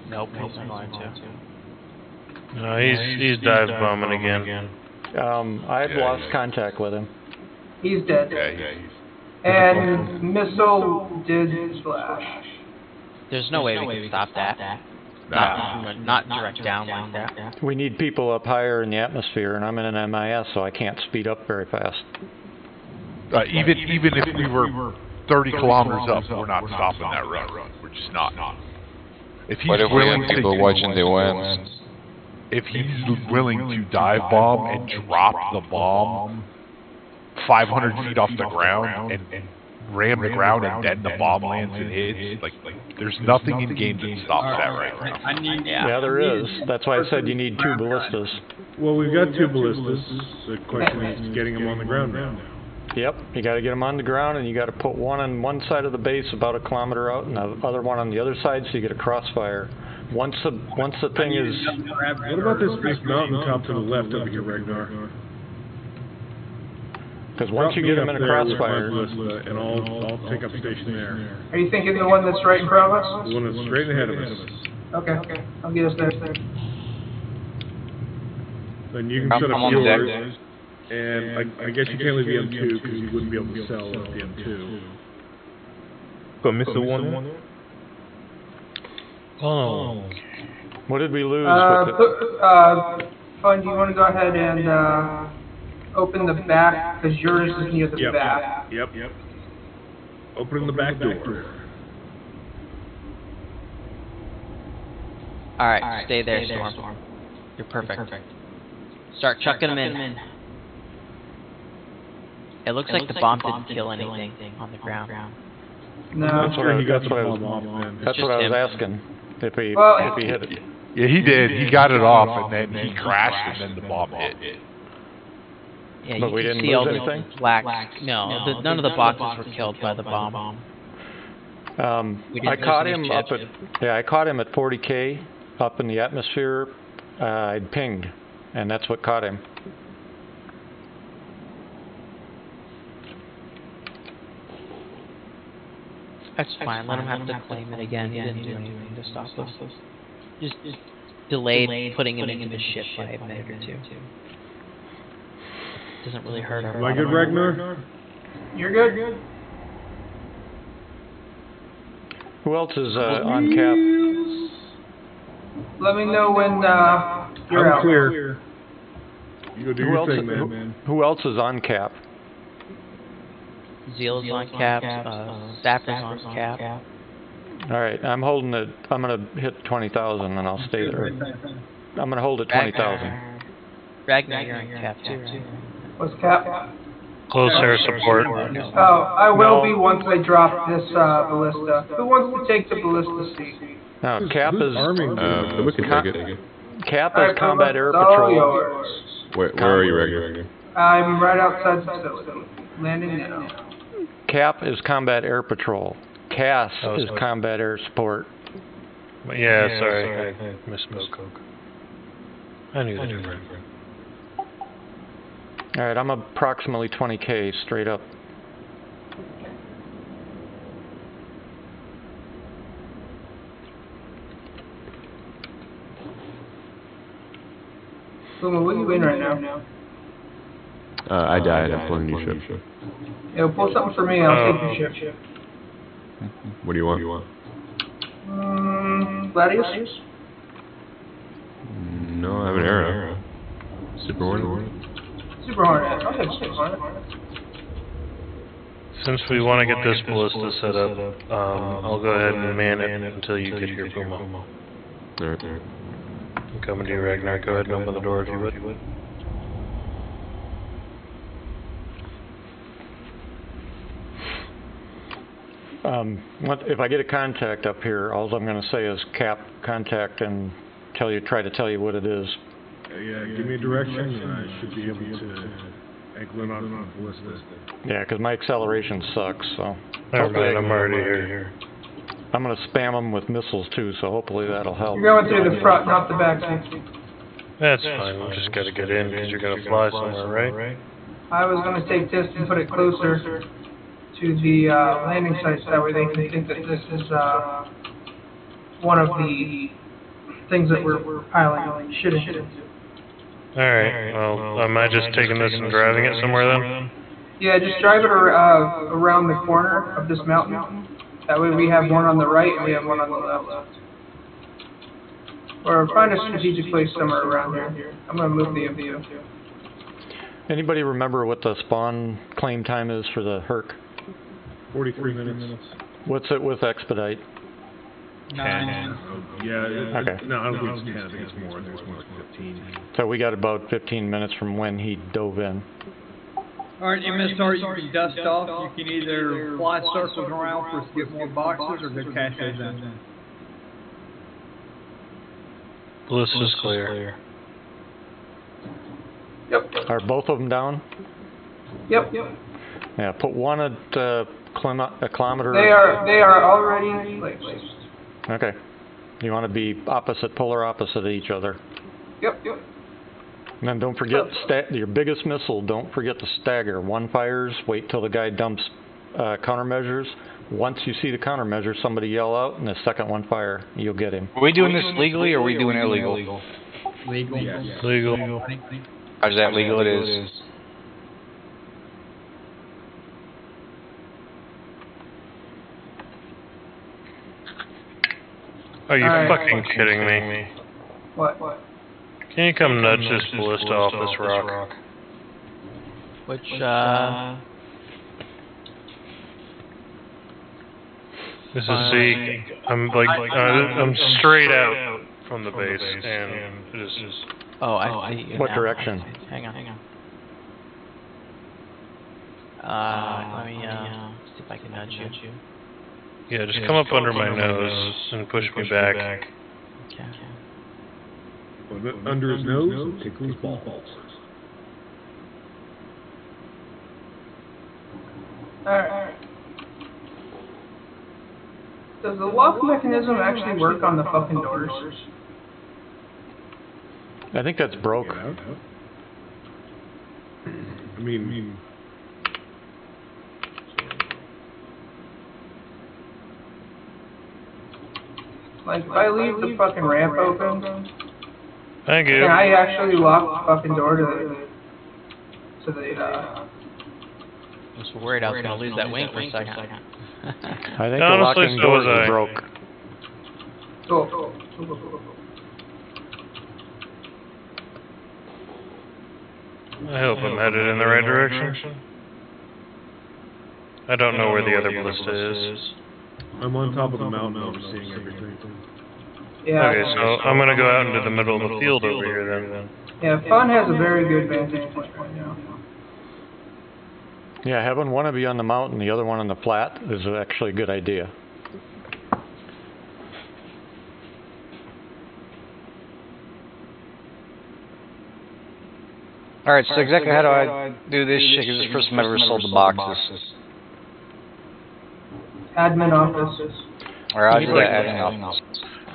Nope, he's not going to. No, he's dive bombing again. I've lost contact with him. He's dead. And missile did splash. There's no way we can stop that. Not direct down like that. We need people up higher in the atmosphere, and I'm in an MIS, so I can't speed up very fast. Even if we were 30 kilometers up, we're not stopping that run. We're just not. If he's What if we willing have people to, watching the winds? if he's willing to dive bomb and drop the bomb 500 feet off the ground and ram the ground and then the bomb lands and hits, like there's nothing in game that stops that right now. Yeah, there is. That's why I said you need 2 ballistas. Well, we've got 2 ballistas. The question is getting them on the ground now. Yep, you got to get them on the ground, and you got to put one on one side of the base about a kilometer out, and the other one on the other side, so you get a crossfire. Once the thing is. What about this mountaintop to the left over here, Ragnar? Because once you get them in a crossfire, and I'll take up station there. Are you thinking the one that's right in front of us? The one that's straight ahead of us. Okay, I'll get us there. Then you can set up yours. And I guess you can't leave the M2 because you wouldn't be able to sell at the M2. Got missile one. Oh. what did we lose with it? Fun, do you want to go ahead and open the back, because yours is near the back. Yep. Open the back door. Alright, stay there, Storm. You're perfect. Start chucking them in. It looks like the bomb didn't kill anything on the ground. No. That's what I was asking. If he hit it. Yeah, he did. He got it off, and then he crashed, and then the bomb hit. Yeah, But we can didn't see all lose the anything? black. No, none of the boxes were killed by the bomb. I caught him up at 40K up in the atmosphere. I'd pinged, and that's what caught him. That's fine. Let him have to claim it again. He didn't do anything to stop us. Just delayed putting him into the ship by a minute or 2. Doesn't really hurt our. Am I good, Ragnar? You're good. Who else is on cap? Let me know when you're out. I'm clear. You go do your thing, man. Who else is on cap? Zeal is on cap. Staff is on cap. Alright, I'm holding it, I'm gonna hit 20,000 and I'll stay there. I'm gonna hold at 20,000. Ragnar, you're on cap too, right? What's cap? Close air support. Oh, I will be once I drop this ballista. Who wants to take the ballista seat? No, cap is, we can take it. cap Alright, is combat air all patrol. yours. Where are you, Ragnar? I'm right outside the facility. Landing now. Cap is combat air patrol. CAS is combat air support. Yeah, sorry, I misspoke. I knew that. Alright, I'm approximately 20k straight up. Boomer, what are you in right now? I died. I'm pulling a new ship. Yeah, pull something for me. I'll take your ship. What do you want? Gladius? No, I have an arrow. Super Hornet. Super Hornet. I'll take Super Hornet. Since we want to get this ballista set up, I'll go ahead and man it until you get here, Puma. Alright. I'm coming to you, Ragnar. Go ahead and open the door if you would. If I get a contact up here, all I'm going to say is cap contact and try to tell you what it is. Yeah, give me a direction and I should be able to angle in on the ballista. Yeah, because my acceleration sucks, so. Never mind, I'm already here. I'm going to spam them with missiles too, so hopefully that'll help. You're going through the front, not the back. That's fine, we just gotta get in because you're gonna fly somewhere, right? I was going to take this and put it closer to the landing sites, that way they can think that this is one of the things that we're piling shit into. Alright, well, am I just taking this and driving it somewhere then? Yeah, just drive it around the corner of this mountain. That way we have one on the right and we have one on the left. Or find a strategic place somewhere around here. I'm going to move the MVO. Anybody remember what the spawn claim time is for the Herc? 43 minutes. What's it with expedite? 10. Yeah, Okay. No, I don't think it's 10. I think it's more. I think it's more like 15. So we got about 15 minutes from when he dove in. Alright, MSR, you can dust off. You can either fly circles around for us to get more boxes or go cash those in. Ballista's clear. Yep. Are both of them down? Yep. Yeah, put one at a kilometer. They are already placed. Okay. You want to be polar opposite of each other. Yep. And then don't forget your biggest missile. Don't forget to stagger. One fires. Wait till the guy dumps countermeasures. Once you see the countermeasure, somebody yell out, and the second one fire. You'll get him. Are we doing this legally or are we doing illegal? Legal. Yes. Legal. How's that legal? It is. Are you fucking kidding me? What? Can you come nudge this ballista off this rock? Which, This is C. I'm like, I'm straight out from the base, and it is just... Oh, I see you What now. direction? Hang on. Let me, see if I can nudge you. Yeah, just come up under my nose and push me back. Okay. Under his nose, tickle his balls. Alright. Does the lock mechanism actually work on the fucking doors? I think that's broke. I mean, like, if I leave the fucking ramp open, Thank you. can I actually lock the fucking door to the I was worried I was going to lose that wing for a second. I think the Honestly, locking so doors was are I. broke. Cool. I hope I'm headed in the right direction. I don't know where the other ballista is. I'm on top of the mountain overseeing everything. Yeah. Okay, so I'm gonna go out into the middle of the field over here then. Yeah, Fun has a very good vantage point right now. Yeah, having one of you on the mountain, the other one on the flat is actually a good idea. Alright, so exactly how do I do this shit? 'Cause this person never sold the boxes. Admin office. Or I'll do that admin office.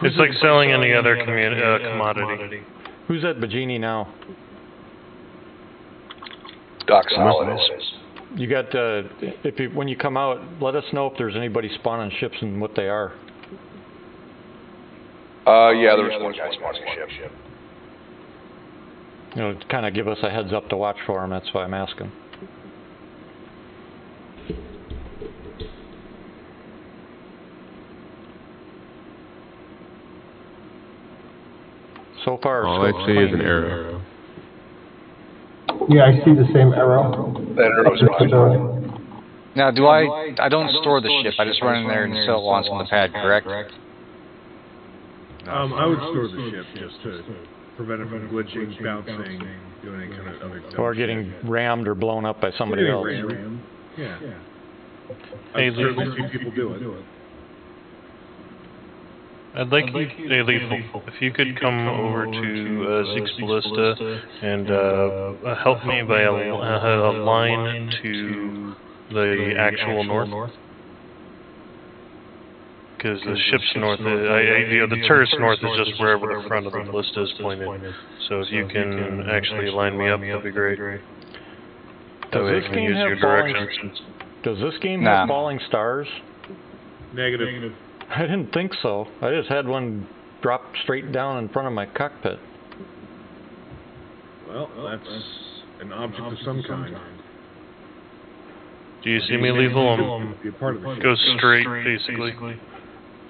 It's like selling any other commodity. Who's at Bajini now? Doc Solid is. You got, when you come out, let us know if there's anybody spawning ships and what they are. Yeah, there was one guy spawning a ship. You know, kind of give us a heads up to watch for them, that's why I'm asking. So far, all I see is an arrow. Yeah, I see the same arrow. That arrow's mine. Now, I don't store the ship, I just run in there and sell it once on the pad, correct? I would store the ship just to prevent it from glitching, bouncing, doing any kind of other dumb or getting rammed or blown up by somebody else. Rammed. Yeah. Hey, I've certainly seen people do it. I'd like you, hey Lethal, if you could come over to Zeke's Ballista and help me by a line to the actual north. Because the ship's north, the turret's north is just wherever the front of the ballista is pointed. So if you can actually line me up, that'd be great. That way I can use your directions. Does this game have falling stars? Negative. I didn't think so. I just had one drop straight down in front of my cockpit. Well, that's an object of some kind. Do you see me, Lethal? Go straight, basically.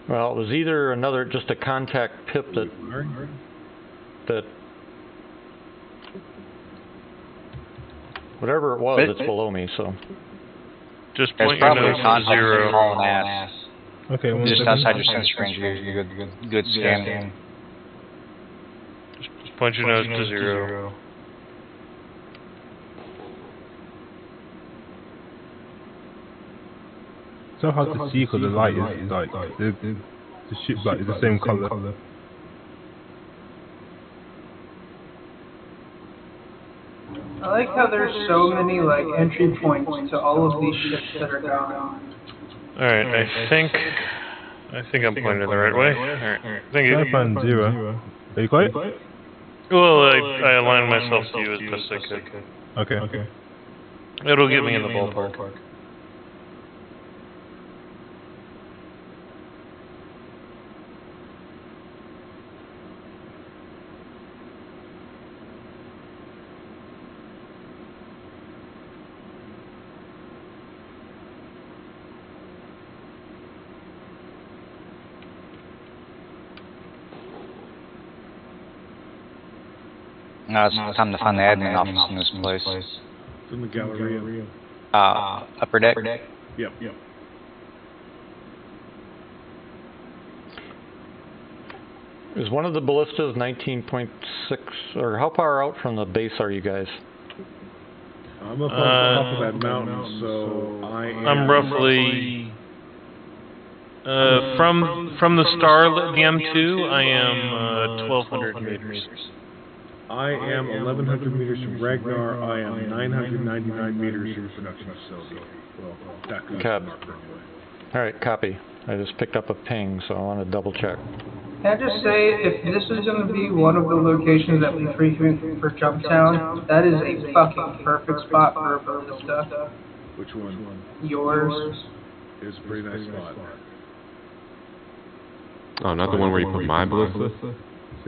Well, it was either just a contact pip that whatever it was, it's below me, so. Just point your nose to 0. Okay, just outside your sense range, you're good scan. Just point your nose to 0. So hard to see because the light is like the ship light is the same color. I like how there's so many like entry points to all of these ships that are gone. Alright, I think I'm pointing the right way. Alright, thank you. I found 0. Are you quiet? Well, I aligned myself to you as best I could. Okay. It'll get me in the ballpark. Now it's time to find the admin office in this place. It's in the Galleria. Upper deck? Yep. Is one of the ballistas 19.6, or how far out from the base are you guys? I'm up on top of that mountain, so I'm roughly from the star, the M2, I am 1,200 meters. I am 1,100 meters from Ragnar. I am 999 meters from the production facility. Well, that could Cab. marker anyway. Alright, copy. I just picked up a ping, so I want to double check. Can I just say, if this is going to be one of the locations that we frequent for Jumptown, that is a fucking perfect spot for a ballista. Which one? Yours. It's a pretty nice spot. Oh, not the one where you put my ballista?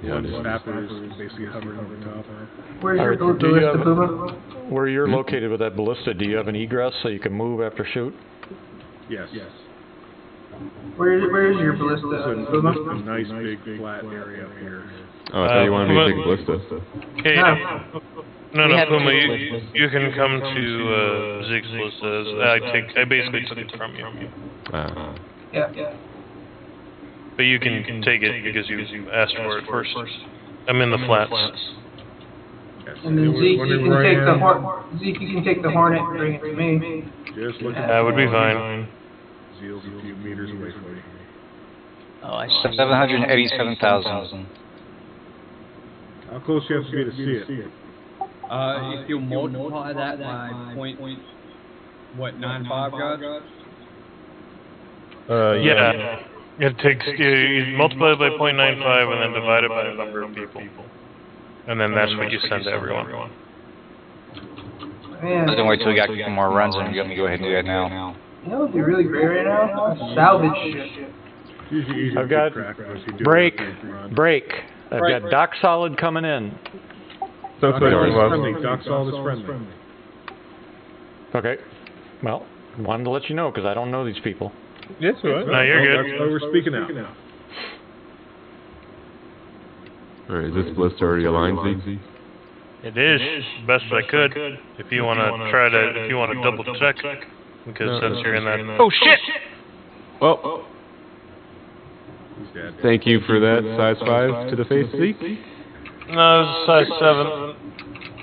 Yeah, it is. Snappers basically hovering over top. Where's your ballista, Booba? Where you're located with that ballista, do you have an egress so you can move after shoot? Yes. Where's your ballista, Booba? A nice big flat area up here. Oh, I thought you wanted me to take a ballista. Okay. No, Puma, you can come to Zeke's Ballista. I basically took it from you. Yeah. But you can take it because you asked for it first. I'm in the flats. And then Zeke, you can take the Zeke, you can take the Hornet and bring it to me. Just looking. That would be fine. Zeal's a few meters away from me. Oh, I 787,000. How close you have to be to see it? If you multiply that by what, 95 guys? Yeah. It takes, you multiply it by 0.95 and then divide it by the number of people. And then that's what you send to everyone. Man, Doesn't wait till we got a couple more runs and you let me go ahead and do that now. you know what'd be really great right now? A salvage ship. I've got break. I've got Doc Solid coming in. Doc Solid is friendly. Doc Solid is friendly. Okay. Well, wanted to let you know because I don't know these people. Yes, right. No, you're good. That's why we're speaking out. Alright, is this list already aligned, Zeke? It is, best I could. If you want to try to, if you want to double check, because since you're in that. Oh shit! Well, thank you for that, size 5 to the face, Zeke. No, it's size 7.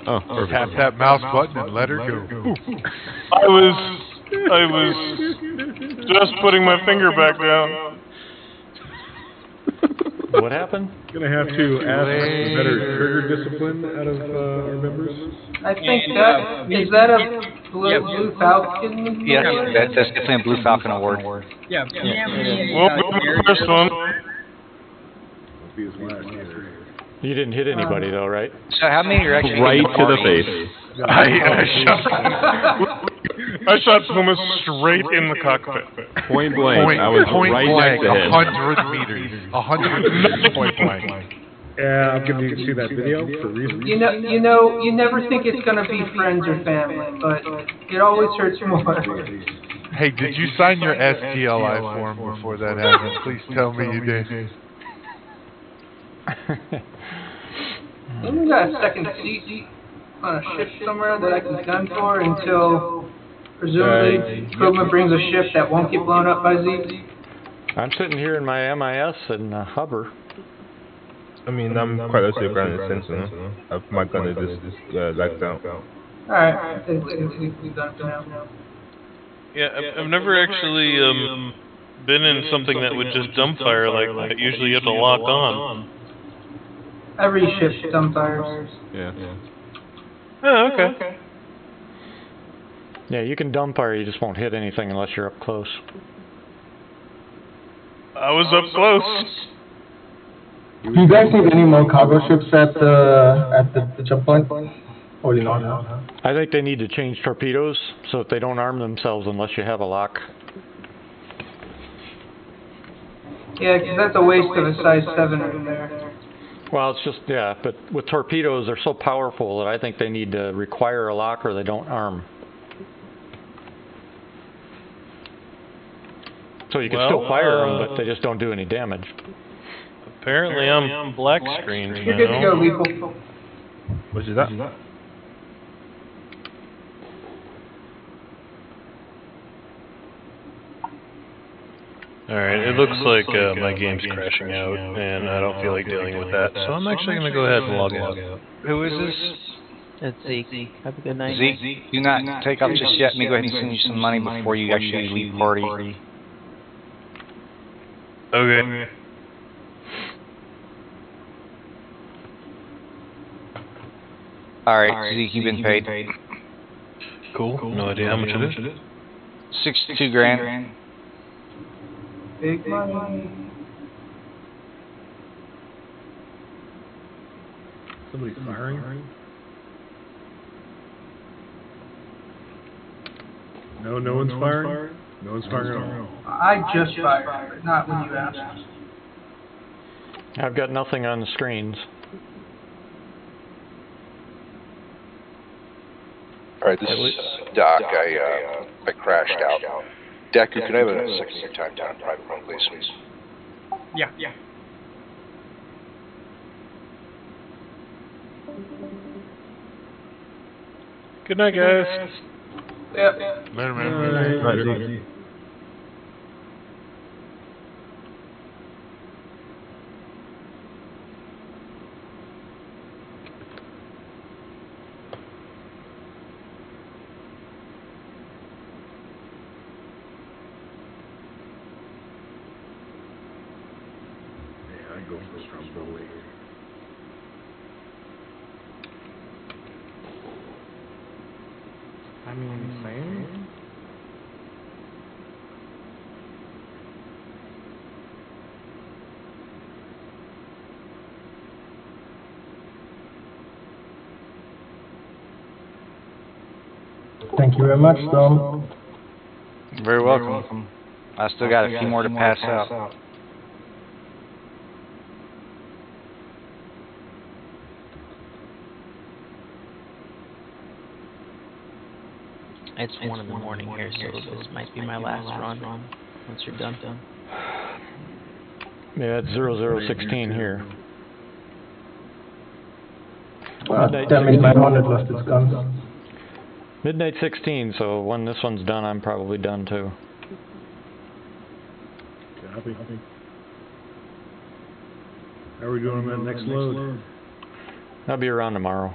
Oh, perfect. Tap that mouse button and let her go. I was just putting my finger back down. What happened? Gonna have to ask for better trigger discipline out of our members. I think is that a Blue Falcon? Yeah, that's definitely a Blue Falcon award. Yeah. Well, the first one. Won't be his last either. You didn't hit anybody though, right? So how many are actually Right in the to the party? face. I shot Pumas straight in the cockpit. Point blank. I was right next to him. 100 meters. 100 meters point blank. Yeah, I'm gonna see that video for reasons. You never think it's gonna be friends or family, but it always hurts more. Hey, did you sign your STLI form before that happened? Please tell me you did. We got a second seat on a ship somewhere that I can gun for until presumably Krugman brings a ship that won't get blown up by Zeke. I'm sitting here in my MIS and Hubber. I mean, I'm quite a safe ground in the sense, my gun is just lagged out. Alright, I think we've done it for now. Yeah, I've never actually been in something that would just dumbfire like that. Usually you have to lock on. Every ship dumbfires. Yeah. Oh, okay. Yeah, you can dumbfire, you just won't hit anything unless you're up close. I was up close. Do you guys need any more cargo ships at the jump point? Or you not? I think they need to change torpedoes so that they don't arm themselves unless you have a lock. Yeah, because that's a waste of a size 7 right there. Well, it's just, yeah, but with torpedoes, they're so powerful that I think they need to require a lock or they don't arm. So you can still fire them, but they just don't do any damage. Apparently I'm black screened now. You're good to go, Lethal. What is that? Alright, it looks like my game's crashing out, and I don't feel like dealing with that, so I'm actually going to go ahead and log out. Who is this? It's Zeke. Have a good night. Zeke, do not take off just yet. Let me go ahead and send you some money before you actually leave party. Okay. Alright, Zeke, you've been paid. Cool. No idea how much it is. 62 grand. Big money. Somebody firing? No, no one's firing? No one's firing at all. I just fired, not when you asked. I've got nothing on the screens. Alright, this is Doc. I crashed out. Deku, can I have a second of your time down in private room, please? Yeah. Good night, guys. Yep. Later, man. Later. I mean, same. Thank you very much, Storm. You're very welcome. I still got a few more to pass out. It's 1 in the morning here, so this might be my last run once you're done. Yeah, it's 0016 here. Damn it, my Hornet lost its guns. Midnight 16, so when this one's done, I'm probably done too. Copy. How are we doing on that next load? I'll be around tomorrow.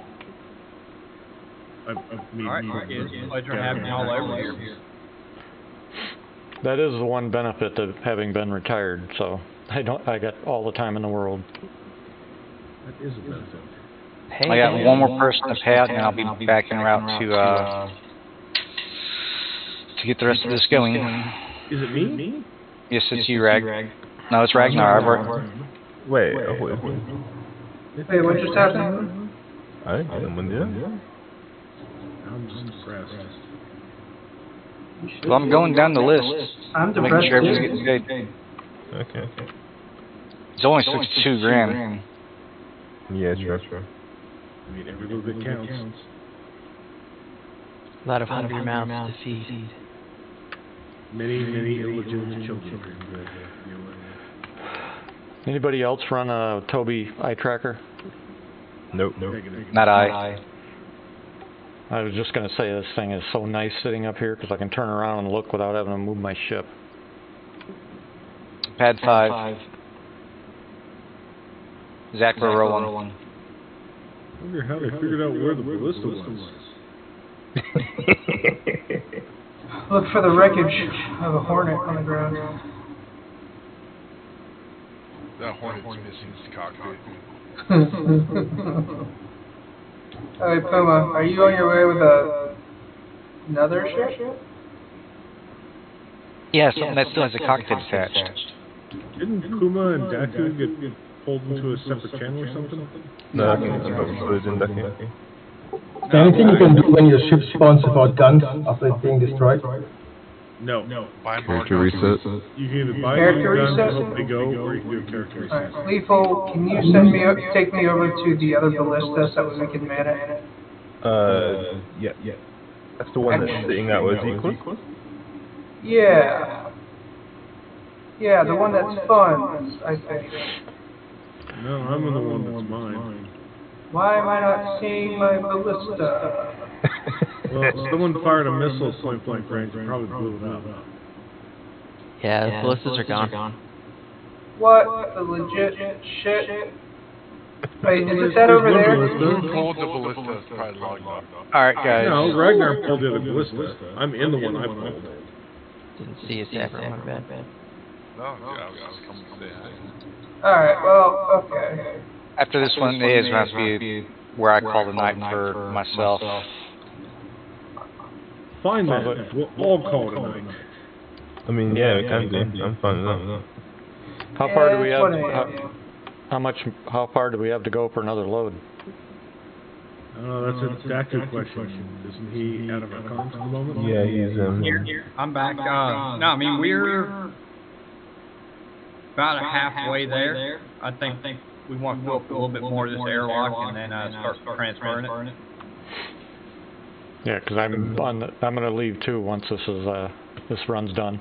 Alright, it's a pleasure having you all over here. That is the one benefit of having been retired, so I got all the time in the world. That is a benefit. I got one more person to pay out, and I'll be back en route to get the rest of this going. Is it me? Yes, it's you, Rag. No, it's Ragnar. Wait, Wait, what just happened? Someone did? I'm just impressed. Well, I'm going down the list. I'm making depressed sure too. everything's getting paid. Okay. It's only 62 grand. Yeah, sure. I mean, every little bit counts. A lot of hungry mouths to feed. Many illegitimate children. Anybody else run a Tobii eye tracker? Nope. Not I. I was just going to say this thing is so nice sitting up here because I can turn around and look without having to move my ship. Pad 5. Zach, we're rolling. I wonder how they figured out where the ballista was. Look for the wreckage of a Hornet on the ground. That Hornet's missing its cockpit. Hey, Puma, are you on your way with another ship? Yeah, something that still has a cockpit attached. Didn't Puma and Daku get pulled into a separate channel or something? No, I think it's in Daku. Anything you can do when your ship spawns without guns after it being destroyed? No. Character reset. You can either buy Character guns reset? and hope they go, or you can do a character reset. Alright, Lethal, can you take me over to the other ballista so that we can man it? Yeah. That's the one that's sitting out with Equus? Yeah. Yeah, the one that's fun, I think. No, I'm the one that's mine. Why am I not seeing my ballista? Well, someone fired a missile at point blank range and probably blew it up. Yeah, the ballistas are gone. What the legit shit? Wait, is it that over there? Who pulled the ballista is probably logged off. Alright, guys. No, Ragnar pulled the other ballista. I'm in the one I pulled. Didn't see it ever, my bad. No, I was just coming to say hi. Alright, well, okay. After this one, it is going to be where I call the night for myself. Fine, man. We'll all call it a night. I mean, yeah, we can do. I'm fine with that. How far do we have? How far do we have to go for another load? That's a Daku question. Isn't he out of our comms at the moment? Yeah, he's Here, I'm back. No, I mean, we're about halfway there. I think we want to go up a little bit more of this airlock and then start transferring it. Yeah, because I'm going to leave too once this run's done.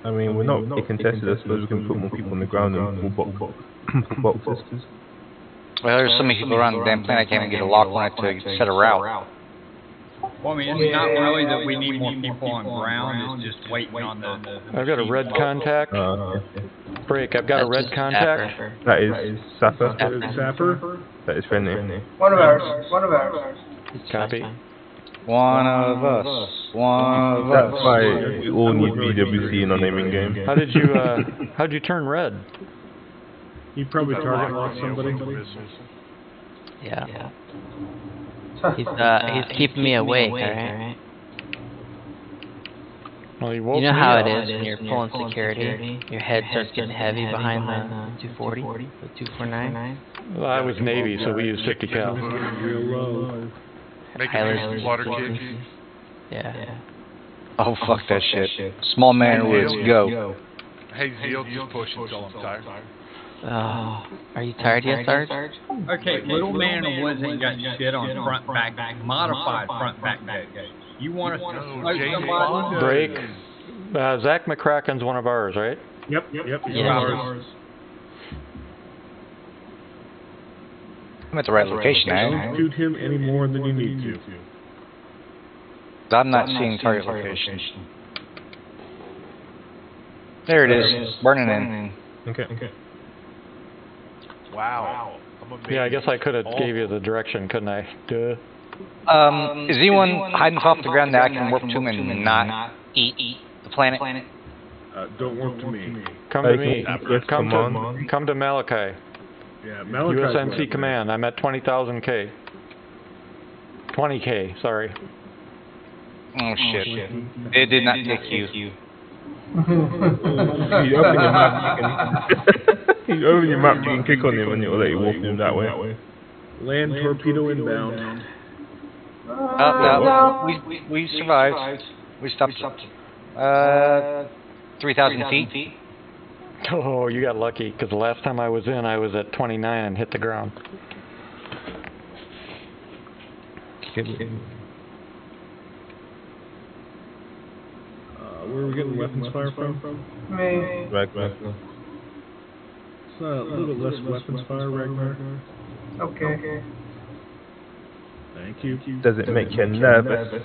I mean, we're not contested. I suppose we can put more people on the ground and pull boxes. Well, there's so many people around the damn plane, I can't even get a lock on it to set a route. Well, I mean, it's not really that we need more people on ground, it's just waiting on the... I've got a red contact. Break, I've got a red contact. That is Sapper. Sapper? That is friendly. One of ours. Copy. One of us. That's why we all need BWC in our naming game. How'd you turn red? You probably target locked somebody. Yeah. He's keeping me awake, alright? Well, he woke You know me how up. it is when you're pulling security? Your head starts getting heavy behind the 240, the 249. Well, I was Navy, so we used 50 cal. Real low. Tyler's water just- kicks. Yeah. Oh, fuck that shit. Small man woods, go. Hey, Zeal, just push until I'm tired. Oh, are you tired yet, Sarge? Okay, little man in the woods ain't got shit on front back, modified front back deck. You want us to smoke somebody? Break. Zach McCracken's one of ours, right? Yep. He's Yeah. ours. I'm at the right location now. Don't shoot him any more than you need to. I'm not seeing target location. There it is, burning in. Okay. Wow. Yeah, I guess I could have gave you the direction, couldn't I? Duh. Is anyone hiding off the ground that I can warp to and not eat the planet? Don't work to me. Come to me. Come to Malachi. Yeah, Malachi. USNC Command. I'm at 20,000 K. 20K, sorry. Oh shit. It did not take you. You open your map, you open your map, you can click on him and it'll let you walk him that way. Land torpedo inbound. No, we survived. We stopped. 3,000 feet. Oh, you got lucky, because the last time I was in, I was at 29 and hit the ground. Where are we getting weapons fire from? Me. Ragnar. It's a little less weapons fire, Ragnar. Okay. Thank you. Does it make you nervous?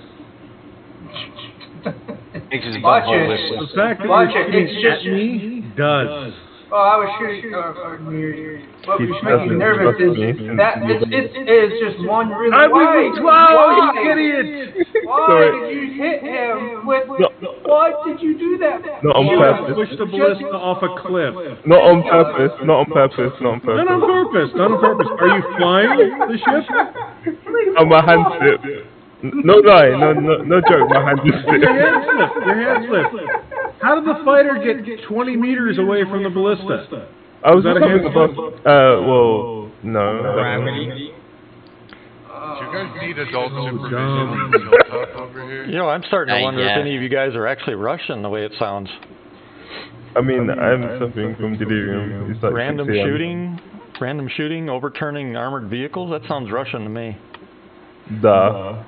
Makes his Watch butthole it. whistle. The fact that Watch you're it. shooting It's just at me does. Oh, I was shooting. What It was making doesn't me nervous trust is me. that it is just one reason. I Why? was 12, you idiot! Why Sorry. did you hit him with? No. Why did you do that? Not on You purpose. pushed the ballista off a cliff. Not on purpose. Not on purpose. Not on Not on purpose. purpose. Not on purpose. Are you flying the ship? Oh, my hand slipped. No lie. No joke. My hand just slipped. Your hand slipped. Your hand slipped. How did the fighter get 20 meters away from the ballista? I was Is that just a having hand a bus. Well, no. Do you guys need adult supervision on dumb. the hilltop over here? You know, I'm starting to wonder if yeah. any of you guys are actually Russian, the way it sounds. I mean, I'm suffering from delirium. It's like Random 6 a.m. shooting, overturning armored vehicles? That sounds Russian to me. Duh.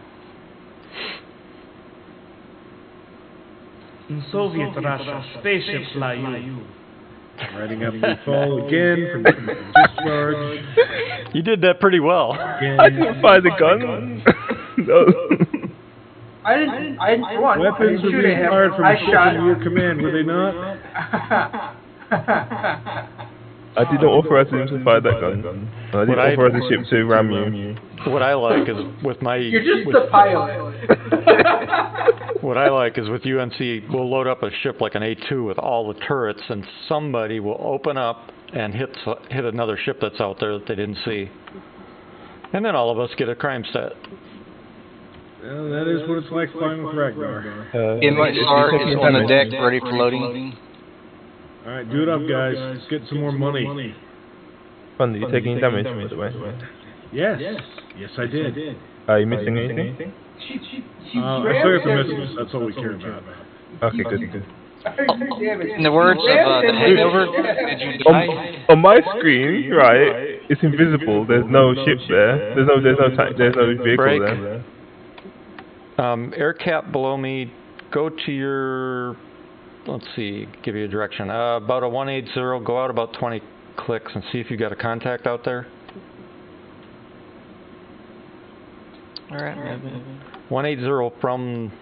In Soviet Russia, spaceships fly you. Riding up the fall again from discharge. You did that pretty well. I didn't fire the gun. No. I didn't want. Weapons I were didn't shoot being at him. fired from I a ship shot. in your command, were they not? I did not authorize him to fire that gun. I didn't authorize the ship to ram you. What I like is with my... You're just with, the pilot. What I like is with UNC, we'll load up a ship like an A2 with all the turrets, and somebody will open up and hit another ship that's out there that they didn't see. And then all of us get a crime stat. Well, that is what it's like flying with Ragnar. Invite star is on the deck, ready for loading. Alright, do it up, guys. Let's get some more money. Fun, are you taking damage, by the way? Yes. Yes, I did. Are you missing anything? I still got the missiles. That's all we care about. Okay, good. In the words of the hangover, did you die? On my screen, right, it's invisible. There's no ship there. There's no vehicle Break. there. Air cap below me, go to your... Let's see, give you a direction. About a 180, go out about 20 clicks and see if you got a contact out there. Alright, 180 from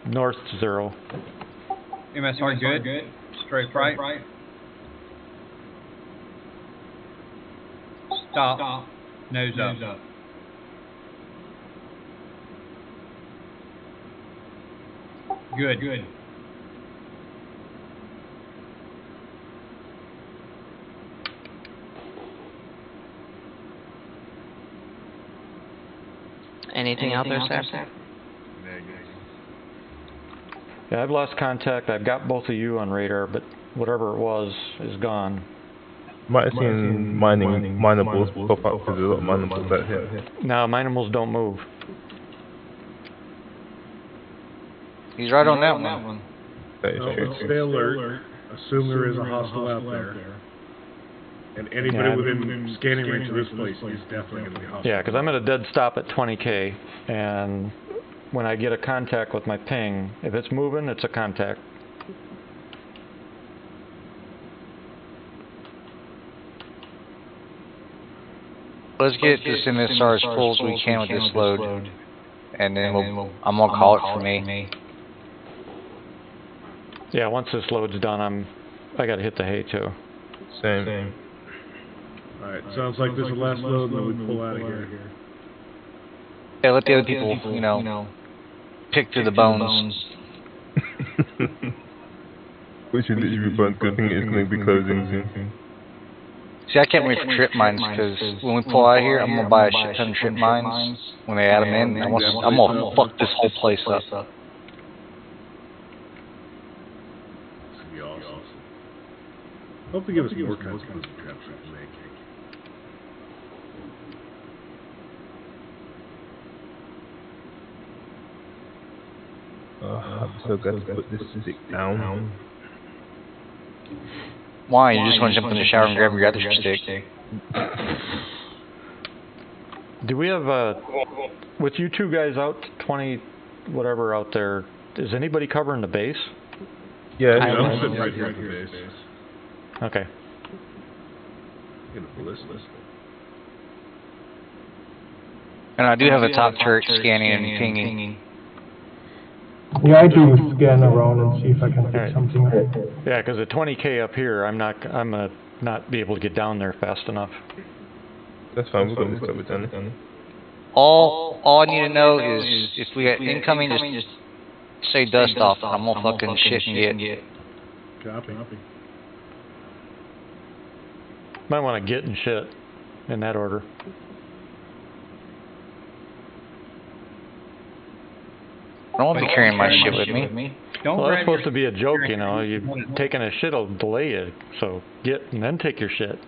north 0. MSR good? Straight right? Stop. Nose up. Good. Anything out there, Sap? Yeah, I've lost contact. I've got both of you on radar, but whatever it was is gone. Might have seen minables pop up because there's a lot of minables out here. No, minables don't move. He's right on that one. That is true. Stay alert. Assume there is a hostile out there. And anybody within scanning range of this place is definitely going to be hostile. Yeah, because I'm at a dead stop at 20K, and when I get a contact with my ping, if it's moving, it's a contact. Let's get this MSR as full as we can with this load, and then I'm gonna call it for me. Yeah, once this load's done, I gotta hit the hay too. Same. Alright, sounds like this is the last load, and then we pull out of here. Yeah, let the other people, you know, pick through the bones. We should literally be burnt. Good thing it's going to be closing soon. See, I can't wait for trip mines, because when we pull out of here, I'm going to buy a shit ton of trip mines. When they add them in, I'm going to fuck this whole place up. This would be awesome. Hope they give us more kinds of traps we can make. I'm so glad to put this stick down. Why? You just want to jump in the shower and grab your other stick. Do we have, with you two guys out, 20, whatever out there, is anybody covering the base? Yeah, I'm sitting right here at the base. Okay. Get a ballista. And I do have a top turret scanning and pinging. Yeah, I do scan around and see if I can pick something up. Yeah, because at 20K up here, I'm gonna not be able to get down there fast enough. That's fine, we've got this covered down. All I need to know is if we got incoming, just say dust off. I'm gonna fucking shit and get. Copy. Might want to get and shit in that order. I don't want to be carrying my shit with me. Well, that's supposed to be a joke, you know. You taking a shit will delay you, so get and then take your shit.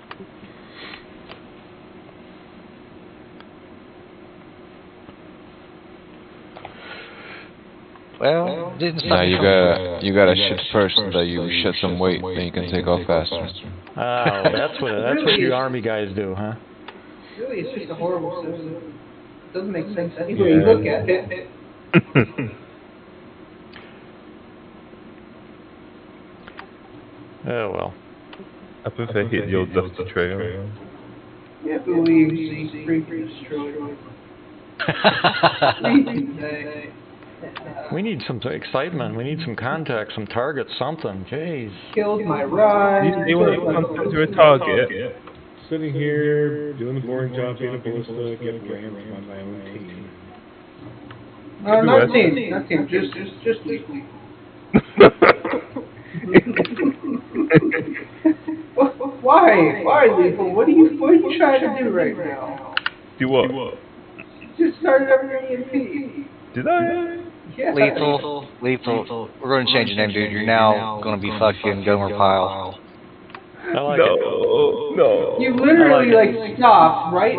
Well, didn't stop. Yeah, you gotta shit first, so that you shed some weight, then you can take off faster. Oh, that's what you army guys do, huh? Really, it's just a horrible system. It doesn't make sense anyway you look at it. Oh well. I prefer hit the old dusty trail. Can't believe these freaking destroyed. We need some excitement. We need some contact, some targets, something. Jeez. Killed my ride. You want to come to a target? Sitting here, doing the boring job, being a ballista, getting rammed by my own team. Not team, just lethal. Why lethal? What are you trying to do right now? Do what? You just started up your EMP. Did I? Yeah. Lethal. We're going to change your name, dude. You're now going to be fucking Gomer Pyle. I like it. No. You literally stopped right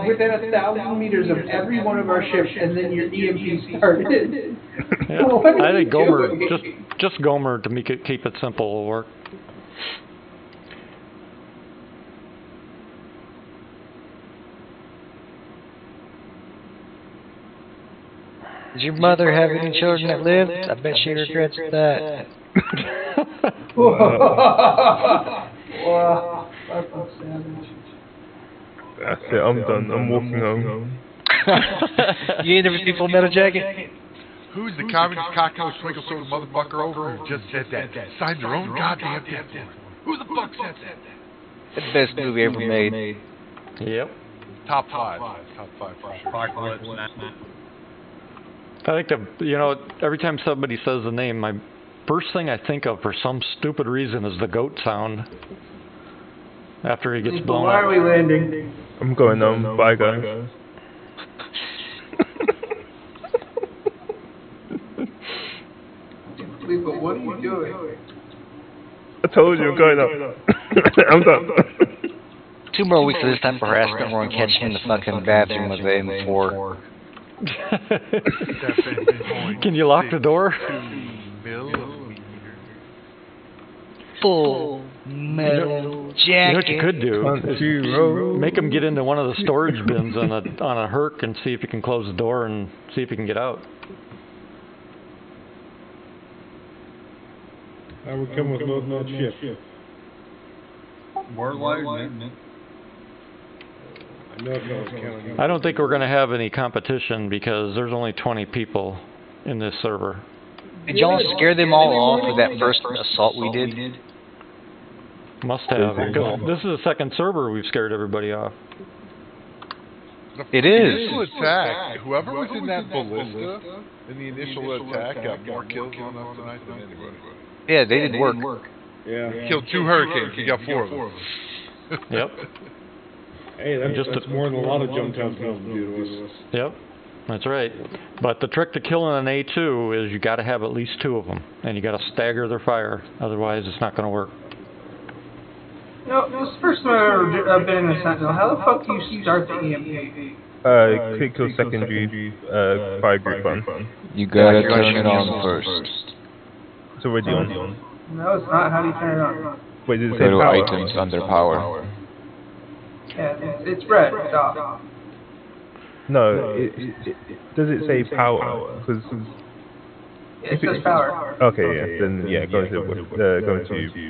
within 1,000 meters of every one of our ships, and then your EMP started. Yeah. I think Gomer, just Gomer to keep it simple will work. Did your mother have any children that lived? I bet she regrets that. Wow, fucking savage. That's it, I'm done. I'm walking home. You ain't never seen Full Metal Jacket? Who's the communist cocknose twinkle sort of motherfucker over who just said that? Signed their own goddamn death warrant. Who the fuck said that? The best movie ever made. Yep. Top five for sure. I think every time somebody says the name, my first thing I think of for some stupid reason is the goat sound. After he gets blown up. Why are we landing? I'm going home. Bye, guys. But what are you doing? I told you I'm going up. I'm done. 2 more weeks of this type of harassment, we're gonna catch him in the fucking bathroom with AM4. Can you lock the door? Full metal jacket. You know what you could do? Make him get into one of the storage bins on a Herc and see if you can close the door and see if you can get out. I would come with loading that ship. We're loading it. I know if I was counting. I don't think we're going to have any competition because there's only 20 people in this server. Did y'all scare them all off with that first assault we did? Must have, because this is the second server we've scared everybody off. It The is. initial attack, whoever was in that ballista in the initial attack got more kills on us tonight than anybody. Yeah, they did work. Yeah. Killed 2 Hurricanes, he got 4 of them. Yep. Hey, that's more than a lot of jump towns can do to us. Yep, that's right. But the trick to killing an A2 is you got to have at least 2 of them, and you got to stagger their fire. Otherwise, it's not going to work. You know, this is the first time I've ever been in a Sentinel. How the fuck do you start the EMP? Click your secondary fire group on. You gotta turn it on first. It's already on. No, it's not. How do you turn it on? Wait, does it say Go to power? items under power. Yeah, it's red. It's off. No, does it say power? Because It says power. okay, yeah, then yeah, go into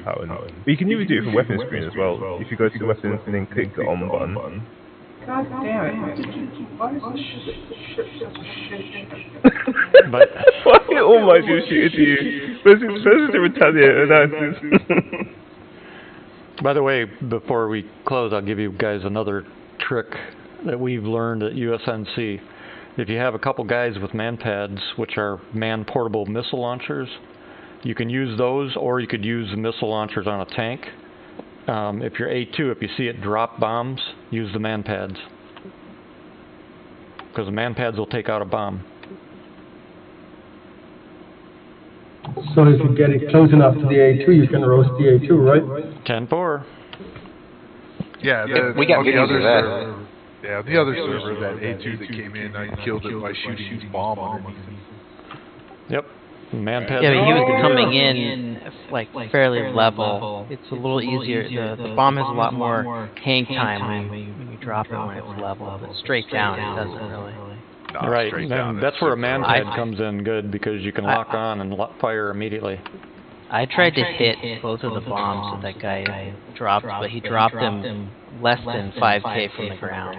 power. But you can even do it from weapon screen as well. If you go to the weapons and then click the on button. God damn it. Why is this shit such a shit? But why all my people shoot at you? First to retaliate, and that's by the way, before we close, I'll give you guys another trick that we've learned at USNC. If you have a couple guys with man-pads, which are man-portable missile launchers, you can use those, or you could use the missile launchers on a tank. If you're A2, if you see it drop bombs, use the man-pads. Because the man-pads will take out a bomb. So if you get it close enough to the A2, you can roast the A2, right? 10-4. Yeah, we got the videos other of that. server. Yeah, the other server, that A2 that came in, I killed it by shooting his bomb underneath him. Yep. Man-pads. Yeah, but he was coming in like fairly level. It's a little easier. The bomb has a lot more hang time when you drop it when it's level, but straight down it doesn't really. No, Right, straight and down, that's where a super man-pad hard. comes in good, because you can lock on and fire immediately. I tried to hit both of the bombs that guy dropped, but he dropped them less than 5K from the ground.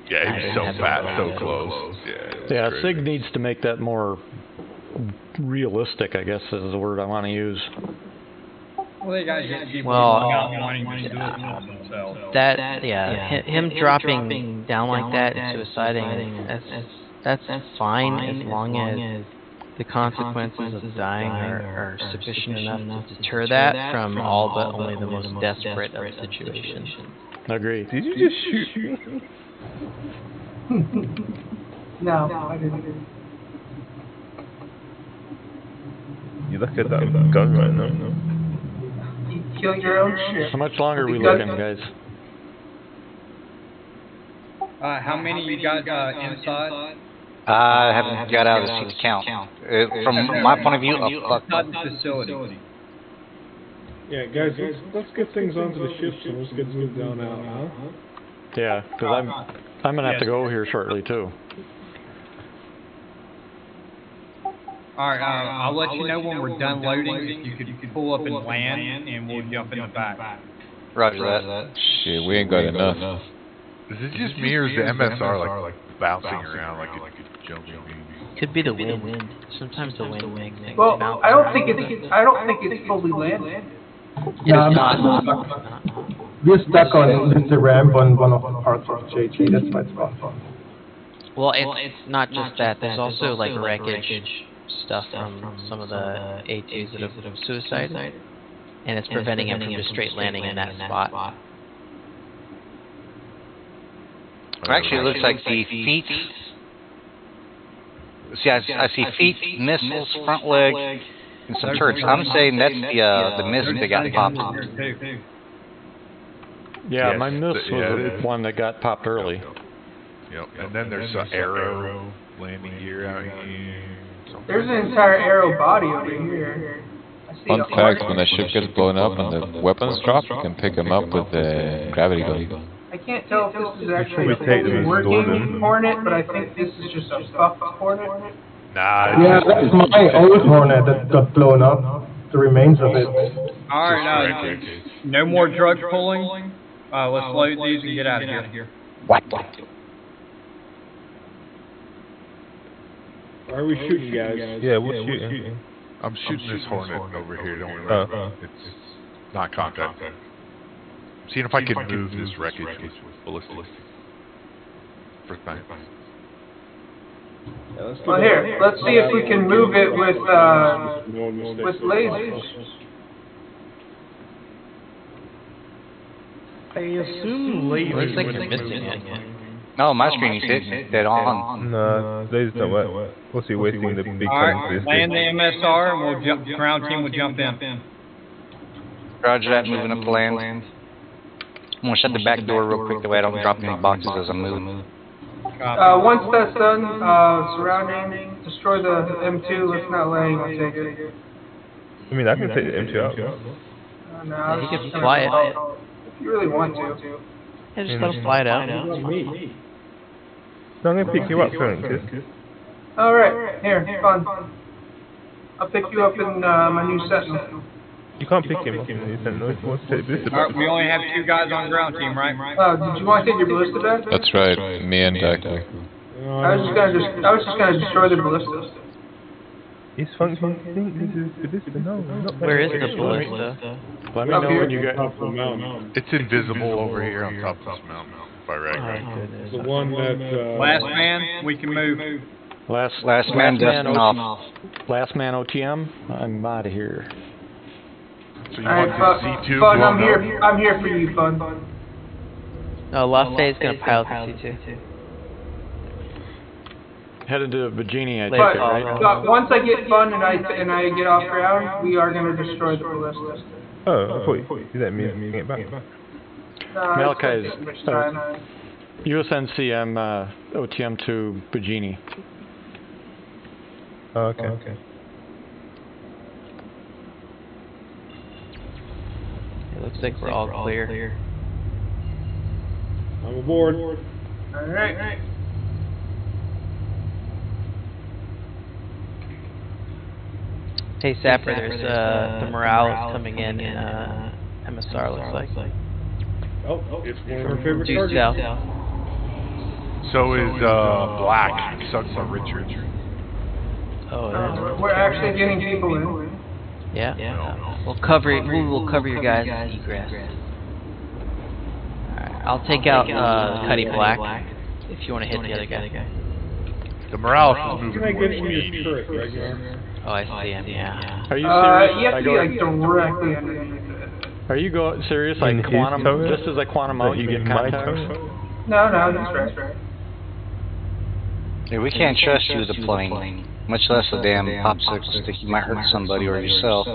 Yeah, he was so fast, so close. Yeah, SIG needs to make that more realistic, I guess is the word I want to use. Well, they gotta get people Well, wanting to do it themselves. that yeah, him dropping down like that and suiciding, that's fine as long as the consequences of dying are sufficient enough to deter that from all but only the most desperate of situations. Agreed. Did you just shoot me? No, I didn't. You look at that gun right now. You killed your own shit. How much longer are we looking, guys? How many you got inside? I haven't got out of the seat to count. From my point of view, Not the facility. Yeah, guys, let's get things onto the ships and let's get moved down out, huh? Yeah, because I'm gonna have to go here shortly too. Alright, I'll let you know when we're done loading. If you could pull up and land, and we'll jump in the back. Roger that. Shit, we ain't got enough. Is it just me or is the MSR like bouncing around like it's jumping? Could be the wind. Sometimes the wind makes things Well, bounce. I don't think it's fully landed. Yeah, It's not. we're stuck on the ramp on one of the parts of JG, that's why it's off. Well, it's not just that. There's also like wreckage stuff from some of the A2s that have suicided, and it's preventing him from just straight landing in that spot. Actually, it looks like the feet. See, I see feet, missiles, front leg, and some turrets. I'm saying that's the mist that got popped. Yeah, Yes, my Miss yeah, it was is. the one that got popped early. Yep. And then there's an arrow landing gear out here. There's an entire arrow body over here. I see Fun a fact, heart. when the ship gets blown up and the weapons drop, you can pick them up with the gravity gun. I can't tell if this is actually a We take them and store working them. Hornet, but I think this is just a fucked Hornet. Nah, Yeah, that's my old Hornet that got blown up. The remains of it. Alright, no more drug pulling. Let's load these and get out of here. What? Why are we shooting, guys? Yeah, we're shooting. I'm shooting this Hornet over here, don't worry. It's not contact. Seeing if I can move this wreckage with ballistic. First time. Well, here, let's see if we can move it with lasers. I assume Looks lasers. like you're missing it. No, my screen is hitting dead on. No, lasers don't work. What's he wasting the big Alright, guns? land the MSR and we'll jump, ground team will jump in. Roger that, moving up the land. I'm gonna shut the back door real quick, that way I don't drop any boxes as I'm moving. Once that's done, surrounding, destroy the M2. Let's not let anyone take it. I mean, I can take the M2 out. No, Yeah, it's you can just gonna fly it. fall. If you really want to. Yeah, just let him fly it out. No, I'm gonna pick you up, Frank. Alright, here, fun. I'll pick you up in my new Sentinel. You can't pick him up in the Sentinel. He wants to take this Alright, we only have 2 guys on ground team, right? Did you want to take your ballista back? That's right, me and Dak. I was just gonna destroy the ballista. Is Funk think this is ballista? No, not Where is the ballista? Let me Up know here. when you get. It's invisible over here on top of this mountain, if I right. The one that, Last man, we can move. Last man dusting off. Last man OTM. I'm out of here. So you Alright, want the C2 Fun, blown I'm here for you, Fun. No, Lafay's gonna pilot the C2. Headed to Virginia, I take But, it, right? once I get Fun and I get off ground, we are gonna destroy the ballista. Oh, I thought you let me get back. Malachi's It's much time. USNCM OTM to Bajini. Oh, okay. It looks like we're all clear. I'm aboard. Alright. Hey Sapper, there's the Morales coming in MSR looks like. Oh, it's one of our favorite Due targets. south. So is Black, son of Richard. Oh, We're actually getting people in. yeah. We'll cover it. We will cover your guys' egress. Alright, I'll take out Cuddy Black if you want to hit the other guy. The Morales is Can I moving more get in your speed. turret, regular? Oh, I see him. Yeah. Are you serious? You have to be like directly underneath it. Are you serious? In Like his quantum? turret? Just as I quantum out, you get My contact. turret? No, that's right. Yeah, we can't trust you with a plane, much less a damn popsicle stick. You might hurt somebody or yourself.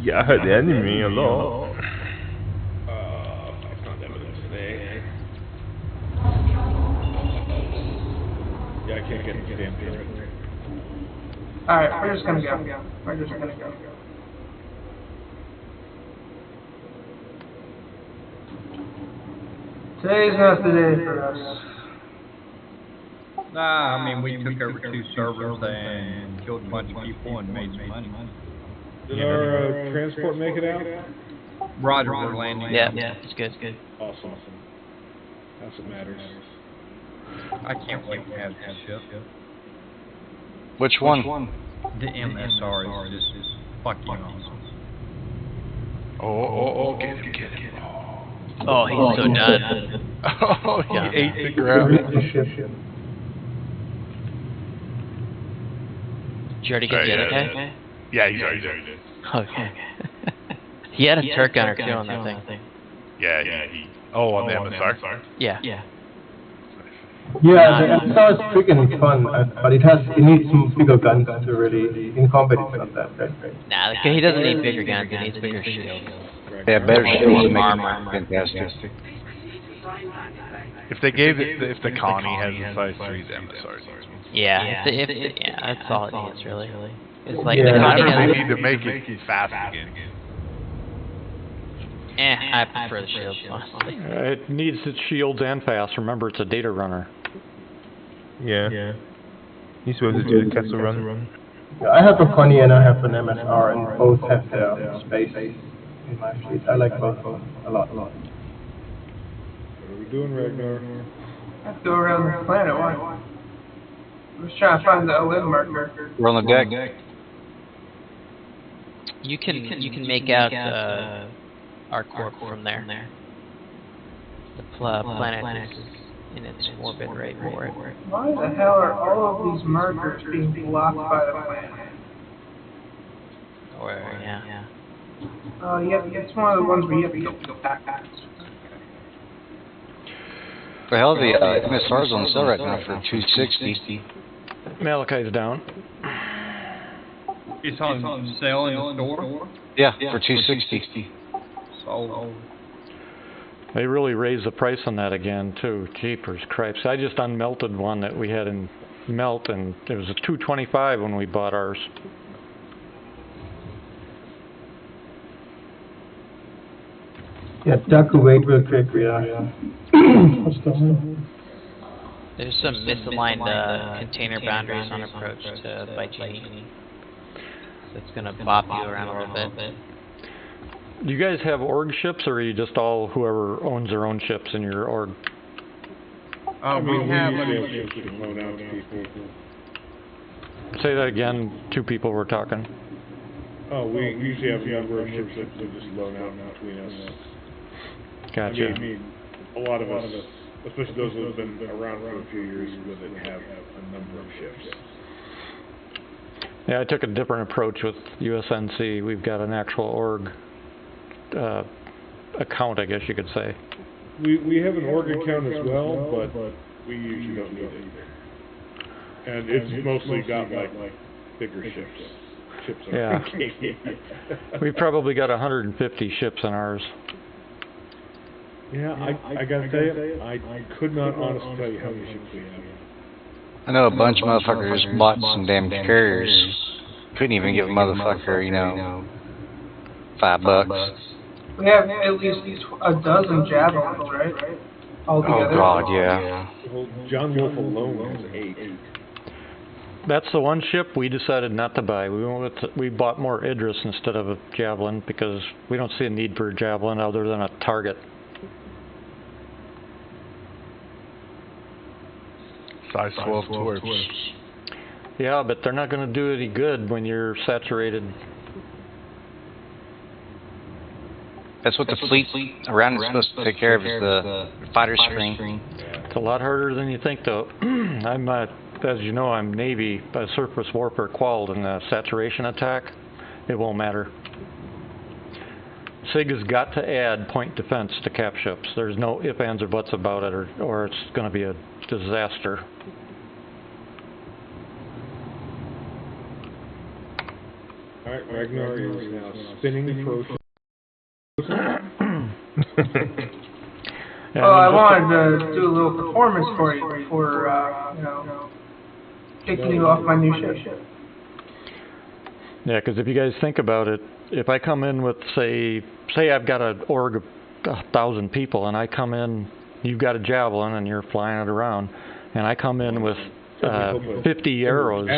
Yeah, I hurt the enemy a lot. I found evidence today. Yeah, I can't get the damn turret. Alright, we're just gonna go. Today's not the day for us. Nah, I mean, we took over 2 servers and killed a bunch of people and made some money. Did our transport make it out? Roger, we're landing. Yeah, it's good. Awesome. That's what matters. I can't wait to have this ship. Which one? The MSR is just fucking awesome. Oh, get him. Oh, he's so done. Oh, he ate the ground. Did you already get the other guy? Yeah, he's already there. Okay. He had a turret gunner too on that thing. Yeah, he. Oh, on the MSR? Yeah. Yeah, the MSR is freaking fun, but it needs some bigger guns to really, in combat it's not that great. Nah, he doesn't need bigger guns, he needs bigger shields. Yeah, better shields make armor. it fantastic. If they gave it, if the Connie has a size 3, the MSR is Yeah, yeah, that's all it needs, really. It's like Yeah. the I Connie really has... need to make it fast again. I prefer the shields, honestly. It needs its shields and fast. Remember, it's a data runner. Yeah. You're supposed to do the Kessel run. Yeah, I have a Connie and I have an MSR, and both have their space in my fleet. I like both of them a lot. What are we doing, Ragnar? I have to go around the planet, why? I'm just trying to find the OM marker. We're on the deck. You can make out our corp from there. The planet is in its orbit right for it. Why the hell are all of these markers being blocked by the planet? Or yeah. Oh, it's one of the ones where you have to go backwards. For hell, the MSR's on sale right now for $260. Malachi's down. It's on sale in the store? Yeah, for $260. Sold. They really raised the price on that again too. Jeepers cripes! I just unmelted one that we had in melt, and it was a $225 when we bought ours. Yeah, Daku, wait real quick, what's the one? There's some misaligned container boundaries on approach to Baijini. So it's gonna bop you around a little bit. Do you guys have org ships, or are you just all whoever owns their own ships in your org? We have ships we can loan out to people. Say that again. 2 people were talking. Oh, we usually have a number of ships that we just loan out between us. Gotcha. I mean, a lot of us, especially those who have been around for a few years, with it, have a number of ships. Yeah, I took a different approach with USNC. We've got an actual org account, I guess you could say. We have an org account as well, but we usually don't need it. And it's mostly got like bigger ships. Yeah. We've probably got 150 ships in ours. Yeah, I gotta tell you, I could not honestly tell you how many ships we have. I know a bunch of motherfuckers bought some damn carriers. Couldn't even give a motherfucker, $5. We have at least a dozen javelins, right? Altogether. Oh God, yeah. Well, John Wolf alone has 8. That's the one ship we decided not to buy. We bought more Idris instead of a Javelin because we don't see a need for a Javelin other than a target. Size 12 torch. Yeah, but they're not going to do any good when you're saturated. That's what the fleet around is supposed to take care of, is the fighter screen. It's a lot harder than you think, though. I'm, as you know, I'm Navy, surface warfare qualled in a saturation attack. It won't matter. SIG has got to add point defense to cap ships. There's no ifs, ands, or buts about it, or it's going to be a disaster. Alright, Ragnar is now spinning pro. Well, I wanted to do a little performance for you before, kicking you off my new ship. Yeah, because if you guys think about it, if I come in with, say I've got an org of 1,000 people, and I come in, you've got a Javelin, and you're flying it around, and I come in with 50 arrows,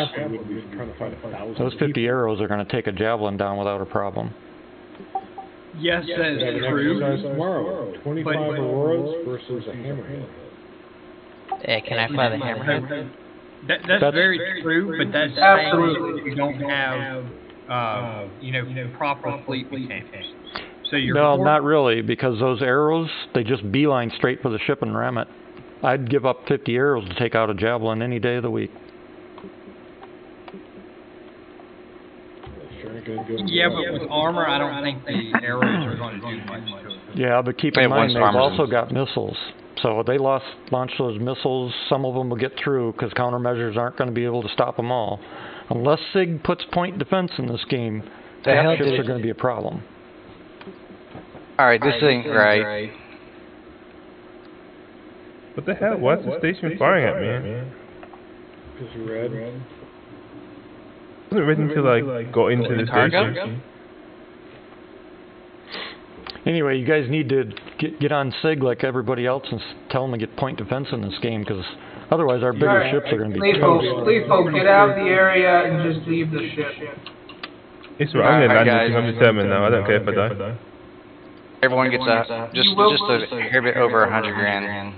those 50 arrows are going to take a Javelin down without a problem. Yes, that's true. Tomorrow, 25 Auroras versus a Hammerhead. Hey, can I fly the Hammerhead? That's very true, but that's absolutely if you don't have, proper fleet mechanics. So No, not really, because those arrows, they just beeline straight for the ship and ram it. I'd give up 50 arrows to take out a Javelin any day of the week. Yeah, but with armor, I don't think the arrows are going to do much to it. Yeah, but keep in mind they've also got missiles. So they launch those missiles. Some of them will get through because countermeasures aren't going to be able to stop them all. Unless SIG puts point defense in this game, tap ships are going to be a problem. Alright, this ain't right. What the hell? Why is the station firing at me? Because you're red. I wasn't ready to like go into the station. Anyway, you guys need to get on SIG like everybody else and tell them to get point defense in this game, because otherwise our bigger ships are going to be toast. Please, folks, get out of the area and just leave the ship. It's right, I'm gonna land in 257 now, I don't care if I die. Everyone gets just a hair bit over 100 grand.